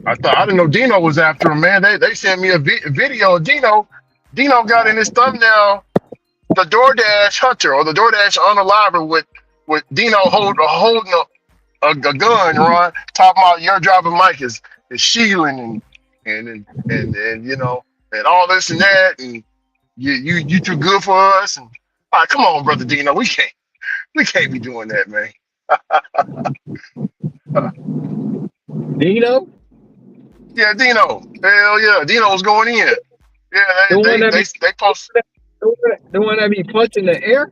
I didn't know Dino was after him, man. They sent me a video of Dino. Dino got in his thumbnail the DoorDash hunter or the DoorDash unaliver with Dino holding a gun, Ron, talking about your driver Mike is shielding and you know and all this and that and you too good for us and all right, come on, brother Dino, we can't be doing that, man. Dino, Yeah, Dino, hell yeah, Dino was going in. Yeah, the one they that they be they post. the one that be punching the air.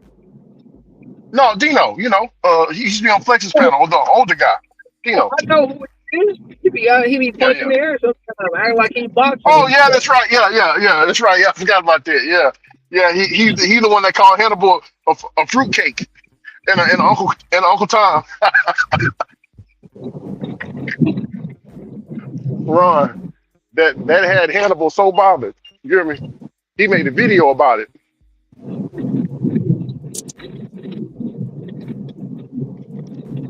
No, Dino, he used to be on Flex's Oh, panel, the older guy. Dino. I know who it is. He be Yeah, punching yeah. the air sometimes, act like he boxing Oh and yeah, stuff. that's right. Yeah, that's right. Yeah, I forgot about that. Yeah, yeah. He the one that called Hannibal a fruitcake and Uncle Tom. Ron, that had Hannibal so bothered. You hear me? He made a video about it.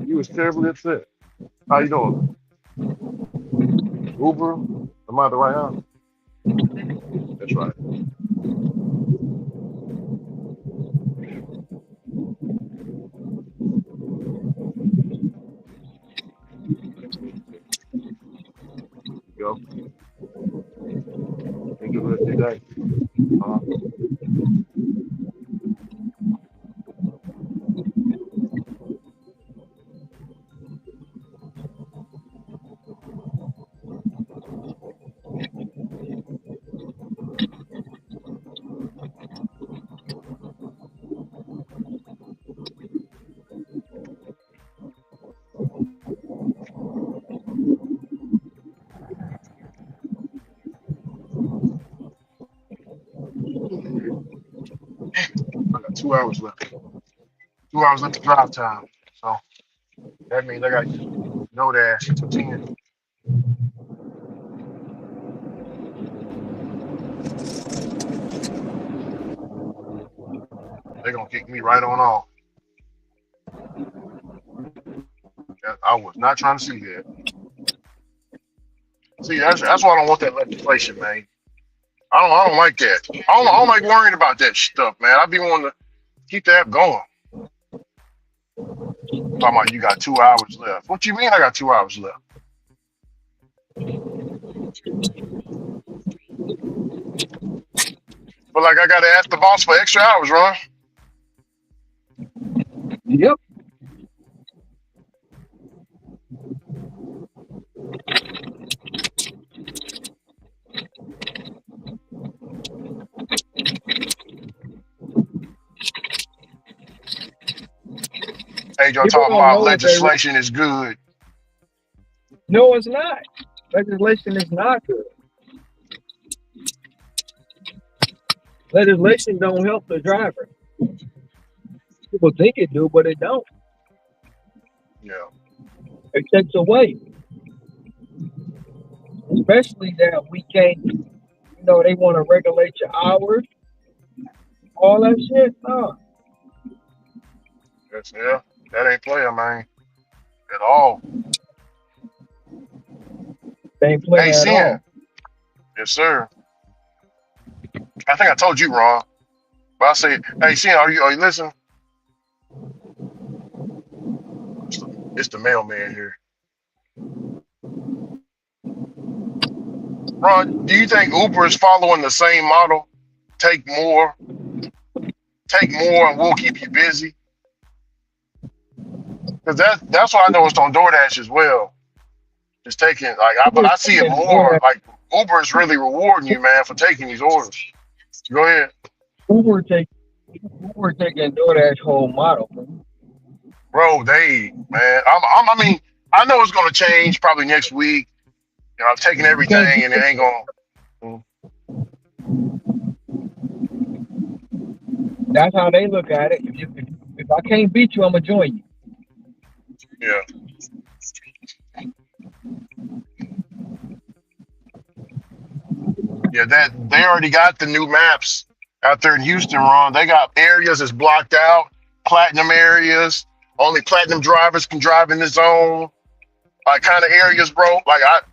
He was terribly upset. How you doing? Uber? Am I the right house? That's right. Go. Enjoy the rest of your day. Uh-huh. I got 2 hours left. 2 hours left to drive time. So that means I got no dash to 10. They're gonna kick me right on off. I was not trying to see that. See, that's why I don't want that legislation, man. I don't like that. I don't like worrying about that stuff, man. I be wanting to keep the app going. Talking about you got 2 hours left. What you mean I got 2 hours left? But like I gotta ask the boss for extra hours, Ron. Yep. Hey, y'all People talking don't about know what they. legislation is good. No, it's not. Legislation is not good. Legislation don't help the driver. People think it do, but it don't. Yeah. It takes away. Especially that we can't, they want to regulate your hours, all that shit. No, Yeah. That ain't player, man. At all. they ain't Hey, playing at Sin. all. Yes, sir. I think I told you, Ron. But I say, hey, Sin, are you listening? It's the mailman here. Ron, do you think Uber is following the same model? Take more, and we'll keep you busy. Because that's what I noticed on DoorDash as well. Just taking but I see it more like Uber is really rewarding you, man, for taking these orders. Go ahead. Uber take Uber taking DoorDash whole model, man. Bro, I mean, I know it's gonna change probably next week. You know, I'm taking You can't everything beat and it ain't gonna. That's how they look at it. If I can't beat you, I'm gonna join you. Yeah. Yeah, that they already got the new maps out there in Houston, Ron. They got areas that's blocked out, platinum areas. Only platinum drivers can drive in the zone. Like kind of areas, bro.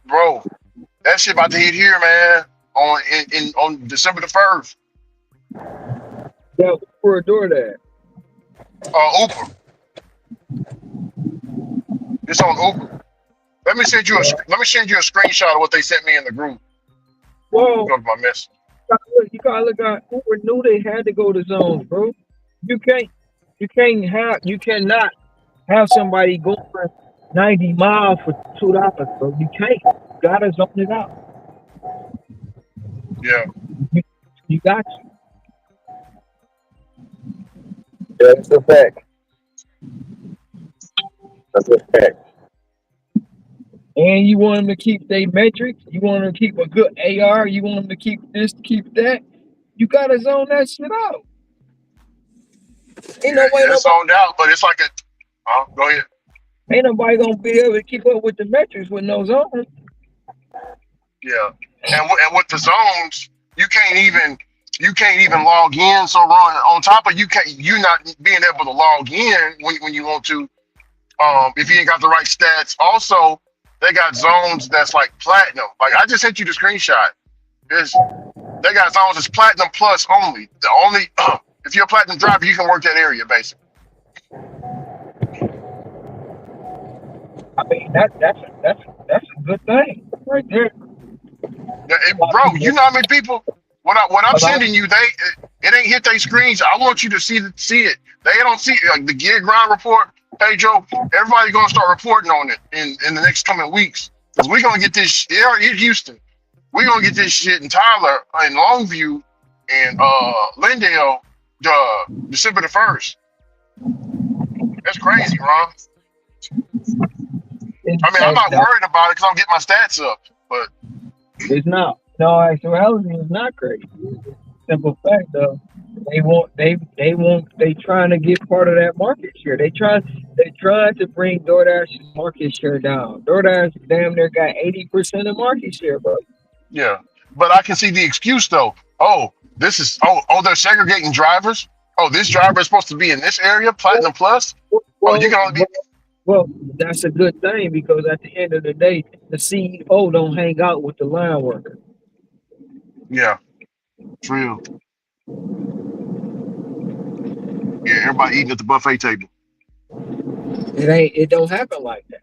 Bro, that shit about to hit here, man. On December the 1st. Yeah, for a DoorDash. Uber. It's on Uber. Let me send you a screenshot of what they sent me in the group. Whoa. Go to my message. You gotta look at Uber knew they had to go to zones, bro. You cannot have somebody go for 90 miles for $2, bro. You can't. You gotta zone it out. Yeah. You got to. That's a fact. That's a fact. And you want them to keep their metrics. You want them to keep a good AR. You want them to keep this, keep that. You gotta zone that shit out. Ain't nobody it's zoned out, but it's like go ahead. Ain't nobody gonna be able to keep up with the metrics with no zones. Yeah, and with the zones, you can't even log in. So Ron, on top of you not being able to log in when you want to, if you ain't got the right stats. Also, they got zones that's like platinum. Like I just sent you the screenshot. They got zones that's platinum plus only. If you're a platinum driver, you can work that area basically. I mean that's a good thing right there. Yeah, bro, you know how many people? What I'm sending you, it ain't hit their screens. I want you to see it. They don't see like the gig grind report. Hey Joe, everybody gonna start reporting on it in the next coming weeks because we're gonna get this in Houston. We're gonna get this shit in Tyler, in Longview, and Lindale, December the 1st. That's crazy, Ron. I mean, I'm not worried about it because I'm getting my stats up, but it's not. No, actuality is not crazy. Simple fact though, they trying to get part of that market share. They trying to bring DoorDash's market share down. DoorDash damn near got 80% of market share, bro. Yeah, but I can see the excuse though. They're segregating drivers. Oh, this driver is supposed to be in this area, platinum plus. Well, you can only be. Well, that's a good thing because at the end of the day, the CEO don't hang out with the line worker. Yeah, true. Yeah, everybody eating at the buffet table. It don't happen like that.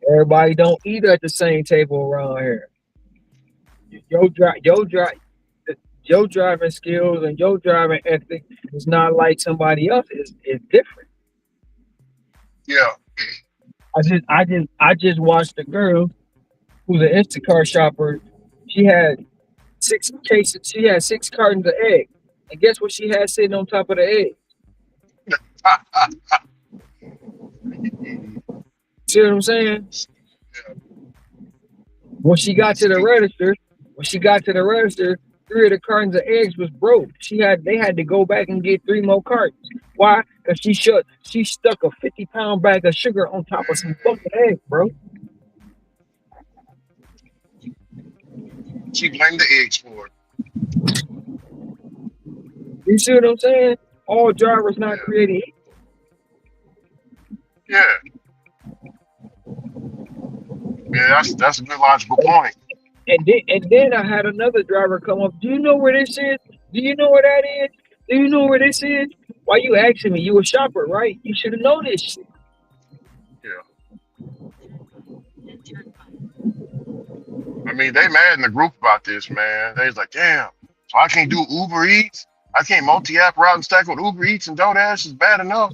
Everybody don't eat at the same table around here. Your driving skills and your driving ethic is not like somebody else. It's different. Yeah. I just watched a girl who's an Instacart shopper. She had 6 cases. She had 6 cartons of eggs, and guess what she had sitting on top of the eggs? See what I'm saying? Yeah. When she got to the register, 3 of the cartons of eggs was broke. They had to go back and get 3 more cartons. Why? Because she stuck a 50-pound bag of sugar on top of some fucking eggs, bro. She blamed the eggs for it. You see what I'm saying? All drivers not created equal. Yeah. Yeah, that's a good logical point. And then I had another driver come up. Do you know where this is? Do you know where that is? Do you know where this is? Why you asking me? You a shopper, right? You should have known this shit. Yeah. I mean, they mad in the group about this, man. They was like, damn, so I can't do Uber Eats? I can't multi-app route and stack with Uber Eats and DoorDash is bad enough.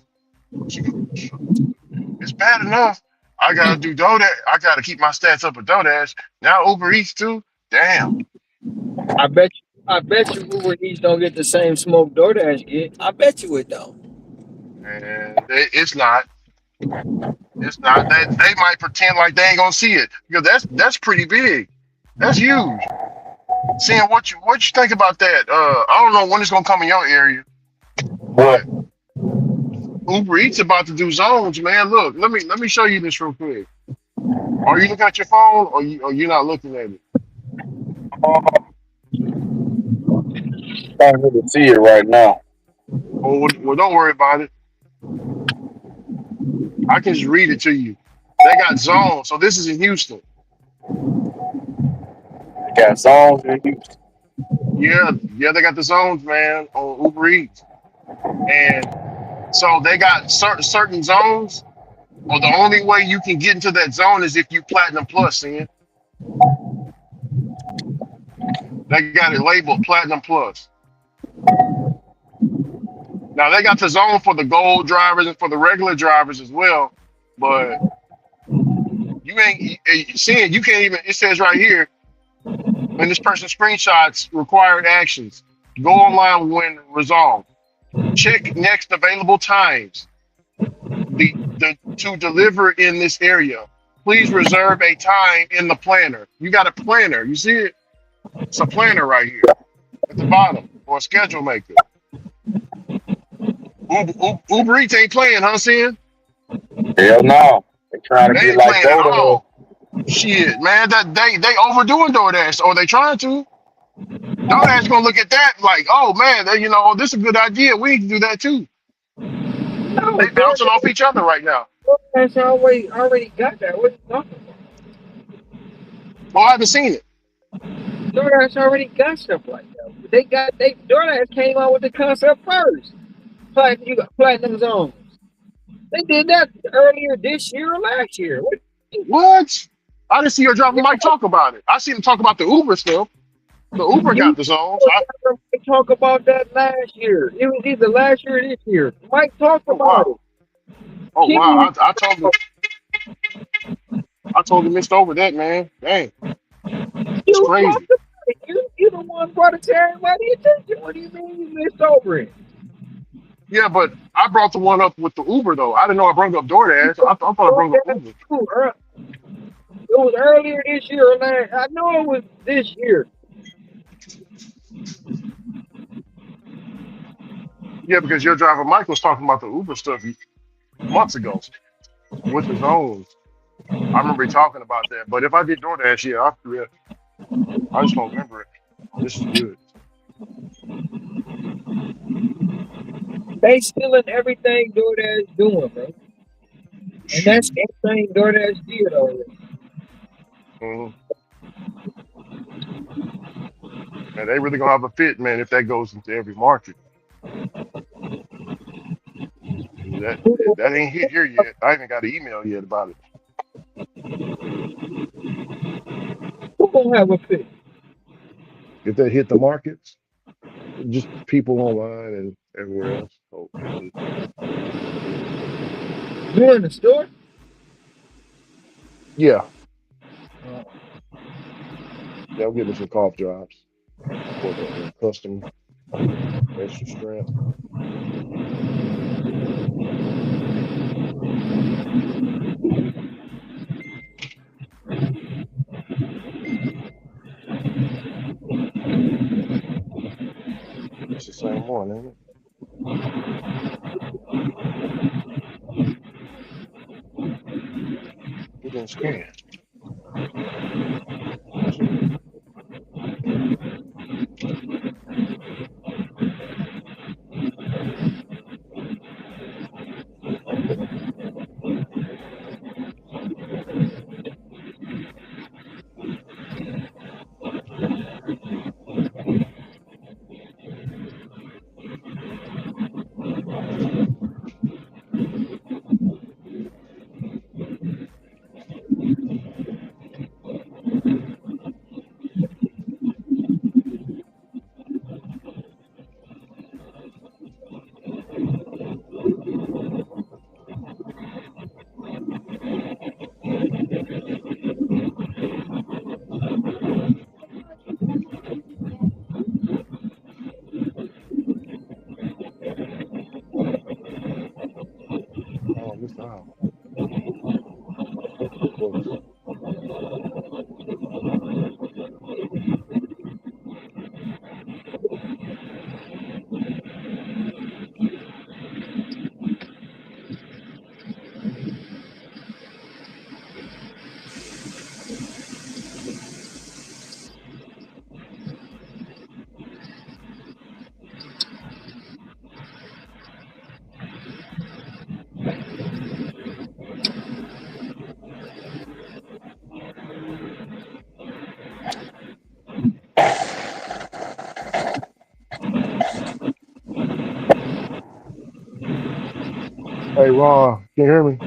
It's bad enough. I gotta do DoorDash. I gotta keep my stats up with DoorDash. Now Uber Eats too. Damn. I bet you Uber Eats don't get the same smoke DoorDash get. I bet you it don't. And it's not. It's not. They might pretend like they ain't gonna see it because that's pretty big. That's huge. Seeing what you think about that? I don't know when it's gonna come in your area, What? but Uber Eats about to do zones, man. Look, let me show you this real quick. Are you looking at your phone or you not looking at it? Can't really see it right now. Oh, well, don't worry about it. I can just read it to you. They got zones. So this is in Houston. They got songs in Houston. Yeah, they got the zones, man, on Uber Eats. And so they got certain zones, or the only way you can get into that zone is if you Platinum Plus, seeing they got it labeled Platinum Plus. Now they got the zone for the gold drivers and for the regular drivers as well, but you ain't seeing. You can't even. It says right here, when this person screenshots required actions. Go online when resolved. Check next available times. The to deliver in this area. Please reserve a time in the planner. You got a planner. You see it? It's a planner right here at the bottom, or a schedule maker. Uber Eats ain't playing, huh, Sin? Hell no. They trying to They get ain't like playing at DoorDash. all. Shit, man, that they overdoing DoorDash, or they trying to. DoorDash gonna look at that like, oh man, this is a good idea. We need to do that too. No, They bouncing off each other right now. DoorDash already got that. What you talking about? Well, I haven't seen it. DoorDash already got stuff like that. DoorDash came out with the concept first. You got platinum zones. They did that earlier this year or last year. What? I didn't see her drop a mic talk about it. I seen him talk about the Uber stuff. The Uber got You the zones. talk about that last year. It was either last year or this year. Mike talked Oh about wow. it. Oh People, wow. I totally missed over that, man. Dang, it's you talked crazy. about it. You the one brought it to everybody's attention. What do you mean you missed over it? Yeah, but I brought the one up with the Uber though. I didn't know I brought up DoorDash. I thought I brought up Uber. It was earlier this year or last. I know it was this year. Yeah, because your driver Mike was talking about the Uber stuff months ago with his own. I remember he talking about that. But if I did DoorDash, I just don't remember it. Oh, this is good. They stealing everything DoorDash doing, man. And that's everything DoorDash did already. Mm-hmm. And they really gonna have a fit, man, if that goes into every market. That ain't hit here yet. I haven't got an email yet about it. Who gonna have a fit? If that hit the markets, just people online and everywhere else. Hopefully. You in the store? Yeah. They'll give me some cough drops for the custom extra strength. It's the same one, ain't it? It didn't scan. Wow. Hey, Ron, can you hear me?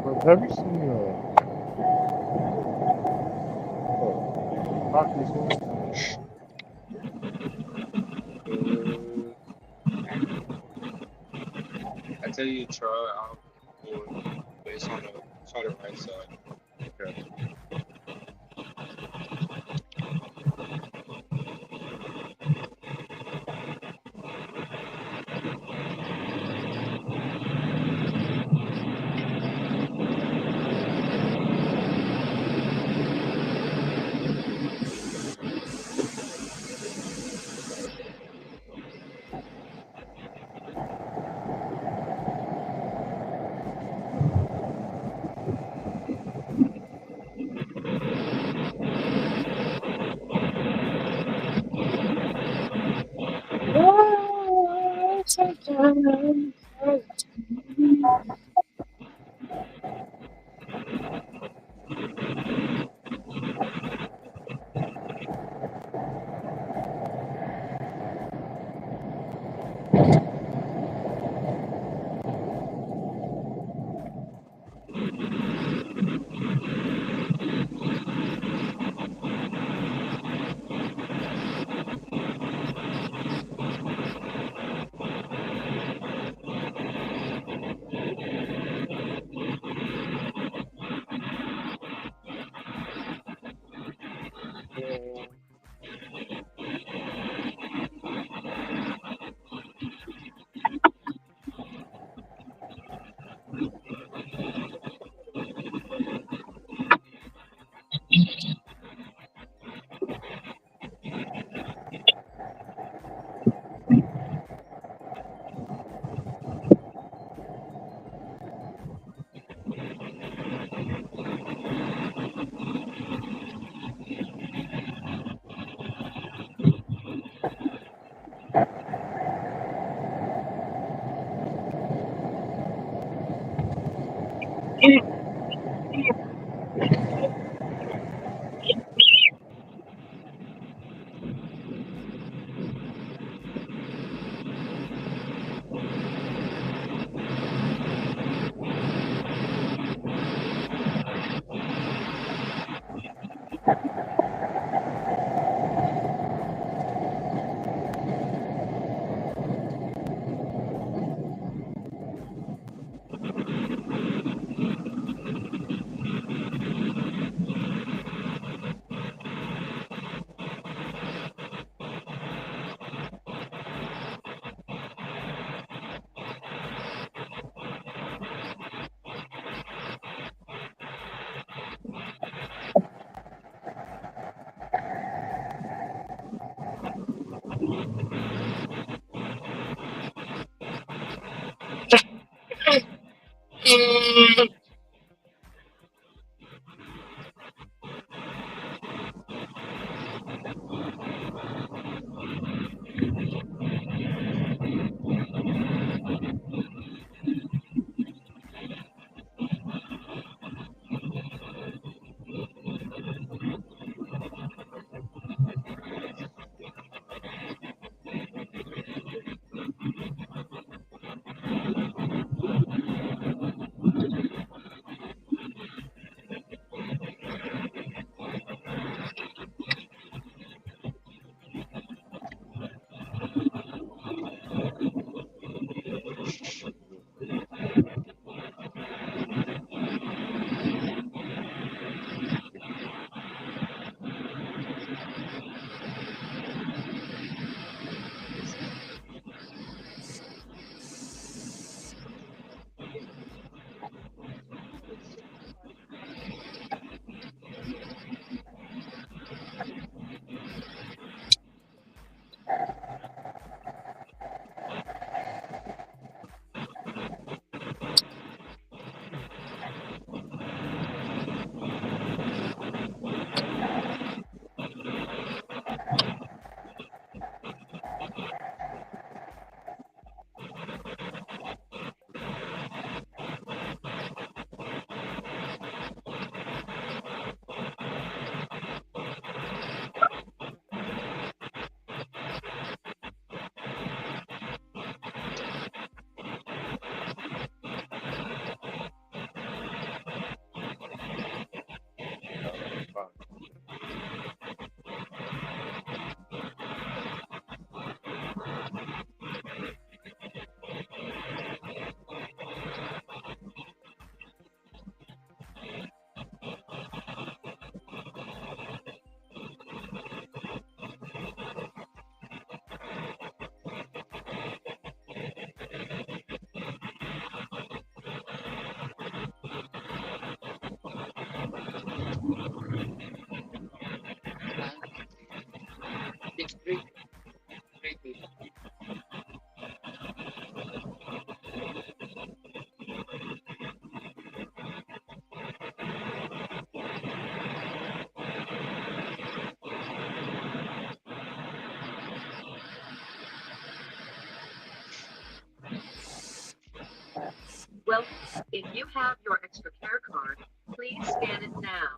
But have you seen Oculus One? Uh, I tell you, try out one, but it's on the right side. Okay. Well, if you have your extra care card, please scan it now.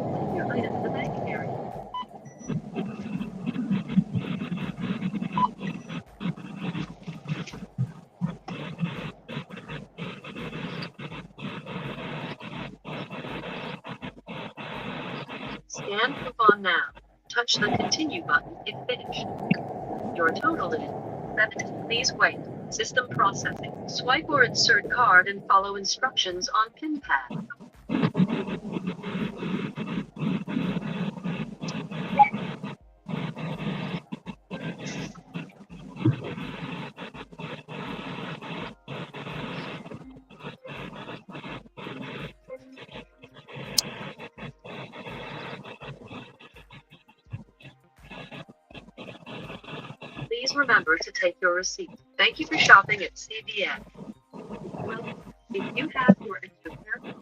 Put your item in the banking area. Scan coupon now. Touch the continue button if finished. Your total is 70. Please wait. System processing. Swipe or insert card and follow instructions on PIN pad. Please remember to take your receipt. Thank you for shopping at CVS. Well, if you have your extra care card,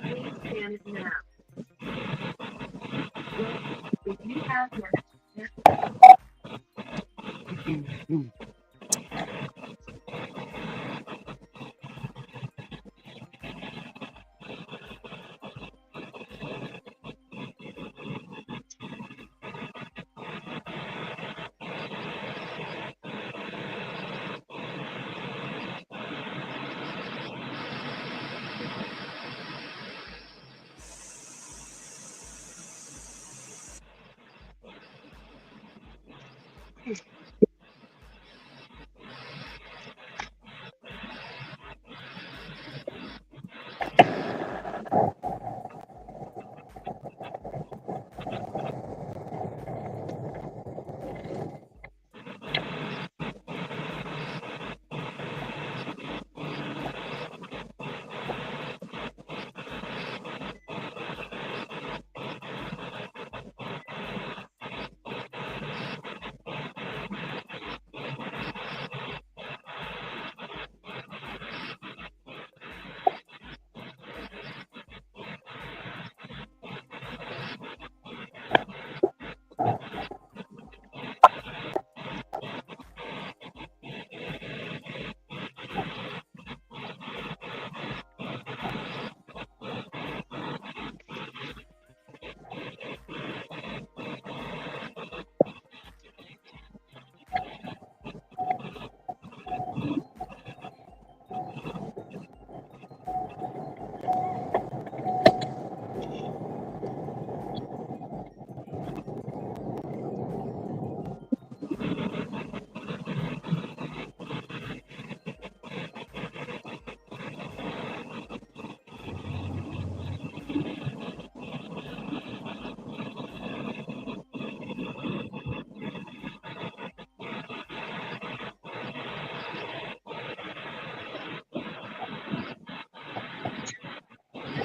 please scan it now. Well, if you have your extra care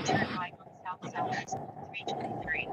turn right on South Southeast 323.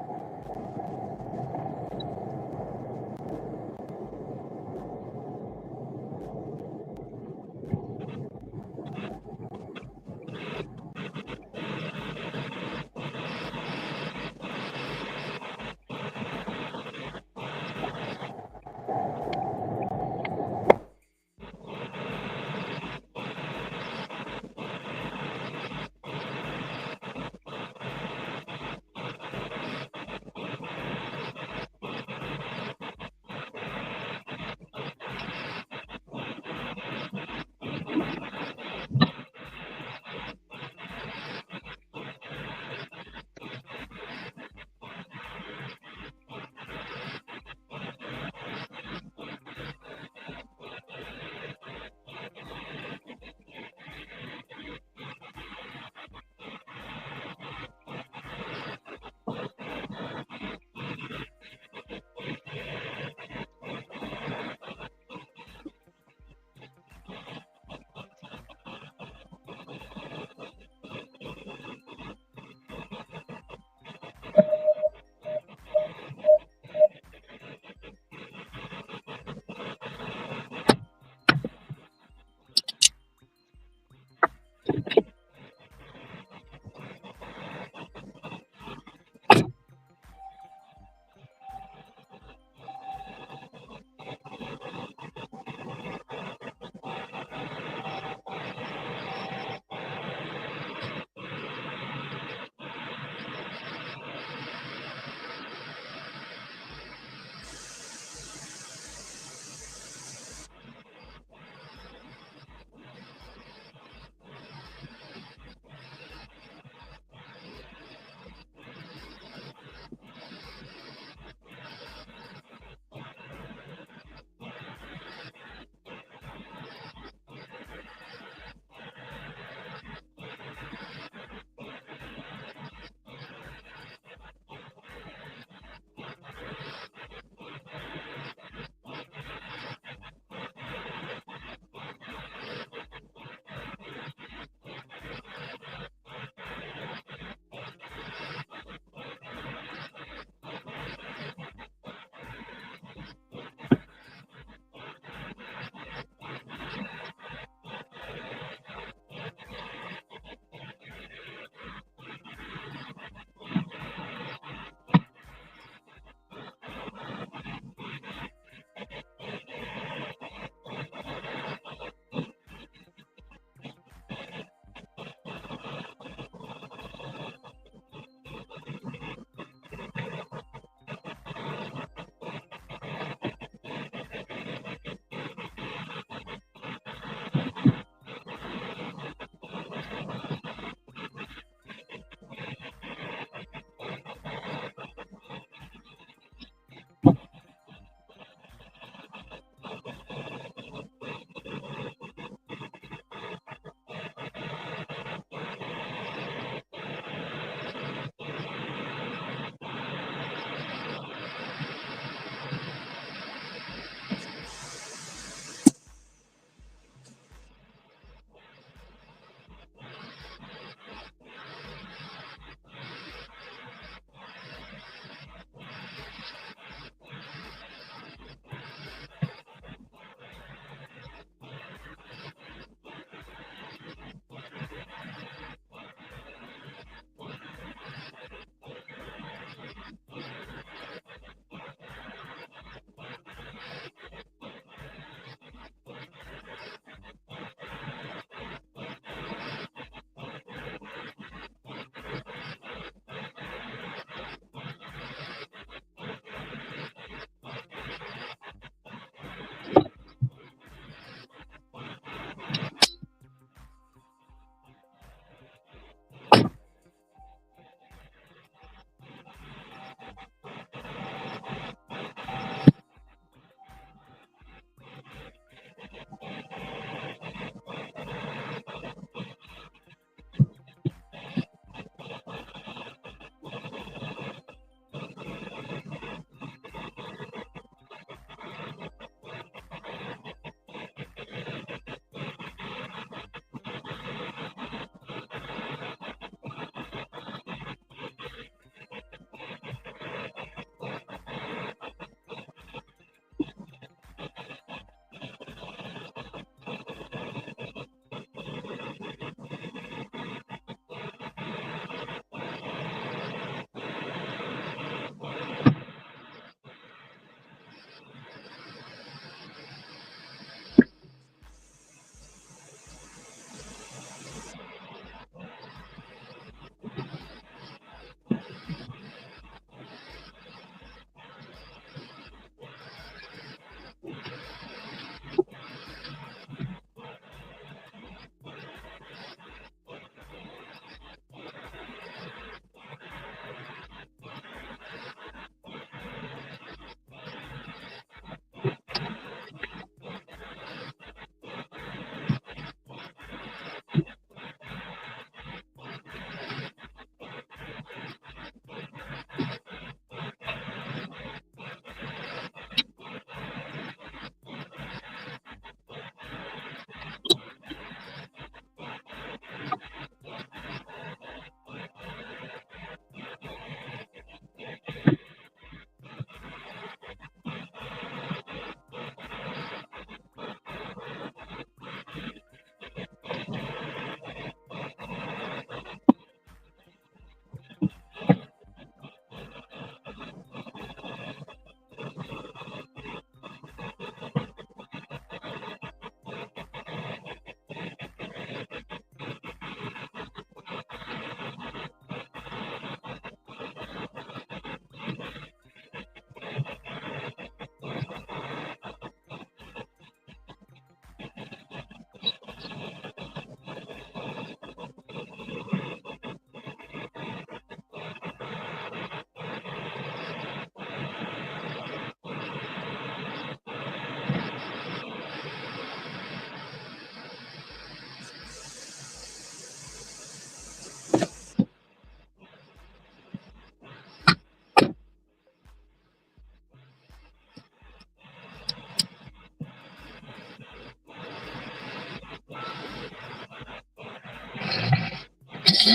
What's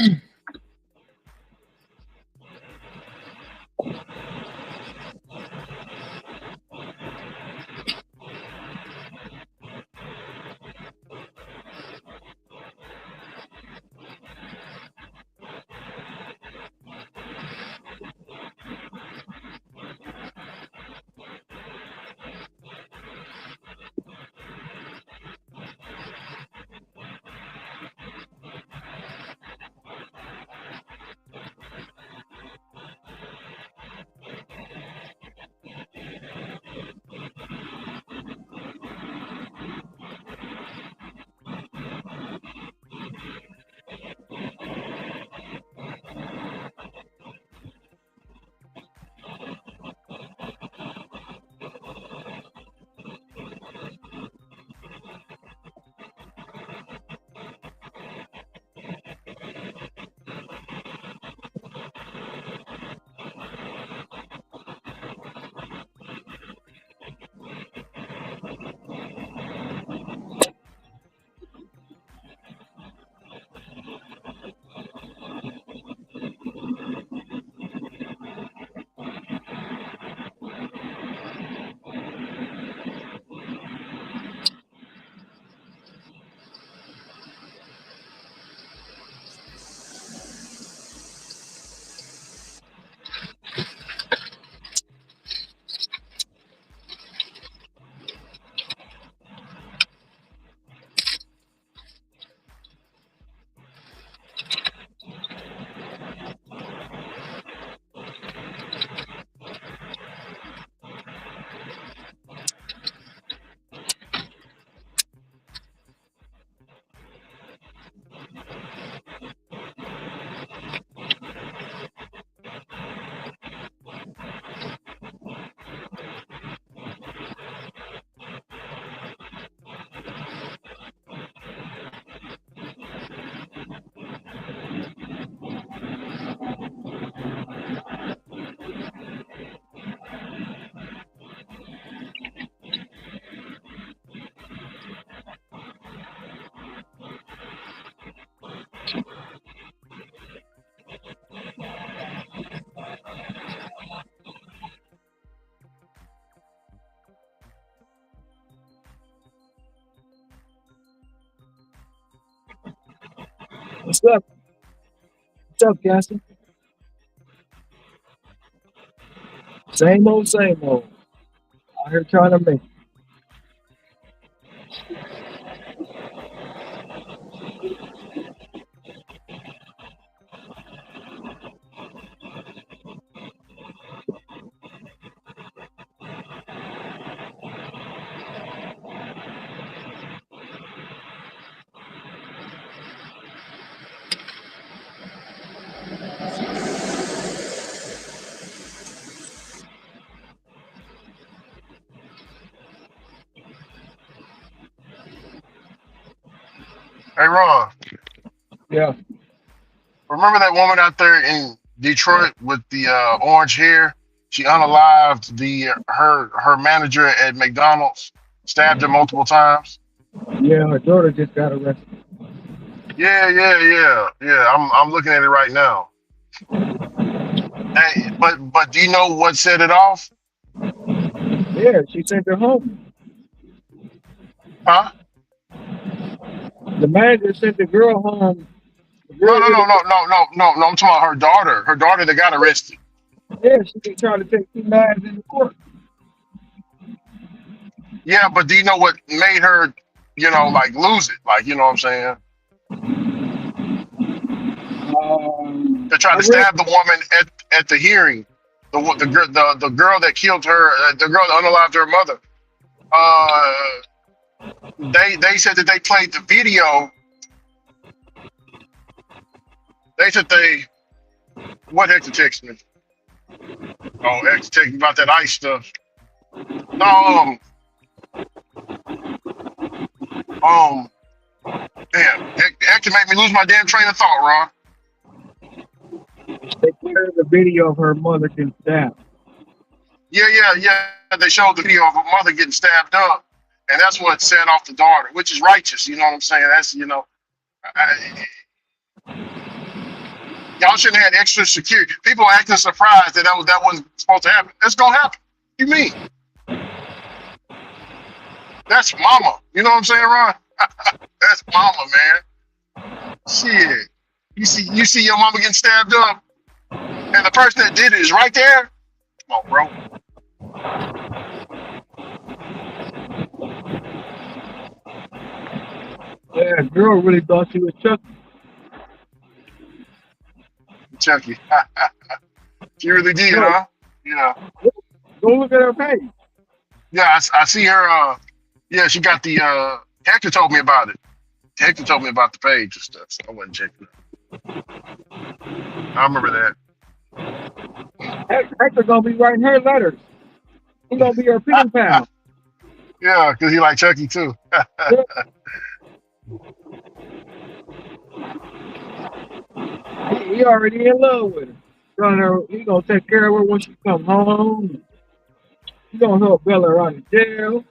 up? What's up, Cassie? Same old, same old. Out here trying to make. Hey Ron, Yeah, remember that woman out there in Detroit with the orange hair? She unalived the her manager at McDonald's, stabbed her multiple times. yeah. Her daughter just got arrested. Yeah. I'm looking at it right now. Hey, but do you know what set it off? Yeah, she sent her home. Huh? The manager sent the girl home. The No, girl no, really, no, no, no, no, no, no. I'm talking about her daughter. Her daughter that got arrested. yeah, she been trying to take two lives in the court. Yeah, but do you know what made her, like lose it? Like, you know what I'm saying? They tried I to read. stab the woman at the hearing. The girl that killed her, the girl that unalived her mother. Uh, they said that they played the video. They said what Hector texted me? Oh, Hector texted me about that ice stuff. No, um, damn, Hector made me lose my damn train of thought, Ron. They played the video of her mother getting stabbed. Yeah. They showed the video of her mother getting stabbed up, and that's what set off the daughter, which is righteous. You know what I'm saying? That's I, Y'all shouldn't have had extra security. People are acting surprised that wasn't supposed to happen. It's gonna happen. You mean? That's mama. You know what I'm saying, Ron? That's mama, man. Shit. You see your mama getting stabbed up, and the person that did it is right there. Come on, bro. Yeah, girl really thought she was Chucky. Chucky. She really did, Look, huh? Yeah. go look at her page. Yeah, I see her. Yeah, she got the. Hector told me about it. Hector told me about the page and stuff, so I wasn't checking it. I remember Hector gonna be writing her letters. He gonna be her pen that. pal. Yeah, because he like Chucky too. Yeah. He already in love with her. He gonna take care of her when she come home. He gonna help Bella out of jail.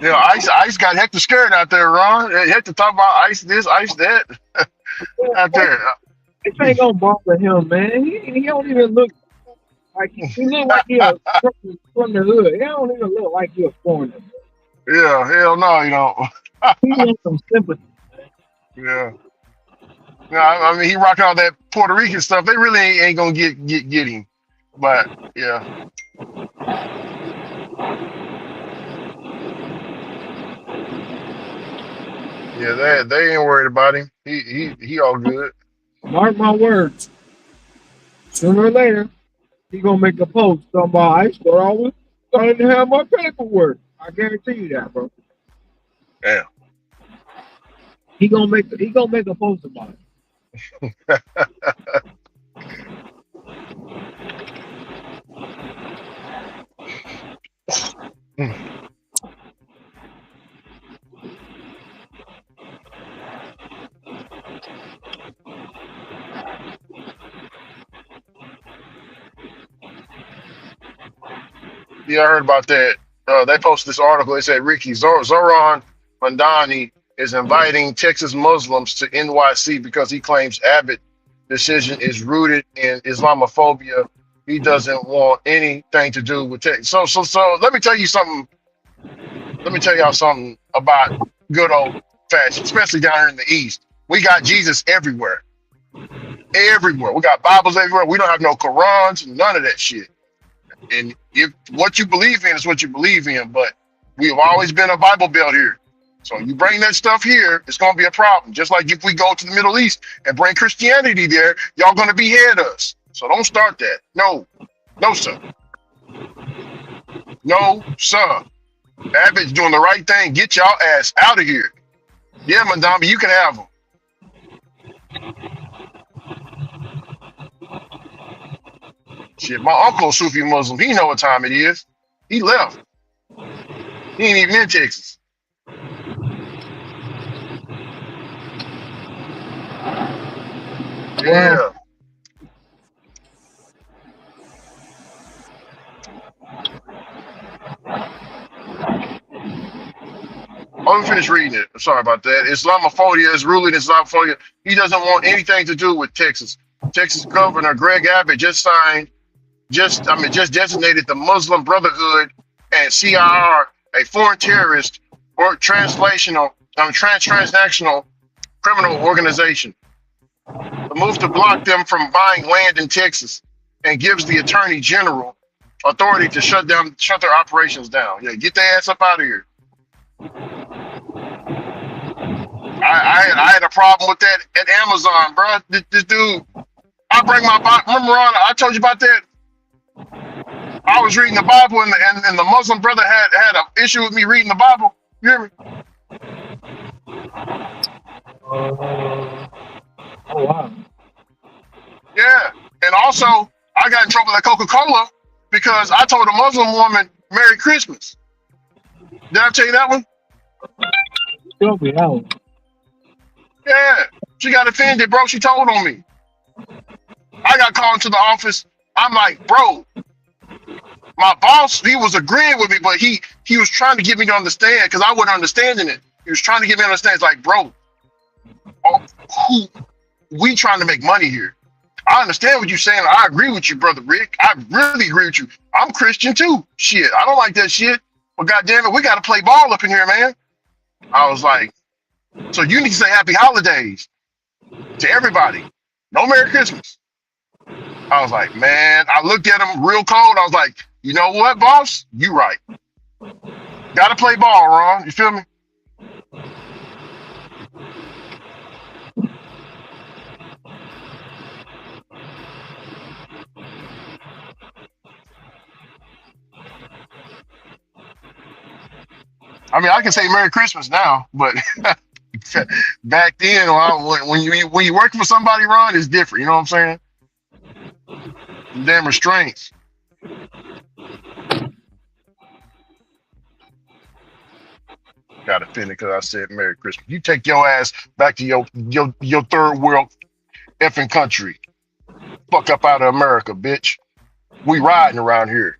Yeah, Ice got Hector scared out there, Ron. Hector talk about Ice this, Ice that out there. This ain't gonna bother him, man. He don't even look like he look like he from the hood. He don't even look like he a foreigner. Yeah, hell no, you don't. He wants some sympathy. Yeah. No, I mean he rocking all that Puerto Rican stuff. They really ain't gonna get him. But yeah. Yeah, they ain't worried about him. He all good. Mark my words. Sooner or later, he gonna make a post talking about I always starting to have my paperwork. I guarantee you that, bro. Damn. He gonna make a post about it. Yeah, I heard about that. They posted this article. They said Ricky Zoran Mandani is inviting Texas Muslims to NYC because he claims Abbott decision is rooted in Islamophobia. He doesn't want anything to do with Texas. So let me tell you something. Let me tell y'all something about good old fashioned, especially down here in the East. We got Jesus everywhere. Everywhere. We got Bibles everywhere. We don't have no Qurans, none of that shit. And if what you believe in is what you believe in, but we have always been a Bible Belt here. So you bring that stuff here, it's going to be a problem. Just like if we go to the Middle East and bring Christianity there, y'all going to behead us. So don't start that. No, sir. No, sir. Abbott's doing the right thing. Get y'all ass out of here. Yeah, Mandambi, you can have them. Shit, my uncle Sufi Muslim. He know what time it is. He left. He ain't even in Texas. Yeah. Let me finish reading it. Sorry about that. Islamophobia is ruling Islamophobia. He doesn't want anything to do with Texas. Texas Governor Greg Abbott just designated the Muslim Brotherhood and CIR a foreign terrorist or transnational criminal organization. The move to block them from buying land in Texas and gives the Attorney General authority to shut their operations down. Yeah, get their ass up out of here. I had a problem with that at Amazon, bro. This dude, I bring my Bible. Remember, Ron, I told you about that. I was reading the Bible, and the Muslim brother had an issue with me reading the Bible. You hear me? Oh wow. Yeah, and also I got in trouble at Coca-Cola because I told a Muslim woman Merry Christmas. Did I tell you that one? Tell me that one. Yeah, she got offended, bro. She told on me. I got called into the office. I'm like, bro, my boss, he was agreeing with me, but he was trying to get me to understand because I wasn't understanding it. He was trying to get me to understand. It's like, bro, who we trying to make money here. I understand what you're saying. I agree with you, brother Rick. I really agree with you. I'm Christian too. Shit, I don't like that shit. But goddamn it, we got to play ball up in here, man. I was like, so you need to say happy holidays to everybody. No Merry Christmas. I was like, man, I looked at him real cold. I was like, you know what, boss? You right. Got to play ball, Ron. You feel me? I mean, I can say Merry Christmas now, but back then, when you working for somebody, Ron, it's different. You know what I'm saying? Damn restraints. Got offended because I said Merry Christmas. You take your ass back to your third world effing country. Fuck up out of America, bitch. We riding around here.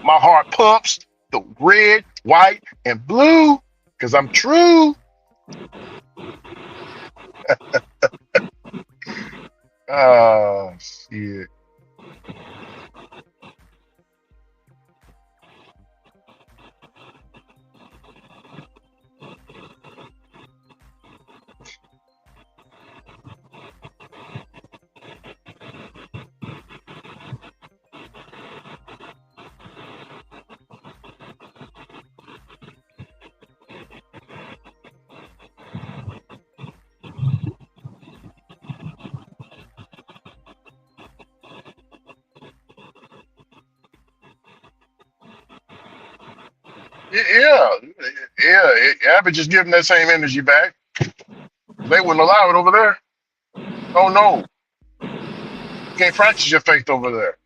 My heart pumps the red, white, and blue because I'm true. Oh, shit. Yeah. Abbott just give them that same energy back. They wouldn't allow it over there. Oh no, you can't practice your faith over there.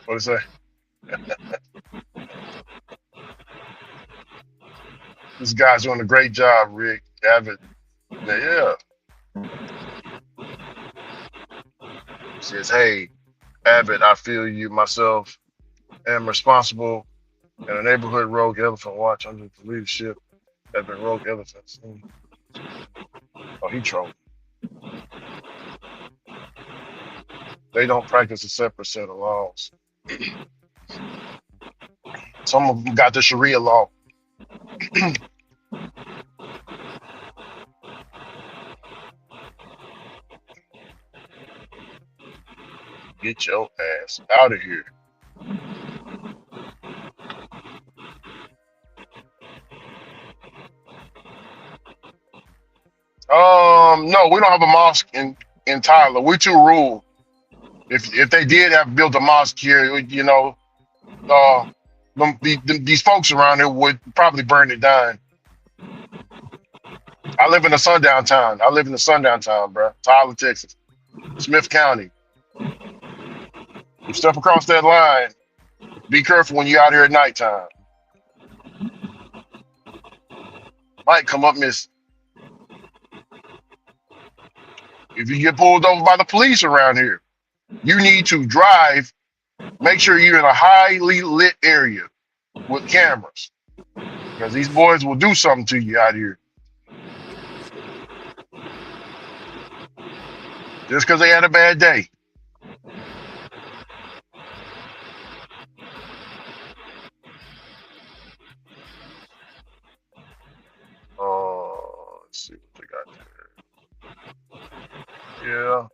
What is that? This guy's doing a great job, Rick Abbott. Yeah. Says, hey, Abbott, I feel you myself am responsible in a neighborhood rogue elephant watch under the leadership of the rogue elephants. Oh, he trolling. They don't practice a separate set of laws. Some of them got the Sharia law. Get your ass out of here. No, we don't have a mosque in Tyler. We're too rural. If they did have built a mosque here, you know, these folks around here would probably burn it down. I live in a sundown town. Bro. Tyler, Texas. Smith County. You step across that line, be careful when you're out here at nighttime. Might come up miss. If you get pulled over by the police around here, you need to drive. Make sure you're in a highly lit area with cameras, because these boys will do something to you out here. Just because they had a bad day. Let's see what they got there. Yeah.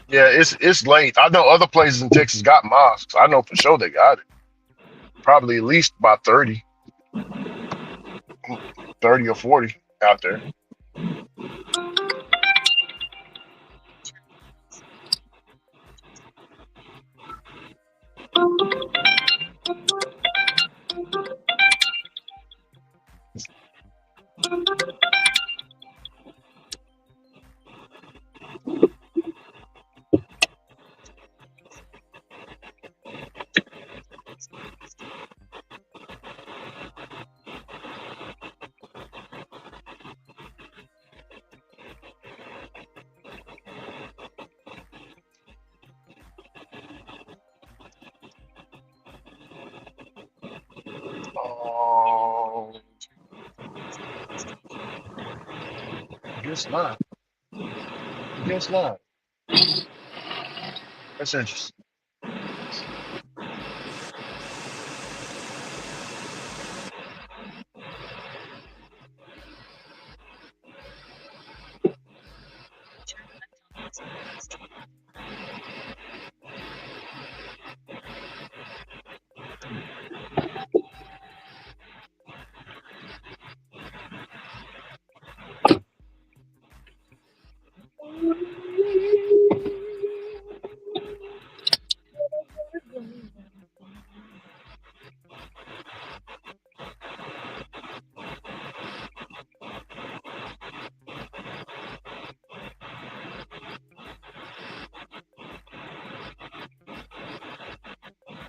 Yeah, it's late. I know other places in Texas got mosques. I know for sure they got it. Probably at least about 30 or 40 out there. Oh, I guess not. I guess not. That's interesting.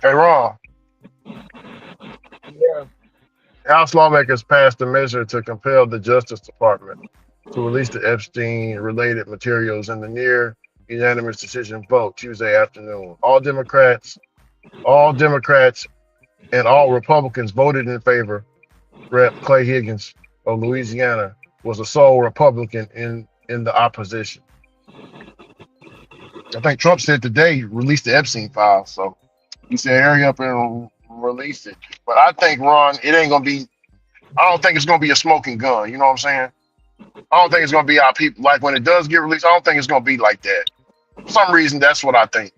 Hey, Ron, Yeah. House lawmakers passed a measure to compel the Justice Department to release the Epstein-related materials in the near unanimous decision vote Tuesday afternoon. All Democrats, and all Republicans voted in favor. Rep. Clay Higgins of Louisiana was the sole Republican in the opposition. I think Trump said today release the Epstein files. So he said hurry up and release it. But I think Ron, it ain't gonna be. I don't think it's gonna be a smoking gun. You know what I'm saying? I don't think it's gonna be our people. Like when it does get released, I don't think it's gonna be like that. For some reason, that's what I think.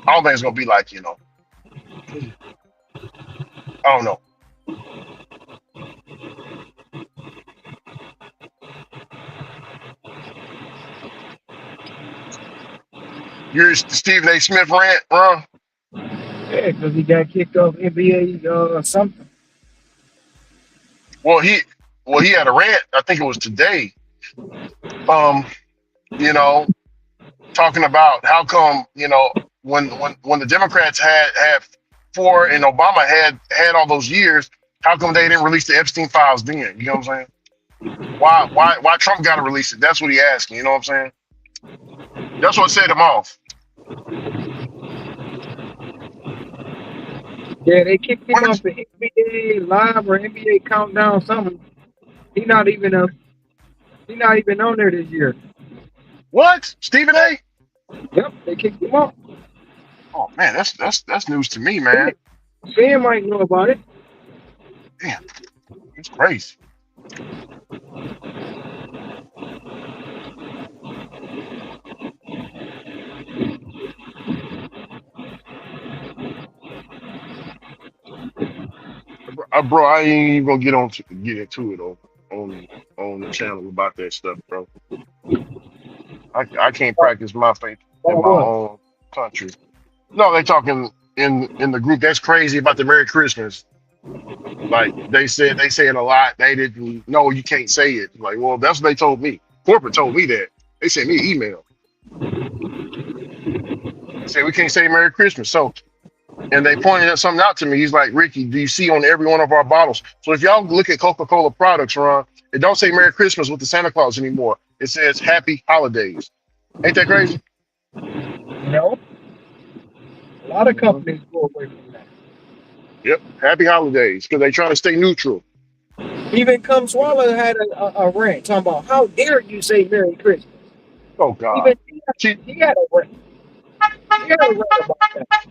I don't think it's gonna be like I don't know. You're Stephen A. Smith rant, Ron. Yeah, because he got kicked off NBA something. Well, he had a rant. I think it was today. Um, you know, talking about how come when the Democrats had four and Obama had all those years, how come they didn't release the Epstein files then? You know what I'm saying? Why Trump got to release it? That's what he asking. You know what I'm saying? That's what set him off. Yeah, they kicked him What off the NBA Live or NBA Countdown something. He not even on there this year. what? Stephen A? Yep, they kicked him off. Oh man, that's news to me, man. Sam might know about it. Damn, it's crazy. Bro, I ain't even gonna get into it on the channel about that stuff, bro. I can't practice my faith in About my what? own country. No, they talking in the group. That's crazy about the Merry Christmas. Like they say it a lot. They didn't. No, you can't say it. Like, well, that's what they told me. Corporate told me that. They sent me an email. They said we can't say Merry Christmas. So, and they pointed something out to me. He's like, Ricky, do you see on every one of our bottles? So if y'all look at Coca-Cola products, Ron, it don't say Merry Christmas with the Santa Claus anymore. It says Happy Holidays. Ain't that crazy? No. A lot of companies go away from that. Yep, Happy Holidays because they trying to stay neutral. Even Come Swallow had a rant talking about how dare you say Merry Christmas. Oh God. Even he had a rant. He had a rant about that.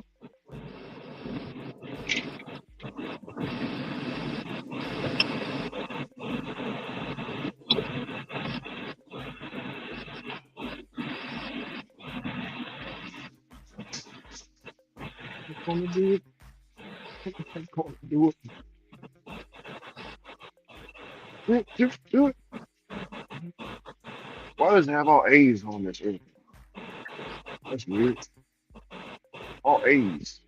I'm gonna do it. I'm gonna do it. Do it. Why does it have all A's on this? That's weird. All A's.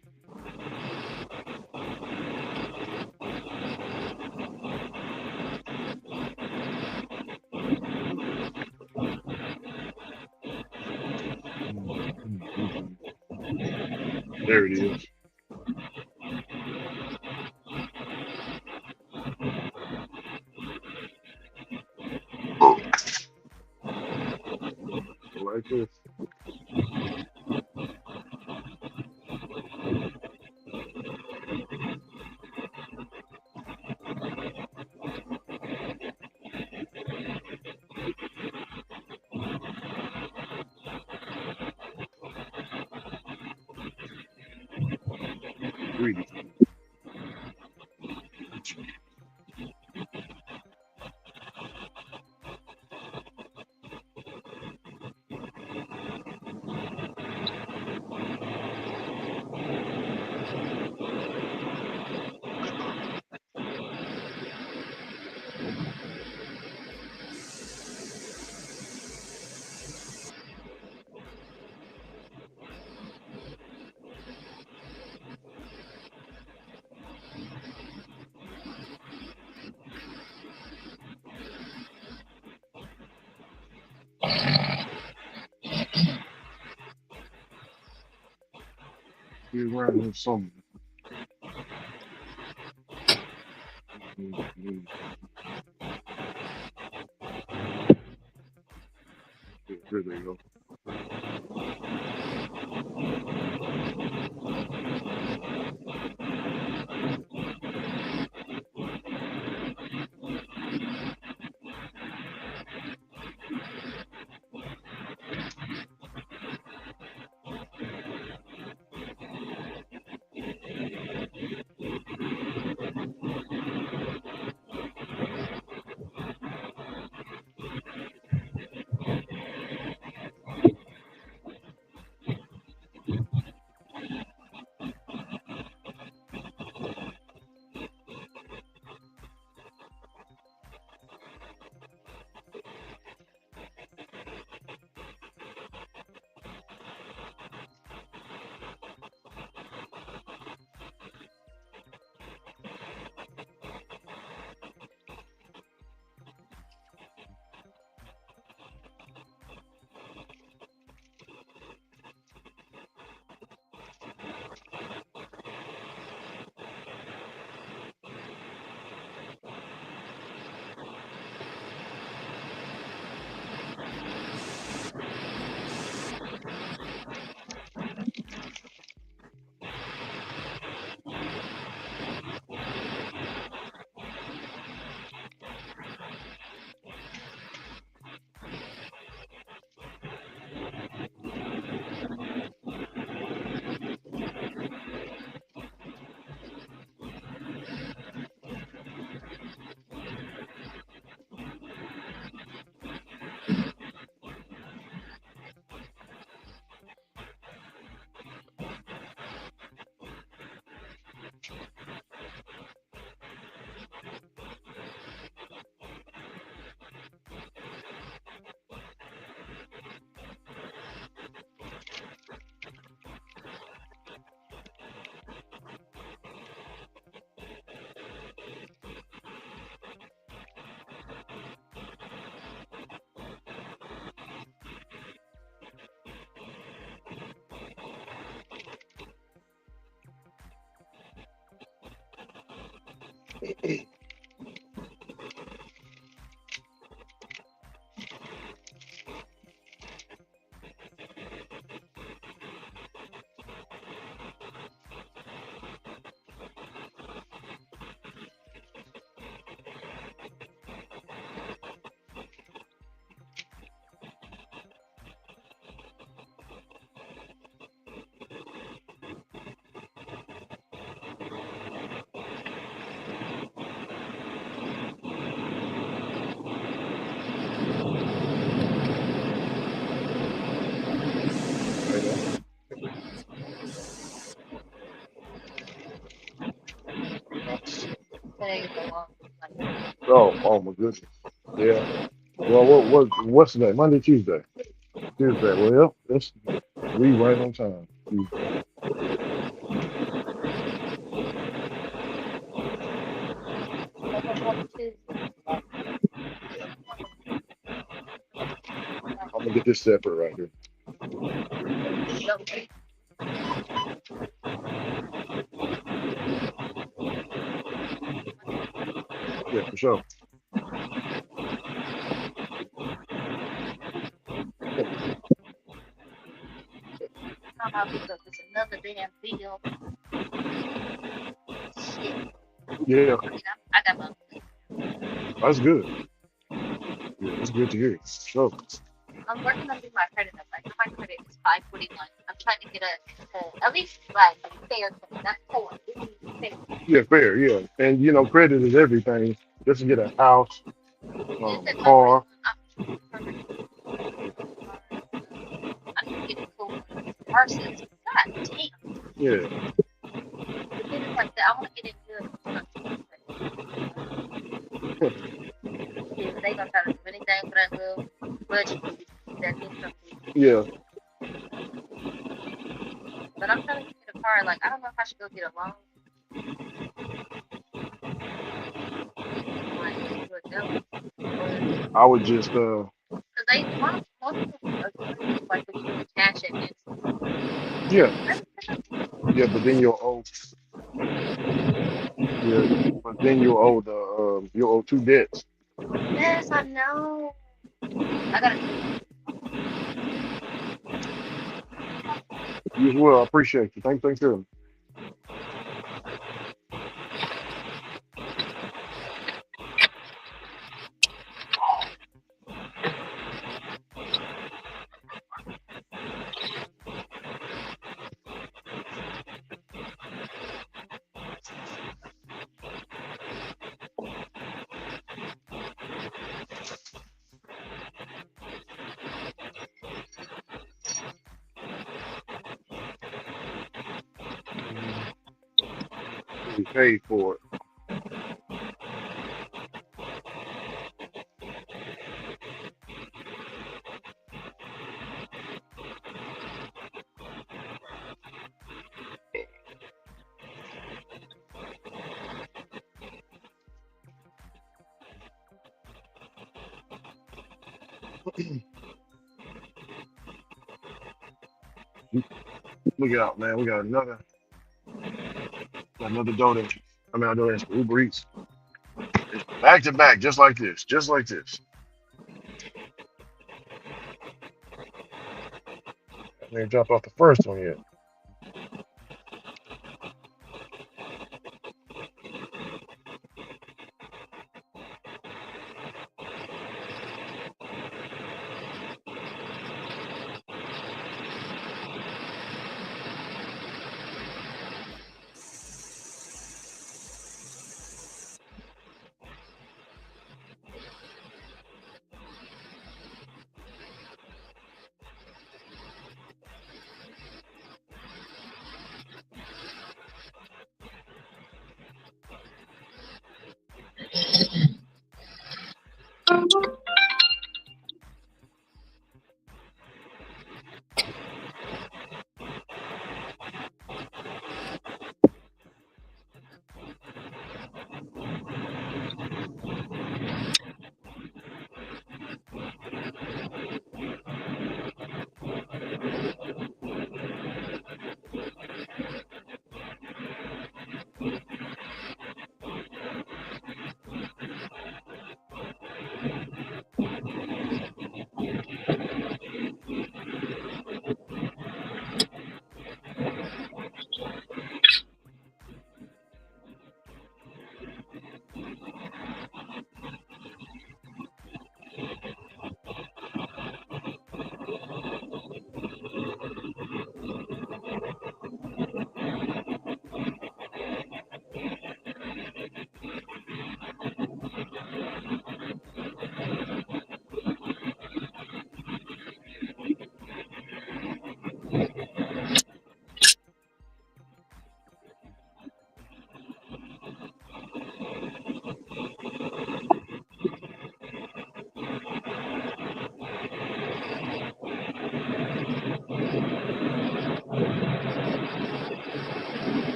There it is. Like this. Greedy. Be around here somewhere. There they go. Right now. Oh my goodness. Yeah. Well, what's today? Monday, Tuesday. Tuesday. Well, we right on time. Tuesday. I'm gonna get this separate right here. Yeah, for sure. How about look up? It's another damn bill. Shit. Yeah, I got my. that's good. Yeah, that's good to hear. Sure. I'm working on getting my credit up. Like my credit is 541. I'm trying to get a at least like fair credit. That's poor. It needs fair. Yeah, fair. Yeah, and credit is everything. Just to get a house, It a says my car. I need to get a cool versus God damn. Yeah. But then it's like that. I want to get in good. They gonna try to do anything for that little budget that income. Yeah. But I'm trying to get a car. Like I don't know if I should go get a loan. I would just Because they want like the cash it. yeah. Yeah, but then you'll owe yeah, but then you'll owe two debts. Yes, I know. I gotta. You as well. I appreciate you. Thanks, you. We paid for it. Look out, man. We got another donation. I mean, I donation for Uber Eats. It's back to back, just like this. Just like this. I didn't drop off the first one yet.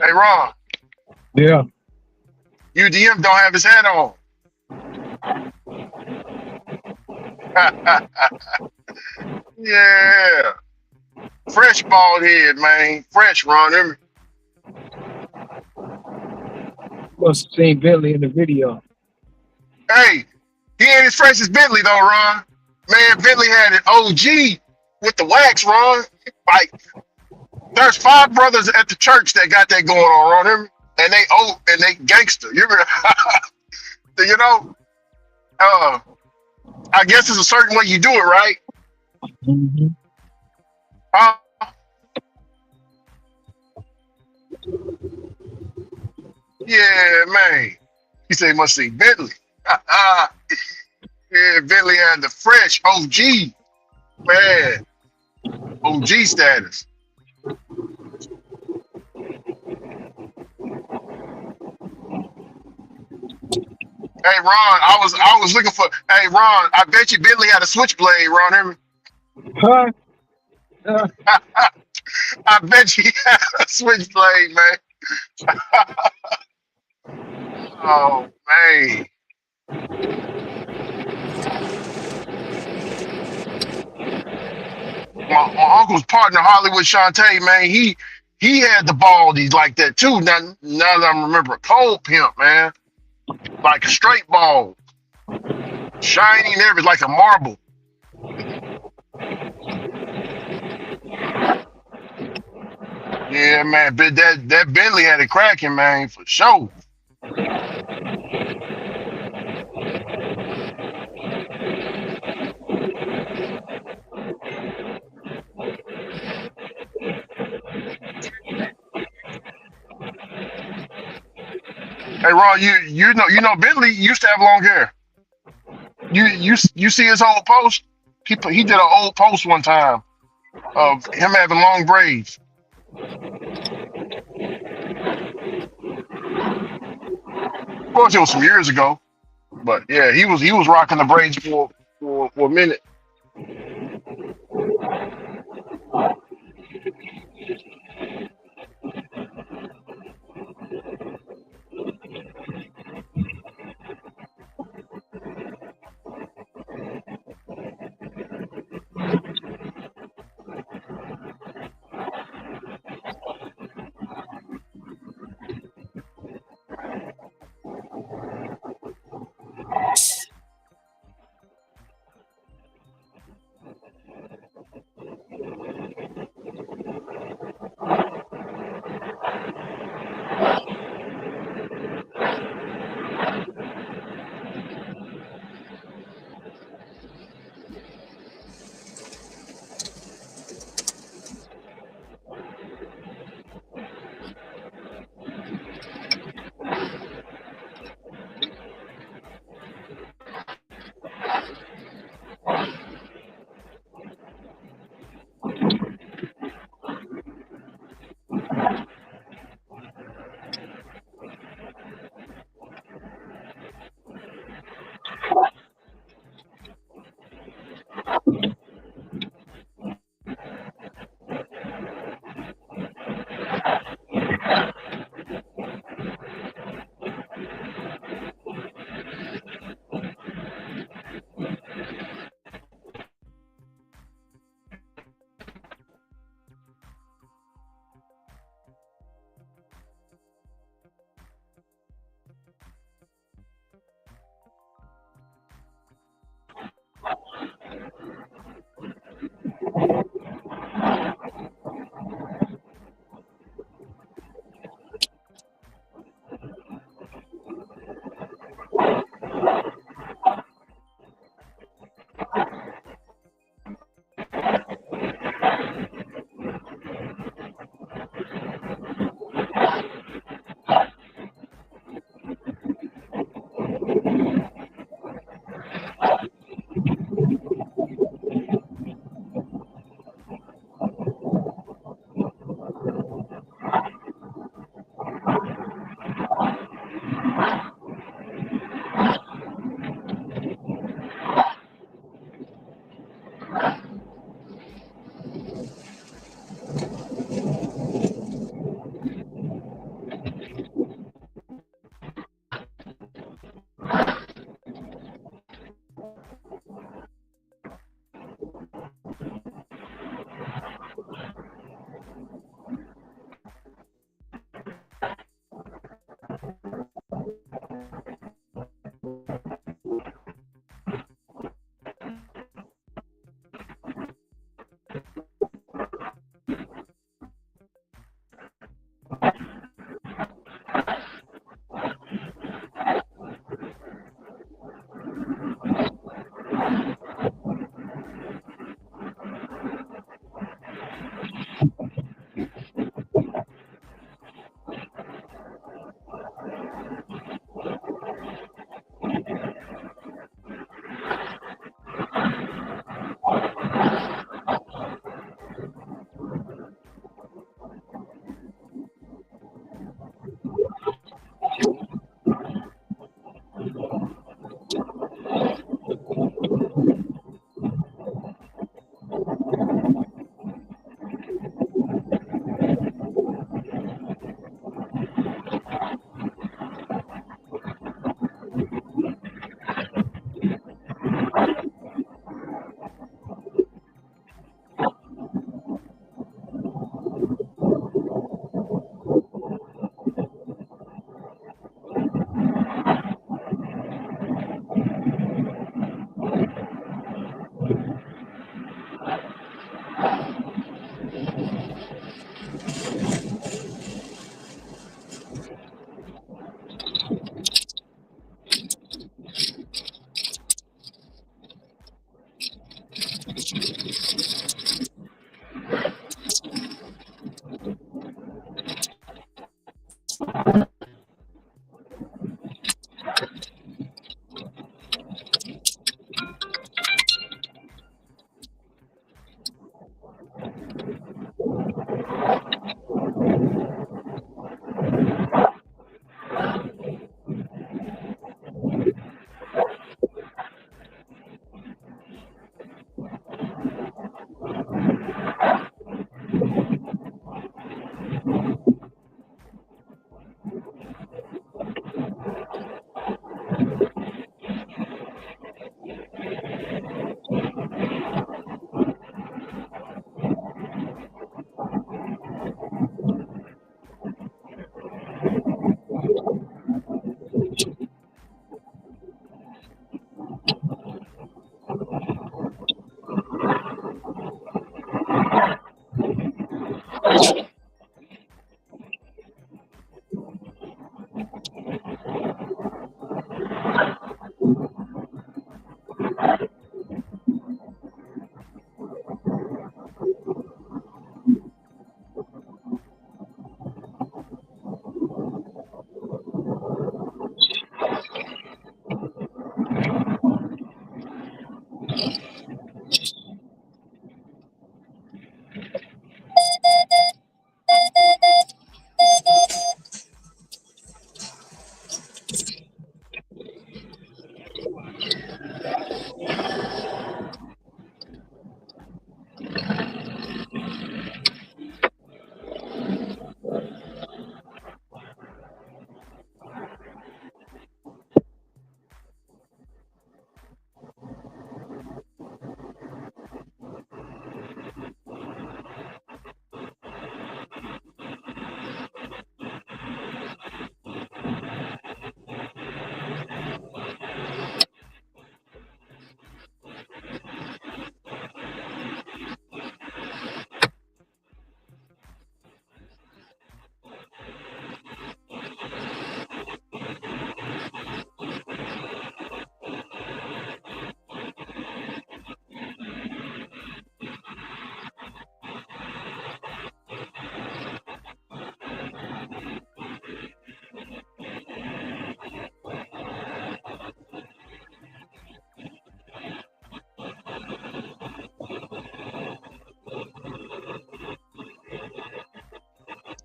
Hey, Ron, Yeah. UDM don't have his hat on. Yeah. Fresh bald head, man. Fresh, Ron. Must have seen Bentley in the video. Hey, he ain't as fresh as Bentley, though, Ron. Man, Bentley had an OG with the wax, Ron. Like, there's 5 brothers at the church that got that going on, Ron. And they old and they gangster. You remember? You know, I guess it's a certain way you do it, right? Mm-hmm. Uh, yeah, man. He said, must see Bentley. Yeah, Bentley had the fresh OG, man. OG status. Hey, Ron, I was looking for. Hey, Ron, I bet you Bentley had a switchblade, Ron. Hear me? Huh? I bet you he had a switchblade, man. Oh man. My uncle's partner, Hollywood Shantae, man, he had the baldies like that too. Now that I remember, cold pimp, man, like a straight ball, shiny and everything, like a marble. Yeah, man, but that Bentley had it cracking, man, for sure. Hey, Ron, you know Bentley used to have long hair. You see his old post? He did an old post one time of him having long braids. Of course, it was some years ago, but yeah, he was rocking the braids for a minute.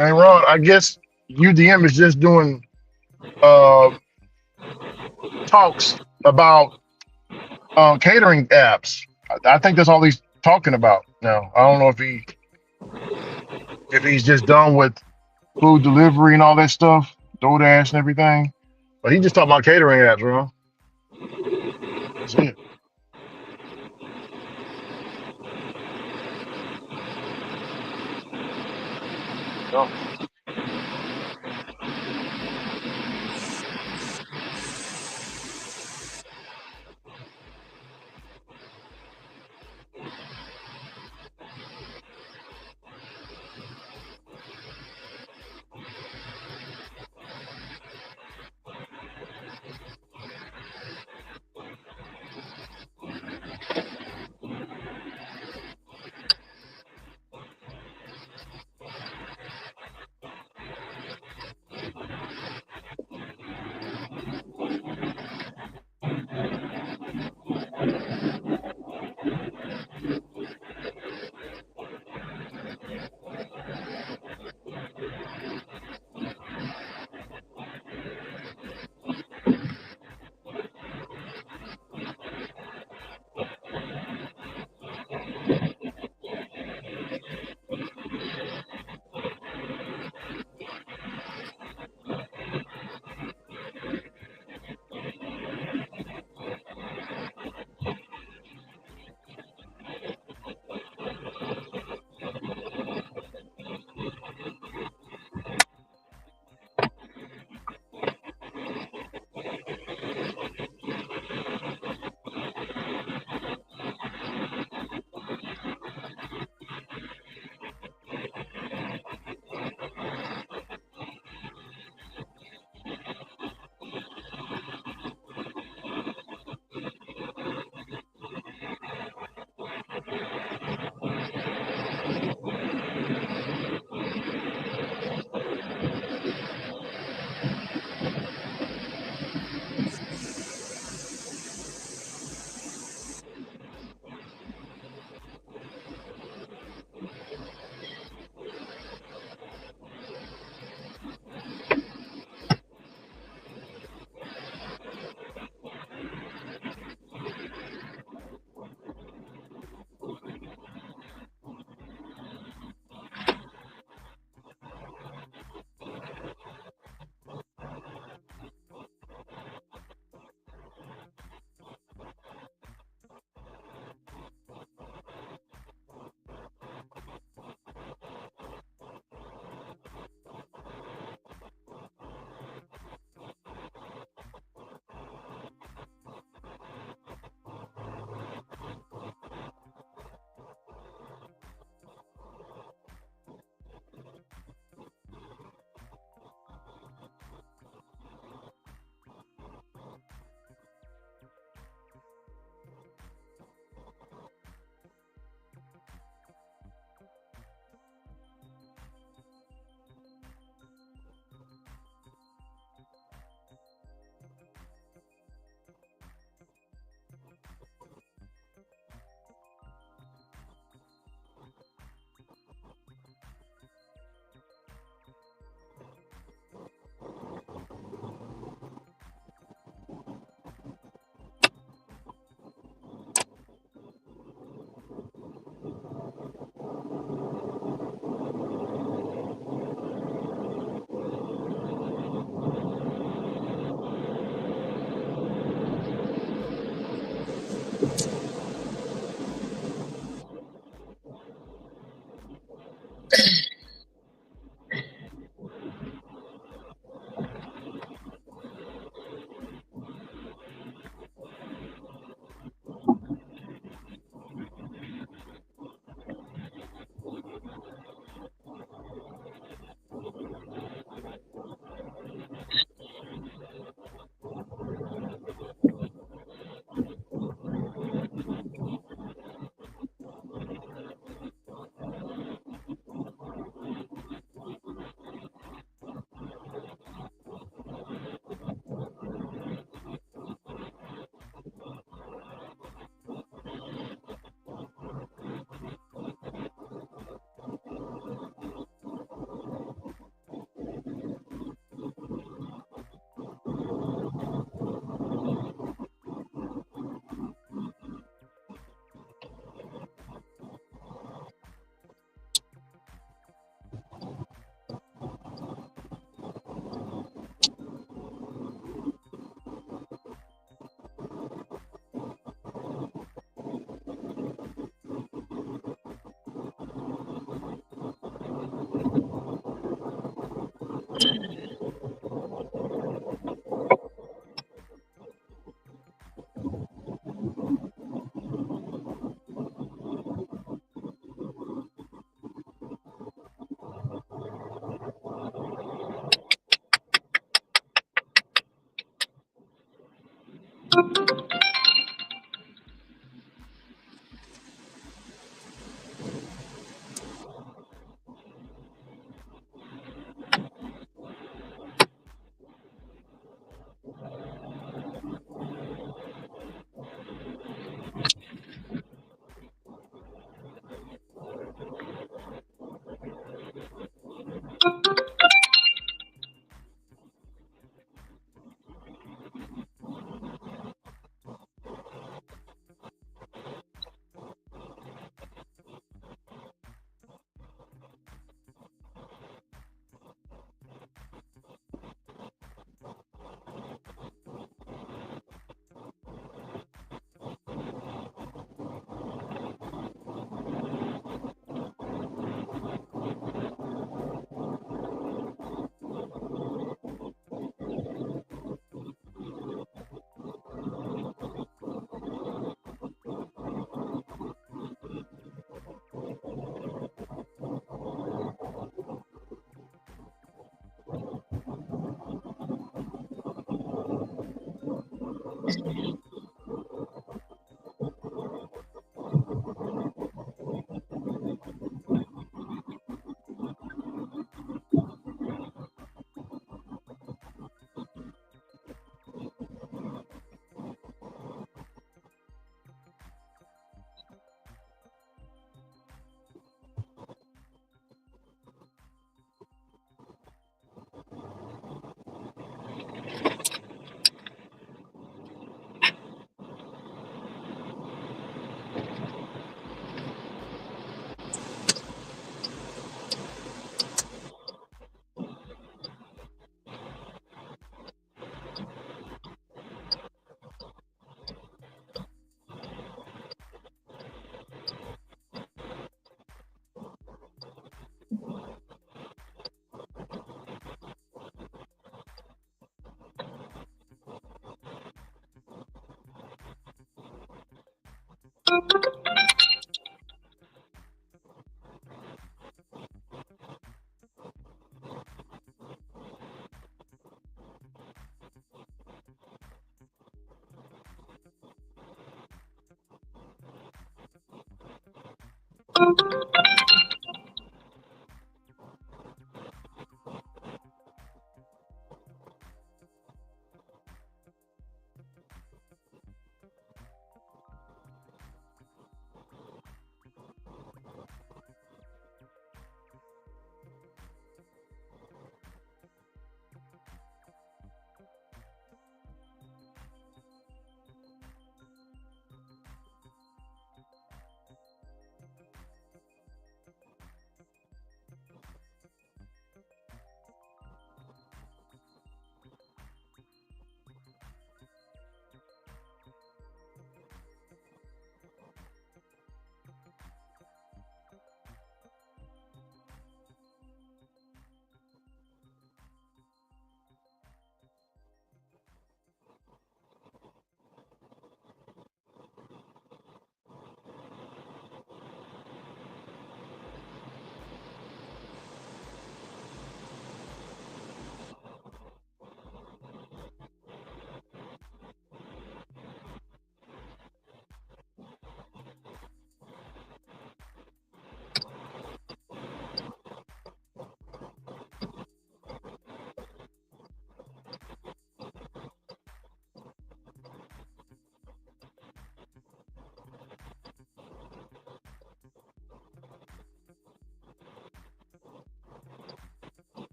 And Ron, I guess UDM is just doing uh, talks about catering apps. I think that's all he's talking about now. I don't know if he's just done with food delivery and all that stuff, DoorDash and everything. But he just talking about catering apps, bro. That's it. So,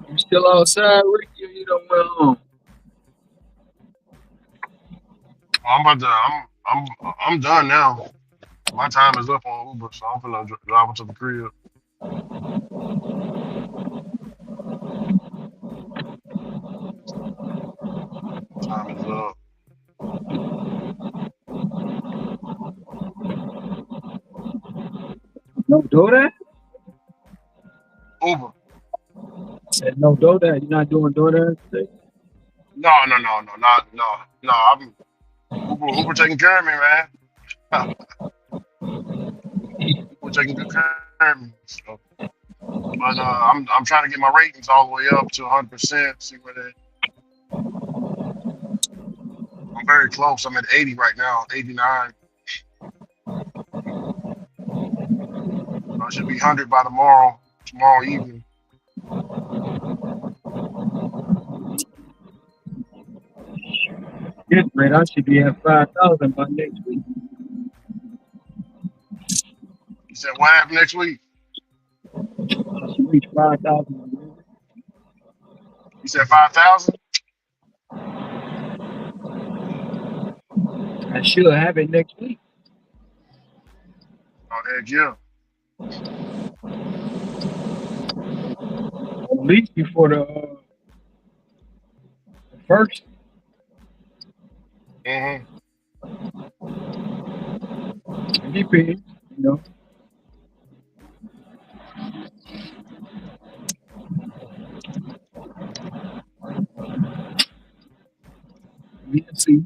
You still outside, Ricky? Or you don't went home? I'm about to. I'm done now. My time is up on Uber, so I'm gonna drive to the crib. Time is up. No DoorDash? Uber. Said no DoorDash. You're not doing DoorDash today? No. I'm Uber taking care of me, man. Uber taking good care of me. So, but I'm trying to get my ratings all the way up to 100%. See where they. I'm very close. I'm at 80 right now. 89. I should be 100 by tomorrow evening. This rate, I should be at 5,000 by next week. You said what happened next week? I should reach 5,000. You said 5,000? I should have it next week. Oh, heck yeah. At least before the first. Mm-hmm. It depends, you know. We can see.